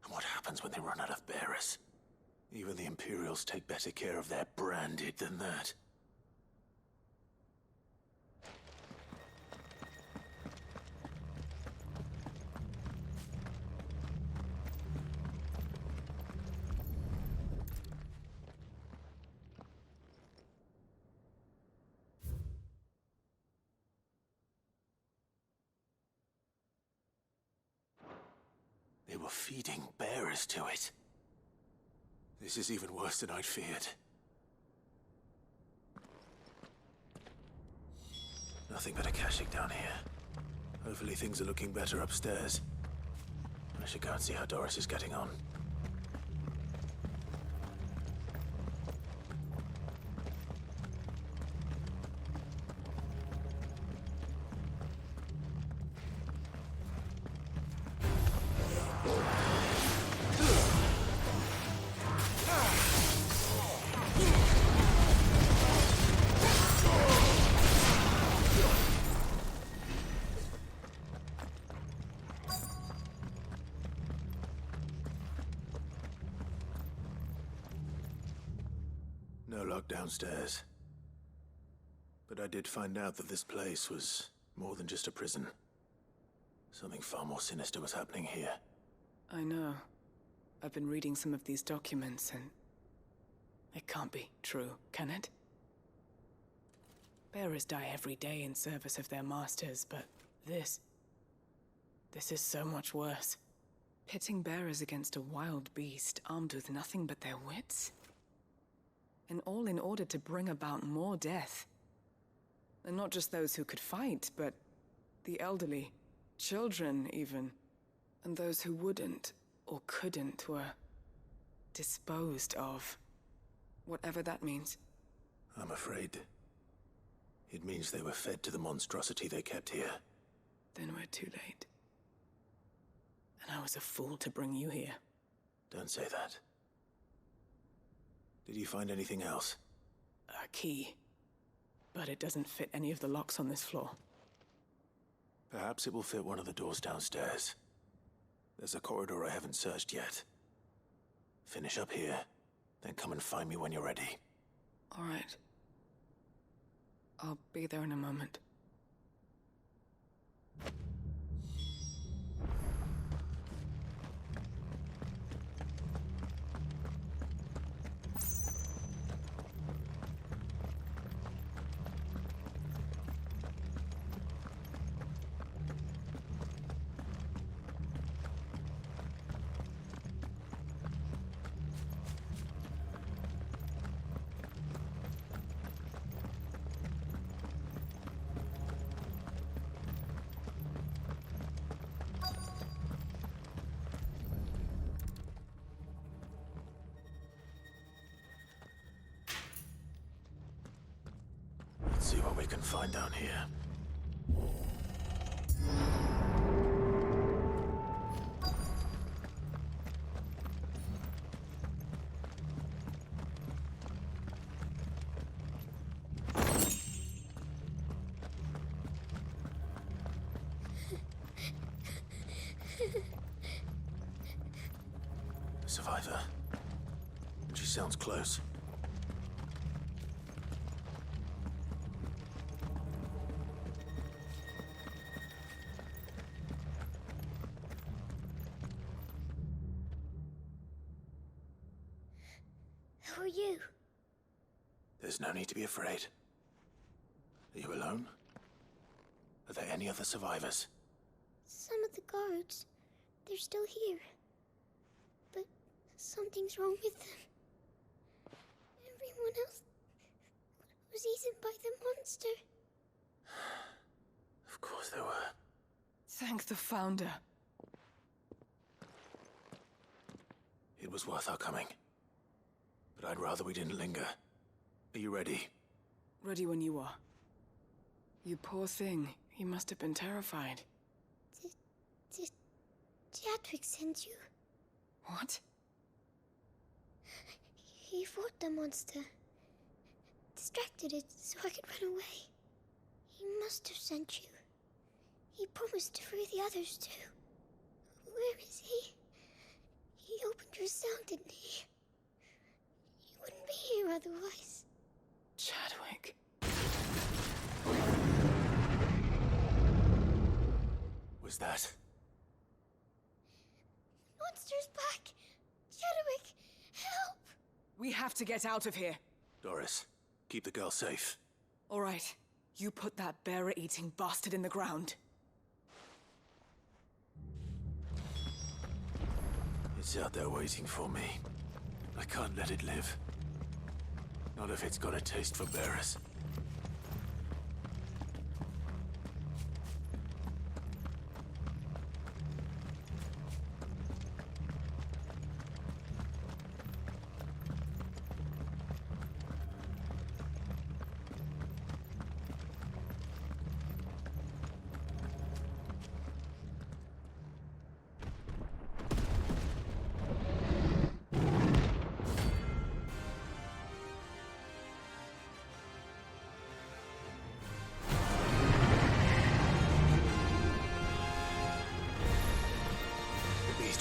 And what happens when they run out of bearers? Even the Imperials take better care of their branded than that. You're feeding bearers to it. This is even worse than I'd feared. Nothing but a caching down here. Hopefully things are looking better upstairs. I should go and see how Doris is getting on. No lock downstairs. But I did find out that this place was more than just a prison. Something far more sinister was happening here. I know. I've been reading some of these documents and... it can't be true, can it? Bearers die every day in service of their masters, but this is so much worse. Pitting bearers against a wild beast armed with nothing but their wits? And all in order to bring about more death. And not just those who could fight, but the elderly, children even. And those who wouldn't or couldn't were disposed of. Whatever that means. I'm afraid it means they were fed to the monstrosity they kept here. Then we're too late. And I was a fool to bring you here. Don't say that. Did you find anything else? A key. But it doesn't fit any of the locks on this floor. Perhaps it will fit one of the doors downstairs. There's a corridor I haven't searched yet. Finish up here, then come and find me when you're ready. All right. I'll be there in a moment. Let's see what we can find down here. A survivor. She sounds close. Who are you? There's no need to be afraid. Are you alone? Are there any other survivors? Some of the guards. They're still here. But something's wrong with them. Everyone else was eaten by the monster. Of course there were. Thank the Founder. It was worth our coming. But I'd rather we didn't linger. Are you ready? Ready when you are. You poor thing. You must have been terrified. Did Chadwick send you? What? He fought the monster. Distracted it so I could run away. He must have sent you. He promised to free the others too. Where is he? He opened your cell, didn't he? He wouldn't be here otherwise. Chadwick. Was that? Monster's back! Chadwick, help! We have to get out of here. Doris, keep the girl safe. All right. You put that bearer-eating bastard in the ground. It's out there waiting for me. I can't let it live. Not if it's got a taste for bearers.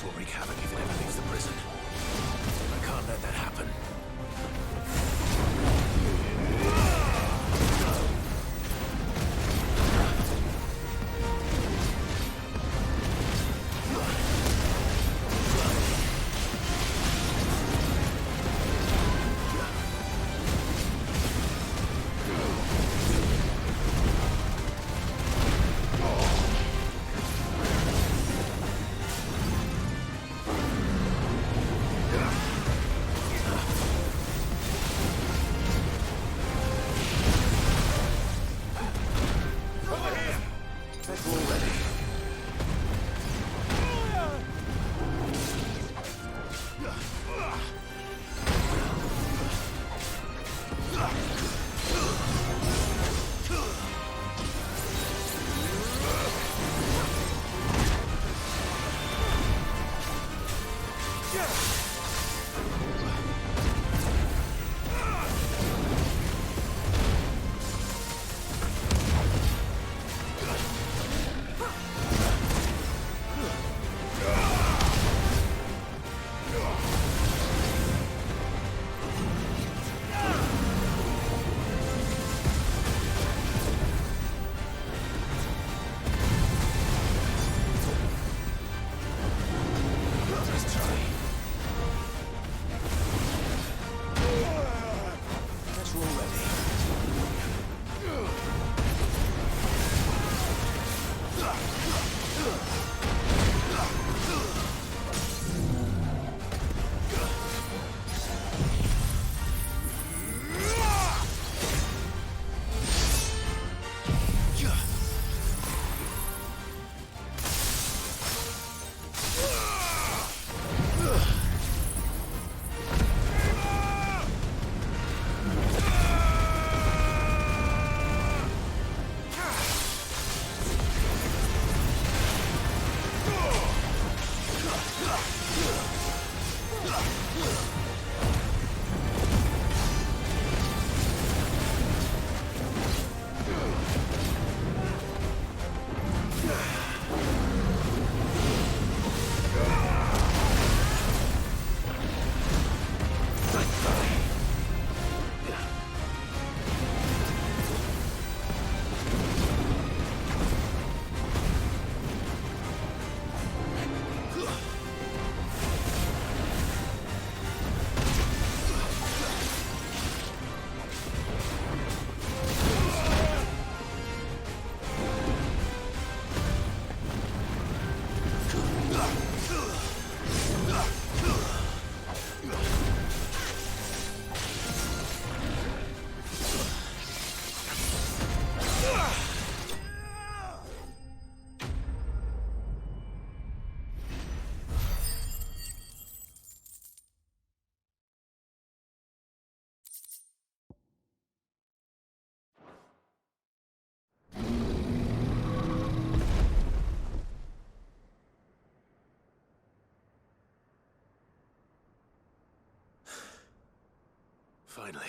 Will wreak havoc if it ever leaves the prison. I can't let that happen. Finally.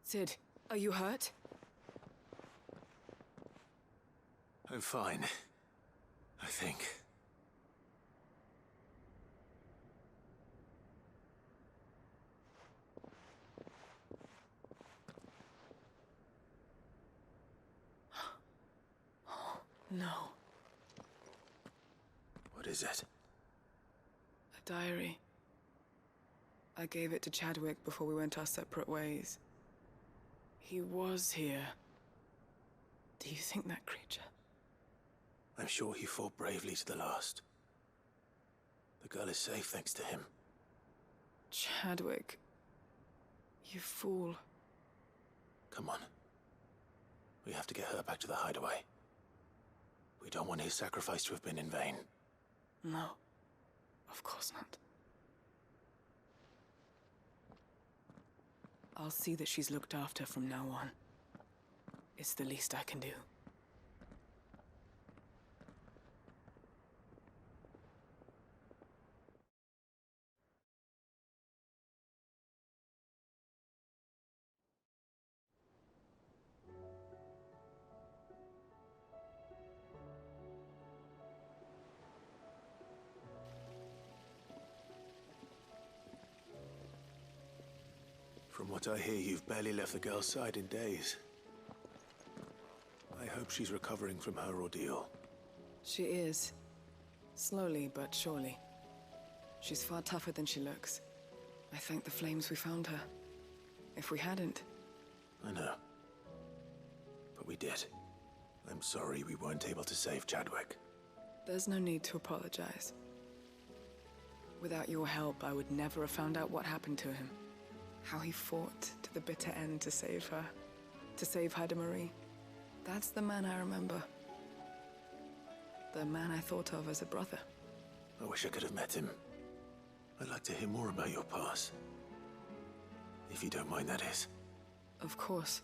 Sid, are you hurt? I'm fine. I think. No. What is it? A diary. I gave it to Chadwick before we went our separate ways. He was here. Do you think that creature? I'm sure he fought bravely to the last. The girl is safe thanks to him. Chadwick. You fool. Come on. We have to get her back to the Hideaway. We don't want his sacrifice to have been in vain. No. Of course not. I'll see that she's looked after from now on. It's the least I can do. From what I hear, you've barely left the girl's side in days. I hope she's recovering from her ordeal. She is. Slowly but surely. She's far tougher than she looks. I thank the flames we found her. If we hadn't... I know. But we did. I'm sorry we weren't able to save Chadwick. There's no need to apologize. Without your help, I would never have found out what happened to him. How he fought to the bitter end to save her. To save Hideaway. That's the man I remember. The man I thought of as a brother. I wish I could have met him. I'd like to hear more about your past. If you don't mind, that is. Of course.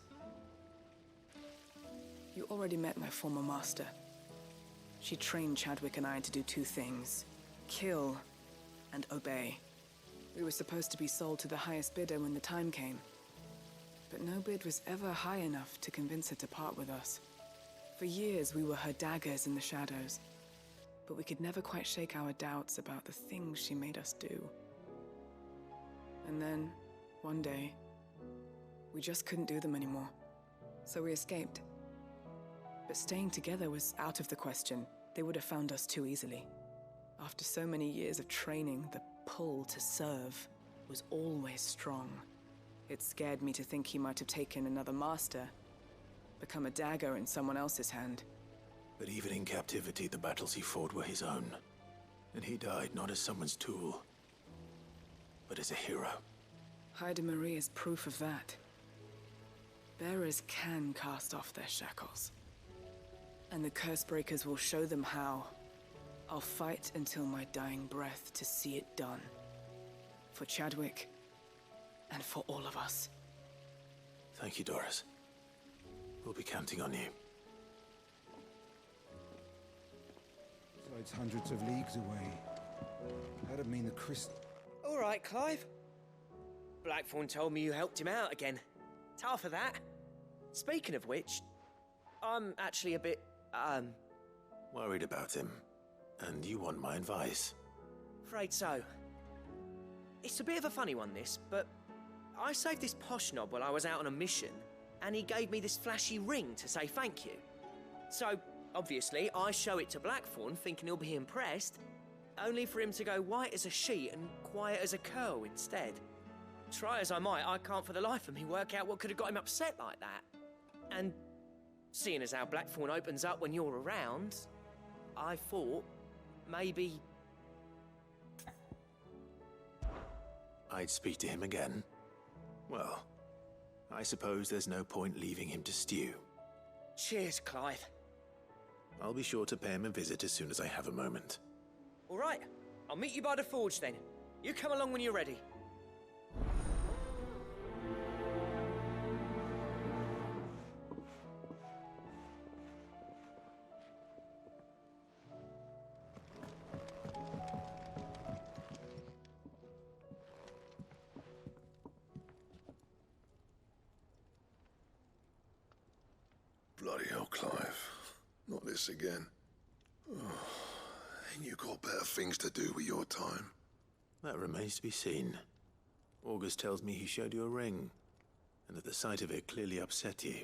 You already met my former master. She trained Chadwick and I to do two things. Kill and obey. We were supposed to be sold to the highest bidder when the time came. But no bid was ever high enough to convince her to part with us. For years, we were her daggers in the shadows. But we could never quite shake our doubts about the things she made us do. And then, one day, we just couldn't do them anymore. So we escaped. But staying together was out of the question. They would have found us too easily. After so many years of training, the pull to serve was always strong. It scared me to think he might have taken another master, become a dagger in someone else's hand. But even in captivity, the battles he fought were his own. And he died not as someone's tool, but as a hero. Hideaway is proof of that. Bearers can cast off their shackles. And the Cursebreakers will show them how. I'll fight until my dying breath to see it done. For Chadwick, and for all of us. Thank you, Doris. We'll be counting on you. So it's hundreds of leagues away. That'd mean the crystal... All right, Clive. Blackthorn told me you helped him out again. Tough for that. Speaking of which, I'm actually a bit, worried about him. And you want my advice? Afraid so. It's a bit of a funny one, this, but I saved this posh knob while I was out on a mission, and he gave me this flashy ring to say thank you. So, obviously, I show it to Blackthorn, thinking he'll be impressed, only for him to go white as a sheet and quiet as a curl instead. Try as I might, I can't for the life of me work out what could have got him upset like that. And seeing as how Blackthorn opens up when you're around, I thought maybe... I'd speak to him again. Well, I suppose there's no point leaving him to stew. Cheers, Clive. I'll be sure to pay him a visit as soon as I have a moment. All right, I'll meet you by the forge then. You come along when you're ready. Bloody hell, Clive. Not this again. Oh, ain't you got better things to do with your time? That remains to be seen. August tells me he showed you a ring, and that the sight of it clearly upset you.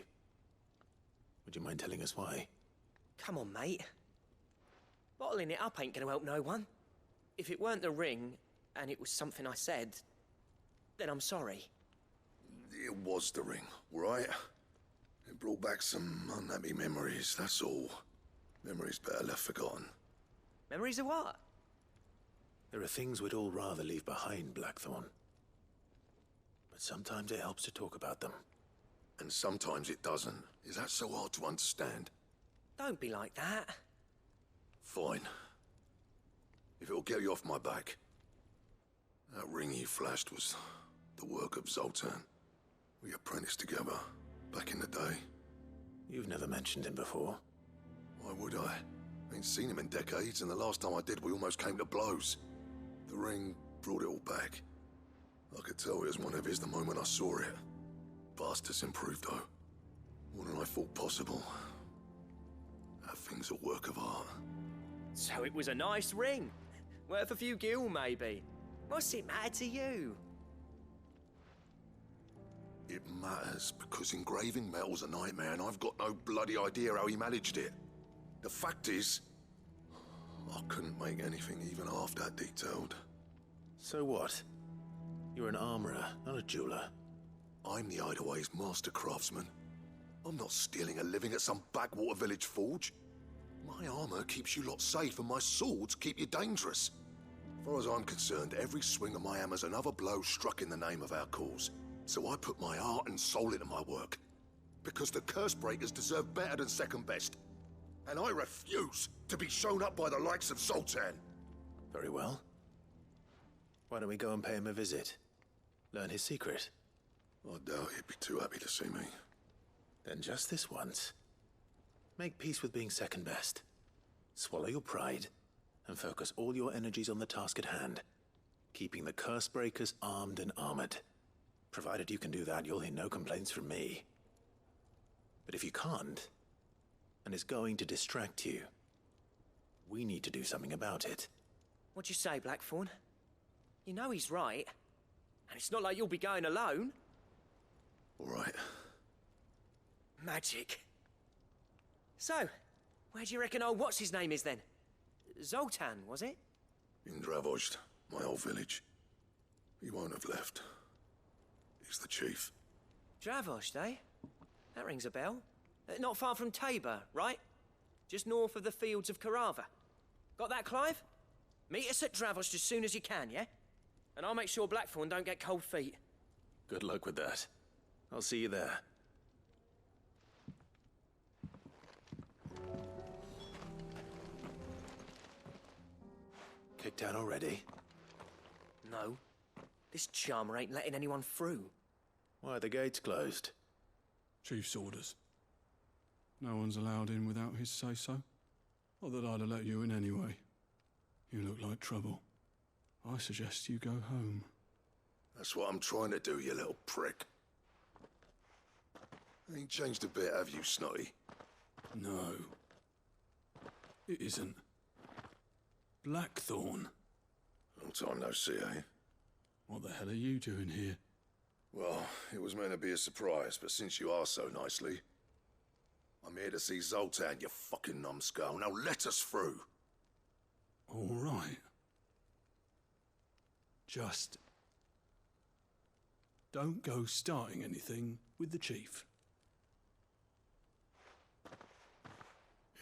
Would you mind telling us why? Come on, mate. Bottling it up ain't gonna help no one. If it weren't the ring, and it was something I said, then I'm sorry. It was the ring, right? It brought back some unhappy memories, that's all. Memories better left forgotten. Memories of what? There are things we'd all rather leave behind, Blackthorn. But sometimes it helps to talk about them. And sometimes it doesn't. Is that so hard to understand? Don't be like that. Fine. If it'll get you off my back. That ring you flashed was the work of Zoltan. We apprenticed together, back in the day. You've never mentioned him before. Why would I? Ain't seen him in decades, and the last time I did, we almost came to blows. The ring brought it all back. I could tell it was one of his the moment I saw it. Bastard's improved, though. More than I thought possible. That thing's a work of art. So it was a nice ring. Worth a few gil, maybe. What's it matter to you? It matters because engraving metal's a nightmare, and I've got no bloody idea how he managed it. The fact is, I couldn't make anything even half that detailed. So what? You're an armorer, not a jeweler. I'm the Hideaway's master craftsman. I'm not stealing a living at some backwater village forge. My armor keeps you lot safe, and my swords keep you dangerous. As far as I'm concerned, every swing of my hammer's another blow struck in the name of our cause. So I put my heart and soul into my work. Because the Cursebreakers deserve better than second best. And I refuse to be shown up by the likes of Zoltan. Very well. Why don't we go and pay him a visit? Learn his secret. I doubt he'd be too happy to see me. Then just this once. Make peace with being second best. Swallow your pride, and focus all your energies on the task at hand. Keeping the Cursebreakers armed and armored. Provided you can do that, you'll hear no complaints from me. But if you can't, and it's going to distract you, we need to do something about it. What'd you say, Blackthorn? You know he's right. And it's not like you'll be going alone. All right. Magic. So, where do you reckon old what's-his-name is then? Zoltan, was it? In Dravozd, my old village. He won't have left. He's the chief. Dravozd, eh? That rings a bell. Not far from Tabor, right? Just north of the fields of Carava. Got that, Clive? Meet us at Dravozd as soon as you can, yeah? And I'll make sure Blackthorn don't get cold feet. Good luck with that. I'll see you there. Kicked out already? No. This charmer ain't letting anyone through. Why are the gates closed? Chief's orders. No one's allowed in without his say-so. Not that I'd have let you in anyway. You look like trouble. I suggest you go home. That's what I'm trying to do, you little prick. Ain't changed a bit, have you, Snotty? No. It isn't. Blackthorn. Long time no see, eh? What the hell are you doing here? Well, it was meant to be a surprise, but since you are so nicely, I'm here to see Zoltan, you fucking numbskull. Now let us through. All right. Just don't go starting anything with the chief.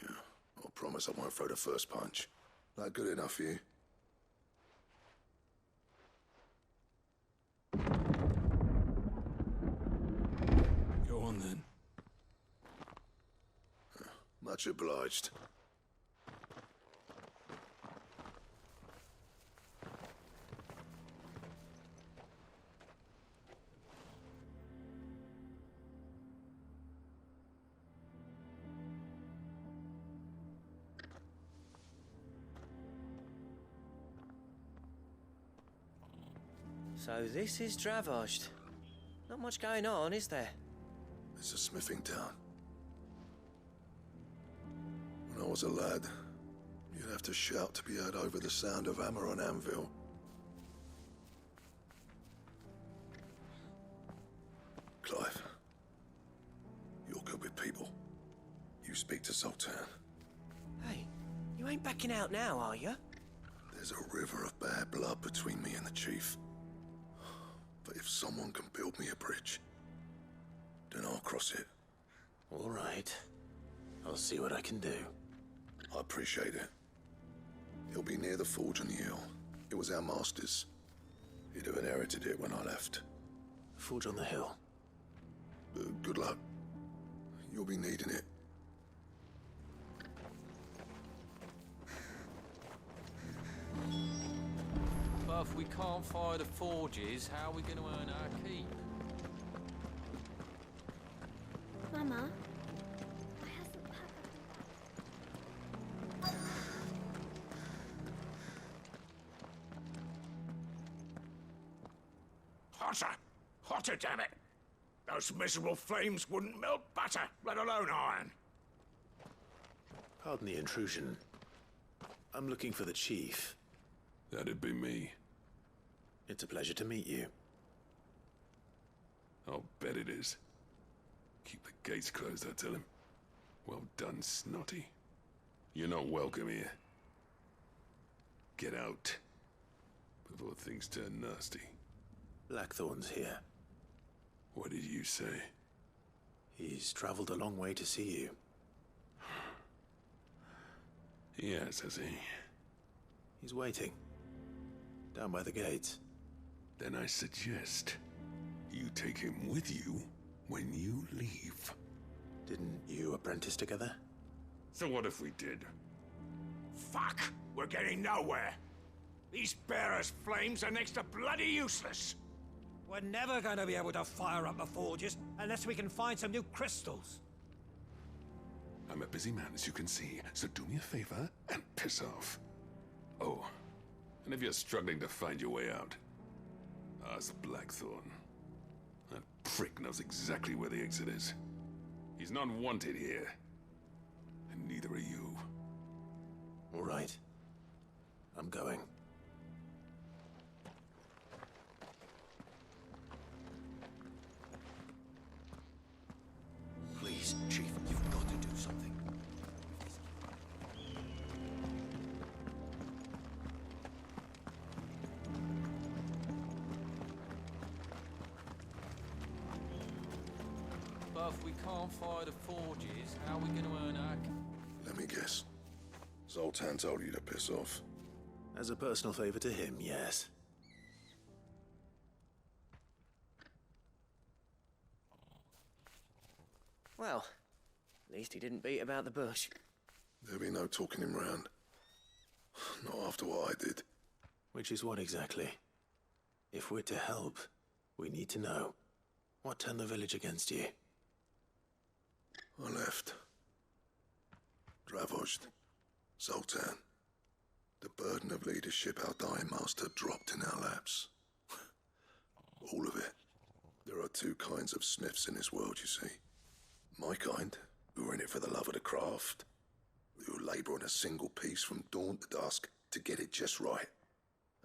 Yeah, I promise I won't throw the first punch. That good enough for you? Go on then. Much obliged. So this is Dravozd. Not much going on, is there? It's a smithing town. When I was a lad, you'd have to shout to be heard over the sound of hammer on anvil. Clive, you're good with people. You speak to Zoltan. Hey, you ain't backing out now, are you? There's a river of bad blood between me and the chief. But if someone can build me a bridge, then I'll cross it. All right. I'll see what I can do. I appreciate it. He'll be near the forge on the hill. It was our master's. He'd have inherited it when I left. Forge on the hill. Good luck. You'll be needing it. But if we can't fire the forges, how are we going to earn our keep? Mama, Hotter! Hotter, damn it! Those miserable flames wouldn't melt butter, let alone iron. Pardon the intrusion. I'm looking for the chief. That'd be me. It's a pleasure to meet you. I'll bet it is. Keep the gates closed, I tell him. Well done, Snotty. You're not welcome here. Get out. Before things turn nasty. Blackthorn's here. What did you say? He's traveled a long way to see you. Yes, has he? He's waiting. Down by the gates. Then I suggest you take him with you when you leave. Didn't you apprentice together? So what if we did? Fuck! We're getting nowhere! These bearers' flames are next to bloody useless! We're never going to be able to fire up the forges unless we can find some new crystals. I'm a busy man, as you can see, so do me a favor and piss off. Oh, and if you're struggling to find your way out, ask Blackthorn. That prick knows exactly where the exit is. He's not wanted here. And neither are you. All right. I'm going. Please, Chief, you've got to do something. But if we can't fire the forges, how are we going to earn our... Let me guess. Zoltan told you to piss off. As a personal favor to him, yes. Well, at least he didn't beat about the bush. There'll be no talking him round. Not after what I did. Which is what exactly? If we're to help, we need to know. What turned the village against you? I left. Dravozd. Zoltan. The burden of leadership our dying master dropped in our laps. All of it. There are two kinds of smiths in this world, you see. My kind, who are in it for the love of the craft, who labour on a single piece from dawn to dusk to get it just right.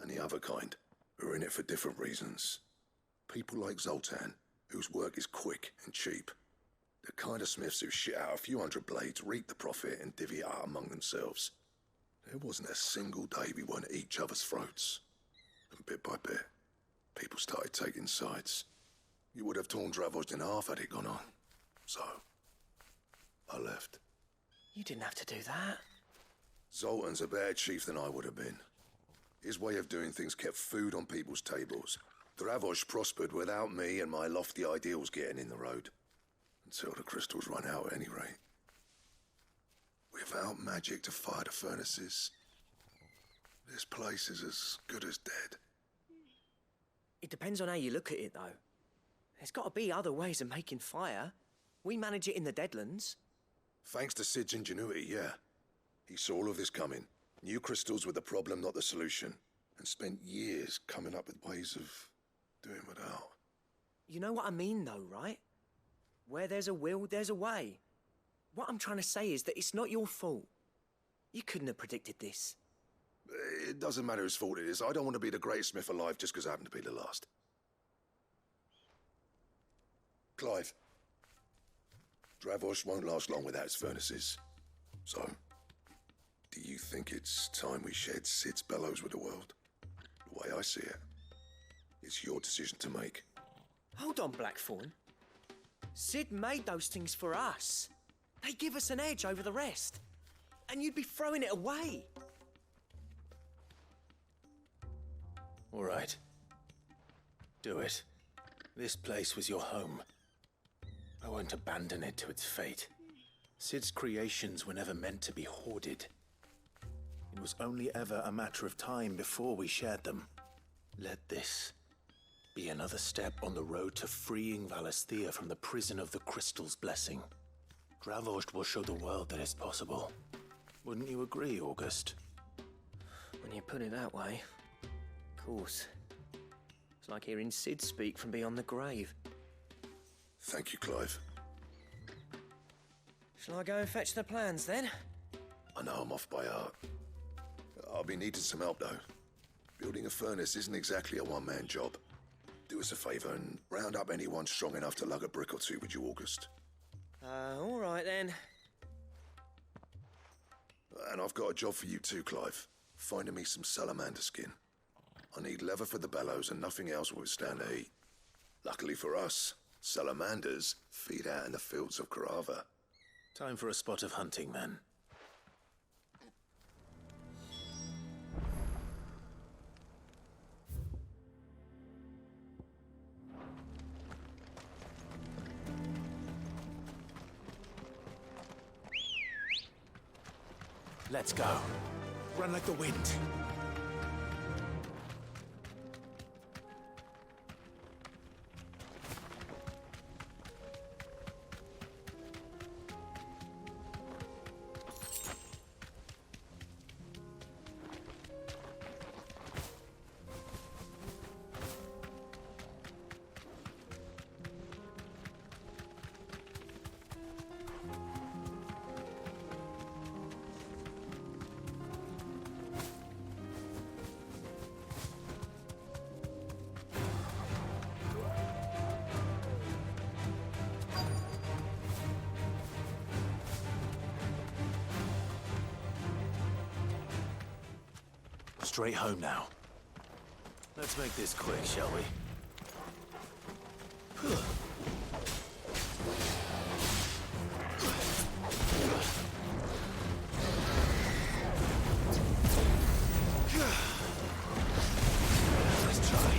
And the other kind, who are in it for different reasons. People like Zoltan, whose work is quick and cheap. The kind of smiths who shit out a few hundred blades, reap the profit, and divvy it out among themselves. There wasn't a single day we weren't at each other's throats. And bit by bit, people started taking sides. You would have torn Dravozd in half had it gone on. So, I left. You didn't have to do that. Zoltan's a better chief than I would have been. His way of doing things kept food on people's tables. Dravozd prospered without me and my lofty ideals getting in the road. Until the crystals run out at any rate. Without magic to fire the furnaces, this place is as good as dead. It depends on how you look at it, though. There's got to be other ways of making fire. We manage it in the Deadlands. Thanks to Sid's ingenuity, yeah. He saw all of this coming. Knew crystals were the problem, not the solution. And spent years coming up with ways of doing without. You know what I mean, though, right? Where there's a will, there's a way. What I'm trying to say is that it's not your fault. You couldn't have predicted this. It doesn't matter whose fault it is. I don't want to be the greatest smith alive just because I happen to be the last. Clive. Dravozd won't last long without its furnaces. So, do you think it's time we shared Sid's bellows with the world? The way I see it, it's your decision to make. Hold on, Blackthorn. Sid made those things for us. They give us an edge over the rest. And you'd be throwing it away. All right. Do it. This place was your home. I won't abandon it to its fate. Sid's creations were never meant to be hoarded. It was only ever a matter of time before we shared them. Let this be another step on the road to freeing Valisthea from the prison of the Crystal's blessing. Dravost will show the world that it's possible. Wouldn't you agree, August? When you put it that way, of course. It's like hearing Sid speak from beyond the grave. Thank you, Clive. Shall I go and fetch the plans, then? I know I'm off by heart. I'll be needing some help, though. Building a furnace isn't exactly a one-man job. Do us a favour and round up anyone strong enough to lug a brick or two with you, August. All right, then. And I've got a job for you too, Clive. Finding me some salamander skin. I need leather for the bellows and nothing else will withstand the heat. Luckily for us, salamanders feed out in the fields of Carava. Time for a spot of hunting, then. Let's go. Run like the wind. Straight home now. Let's make this quick, shall we? Let's try.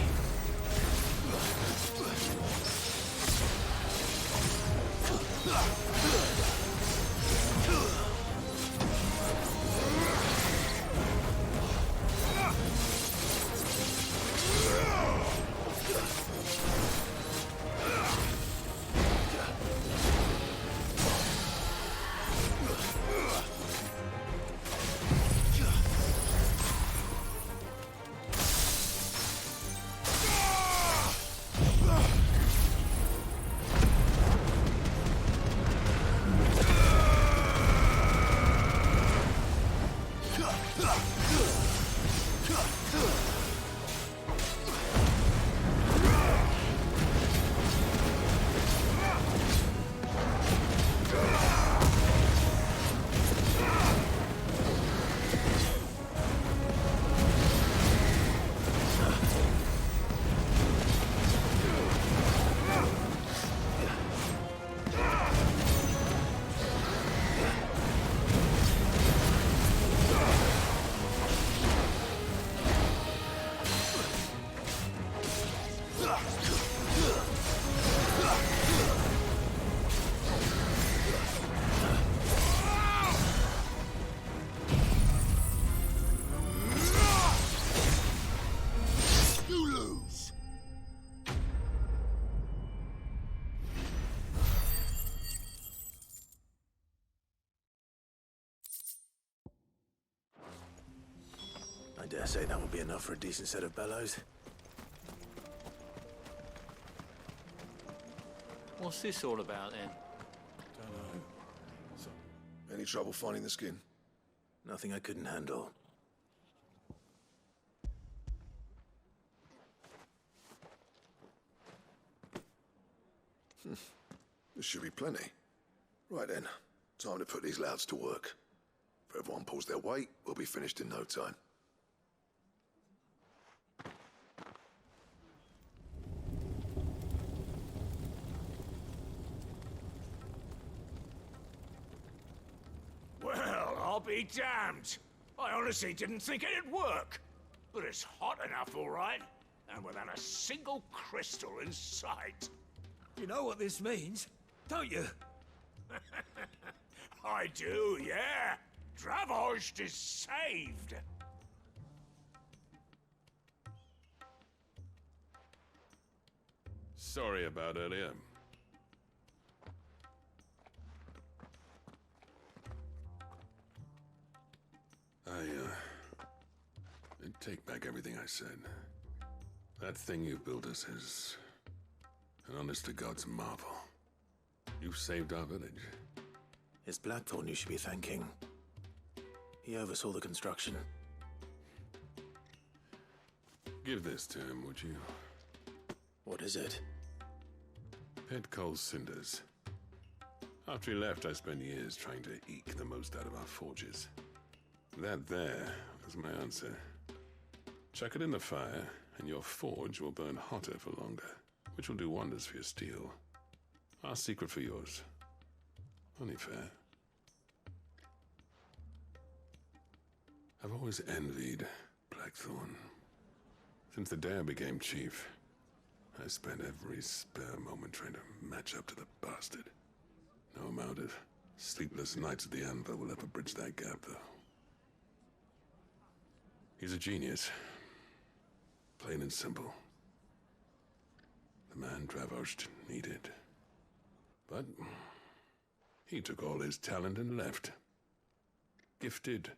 I dare say that will be enough for a decent set of bellows. What's this all about, then? Don't know. So, any trouble finding the skin? Nothing I couldn't handle. There should be plenty. Right then, time to put these louds to work. If everyone pulls their weight, we'll be finished in no time. Well, I'll be damned. I honestly didn't think it'd work. But it's hot enough, all right, and without a single crystal in sight. You know what this means, don't you? I do, yeah. Dravost is saved. Sorry about earlier. I take back everything I said. That thing you built us is an honest-to-God's marvel. You've saved our village. It's Blackthorn you should be thanking. He oversaw the construction. Give this to him, would you? What is it? Pet coal cinders. After he left, I spent years trying to eke the most out of our forges. That there is my answer. Chuck it in the fire, and your forge will burn hotter for longer, which will do wonders for your steel. Our secret for yours. Only fair. I've always envied Blackthorn. Since the day I became chief, I spent every spare moment trying to match up to the bastard. No amount of sleepless nights at the Anvil will ever bridge that gap, though. He's a genius. Plain and simple. The man Dravost needed. But he took all his talent and left. Gifted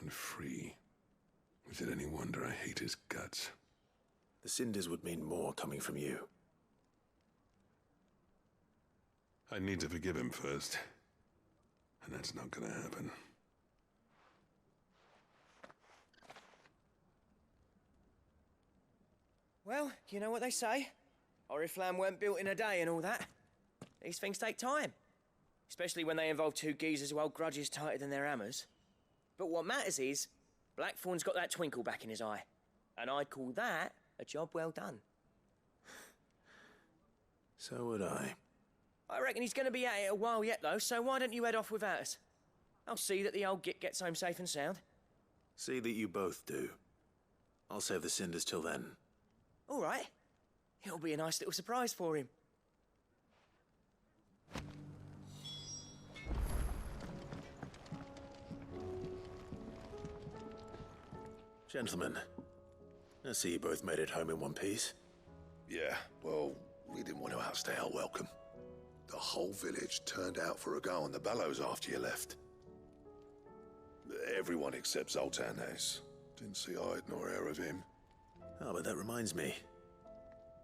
and free. Is it any wonder I hate his guts? The cinders would mean more coming from you. I need to forgive him first. And that's not gonna happen. Well, you know what they say. Oriflamme weren't built in a day and all that. These things take time. Especially when they involve two geezers who hold grudges tighter than their hammers. But what matters is, Blackthorn's got that twinkle back in his eye. And I'd call that a job well done. So would I. I reckon he's going to be at it a while yet, though, so why don't you head off without us? I'll see that the old git gets home safe and sound. See that you both do. I'll save the cinders till then. All right. It'll be a nice little surprise for him. Gentlemen, I see you both made it home in one piece. Yeah, well, we didn't want to outstay our welcome. The whole village turned out for a go on the bellows after you left. Everyone except Zoltan has. Didn't see hide nor hair of him. Oh, but that reminds me.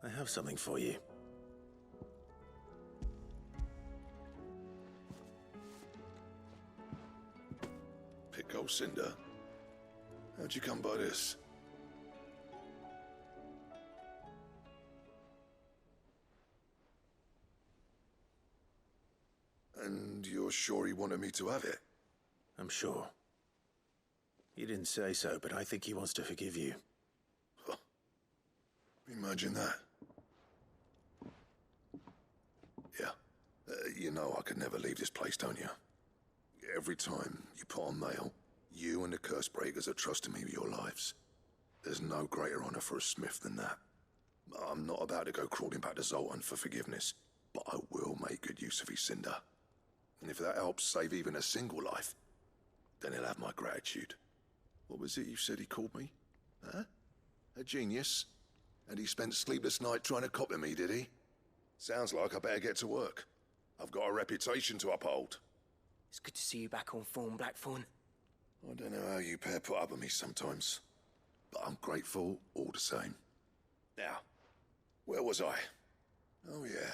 I have something for you. Pico Cinder. How'd you come by this? And you're sure he wanted me to have it? I'm sure. He didn't say so, but I think he wants to forgive you. Huh. Imagine that. Yeah. You know I could never leave this place, don't you? Every time you put on mail, you and the Cursebreakers are trusting me with your lives. There's no greater honor for a smith than that. I'm not about to go crawling back to Zoltan for forgiveness, but I will make good use of his cinder. And if that helps save even a single life, then he'll have my gratitude. What was it you said he called me? Huh? A genius? And he spent sleepless night trying to copy me, did he? Sounds like I better get to work. I've got a reputation to uphold. It's good to see you back on form, Blackthorn. I don't know how you pair put up with me sometimes, but I'm grateful all the same. Now, where was I? Oh yeah,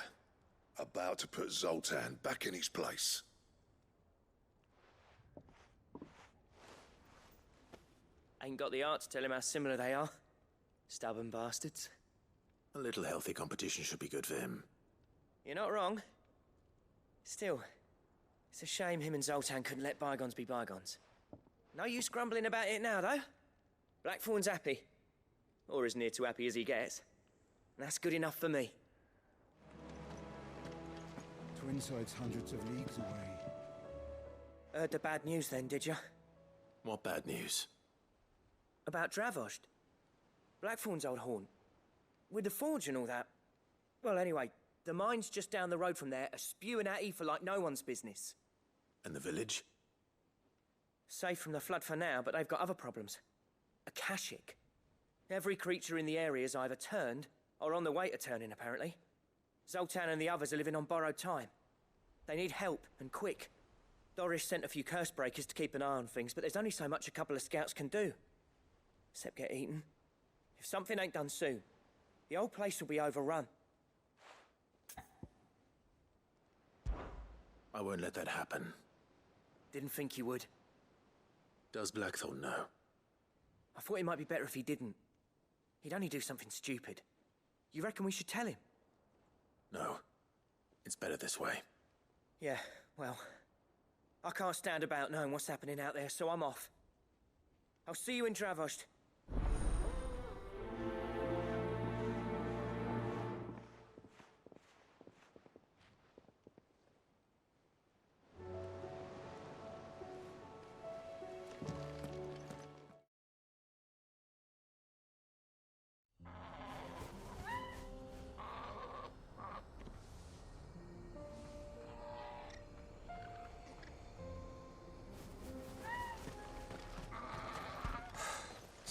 about to put Zoltan back in his place. Ain't got the art to tell him how similar they are. Stubborn bastards. A little healthy competition should be good for him. You're not wrong. Still, it's a shame him and Zoltan couldn't let bygones be bygones. No use grumbling about it now, though. Blackthorn's happy. Or as near to happy as he gets. And that's good enough for me. Twinside's hundreds of leagues away. Heard the bad news then, did you? What bad news? About Dravost. Blackthorn's old haunt. With the forge and all that. Well, anyway, the mines just down the road from there are spewing out ether like no one's business. And the village? Safe from the flood for now, but they've got other problems. Akashic. Every creature in the area is either turned, or on the way to turning, apparently. Zoltan and the others are living on borrowed time. They need help, and quick. Doris sent a few curse breakers to keep an eye on things, but there's only so much a couple of scouts can do. Except get eaten. If something ain't done soon, the old place will be overrun. I won't let that happen. Didn't think you would. Does Blackthorn know? I thought it might be better if he didn't. He'd only do something stupid. You reckon we should tell him? No. It's better this way. Yeah, well, I can't stand about knowing what's happening out there, so I'm off. I'll see you in Dravost.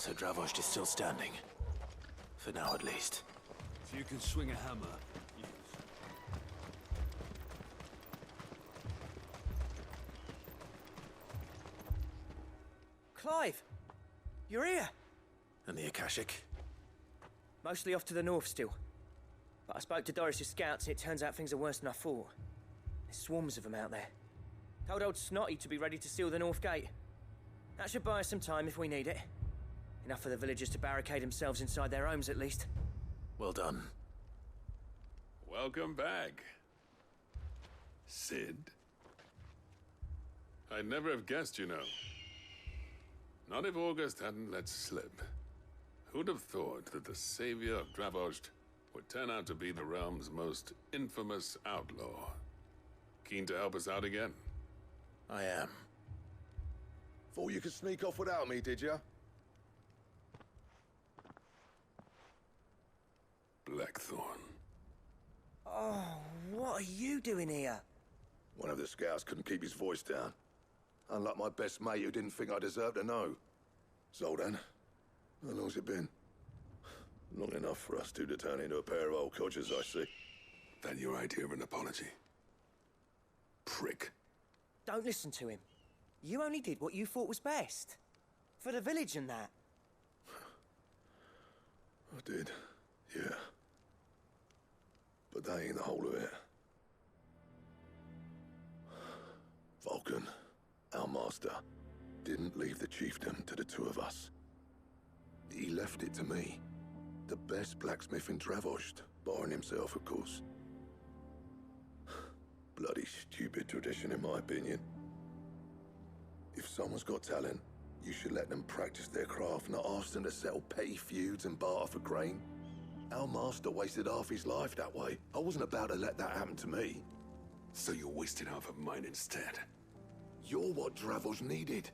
So Dravost is still standing. For now, at least. If you can swing a hammer, yes. Clive! You're here! And the Akashic? Mostly off to the north still. But I spoke to Doris's scouts and it turns out things are worse than I thought. There's swarms of them out there. Told old Snotty to be ready to seal the north gate. That should buy us some time if we need it. Enough for the villagers to barricade themselves inside their homes, at least. Well done. Welcome back, Sid. I'd never have guessed, you know. Not if August hadn't let slip. Who'd have thought that the savior of Dravost would turn out to be the realm's most infamous outlaw? Keen to help us out again? I am. Thought you could sneak off without me, did you? Blackthorn. Oh, what are you doing here? One of the scouts couldn't keep his voice down. Unlike my best mate who didn't think I deserved to know. Zoltan, how long's it been? Long enough for us two to turn into a pair of old codgers, I see. That your idea of an apology? Prick. Don't listen to him. You only did what you thought was best. For the village and that. I did, yeah. But that ain't the whole of it. Vulcan, our master, didn't leave the chiefdom to the two of us. He left it to me. The best blacksmith in Dravost, barring himself, of course. Bloody stupid tradition, in my opinion. If someone's got talent, you should let them practice their craft, not ask them to settle petty feuds and barter for grain. Our master wasted half his life that way. I wasn't about to let that happen to me. So you wasted half of mine instead? You're what Dravost needed.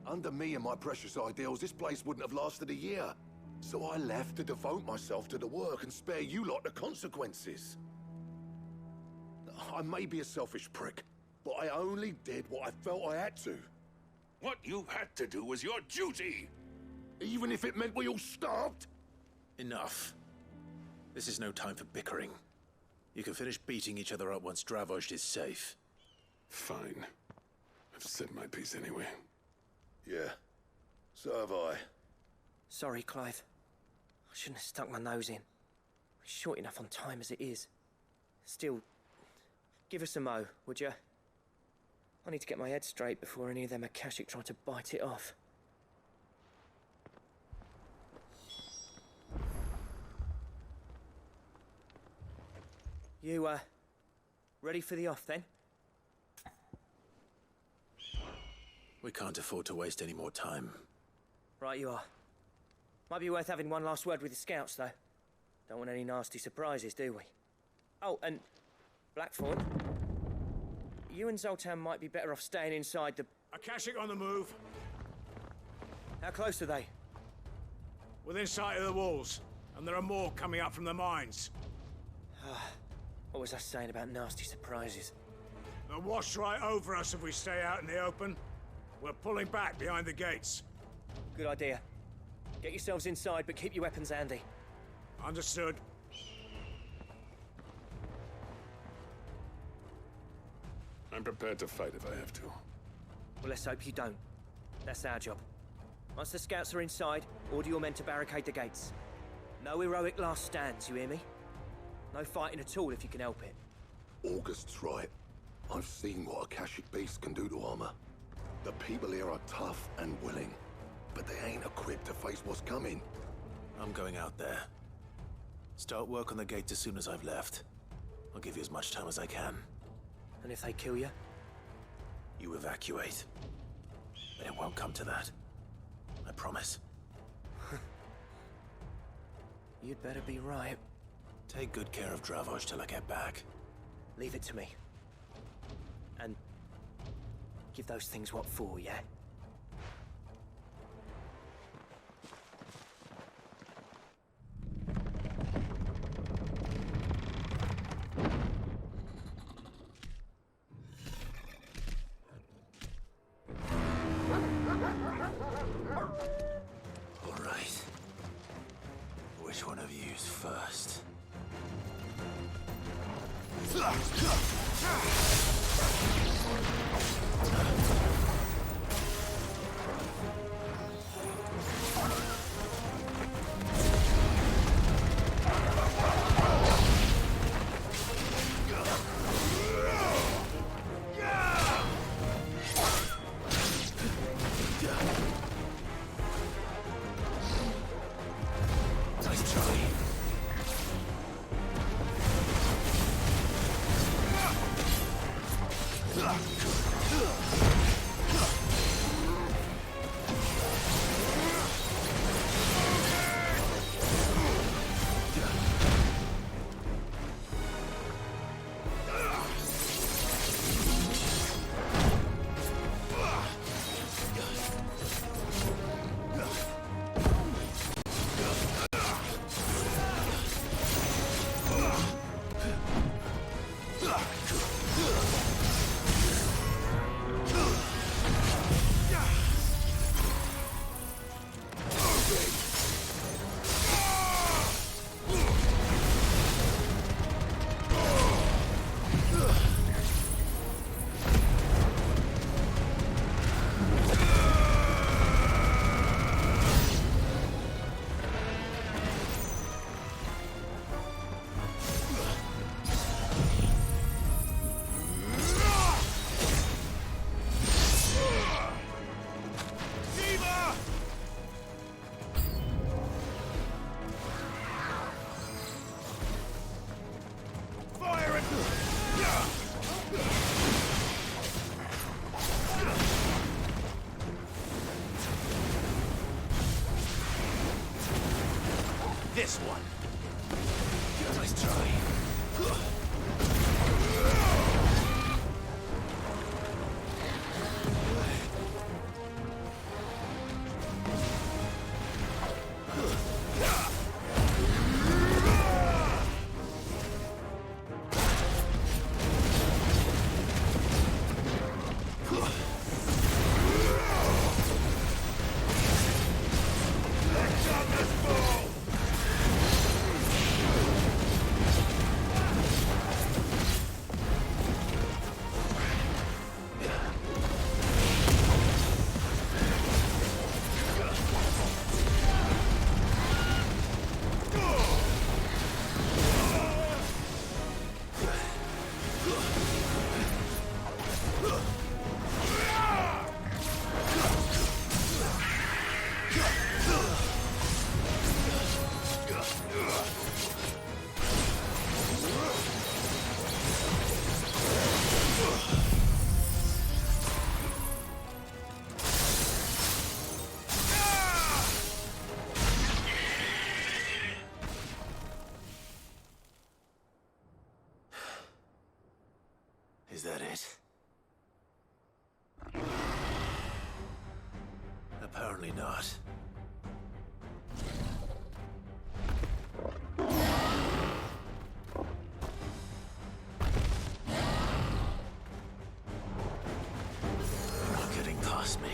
Under me and my precious ideals, this place wouldn't have lasted a year. So I left to devote myself to the work and spare you lot the consequences. I may be a selfish prick, but I only did what I felt I had to. What you had to do was your duty! Even if it meant we all starved? Enough. This is no time for bickering. You can finish beating each other up once Dravost is safe. Fine. I've said my piece anyway. Yeah, so have I. Sorry, Clive. I shouldn't have stuck my nose in. We're short enough on time as it is. Still, give us a mo, would you? I need to get my head straight before any of them Akashic try to bite it off. You, ready for the off, then? We can't afford to waste any more time. Right you are. Might be worth having one last word with the scouts, though. Don't want any nasty surprises, do we? Oh, and Blackthorn, you and Zoltan might be better off staying inside the... Akashic on the move. How close are they? Within sight of the walls, and there are more coming up from the mines. What was I saying about nasty surprises? They'll wash right over us if we stay out in the open. We're pulling back behind the gates. Good idea. Get yourselves inside, but keep your weapons handy. Understood. I'm prepared to fight if I have to. Well, let's hope you don't. That's our job. Once the scouts are inside, order your men to barricade the gates. No heroic last stands, you hear me? No fighting at all if you can help it. August's right. I've seen what Akashic beasts can do to armor. The people here are tough and willing, but they ain't equipped to face what's coming. I'm going out there. Start work on the gate as soon as I've left. I'll give you as much time as I can. And if they kill you? You evacuate. But it won't come to that. I promise. You'd better be right. Take good care of Dravoj till I get back. Leave it to me. And give those things what for, yeah? All right. Which one of you's first? This one. Nice try. Is that it? Apparently Certainly not. You're not getting past me.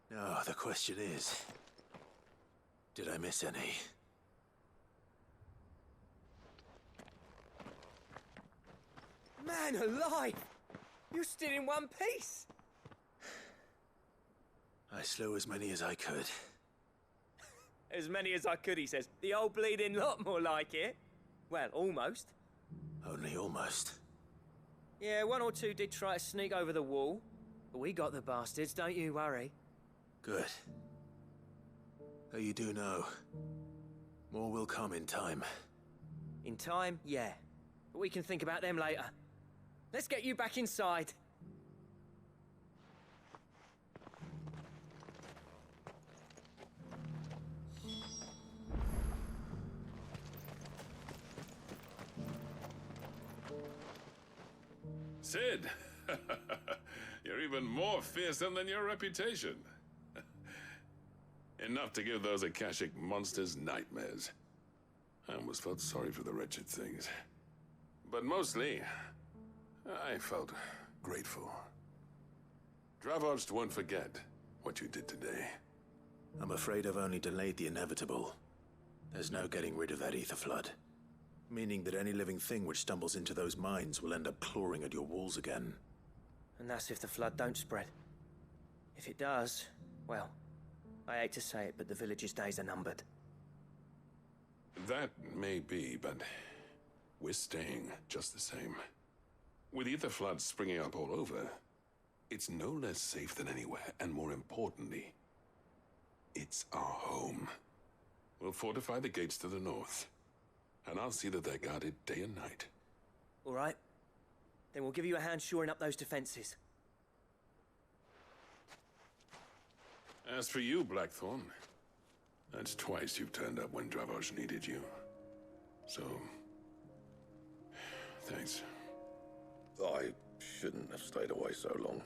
Now, the question is, did I miss any? Man alive! You're still in one piece! I slew as many as I could. As many as I could, he says. The old bleeding lot, more like it. Well, almost. Only almost. Yeah, one or two did try to sneak over the wall. But we got the bastards, don't you worry. Good. Though you do know, more will come in time. In time, yeah. But we can think about them later. Let's get you back inside. Sid! You're even more fearsome than your reputation. Enough to give those Akashic monsters nightmares. I almost felt sorry for the wretched things. But mostly, I felt grateful. Dravoged won't forget what you did today. I'm afraid I've only delayed the inevitable. There's no getting rid of that ether flood. Meaning that any living thing which stumbles into those mines will end up clawing at your walls again. And that's if the flood don't spread. If it does, well, I hate to say it, but the village's days are numbered. That may be, but we're staying just the same. With ether floods springing up all over, it's no less safe than anywhere, and more importantly, it's our home. We'll fortify the gates to the north, and I'll see that they're guarded day and night. All right. Then we'll give you a hand shoring up those defenses. As for you, Blackthorn, that's twice you've turned up when Dravos needed you. So, thanks. I shouldn't have stayed away so long.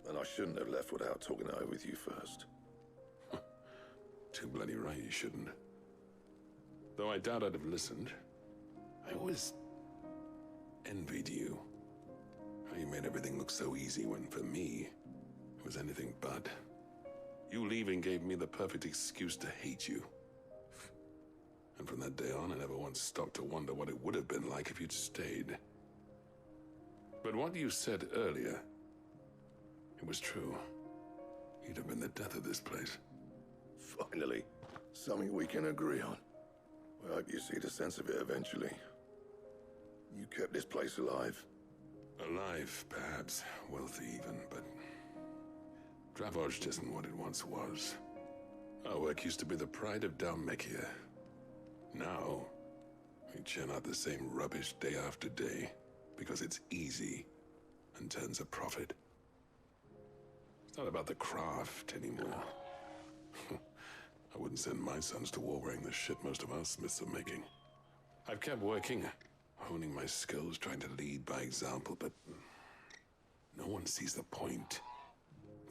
And I shouldn't have left without talking it over with you first. Too bloody right you shouldn't. Though I doubt I'd have listened. I always envied you. How you made everything look so easy when, for me, it was anything but. You leaving gave me the perfect excuse to hate you. And from that day on, I never once stopped to wonder what it would have been like if you'd stayed. But what you said earlier, it was true. You'd have been the death of this place. Finally, something we can agree on. I hope you see the sense of it eventually. You kept this place alive. Alive, perhaps. Wealthy even, but Dravoged isn't what it once was. Our work used to be the pride of Dhalmekia. Now, we churn out the same rubbish day after day because it's easy and turns a profit. It's not about the craft anymore. I wouldn't send my sons to war wearing the shit most of our smiths are making. I've kept working, honing my skills, trying to lead by example, but no one sees the point.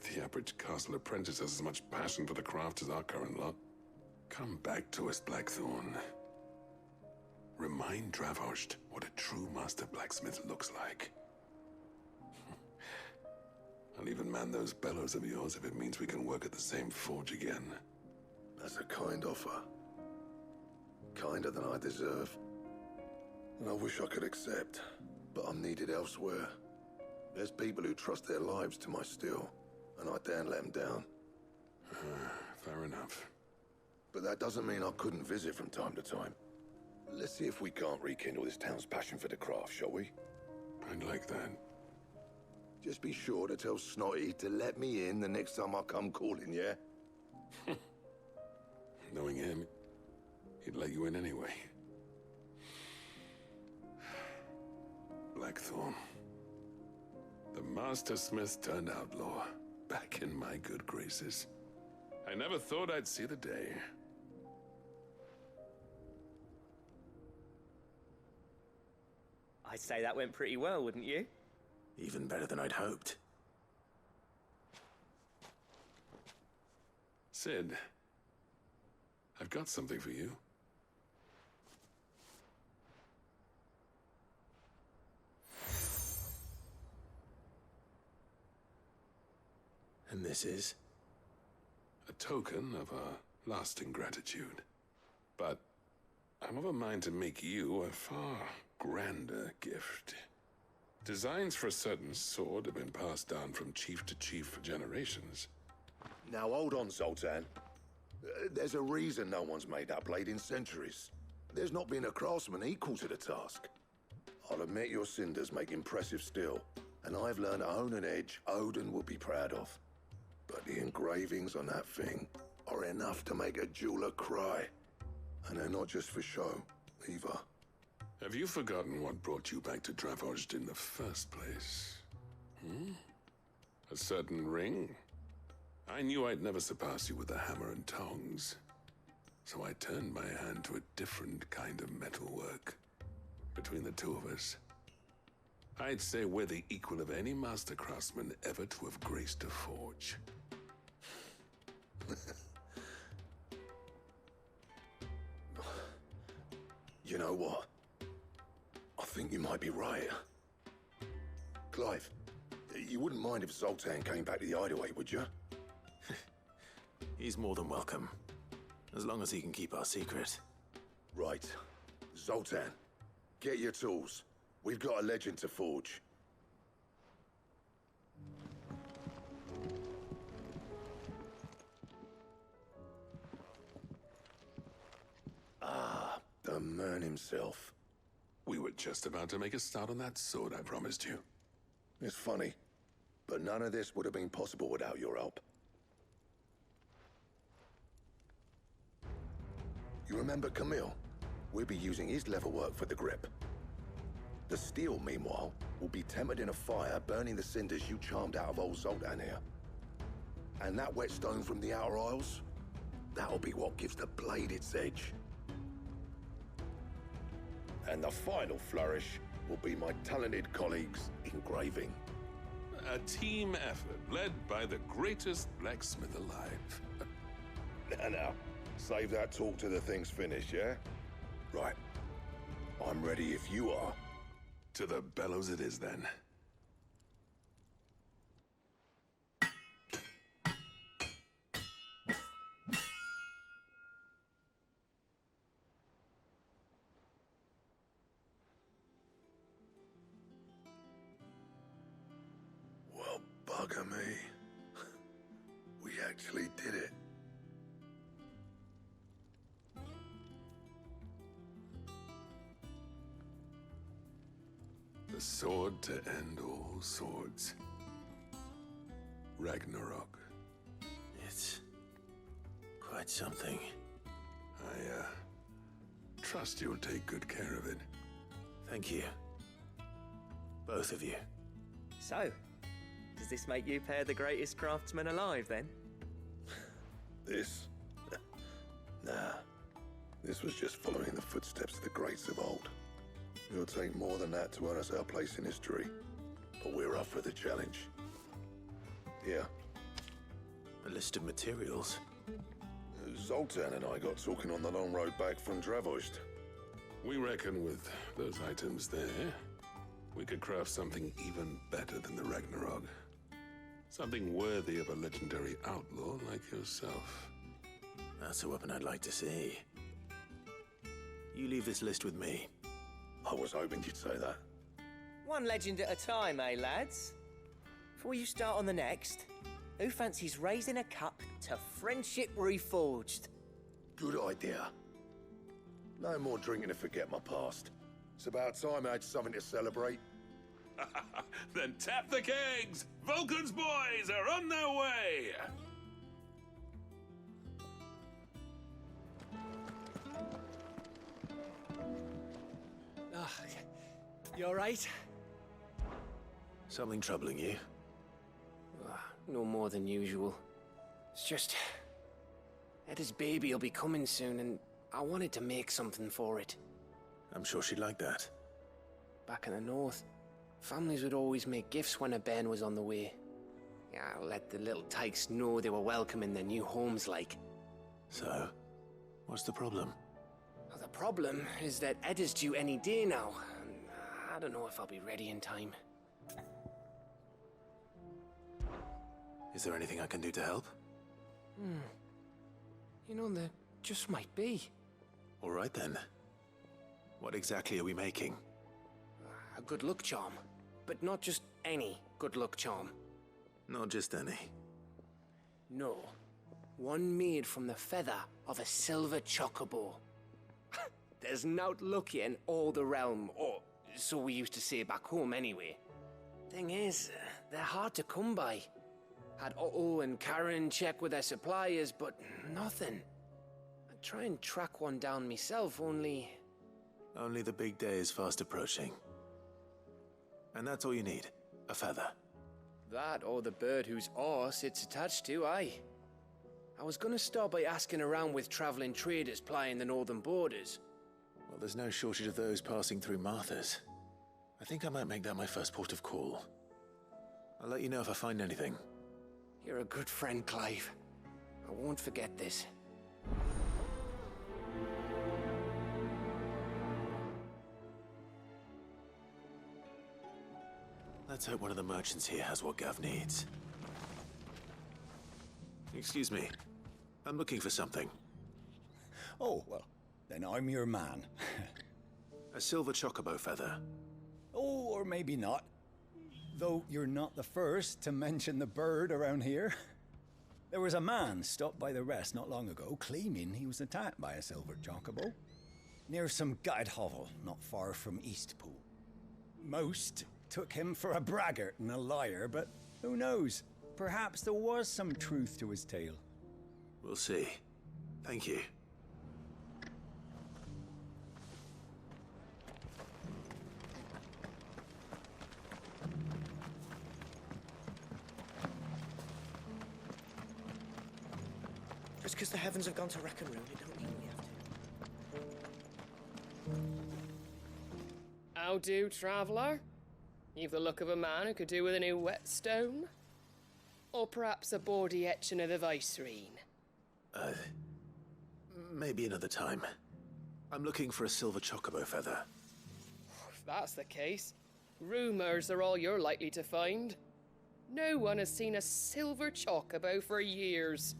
The average castle apprentice has as much passion for the craft as our current lot. Come back to us, Blackthorn. Remind Dravoged what a true master blacksmith looks like. I'll even man those bellows of yours if it means we can work at the same forge again. That's a kind offer. Kinder than I deserve. And I wish I could accept, but I'm needed elsewhere. There's people who trust their lives to my steel, and I daren't let them down. Fair enough. But that doesn't mean I couldn't visit from time to time. Let's see if we can't rekindle this town's passion for the craft, shall we? I'd like that. Just be sure to tell Snotty to let me in the next time I come calling, yeah? Knowing him, he'd let you in anyway. Blackthorn. The Master Smith turned outlaw, back in my good graces. I never thought I'd see the day. I'd say that went pretty well, wouldn't you? Even better than I'd hoped. Sid, I've got something for you. And this is? A token of our lasting gratitude. But I'm of a mind to make you a far grander gift. Designs for a certain sword have been passed down from chief to chief for generations. Now hold on, Zoltan. There's a reason no one's made that blade in centuries. There's not been a craftsman equal to the task. I'll admit your cinders make impressive steel, and I've learned to hone an edge Odin will be proud of. But the engravings on that thing are enough to make a jeweler cry. And they're not just for show, either. Have you forgotten what brought you back to Dravozd in the first place? A certain ring? I knew I'd never surpass you with a hammer and tongs. So I turned my hand to a different kind of metalwork. Between the two of us, I'd say we're the equal of any master craftsman ever to have graced a forge. You know what? I think you might be right. Clive, you wouldn't mind if Zoltan came back to the Hideaway, would you? He's more than welcome. As long as he can keep our secret. Right. Zoltan, get your tools. We've got a legend to forge. Ah, the man himself. We were just about to make a start on that sword I promised you. It's funny, but none of this would have been possible without your help. You remember Camille? We'll be using his leatherwork for the grip. The steel, meanwhile, will be tempered in a fire, burning the cinders you charmed out of old Zoltan here. And that whetstone from the Outer Isles, that'll be what gives the blade its edge. And the final flourish will be my talented colleagues' engraving. A team effort led by the greatest blacksmith alive. Now, save that talk till the thing's finished, yeah? Right. I'm ready if you are. To the bellows it is, then. Well, bugger me. We actually did it. The sword to end all swords. Ragnarok. It's quite something. I trust you'll take good care of it. Thank you. Both of you. So, does this make you pair the greatest craftsmen alive, then? This? Nah. This was just following the footsteps of the greats of old. It'll take more than that to earn us our place in history. But we're up for the challenge. Here. A list of materials. Zoltan and I got talking on the long road back from Dravozd. We reckon with those items there, we could craft something even better than the Ragnarok. Something worthy of a legendary outlaw like yourself. That's a weapon I'd like to see. You leave this list with me. I was hoping you'd say that. One legend at a time, eh, lads? Before you start on the next, who fancies raising a cup to Friendship Reforged? Good idea. No more drinking to forget my past. It's about time I had something to celebrate. Then tap the kegs! Vulcan's boys are on their way! You alright? Something troubling you? No more than usual. It's just... Etta's baby will be coming soon, and I wanted to make something for it. I'm sure she'd like that. Back in the north, families would always make gifts when a bairn was on the way. Yeah, let the little tykes know they were welcome in their new homes, like. So, what's the problem? Well, the problem is that Etta's due any day now, and I don't know if I'll be ready in time. Is there anything I can do to help? You know, there just might be. All right then. What exactly are we making? A good luck charm. but not just any good luck charm. Not just any. No. One made from the feather of a silver chocobo. There's naught lucky in all the realm, or so we used to say back home anyway. Thing is, they're hard to come by. Had Otto and Karen check with their suppliers, but nothing. I'd try and track one down myself, only... Only the big day is fast approaching. And that's all you need, a feather. That or the bird whose arse it's attached to, aye. I was gonna start by asking around with traveling traders plying the northern borders. Well, there's no shortage of those passing through Martha's. I think I might make that my first port of call. I'll let you know if I find anything. You're a good friend, Clive. I won't forget this. Let's hope one of the merchants here has what Gav needs. Excuse me. I'm looking for something. Oh, well, then I'm your man. A silver chocobo feather. Oh, or maybe not. Though you're not the first to mention the bird around here. There was a man stopped by the rest not long ago claiming he was attacked by a silver chocobo. Near some gutted hovel not far from Eastpool. Most took him for a braggart and a liar, but who knows? Perhaps there was some truth to his tale. We'll see. Thank you. Just because the heavens have gone to wreck and ruin, it don't mean we have to. How do, traveller? You've the look of a man who could do with a new whetstone. Or perhaps a bawdy etching of the Vicereine. Maybe another time. I'm looking for a silver chocobo feather. If that's the case, rumours are all you're likely to find. No one has seen a silver chocobo for years.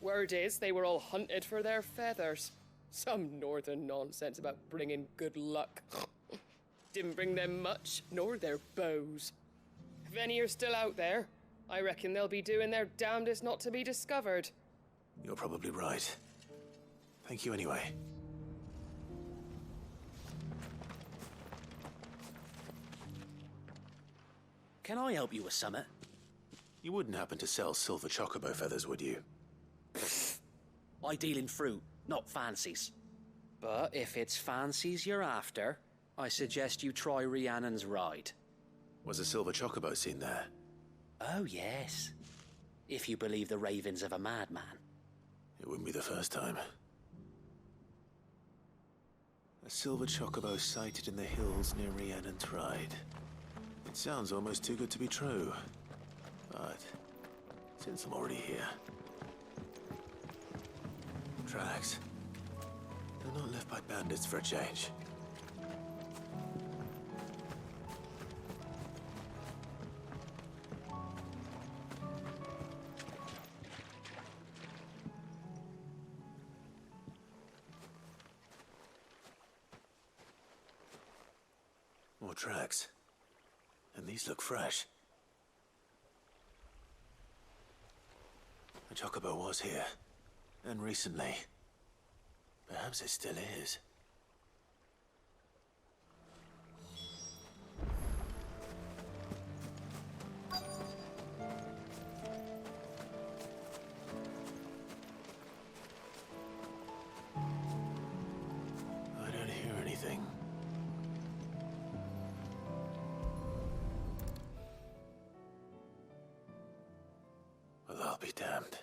Word is they were all hunted for their feathers. Some northern nonsense about bringing good luck. Didn't bring them much, nor their bows. If any are still out there, I reckon they'll be doing their damnedest not to be discovered. You're probably right. Thank you anyway. Can I help you with something? You wouldn't happen to sell silver chocobo feathers, would you? I deal in fruit, not fancies. But if it's fancies you're after, I suggest you try Rhiannon's ride. Was a silver chocobo seen there? Oh, yes. If you believe the ravings of a madman. It wouldn't be the first time. A silver chocobo sighted in the hills near Rhiannon's ride. It sounds almost too good to be true. But since I'm already here... Tracks. They're not left by bandits for a change. More tracks. And these look fresh. A chocobo was here. And recently. Perhaps it still is. I don't hear anything. Well, I'll be damned.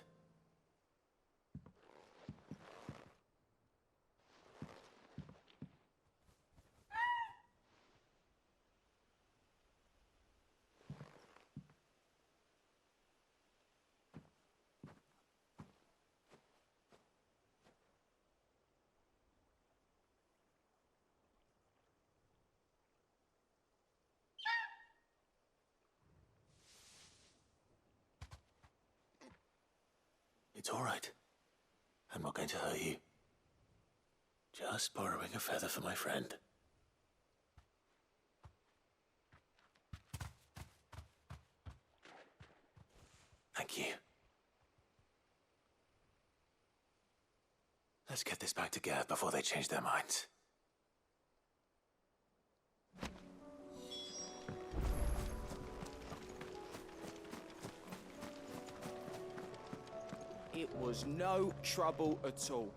It's all right. I'm not going to hurt you. Just borrowing a feather for my friend. Thank you. Let's get this back to Gareth before they change their minds. It was no trouble at all.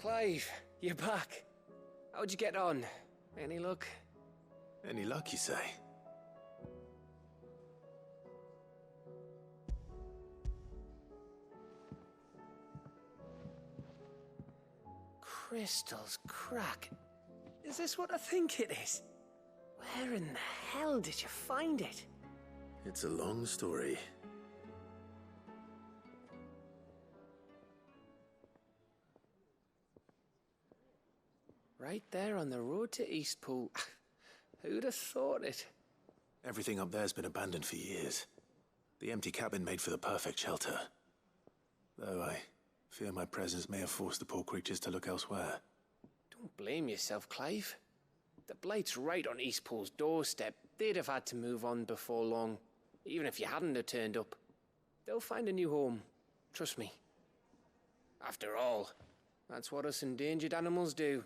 Clive, you're back. How'd you get on? Any luck? Any luck, you say? Crystal's crack. Is this what I think it is? Where in the hell did you find it? It's a long story. Right there on the road to Eastpool. Who'd have thought it? Everything up there's been abandoned for years. The empty cabin made for the perfect shelter. Though I fear my presence may have forced the poor creatures to look elsewhere. Don't blame yourself, Clive. The Blight's right on Eastpool's doorstep. They'd have had to move on before long, even if you hadn't have turned up. They'll find a new home. Trust me. After all, that's what us endangered animals do.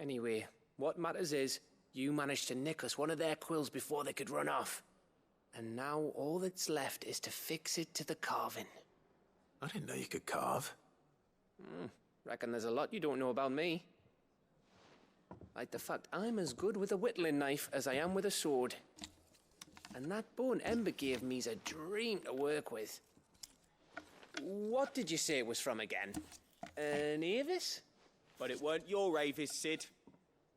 Anyway, what matters is, you managed to nick us one of their quills before they could run off. And now all that's left is to fix it to the carving. I didn't know you could carve. Reckon there's a lot you don't know about me. Like the fact I'm as good with a whittling knife as I am with a sword. And that bone Ember gave me's a dream to work with. What did you say it was from again? An Avis? But it weren't your Avis, Sid.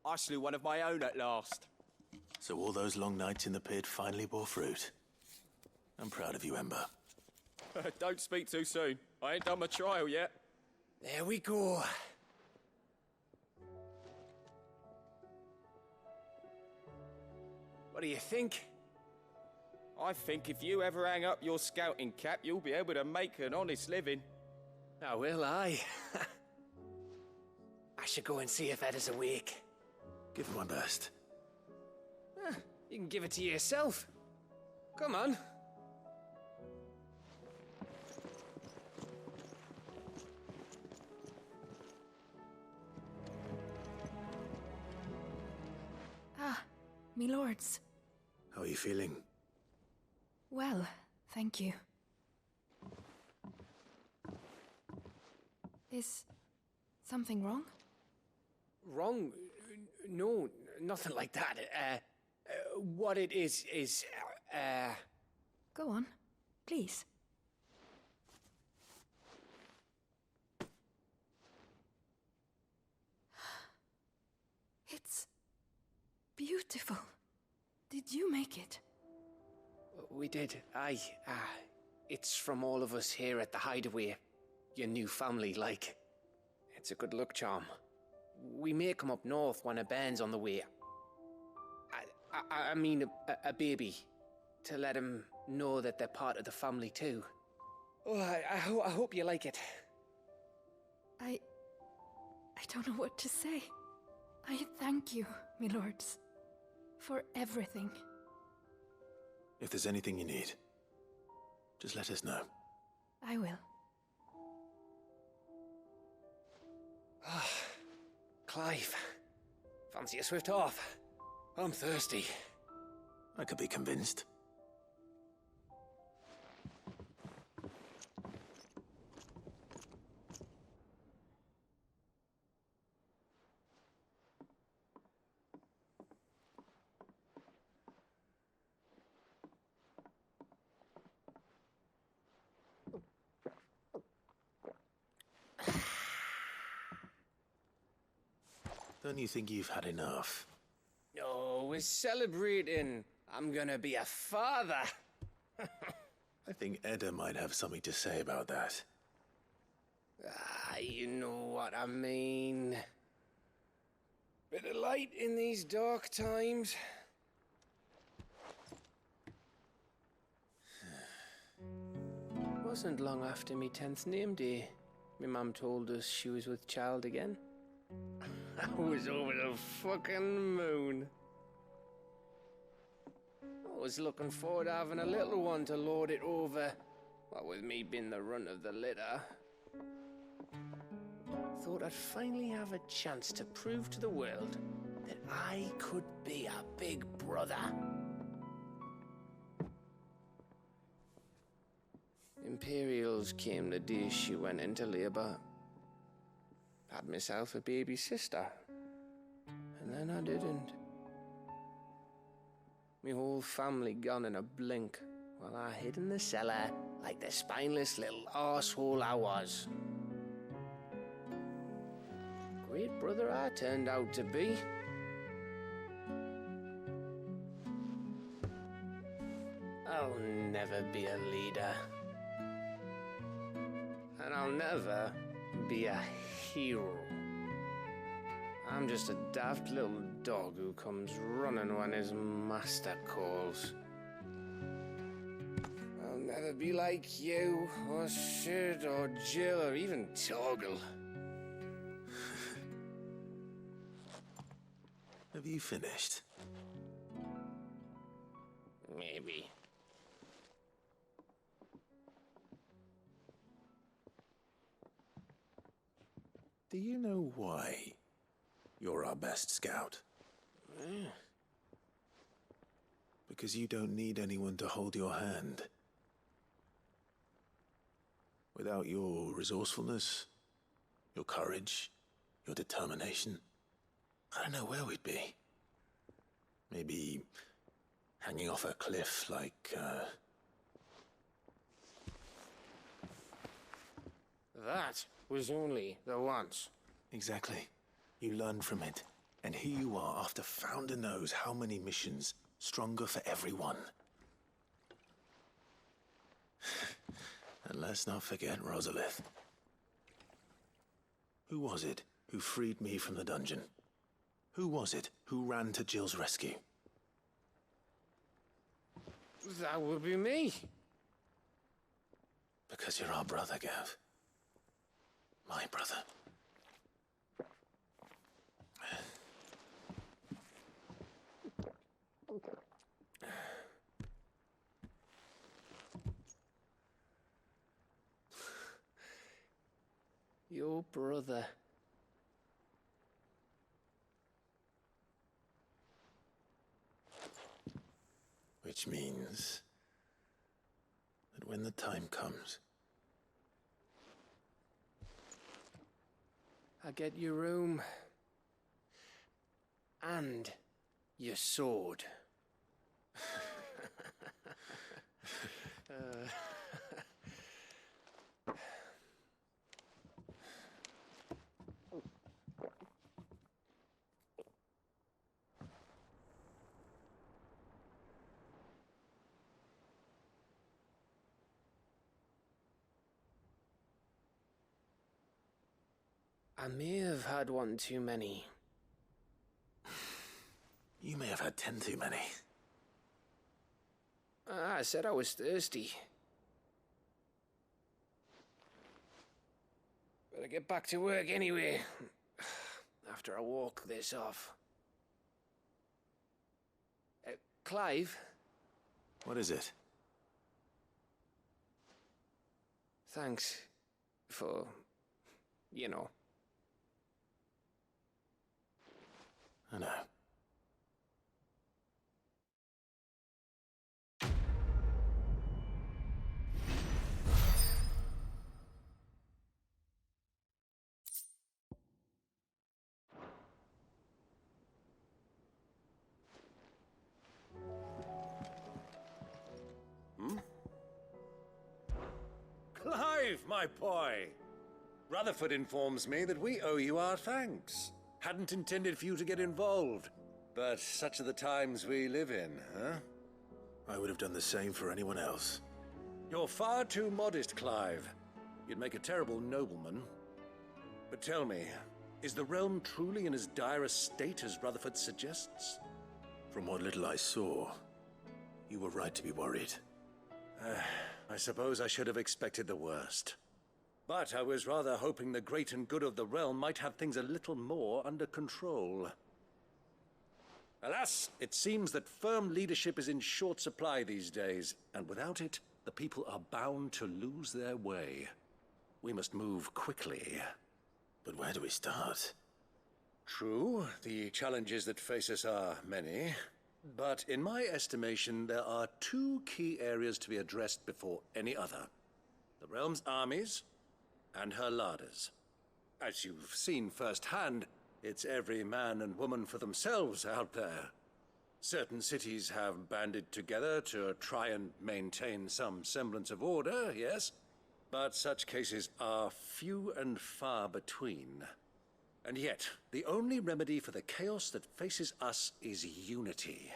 I slew one of my own at last. So all those long nights in the pit finally bore fruit. I'm proud of you, Ember. Don't speak too soon. I ain't done my trial yet. There we go. What do you think? I think if you ever hang up your scouting cap, you'll be able to make an honest living. Oh, will I? I should go and see if Ed is awake. Give it my best. You can give it to yourself. Come on. Me lords. How are you feeling? Well, thank you. Is something wrong? Wrong? No, nothing like that. What it is... Go on, please. It's beautiful. Did you make it? We did. Aye. It's from all of us here at the Hideaway. Your new family, like. It's a good luck charm. We may come up north when a band's on the way. I mean a baby. To let him know that they're part of the family too. Oh, I hope you like it. I don't know what to say. I thank you, my lords, for everything. If there's anything you need, just let us know. I will. Clive, fancy a swift off? I'm thirsty. I could be convinced. Don't you think you've had enough? No, we're celebrating. I'm gonna be a father. I think Edda might have something to say about that. You know what I mean. Bit of light in these dark times. Wasn't long after me 10th name day. My mum told us she was with child again. I was over the fucking moon. was looking forward to having a little one to lord it over, what with me being the runt of the litter. Thought I'd finally have a chance to prove to the world that I could be a big brother. Imperials came the day she went into labour. Had myself a baby sister. And then I didn't. Me whole family gone in a blink, while I hid in the cellar like the spineless little arsehole I was. Great brother I turned out to be. I'll never be a leader. And I'll never be a hero. I'm just a daft little dog who comes running when his master calls. I'll never be like you, or Sid, or Jill, or even Torgal. Have you finished? Maybe. Do you know why you're our best scout? Because you don't need anyone to hold your hand. Without your resourcefulness, your courage, your determination, I don't know where we'd be. Maybe hanging off a cliff like, That was only the once. Exactly. You learned from it. And here you are after Founder knows how many missions, stronger for everyone. And let's not forget Rosalith. Who was it who freed me from the dungeon? Who was it who ran to Jill's rescue? That would be me. Because you're our brother, Gav. My brother. Your brother. Which means that when the time comes, I get your room. And your sword. I may have had one too many. You may have had 10 too many. I said I was thirsty. Better get back to work anyway, after I walk this off. Clive? What is it? Thanks for, you know. I know. Clive, my boy! Rutherford informs me that we owe you our thanks. Hadn't intended for you to get involved, but such are the times we live in, huh? I would have done the same for anyone else. You're far too modest, Clive. You'd make a terrible nobleman. But tell me, is the realm truly in as dire a state as Rutherford suggests? From what little I saw, you were right to be worried. I suppose I should have expected the worst. But I was rather hoping the great and good of the realm might have things a little more under control. Alas, it seems that firm leadership is in short supply these days, and without it, the people are bound to lose their way. We must move quickly. But where do we start? True, the challenges that face us are many, but in my estimation, there are two key areas to be addressed before any other. The realm's armies and her larders. As you've seen firsthand, it's every man and woman for themselves out there. Certain cities have banded together to try and maintain some semblance of order, yes, but such cases are few and far between. And yet, the only remedy for the chaos that faces us is unity.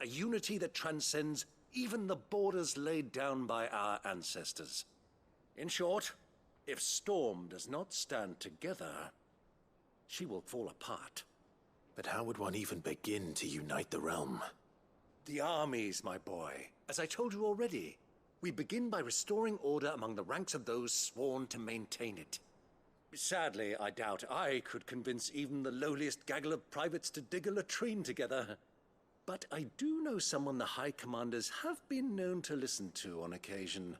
A unity that transcends even the borders laid down by our ancestors. In short, if Storm does not stand together, she will fall apart. But how would one even begin to unite the realm? The armies, my boy. As I told you already, we begin by restoring order among the ranks of those sworn to maintain it. Sadly, I doubt I could convince even the lowliest gaggle of privates to dig a latrine together. But I do know someone the High Commanders have been known to listen to on occasion.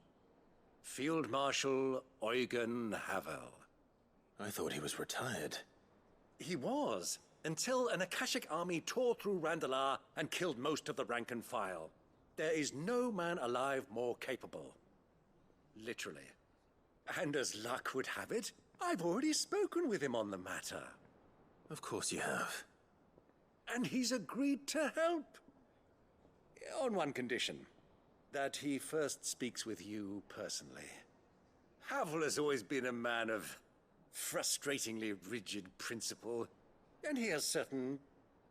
Field Marshal Eugen Havel. I thought he was retired. He was, until an Akashic army tore through Randalar and killed most of the rank and file. There is no man alive more capable. Literally. And as luck would have it, I've already spoken with him on the matter. Of course you have. And he's agreed to help. On one condition. That he first speaks with you personally. Havel has always been a man of frustratingly rigid principle, and he has certain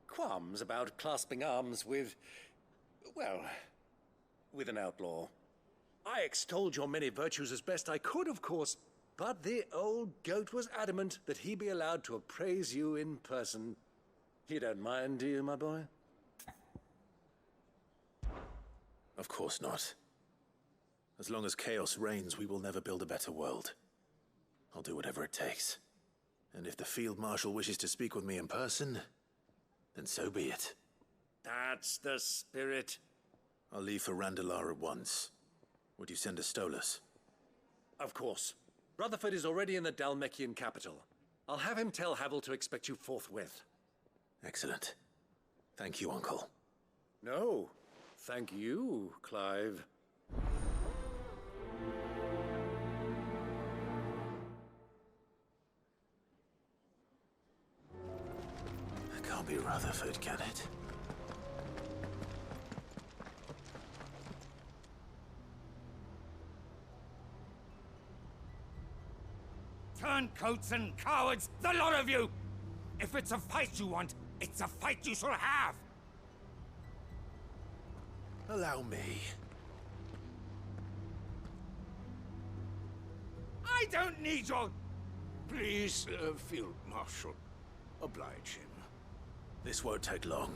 qualms about clasping arms with, well, with an outlaw. I extolled your many virtues as best I could, of course, but the old goat was adamant that he be allowed to appraise you in person. You don't mind, do you, my boy? Of course not. As long as chaos reigns, we will never build a better world. I'll do whatever it takes. And if the Field Marshal wishes to speak with me in person, then so be it. That's the spirit. I'll leave for Randalar at once. Would you send a Stolas? Of course. Rutherford is already in the Dhalmekian capital. I'll have him tell Havel to expect you forthwith. Excellent. Thank you, Uncle. No, thank you, Clive. It can't be Rutherford, can it? Turncoats and cowards, the lot of you! If it's a fight you want, it's a fight you shall have! Allow me. I don't need your... Please, Field Marshal, oblige him. This won't take long.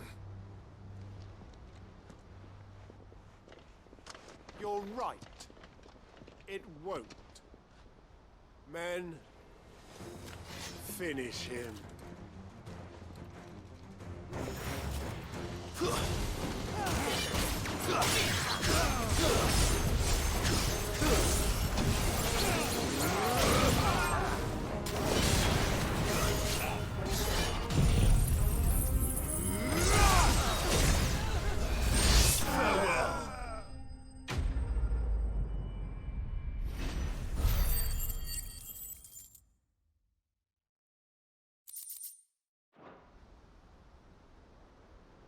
You're right. It won't. Men, finish him.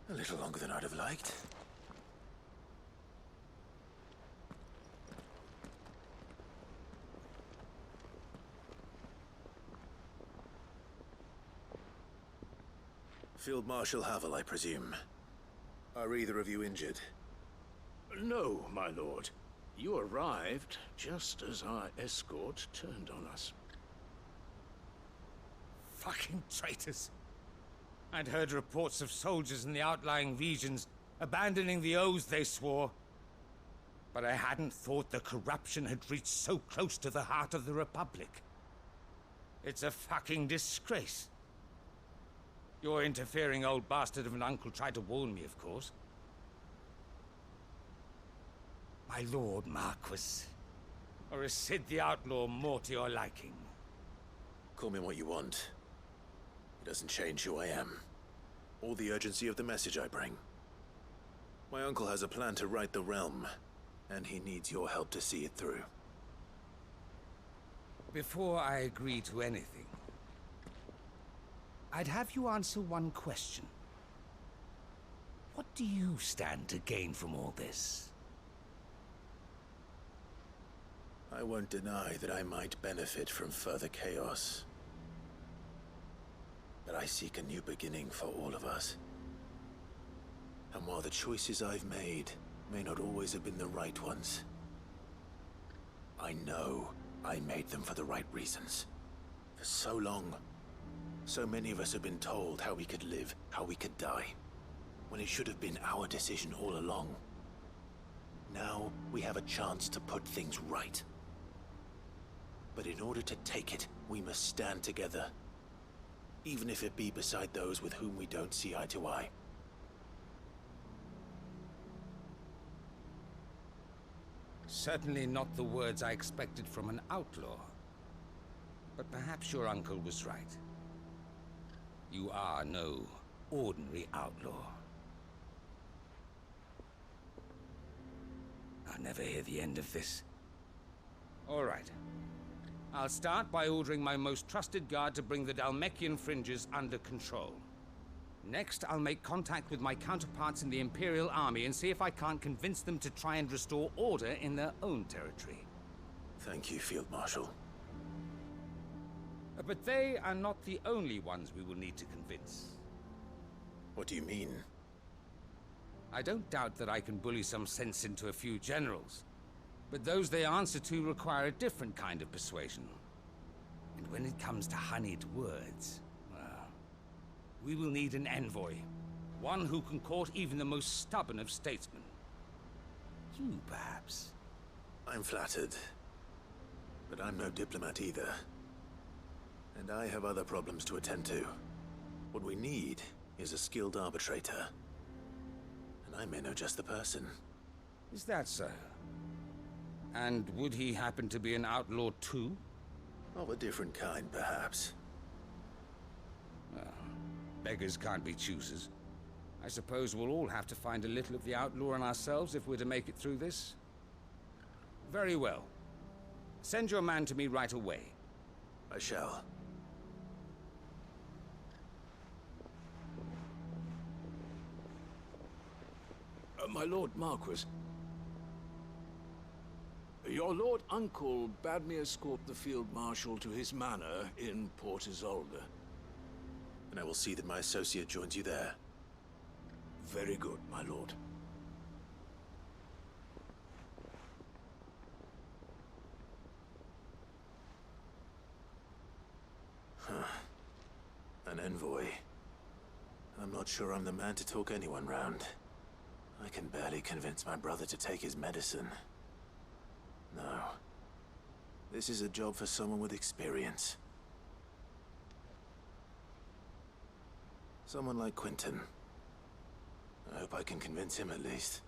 A little longer than I'd have liked. Field Marshal Havel, I presume. Are either of you injured? No, my lord. You arrived just as our escort turned on us. Fucking traitors. I'd heard reports of soldiers in the outlying regions abandoning the oaths they swore. But I hadn't thought the corruption had reached so close to the heart of the Republic. It's a fucking disgrace. Your interfering old bastard of an uncle tried to warn me, of course. My lord Marquis. Or is Sid the Outlaw more to your liking? Call me what you want. It doesn't change who I am, or the urgency of the message I bring. My uncle has a plan to right the realm, and he needs your help to see it through. Before I agree to anything, I'd have you answer one question. What do you stand to gain from all this? I won't deny that I might benefit from further chaos. But I seek a new beginning for all of us. And while the choices I've made may not always have been the right ones, I know I made them for the right reasons. For so long, so many of us have been told how we could live, how we could die, when it should have been our decision all along. Now we have a chance to put things right. But in order to take it, we must stand together. Even if it be beside those with whom we don't see eye to eye. Certainly not the words I expected from an outlaw. But perhaps your uncle was right. You are no ordinary outlaw. I'll never hear the end of this. All right. I'll start by ordering my most trusted guard to bring the Dhalmekian fringes under control. Next, I'll make contact with my counterparts in the Imperial Army and see if I can't convince them to try and restore order in their own territory. Thank you, Field Marshal. But they are not the only ones we will need to convince. What do you mean? I don't doubt that I can bully some sense into a few generals. But those they answer to require a different kind of persuasion. And when it comes to honeyed words, well, we will need an envoy. One who can court even the most stubborn of statesmen. You, perhaps? I'm flattered. But I'm no diplomat either. And I have other problems to attend to. What we need is a skilled arbitrator. And I may know just the person. Is that so? And would he happen to be an outlaw too? Of a different kind, perhaps. Well, beggars can't be choosers. I suppose we'll all have to find a little of the outlaw in ourselves if we're to make it through this. Very well. Send your man to me right away. I shall. My Lord Marquis. Your Lord Uncle bade me escort the Field Marshal to his manor in Port Isolde. And I will see that my associate joins you there. Very good, my lord. An envoy. I'm not sure I'm the man to talk anyone round. I can barely convince my brother to take his medicine. No. This is a job for someone with experience. Someone like Quentin. I hope I can convince him at least.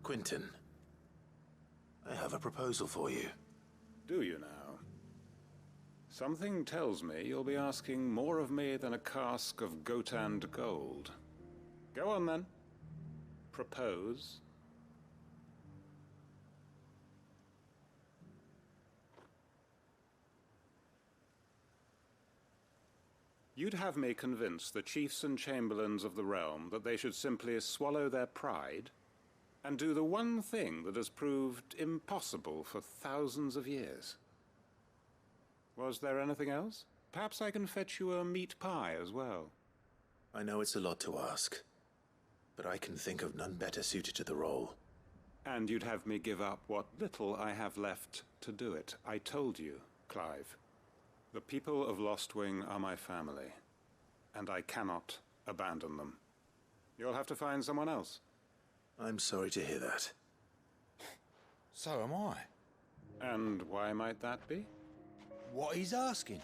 Quentin, I have a proposal for you. Do you now? Something tells me you'll be asking more of me than a cask of Gotand gold. Go on then. Propose. You'd have me convince the chiefs and chamberlains of the realm that they should simply swallow their pride and do the one thing that has proved impossible for thousands of years. Was there anything else? Perhaps I can fetch you a meat pie as well. I know it's a lot to ask, but I can think of none better suited to the role. And you'd have me give up what little I have left to do it. I told you, Clive. The people of Lostwing are my family, and I cannot abandon them. You'll have to find someone else. I'm sorry to hear that. So am I. And why might that be? What he's asking.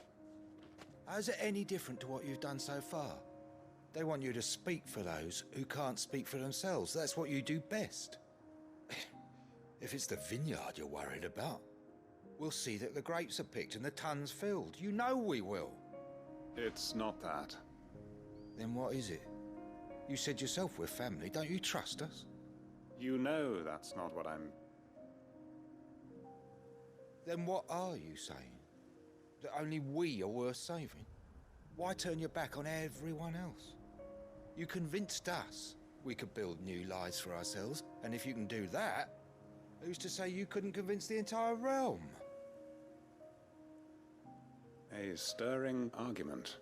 How's it any different to what you've done so far? They want you to speak for those who can't speak for themselves. That's what you do best. If it's the vineyard you're worried about, we'll see that the grapes are picked and the tons filled. You know we will. It's not that. Then what is it? You said yourself we're family. Don't you trust us? You know that's not what I'm... Then what are you saying? That only we are worth saving? Why turn your back on everyone else? You convinced us we could build new lives for ourselves, and if you can do that, who's to say you couldn't convince the entire realm? A stirring argument.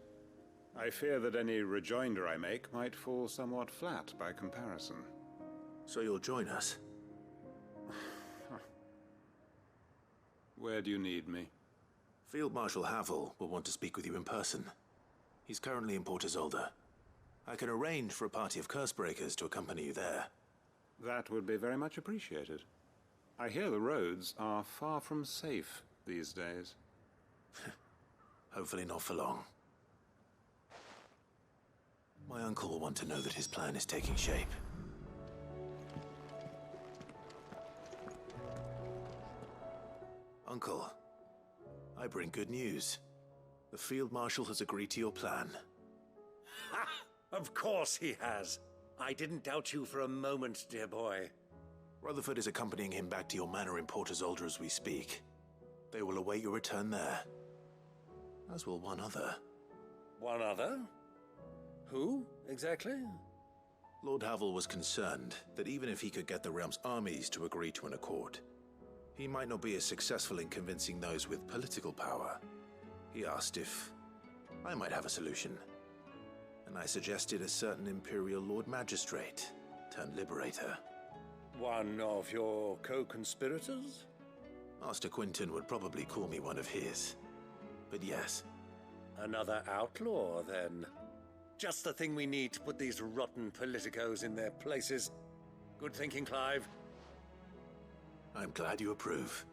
I fear that any rejoinder I make might fall somewhat flat by comparison. So you'll join us? Where do you need me? Field Marshal Havel will want to speak with you in person. He's currently in Port Isolde. I can arrange for a party of Cursebreakers to accompany you there. That would be very much appreciated. I hear the roads are far from safe these days. Hopefully not for long. My uncle will want to know that his plan is taking shape. Uncle, I bring good news. The Field Marshal has agreed to your plan. Ha! Of course he has. I didn't doubt you for a moment, dear boy. Rutherford is accompanying him back to your manor in Port Isolde as we speak. They will await your return there. As will one other. One other? Who, exactly? Lord Havel was concerned that even if he could get the realm's armies to agree to an accord, he might not be as successful in convincing those with political power. He asked if I might have a solution, and I suggested a certain Imperial Lord Magistrate turned Liberator. One of your co-conspirators? Master Quinton would probably call me one of his, but yes. Another outlaw, then. Just the thing we need to put these rotten politicos in their places. Good thinking, Clive. I'm glad you approve.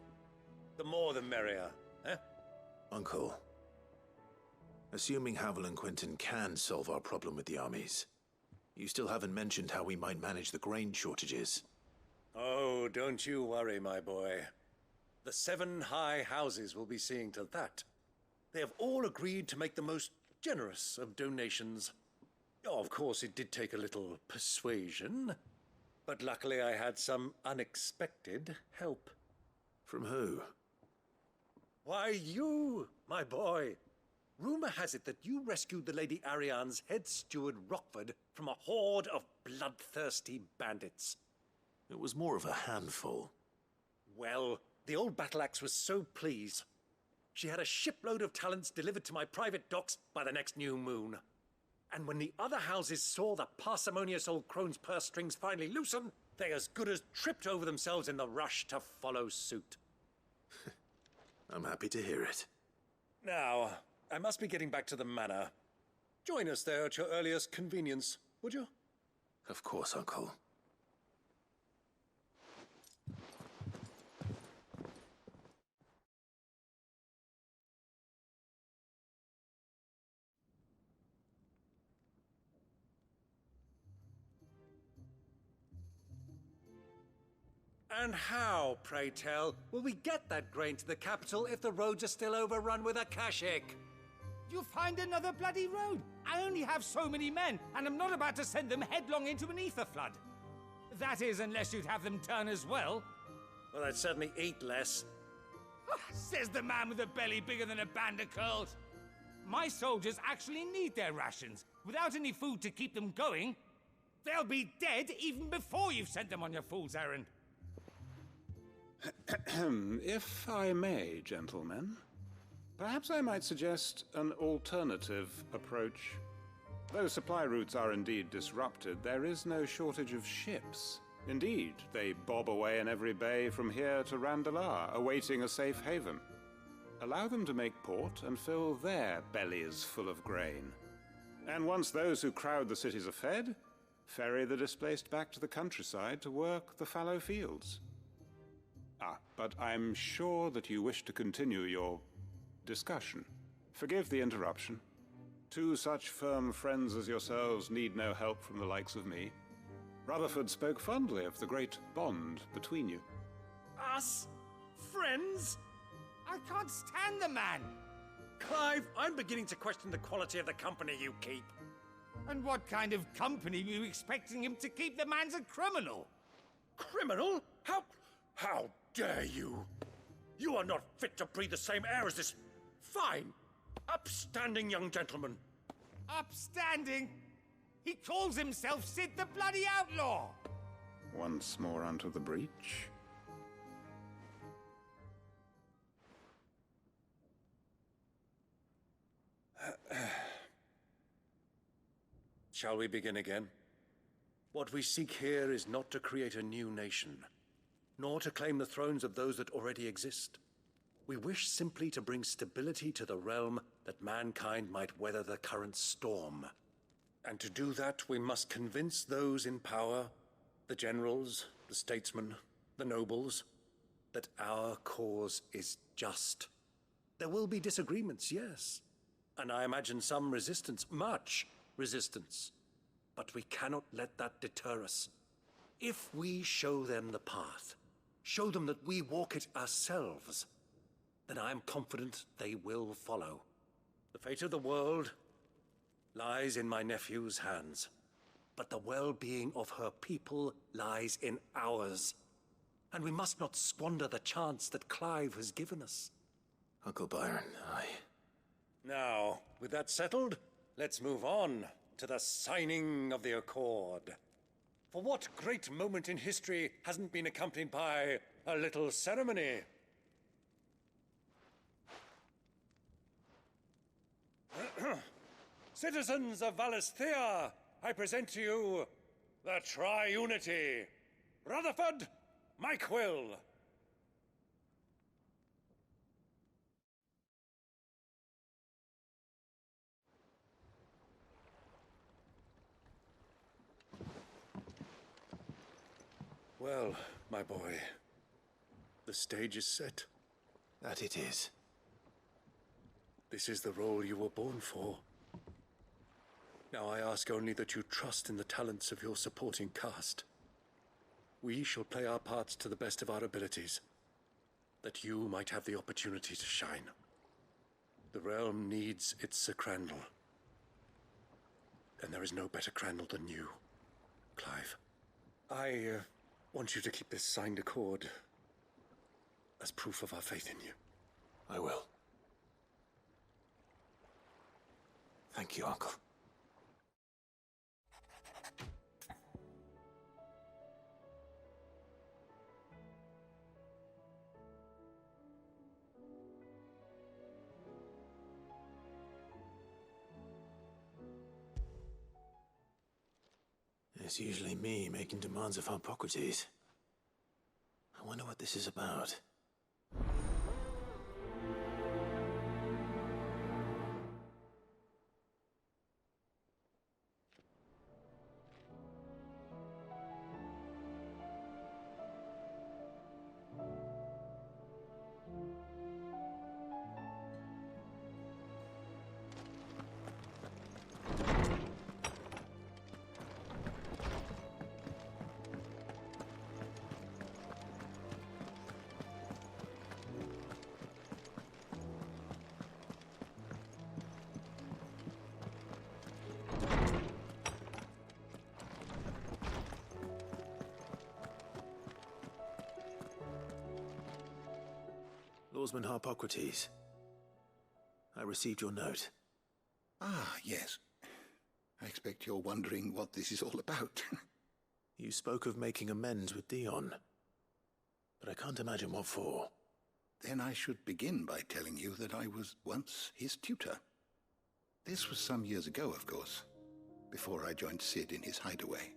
The more the merrier, eh? Uncle, assuming Havel and Quinton can solve our problem with the armies, you still haven't mentioned how we might manage the grain shortages. Oh, don't you worry, my boy. The 7 high houses will be seeing to that. They have all agreed to make the most generous of donations. Oh, of course, it did take a little persuasion, but luckily I had some unexpected help. From who? Why, you, my boy. Rumor has it that you rescued the Lady Ariane's head steward Rockford from a horde of bloodthirsty bandits. It was more of a handful. Well, the old battle axe was so pleased. She had a shipload of talents delivered to my private docks by the next new moon. And when the other houses saw the parsimonious old crone's purse strings finally loosen, they as good as tripped over themselves in the rush to follow suit. I'm happy to hear it. Now, I must be getting back to the manor. Join us there at your earliest convenience, would you? Of course, Uncle. And how, pray tell, will we get that grain to the capital if the roads are still overrun with Akashic? You'll find another bloody road. I only have so many men, and I'm not about to send them headlong into an ether flood. That is, unless you'd have them turn as well. Well, I'd certainly eat less. Says the man with a belly bigger than a band of curls. My soldiers actually need their rations. Without any food to keep them going, they'll be dead even before you've sent them on your fool's errand. If I may, gentlemen, perhaps I might suggest an alternative approach. Though supply routes are indeed disrupted, there is no shortage of ships. Indeed, they bob away in every bay from here to Randalar, awaiting a safe haven. Allow them to make port and fill their bellies full of grain. And once those who crowd the cities are fed, ferry the displaced back to the countryside to work the fallow fields. Ah, but I'm sure that you wish to continue your discussion. Forgive the interruption. Two such firm friends as yourselves need no help from the likes of me. Rutherford spoke fondly of the great bond between you. Us? Friends? I can't stand the man! Clive, I'm beginning to question the quality of the company you keep. And what kind of company were you expecting him to keep? The man's a criminal! Criminal? How dare you? You are not fit to breathe the same air as this fine, upstanding young gentleman. Upstanding? He calls himself Sid the Bloody Outlaw! Once more onto the breach. Shall we begin again? What we seek here is not to create a new nation, nor to claim the thrones of those that already exist. We wish simply to bring stability to the realm that mankind might weather the current storm. And to do that, we must convince those in power, the generals, the statesmen, the nobles, that our cause is just. There will be disagreements, yes. And I imagine some resistance, much resistance. But we cannot let that deter us. If we show them the path, show them that we walk it ourselves, then I am confident they will follow. The fate of the world lies in my nephew's hands, but the well-being of her people lies in ours. And we must not squander the chance that Clive has given us. Uncle Byron, Now, with that settled, let's move on to the signing of the Accord. For what great moment in history hasn't been accompanied by a little ceremony? Citizens of Valisthea, I present to you the Triunity. Rutherford, my quill. Well, my boy, the stage is set. That it is. This is the role you were born for. Now I ask only that you trust in the talents of your supporting cast. We shall play our parts to the best of our abilities, that you might have the opportunity to shine. The realm needs its Sir Crandall. And there is no better Crandall than you, Clive. I want you to keep this signed accord as proof of our faith in you. I will. Thank you, Uncle. It's usually me making demands of Hippocrates. I wonder what this is about. Lawsman Hippocrates, I received your note. Ah, yes. I expect you're wondering what this is all about. You spoke of making amends with Dion, but I can't imagine what for. Then I should begin by telling you that I was once his tutor. This was some years ago, of course, before I joined Sid in his hideaway.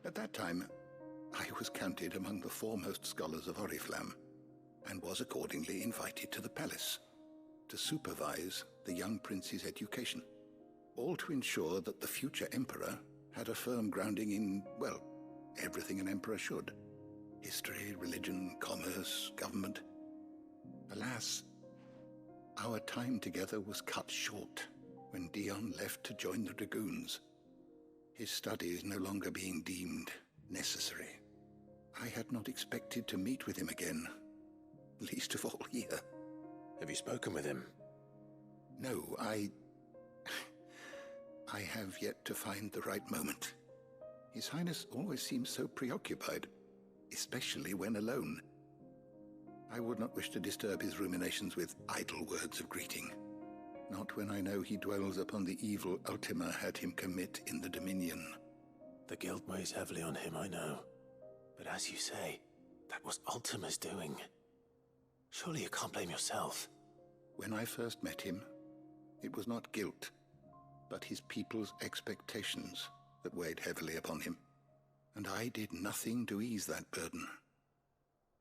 At that time, I was counted among the foremost scholars of Oriflamme, and was accordingly invited to the palace to supervise the young prince's education, all to ensure that the future emperor had a firm grounding in, well, everything an emperor should. History, religion, commerce, government. Alas, our time together was cut short when Dion left to join the Dragoons. His studies no longer being deemed necessary. I had not expected to meet with him again, least of all here. Have you spoken with him? No, I have yet to find the right moment. His Highness always seems so preoccupied, especially when alone. I would not wish to disturb his ruminations with idle words of greeting. Not when I know he dwells upon the evil Ultima had him commit in the Dominion. The guilt weighs heavily on him, I know. But as you say, that was Ultima's doing. Surely you can't blame yourself. When I first met him, it was not guilt, but his people's expectations that weighed heavily upon him. And I did nothing to ease that burden.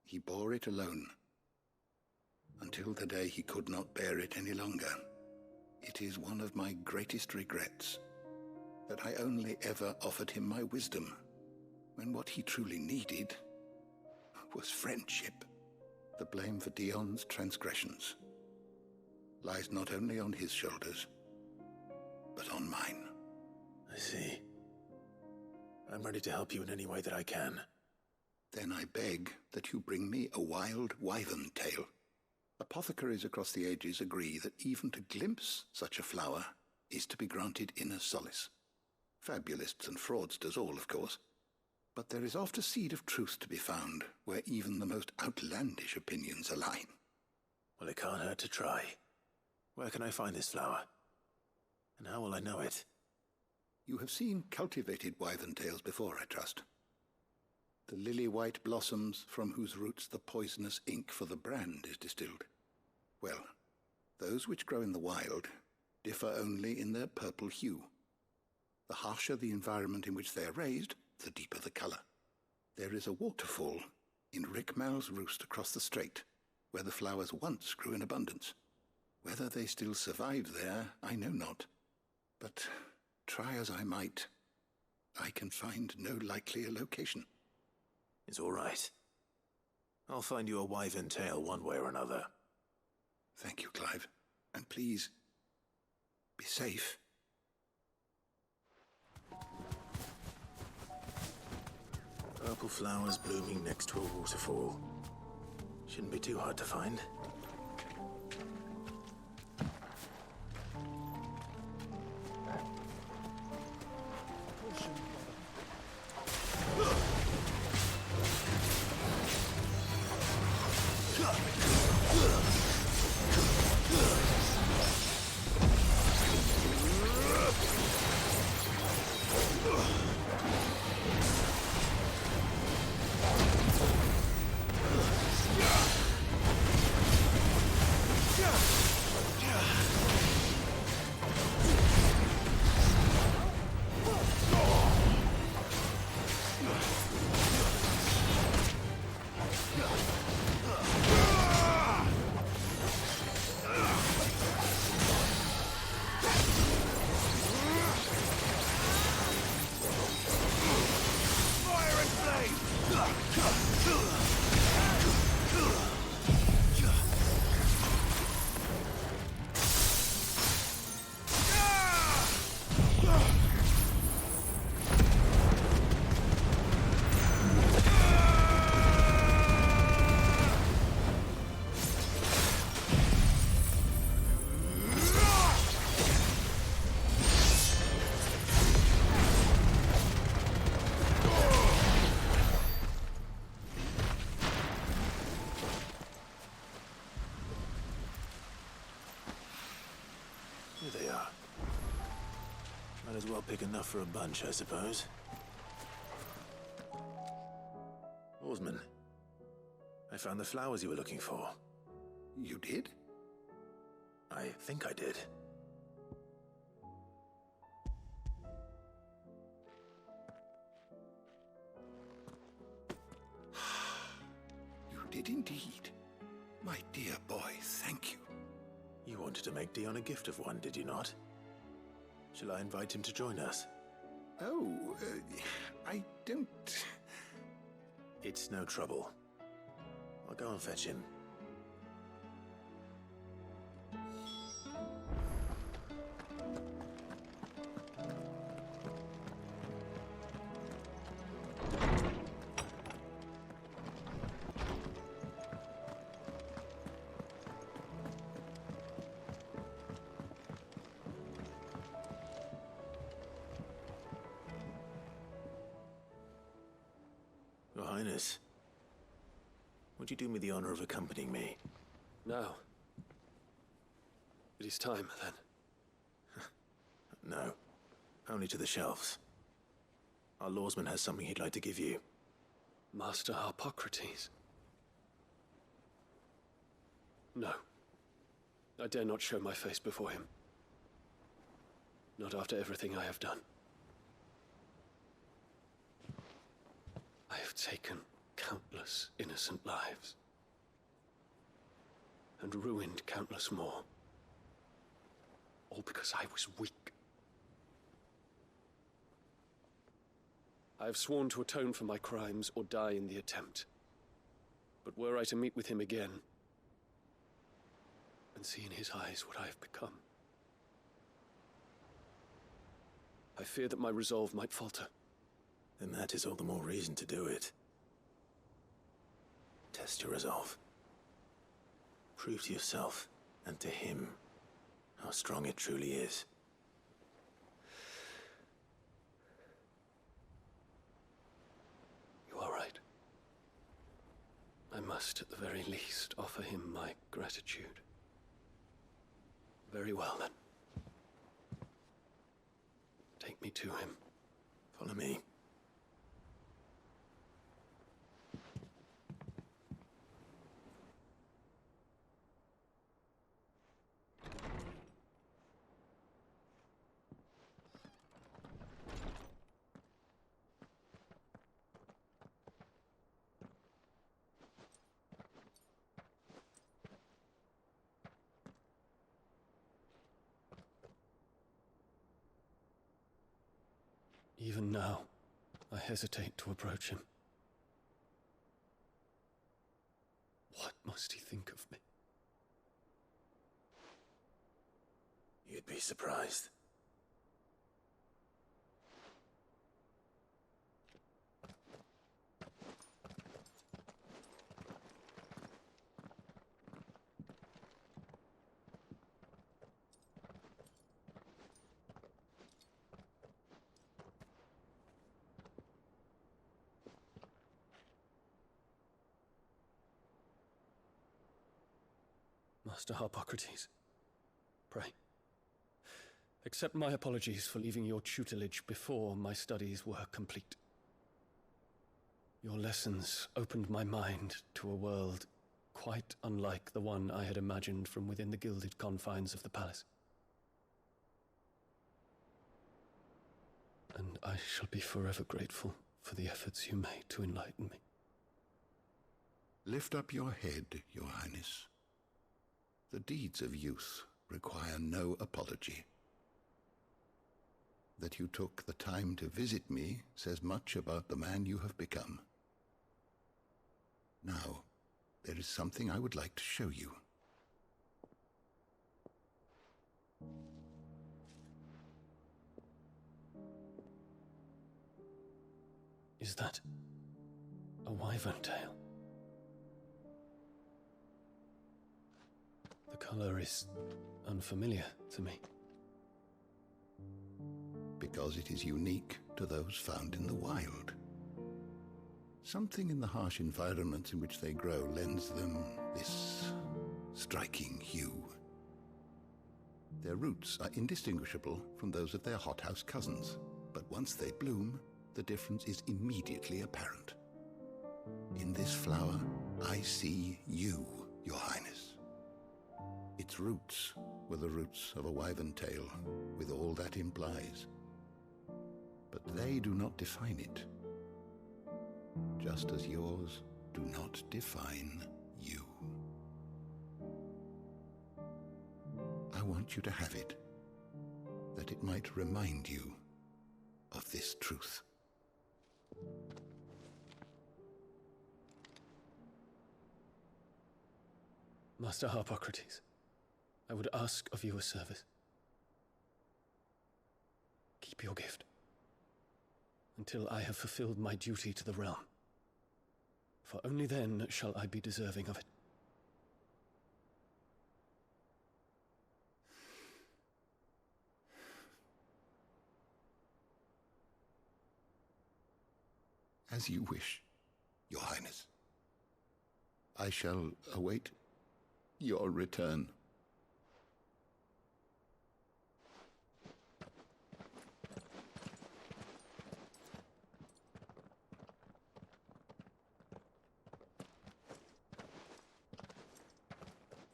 He bore it alone, until the day he could not bear it any longer. It is one of my greatest regrets that I only ever offered him my wisdom, when what he truly needed was friendship. The blame for Dion's transgressions lies not only on his shoulders, but on mine. I see. I'm ready to help you in any way that I can. Then I beg that you bring me a wild wyvern tail. Apothecaries across the ages agree that even to glimpse such a flower is to be granted inner solace. Fabulists and fraudsters all, of course. But there is oft a seed of truth to be found where even the most outlandish opinions align. Well, it can't hurt to try. Where can I find this flower? And how will I know it? You have seen cultivated wyvern tails before, I trust. The lily-white blossoms from whose roots the poisonous ink for the brand is distilled. Well, those which grow in the wild differ only in their purple hue. The harsher the environment in which they are raised, the deeper the color. There is a waterfall in Rickmal's roost across the strait, where the flowers once grew in abundance. Whether they still survive there, I know not. But try as I might, I can find no likelier location. It's all right. I'll find you a wyvern tail one way or another. Thank you, Clive. And please, be safe. Purple flowers blooming next to a waterfall. Shouldn't be too hard to find. Might as well pick enough for a bunch, I suppose. Oarsman, I found the flowers you were looking for. You did? I think I did. You did indeed. My dear boy, thank you. You wanted to make Dion a gift of one, did you not? Shall I invite him to join us? Oh, I don't... It's no trouble. I'll go and fetch him. Your Highness, would you do me the honor of accompanying me? No. It is time, then. No. Only to the shelves. Our lawsman has something he'd like to give you. Master Harpocrates. No. I dare not show my face before him. Not after everything I have done. I have taken countless innocent lives. And ruined countless more. All because I was weak. I have sworn to atone for my crimes or die in the attempt. But were I to meet with him again, and see in his eyes what I have become, I fear that my resolve might falter. Then that is all the more reason to do it. Test your resolve. Prove to yourself, and to him, how strong it truly is. You are right. I must, at the very least, offer him my gratitude. Very well, then. Take me to him. Follow me. Even now, I hesitate to approach him. What must he think of me? You'd be surprised. Master Harpocrates, pray, accept my apologies for leaving your tutelage before my studies were complete. Your lessons opened my mind to a world quite unlike the one I had imagined from within the gilded confines of the palace. And I shall be forever grateful for the efforts you made to enlighten me. Lift up your head, Your Highness. The deeds of youth require no apology. That you took the time to visit me says much about the man you have become. Now, there is something I would like to show you. Is that a wyvern tail? The color is unfamiliar to me. Because it is unique to those found in the wild. Something in the harsh environments in which they grow lends them this striking hue. Their roots are indistinguishable from those of their hothouse cousins, but once they bloom, the difference is immediately apparent. In this flower, I see you, Your Highness. Its roots were the roots of a wyvern tail, with all that implies. But they do not define it, just as yours do not define you. I want you to have it, that it might remind you of this truth. Master Harpocrates, I would ask of you a service. Keep your gift until I have fulfilled my duty to the realm, for only then shall I be deserving of it. As you wish, Your Highness. I shall await your return.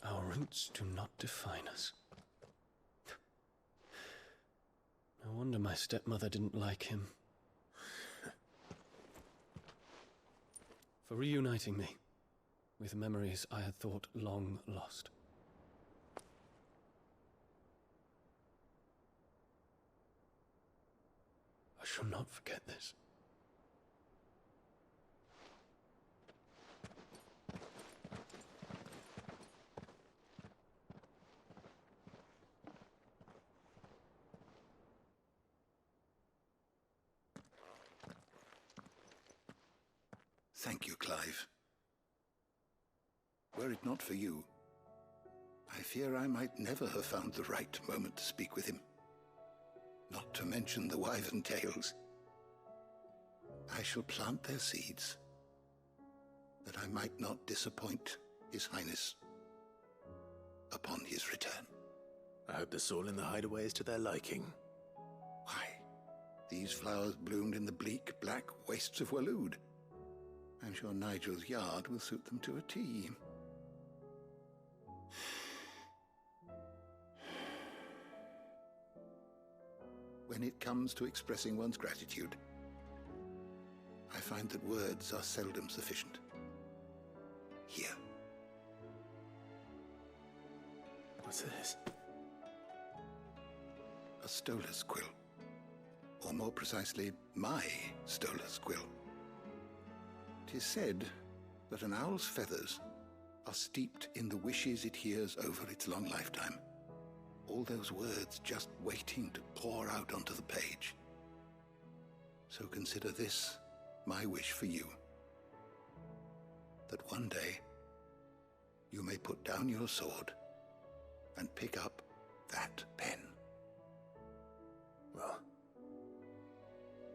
Our roots do not define us. No wonder my stepmother didn't like him. For reuniting me with memories I had thought long lost. I shall not forget this. Thank you, Clive. Were it not for you, I fear I might never have found the right moment to speak with him. Not to mention the wyvern tales. I shall plant their seeds, that I might not disappoint His Highness upon his return. I hope the soul in the Hideaway is to their liking. Why, these flowers bloomed in the bleak, black wastes of Waloed. I'm sure Nigel's yard will suit them to a T. When it comes to expressing one's gratitude, I find that words are seldom sufficient. Here. What's this? A stolas quill. Or more precisely, my stolas quill. 'Tis said that an owl's feathers are steeped in the wishes it hears over its long lifetime. All those words just waiting to pour out onto the page. So consider this my wish for you. That one day you may put down your sword and pick up that pen. Well,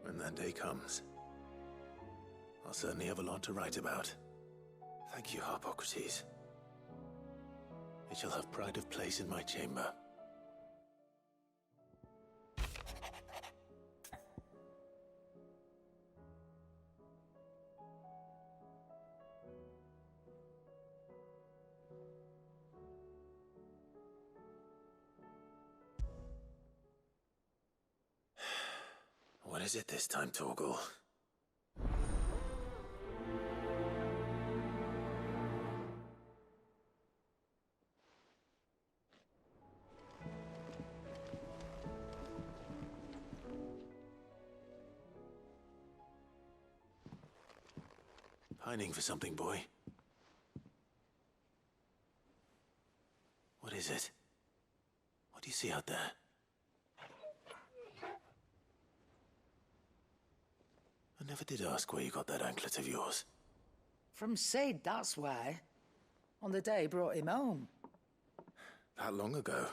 when that day comes, I'll certainly have a lot to write about. Thank you, Harpocrates. It shall have pride of place in my chamber. What is it this time, Torgal? Pining for something, boy. What is it? What do you see out there? I never did ask where you got that anklet of yours. From Sid, that's why. On the day he brought him home. That long ago?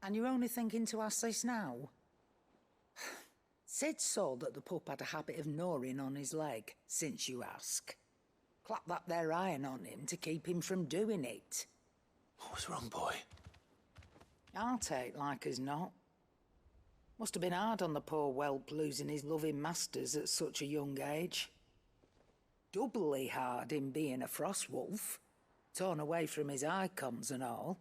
And you're only thinking to ask this now? Sid saw that the pup had a habit of gnawing on his leg, since you ask. Clap that there iron on him to keep him from doing it. What was wrong, boy? I'll take like as not. Must have been hard on the poor whelp losing his loving masters at such a young age. Doubly hard in being a frost wolf, torn away from his icons and all.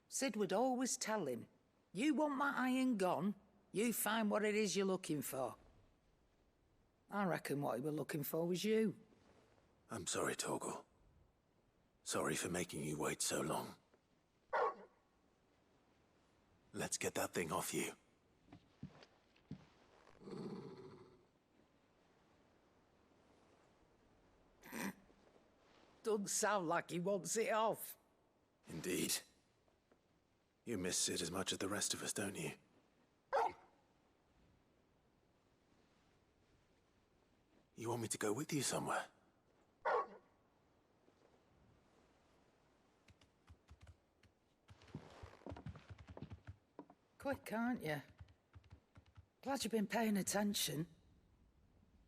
Sid would always tell him, you want that iron gone, you find what it is you're looking for. I reckon what he were looking for was you. I'm sorry, Torgal. Sorry for making you wait so long. Let's get that thing off you. Doesn't sound like he wants it off. Indeed. You miss Sid as much as the rest of us, don't you? You want me to go with you somewhere? Quick, aren't you? Glad you've been paying attention.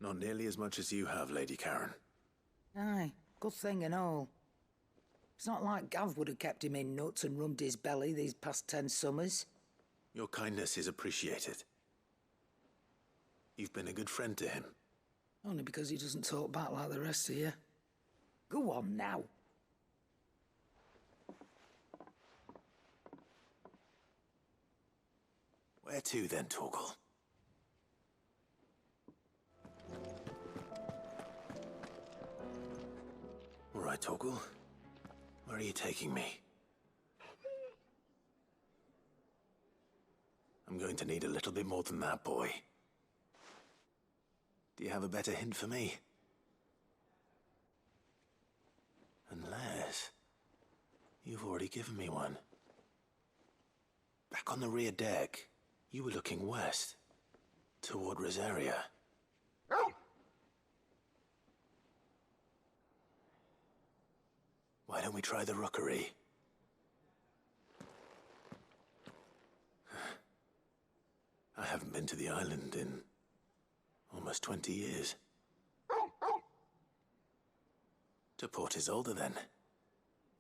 Not nearly as much as you have, Lady Karen. Aye, good thing and all. It's not like Gav would have kept him in nuts and rubbed his belly these past 10 summers. Your kindness is appreciated. You've been a good friend to him. Only because he doesn't talk back like the rest of you. Go on now. Where to then, Torgal? All right, Torgal. Where are you taking me? I'm going to need a little bit more than that, boy. Do you have a better hint for me? Unless you've already given me one. Back on the rear deck, you were looking west, toward Rosaria. Why don't we try the rookery? I haven't been to the island in almost 20 years. To Port Isolde, then.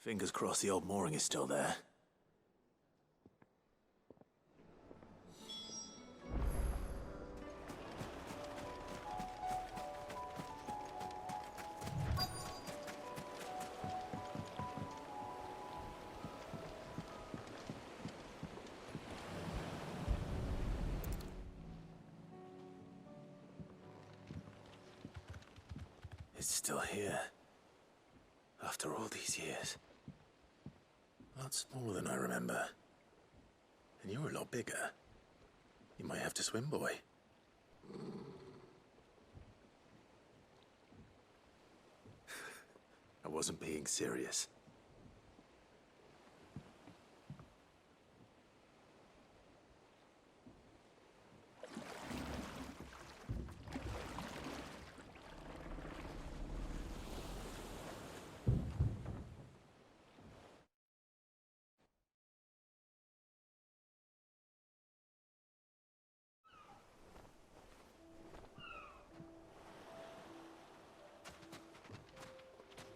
Fingers crossed the old mooring is still there. It's still here. After all these years. A lot smaller than I remember. And you're a lot bigger. You might have to swim, boy. I wasn't being serious.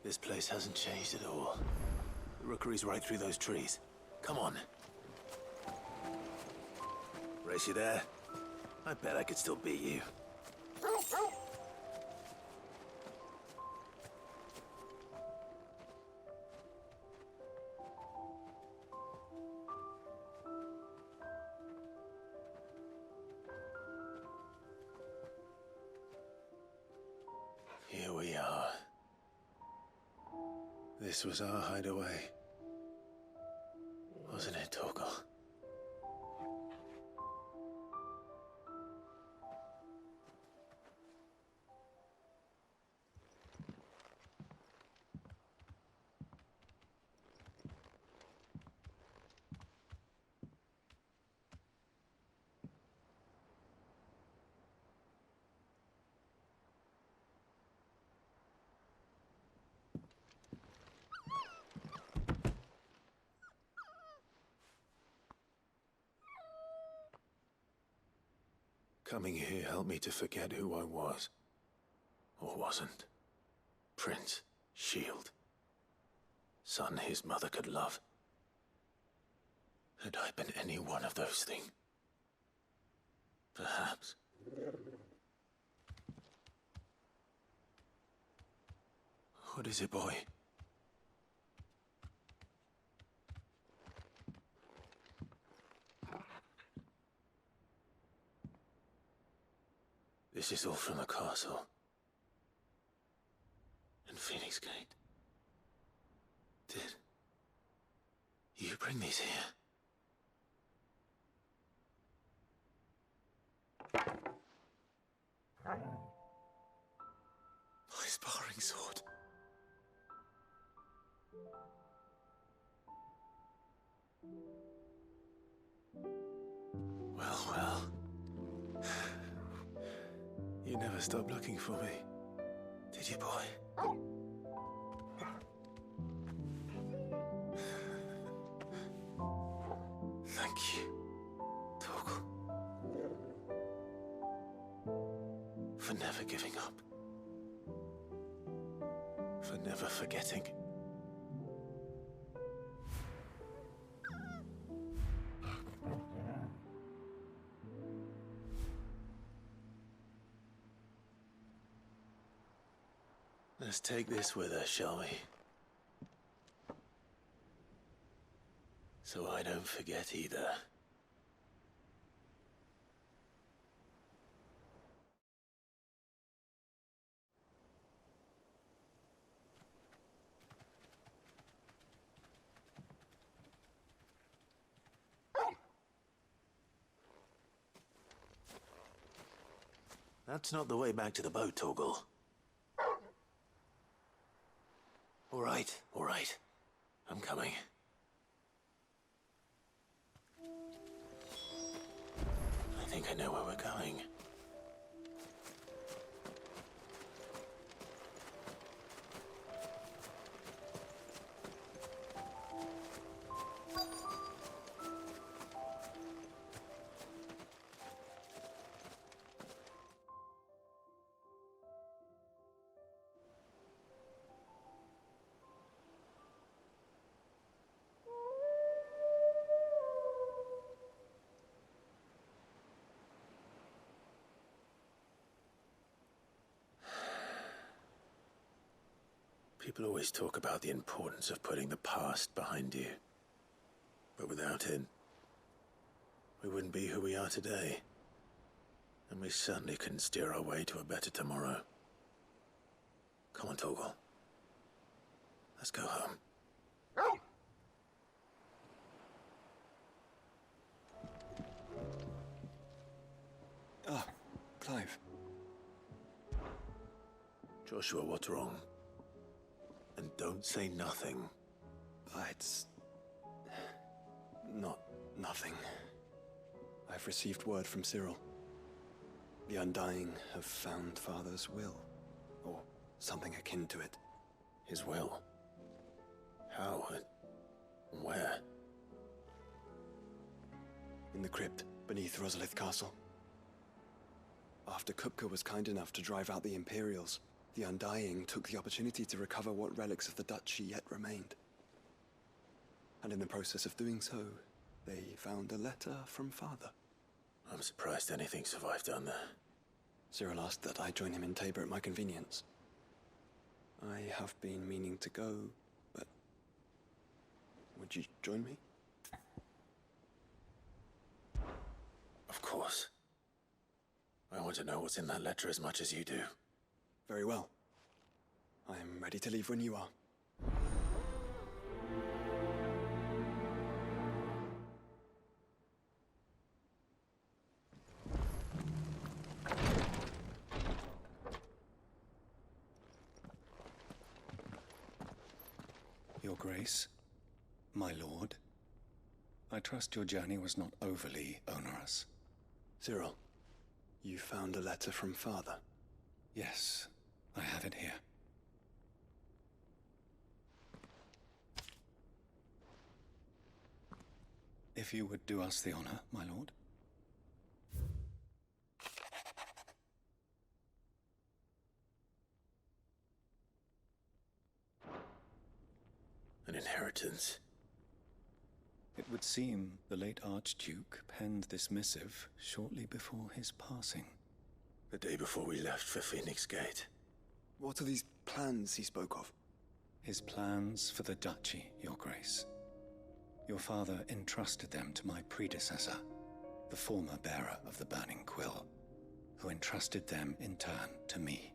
This place hasn't changed at all. The rookery's right through those trees. Come on. Race you there? I bet I could still beat you. Here we are. This was our hideaway. Wasn't it, Torgal? Coming here helped me to forget who I was. Or wasn't. Prince, shield. Son his mother could love. Had I been any one of those things? Perhaps. What is it, boy? This is all from the castle. And Phoenix Gate. Did you bring these here? My sparring sword. Well. You never stopped looking for me, did you, boy? Thank you, Torgal, for never giving up, for never forgetting. Let's take this with us, shall we? So I don't forget either. That's not the way back to the boat, Torgal. All right. I'm coming. I think I know where we're going. People always talk about the importance of putting the past behind you. But without it, we wouldn't be who we are today. And we certainly couldn't steer our way to a better tomorrow. Come on, Torgal. Let's go home. Ah, Clive. Joshua, what's wrong? And don't say nothing. It's not nothing. I've received word from Cyril. The Undying have found Father's will, or something akin to it. His will? How? Where? In the crypt beneath Rosalith Castle. After Kupka was kind enough to drive out the Imperials, the Undying took the opportunity to recover what relics of the duchy yet remained. And in the process of doing so, they found a letter from Father. I'm surprised anything survived down there. Cyril asked that I join him in Tabor at my convenience. I have been meaning to go, but... would you join me? Of course. I want to know what's in that letter as much as you do. Very well. I am ready to leave when you are. Your Grace, my lord, I trust your journey was not overly onerous. Cyril, you found a letter from Father? Yes, I have it here. If you would do us the honor, my lord. An inheritance. It would seem the late Archduke penned this missive shortly before his passing. The day before we left for Phoenix Gate. What are these plans he spoke of? His plans for the duchy, Your Grace. Your father entrusted them to my predecessor, the former bearer of the Burning Quill, who entrusted them in turn to me.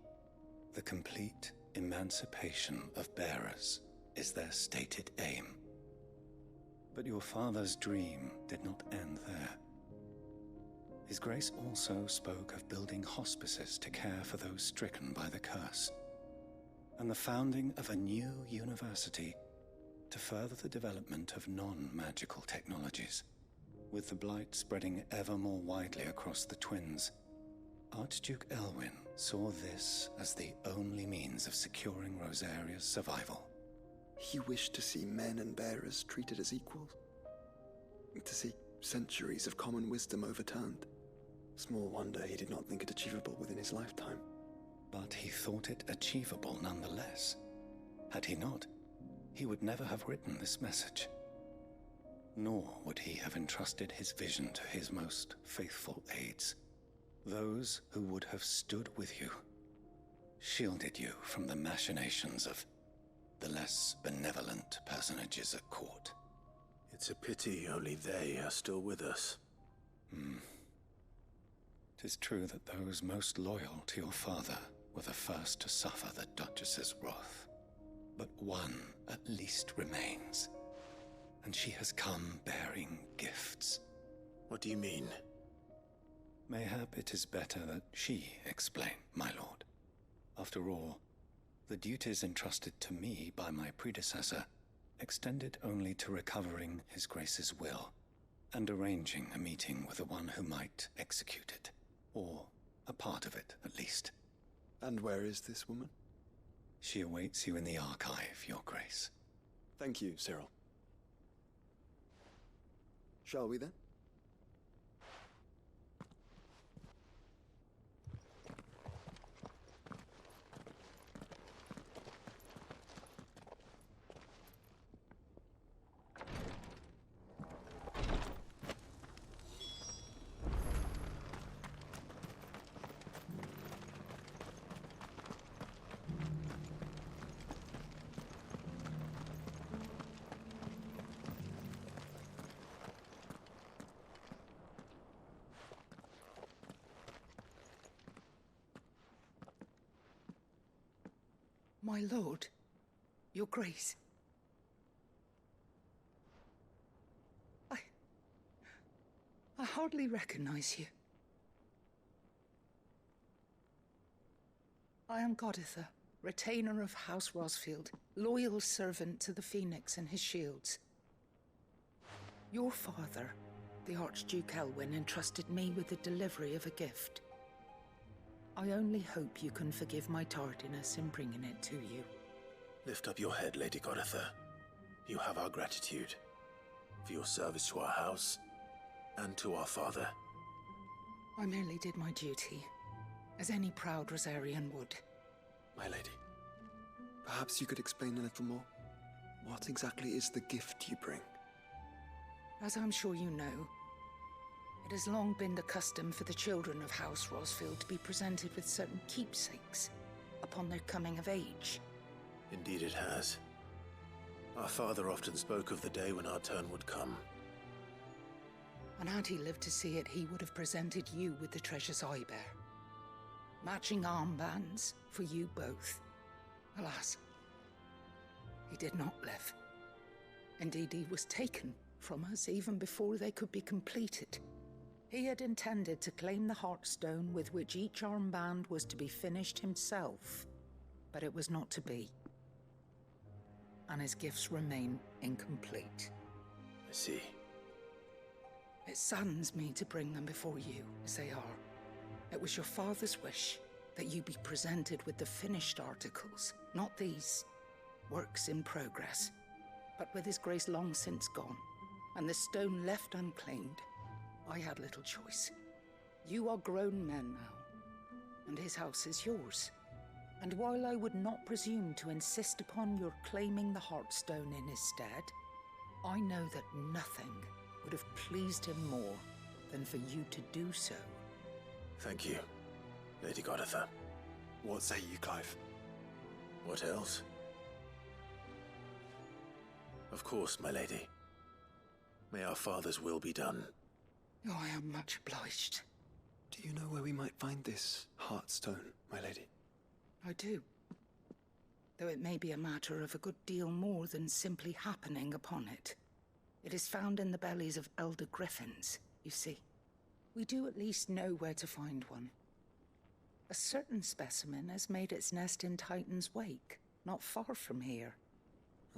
The complete emancipation of bearers is their stated aim. But your father's dream did not end there. His Grace also spoke of building hospices to care for those stricken by the curse, and the founding of a new university to further the development of non-magical technologies. With the blight spreading ever more widely across the twins, Archduke Elwyn saw this as the only means of securing Rosaria's survival. He wished to see men and bearers treated as equals. To see centuries of common wisdom overturned. Small wonder he did not think it achievable within his lifetime. But he thought it achievable nonetheless. Had he not, he would never have written this message. Nor would he have entrusted his vision to his most faithful aides, those who would have stood with you, shielded you from the machinations of the less benevolent personages at court. It's a pity only they are still with us. 'Tis true that those most loyal to your father were the first to suffer the Duchess's wrath. But one at least remains, and she has come bearing gifts. What do you mean? Mayhap it is better that she explain, my lord. After all, the duties entrusted to me by my predecessor extended only to recovering His Grace's will and arranging a meeting with the one who might execute it, or a part of it at least. And where is this woman? She awaits you in the archive, Your Grace. Thank you, Cyril. Shall we then? My lord, Your Grace. I hardly recognize you. I am Goditha, retainer of House Rosfield, loyal servant to the Phoenix and his shields. Your father, the Archduke Elwyn, entrusted me with the delivery of a gift. I only hope you can forgive my tardiness in bringing it to you. Lift up your head, Lady Goditha. You have our gratitude for your service to our house and to our father. I merely did my duty, as any proud Rosarian would. My lady, perhaps you could explain a little more. What exactly is the gift you bring? As I'm sure you know, it has long been the custom for the children of House Rosfield to be presented with certain keepsakes upon their coming of age. Indeed it has. Our father often spoke of the day when our turn would come. And had he lived to see it, he would have presented you with the treasures I bear. Matching armbands for you both. Alas, he did not live. Indeed, he was taken from us even before they could be completed. He had intended to claim the Heartstone with which each armband was to be finished himself, but it was not to be. And his gifts remain incomplete. I see. It saddens me to bring them before you, as they are. It was your father's wish that you be presented with the finished articles, not these works in progress. But with his grace long since gone, and the stone left unclaimed, I had little choice. You are grown men now, and his house is yours. And while I would not presume to insist upon your claiming the Heartstone in his stead, I know that nothing would have pleased him more than for you to do so. Thank you, Lady Goditha. What say you, Clive? What else? Of course, my lady. May our father's will be done. Oh, I am much obliged. Do you know where we might find this Heartstone, my lady? I do. Though it may be a matter of a good deal more than simply happening upon it. It is found in the bellies of elder griffins, you see. We do at least know where to find one. A certain specimen has made its nest in Titan's Wake, not far from here.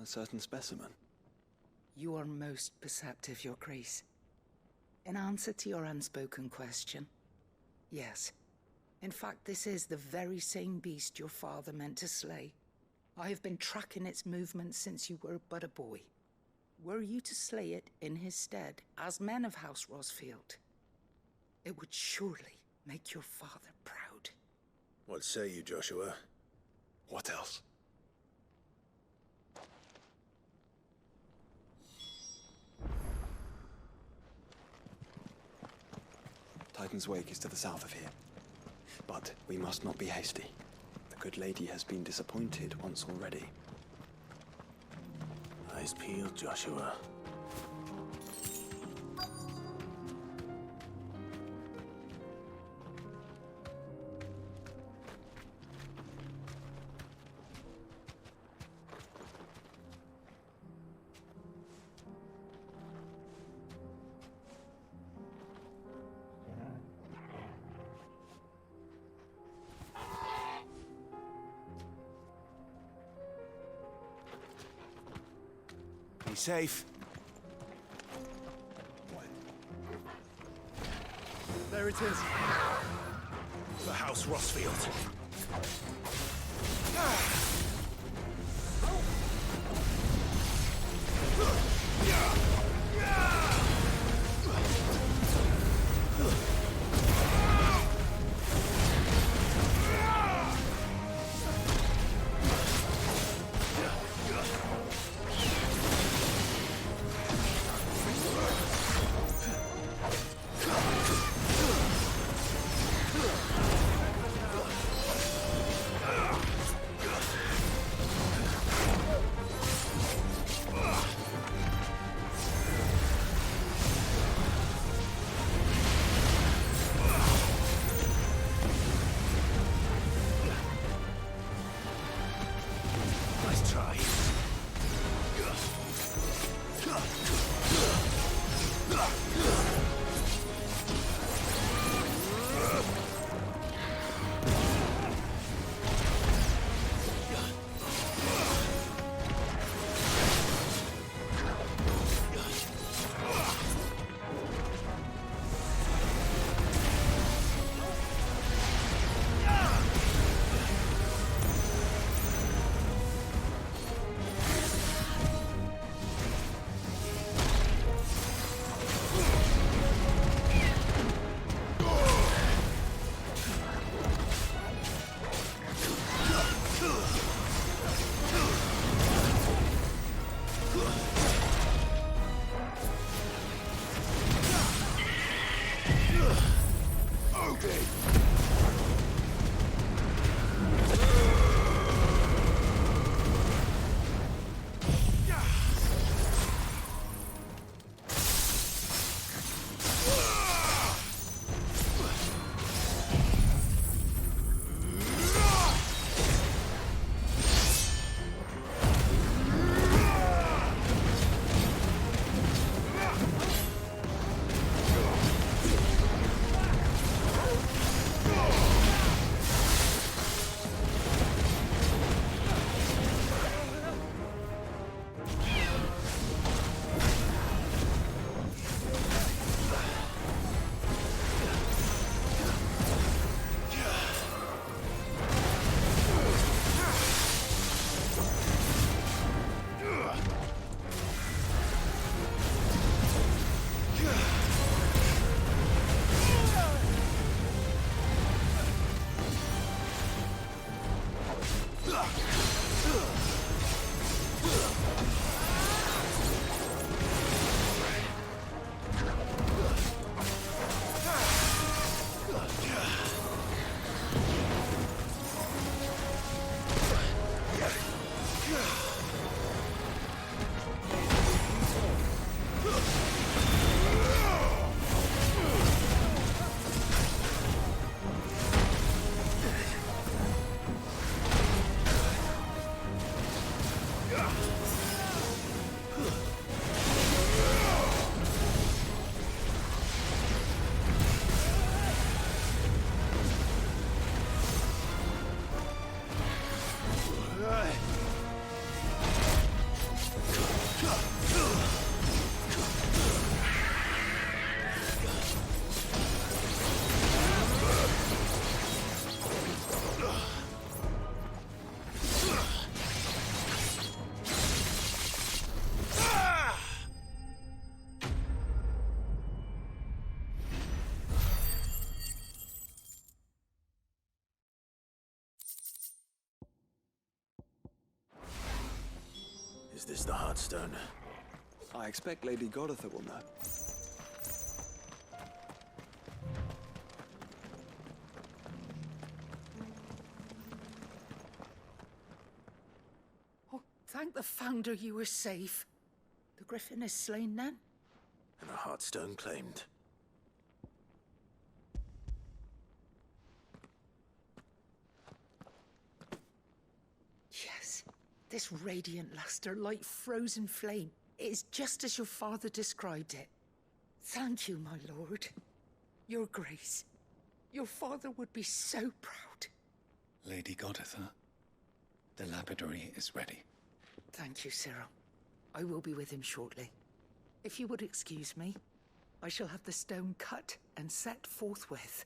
A certain specimen? You are most perceptive, Your Grace. In answer to your unspoken question, yes. In fact, this is the very same beast your father meant to slay. I have been tracking its movements since you were but a boy. Were you to slay it in his stead, as men of House Rosfield, it would surely make your father proud. What say you, Joshua? What else? Titan's Wake is to the south of here. But we must not be hasty. The good lady has been disappointed once already. Eyes peeled, Joshua. Be safe. There it is. The House Rosfield. Heartstone. I expect Lady Goditha will know. Oh, thank the Founder you were safe. The Griffin is slain then? And the Heartstone claimed. Yes, this radiant luster like frozen flame. It is just as your father described it. Thank you, my lord. Your grace. Your father would be so proud. Lady Goditha, the lapidary is ready. Thank you, Cyril. I will be with him shortly. If you would excuse me, I shall have the stone cut and set forthwith.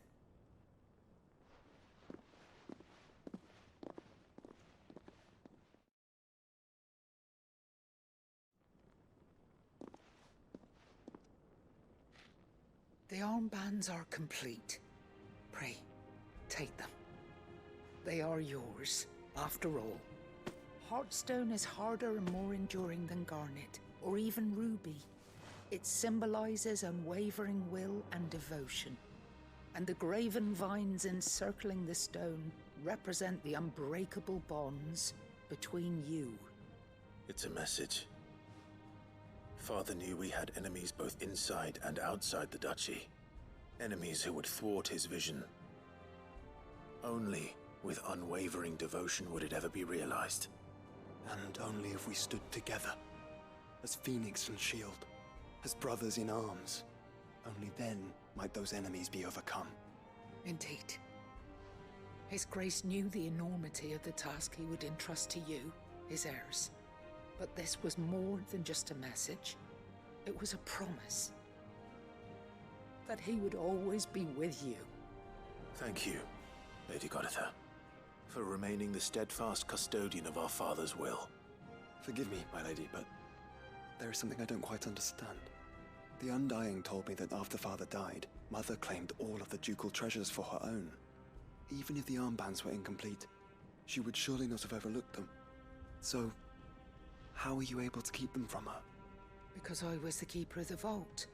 The armbands are complete. Pray, take them. They are yours, after all. Heartstone is harder and more enduring than garnet, or even ruby. It symbolizes unwavering will and devotion. And the graven vines encircling the stone represent the unbreakable bonds between you. It's a message. Father knew we had enemies both inside and outside the duchy. Enemies who would thwart his vision. Only with unwavering devotion would it ever be realized. And only if we stood together, as Phoenix and Shield, as brothers in arms. Only then might those enemies be overcome. Indeed. His Grace knew the enormity of the task he would entrust to you, his heirs. But this was more than just a message. It was a promise. That he would always be with you. Thank you, Lady Goditha, for remaining the steadfast custodian of our father's will. Forgive me, my lady, but there is something I don't quite understand. The Undying told me that after Father died, Mother claimed all of the ducal treasures for her own. Even if the armbands were incomplete, she would surely not have overlooked them. So, how were you able to keep them from her? Because I was the keeper of the vault.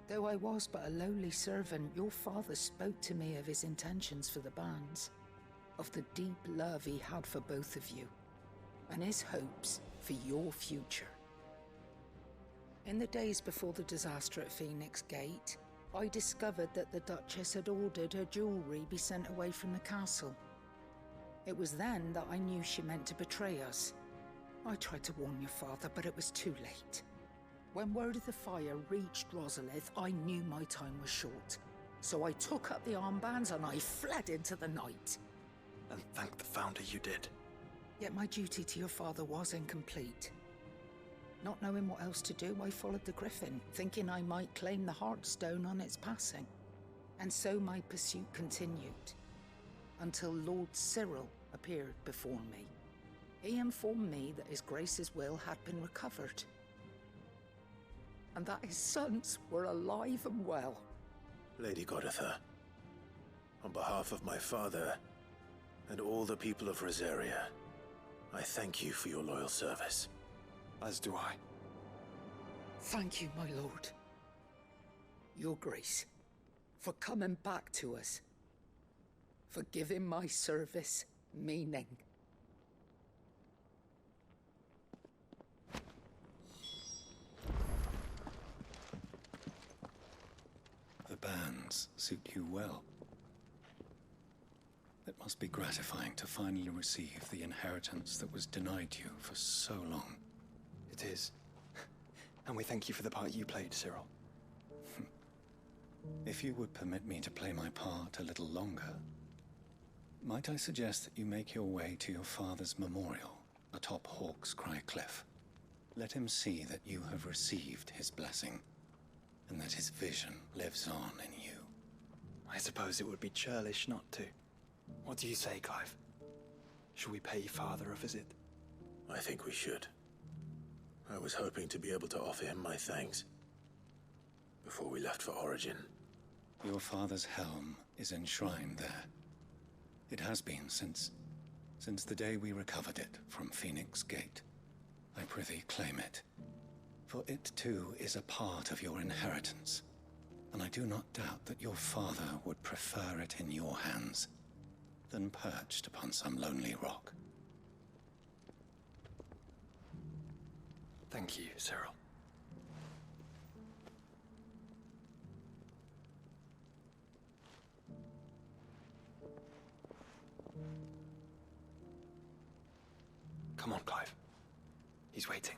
Though I was but a lowly servant, your father spoke to me of his intentions for the bands, of the deep love he had for both of you, and his hopes for your future. In the days before the disaster at Phoenix Gate, I discovered that the Duchess had ordered her jewelry be sent away from the castle. It was then that I knew she meant to betray us. I tried to warn your father, but it was too late. When word of the fire reached Rosalith, I knew my time was short. So I took up the armbands and I fled into the night. And thank the Founder you did. Yet my duty to your father was incomplete. Not knowing what else to do, I followed the Griffin, thinking I might claim the Heartstone on its passing. And so my pursuit continued, until Lord Cyril appeared before me. He informed me that his Grace's will had been recovered, and that his sons were alive and well. Lady Goditha, on behalf of my father and all the people of Rosaria, I thank you for your loyal service. As do I. Thank you, my lord. Your Grace, for coming back to us, for giving my service meaning. The bands suit you well. It must be gratifying to finally receive the inheritance that was denied you for so long. It is. And we thank you for the part you played, Cyril. If you would permit me to play my part a little longer, might I suggest that you make your way to your father's memorial atop Hawk's Cry Cliff? Let him see that you have received his blessing, and that his vision lives on in you. I suppose it would be churlish not to. What do you say, Clive? Shall we pay Father a visit? I think we should. I was hoping to be able to offer him my thanks before we left for Origin. Your father's helm is enshrined there. It has been since the day we recovered it from Phoenix Gate. I prithee claim it. For it too is a part of your inheritance, and I do not doubt that your father would prefer it in your hands than perched upon some lonely rock. Thank you, Cyril. Come on, Clive. He's waiting.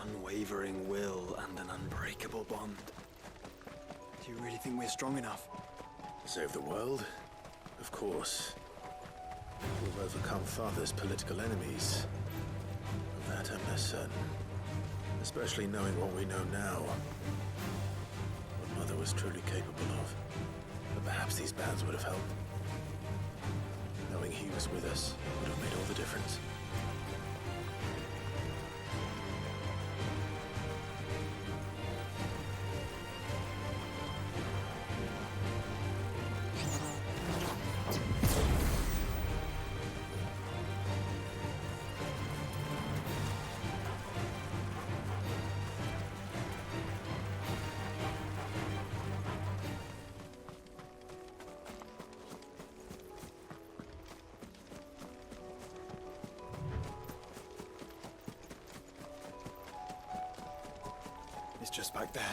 Unwavering will and an unbreakable bond. Do you really think we're strong enough? To save the world? Of course. We've overcome Father's political enemies. Of that I'm less certain. Especially knowing what we know now. What Mother was truly capable of. But perhaps these bands would have helped. Knowing he was with us would have made all the difference. It's just back there.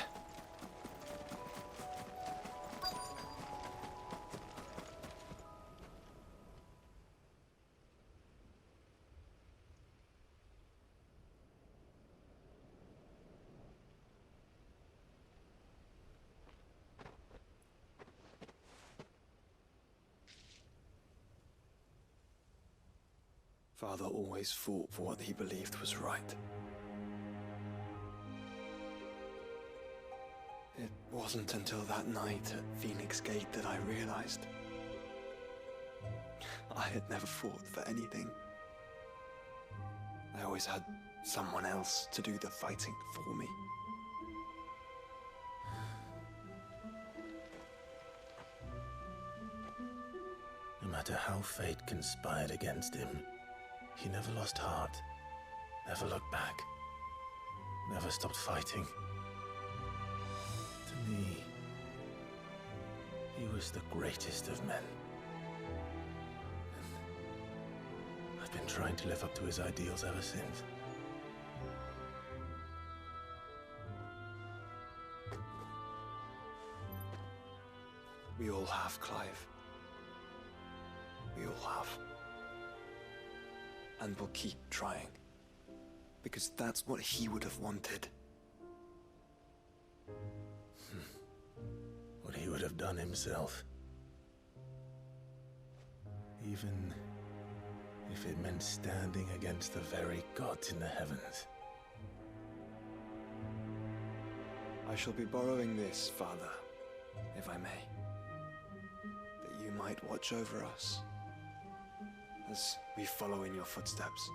Father always fought for what he believed was right. It wasn't until that night at Phoenix Gate that I realized I had never fought for anything. I always had someone else to do the fighting for me. No matter how fate conspired against him, he never lost heart, never looked back, never stopped fighting. To me, he was the greatest of men. And I've been trying to live up to his ideals ever since. We all have, Clive. We all have. And we'll keep trying. Because that's what he would have wanted. What he would have done himself. Even if it meant standing against the very gods in the heavens. I shall be borrowing this, Father, if I may. That you might watch over us as we follow in your footsteps.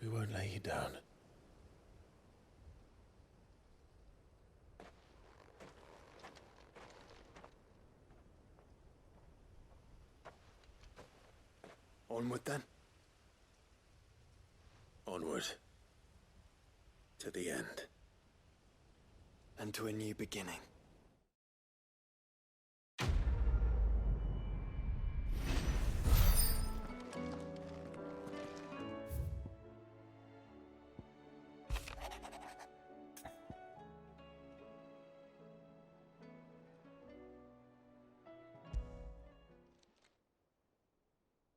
We won't lay you down. Onward then. Onward. To the end. And to a new beginning.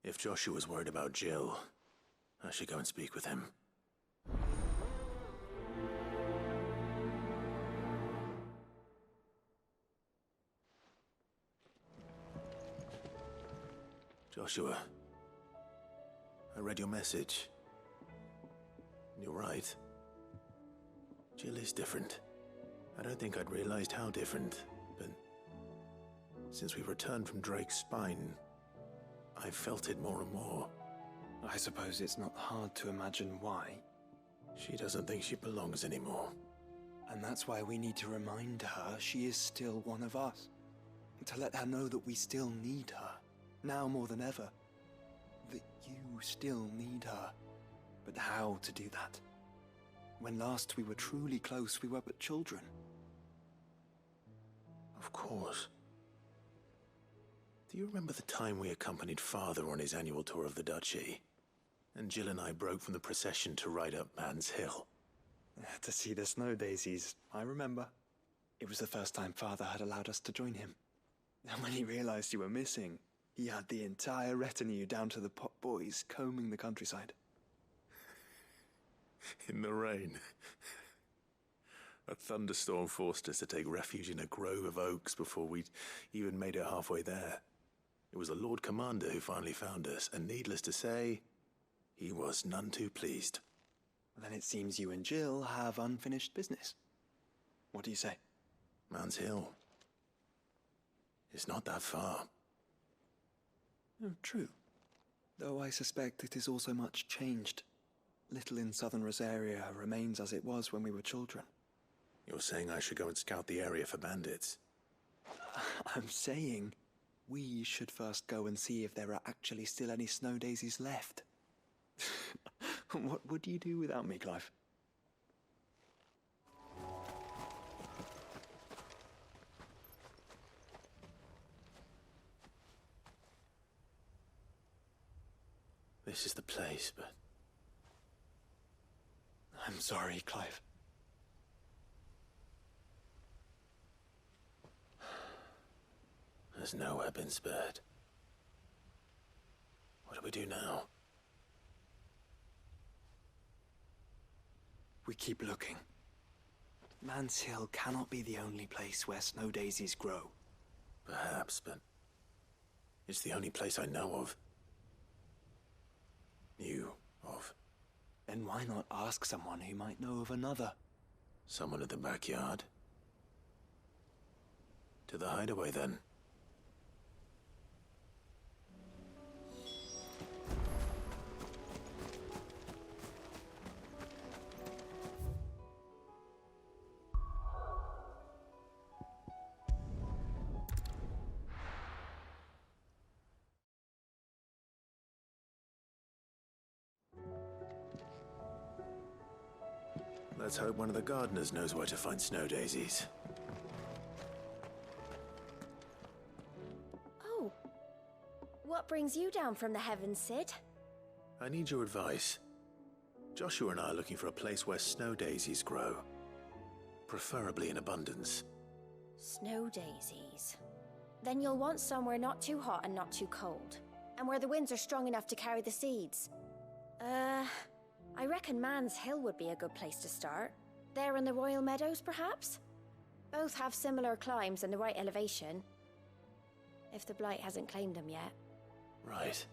If Joshua's worried about Jill, I should go and speak with him. Joshua, I read your message. You're right. Jill is different. I don't think I'd realized how different, but since we returned from Drake's spine, I've felt it more and more. I suppose it's not hard to imagine why. She doesn't think she belongs anymore. And that's why we need to remind her she is still one of us. To let her know that we still need her, now more than ever. That you still need her. But how to do that? When last we were truly close, we were but children. Of course. Do you remember the time we accompanied Father on his annual tour of the Duchy? And Jill and I broke from the procession to ride up Man's Hill. To see the snow daisies, I remember. It was the first time Father had allowed us to join him. And when he realized you were missing, he had the entire retinue down to the pot boys combing the countryside. In the rain. A thunderstorm forced us to take refuge in a grove of oaks before we'd even made it halfway there. It was the Lord Commander who finally found us, and needless to say, he was none too pleased. Then it seems you and Jill have unfinished business. What do you say? Man's Hill. It's not that far. Oh, true. Though I suspect it is also much changed. Little in southern Rosaria remains as it was when we were children. You're saying I should go and scout the area for bandits? I'm saying we should first go and see if there are actually still any snow daisies left. What would you do without me, Clive? This is the place, but... I'm sorry, Clive. There's nowhere been spared. What do we do now? We keep looking. Man's Hill cannot be the only place where snow daisies grow. Perhaps, but it's the only place I know of. Knew of. Then why not ask someone who might know of another? Someone at the backyard? To the Hideaway, then. Let's hope one of the gardeners knows where to find snow daisies. Oh. What brings you down from the heavens, Sid? I need your advice. Joshua and I are looking for a place where snow daisies grow. Preferably in abundance. Snow daisies. Then you'll want somewhere not too hot and not too cold. And where the winds are strong enough to carry the seeds. I reckon Man's Hill would be a good place to start. There in the Royal Meadows, perhaps? Both have similar climbs and the right elevation. If the Blight hasn't claimed them yet. Right.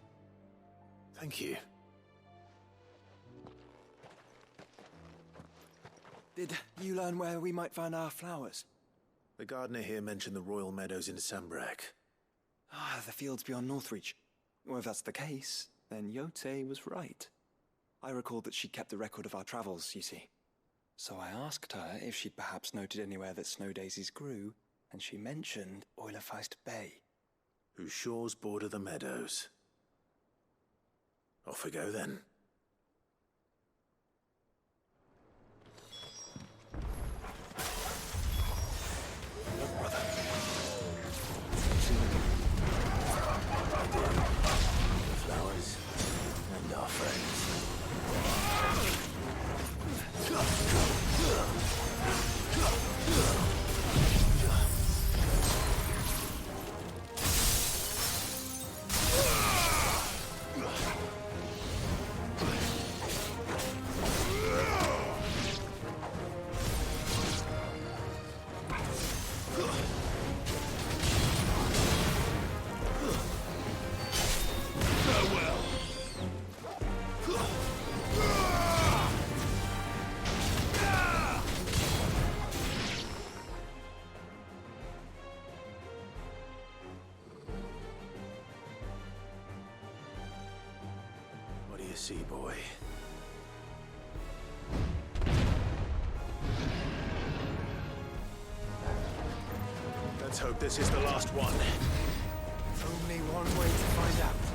Thank you. Did you learn where we might find our flowers? The gardener here mentioned the Royal Meadows in Sanbreque. Ah, the fields beyond Northreach. Well, if that's the case, then Yote was right. I recalled that she kept the record of our travels, you see. So I asked her if she'd perhaps noted anywhere that snow daisies grew, and she mentioned Oilafeist Bay. Whose shores border the meadows. Off we go then. Look, brother. The flowers and our friends. boy. Let's hope this is the last one. Only one way to find out.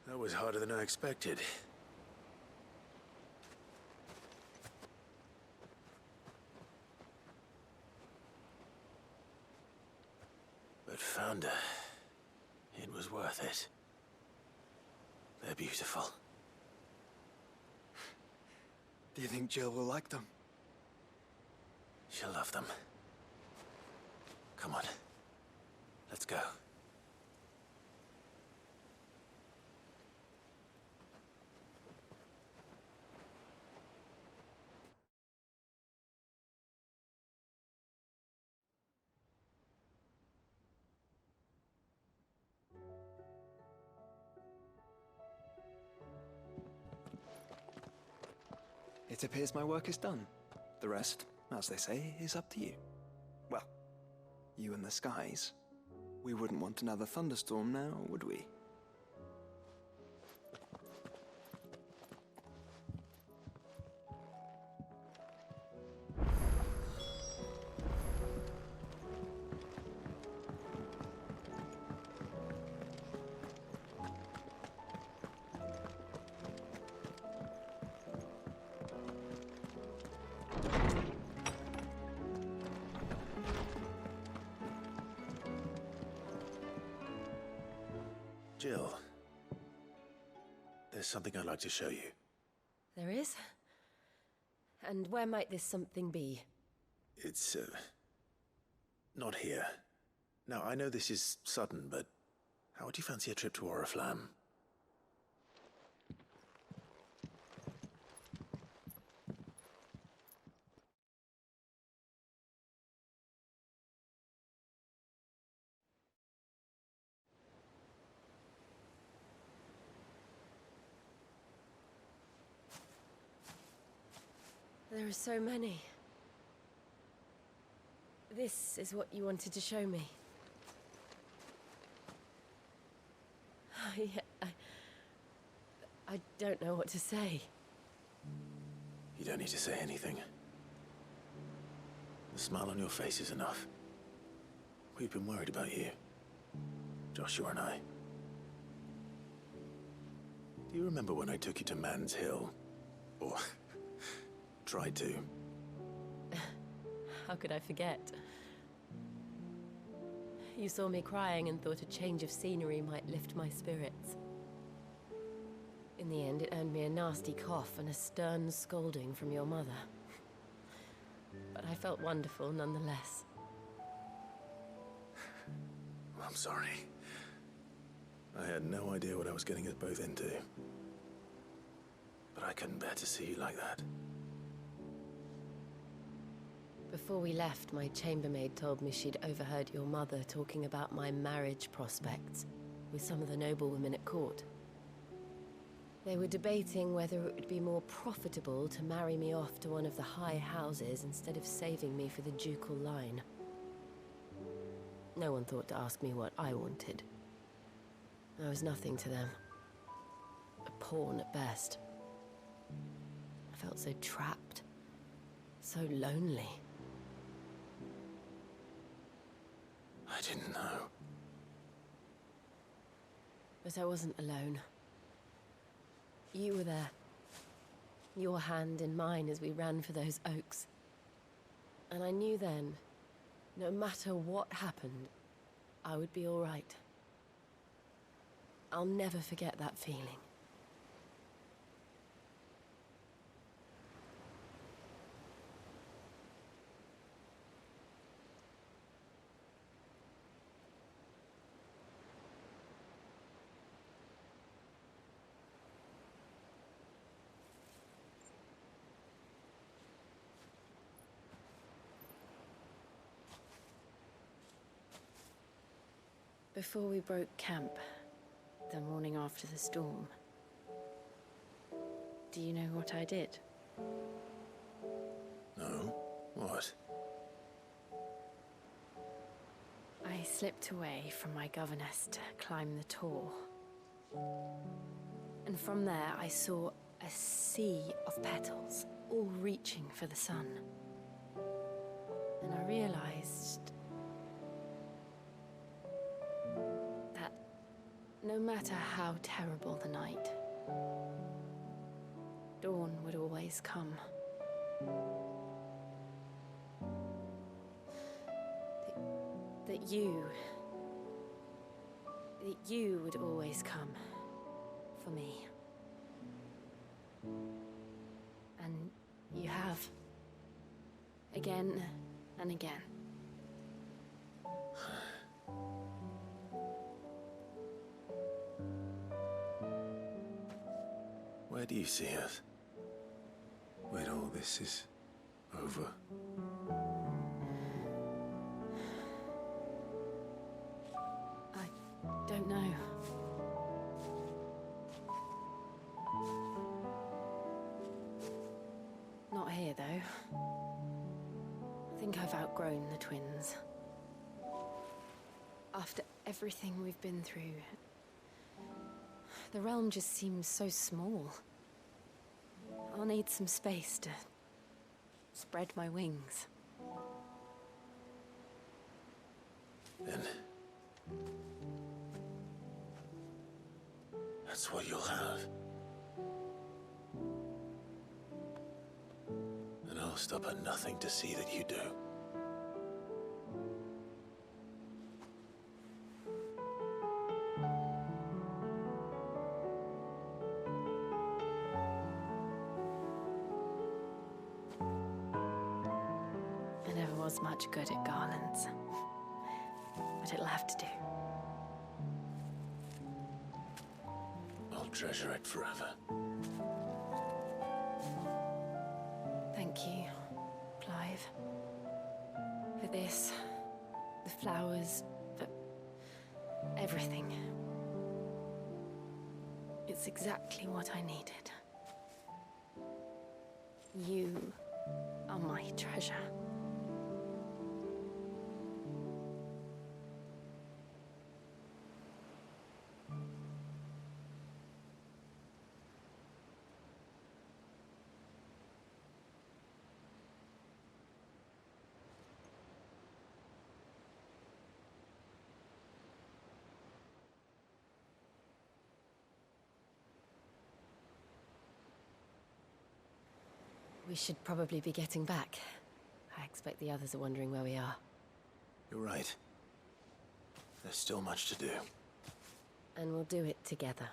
That was harder than I expected. But found her. It was worth it. They're beautiful. Do you think Jill will like them? She'll love them. Come on. Let's go. It appears my work is done. The rest, as they say, is up to you. Well, you and the skies. We wouldn't want another thunderstorm now, would we? Jill, there's something I'd like to show you. There is? And where might this something be? It's, not here. Now, I know this is sudden, but how would you fancy a trip to Oriflamme? There are so many. This is what you wanted to show me. I don't know what to say. You don't need to say anything. The smile on your face is enough. We've been worried about you. Joshua and I. Do you remember when I took you to Man's Hill? Or tried to? How could I forget? You saw me crying and thought a change of scenery might lift my spirits. In the end, it earned me a nasty cough and a stern scolding from your mother. But I felt wonderful nonetheless. I'm sorry. I had no idea what I was getting us both into. But I couldn't bear to see you like that. Before we left, my chambermaid told me she'd overheard your mother talking about my marriage prospects with some of the noblewomen at court. They were debating whether it would be more profitable to marry me off to one of the high houses instead of saving me for the ducal line. No one thought to ask me what I wanted. I was nothing to them. A pawn at best. I felt so trapped. So lonely. I didn't know. But I wasn't alone. You were there. Your hand in mine as we ran for those oaks. And I knew then, no matter what happened, I would be all right. I'll never forget that feeling. Before we broke camp, the morning after the storm, do you know what I did? No? What? I slipped away from my governess to climb the tor. And from there I saw a sea of petals, all reaching for the sun. And I realized that no matter how terrible the night, dawn would always come. That you would always come for me. And you have. Again and again. Where do you see us? When all this is over? I don't know. Not here, though. I think I've outgrown the twins. After everything we've been through, the realm just seems so small. I'll need some space to spread my wings. Then that's what you'll have. And I'll stop at nothing to see that you do. I never was much good at garlands, but it'll have to do. I'll treasure it forever. Thank you, Clive. For this, the flowers, for everything. It's exactly what I needed. You are my treasure. should probably be getting back. I expect the others are wondering where we are. You're right. There's still much to do. And we'll do it together.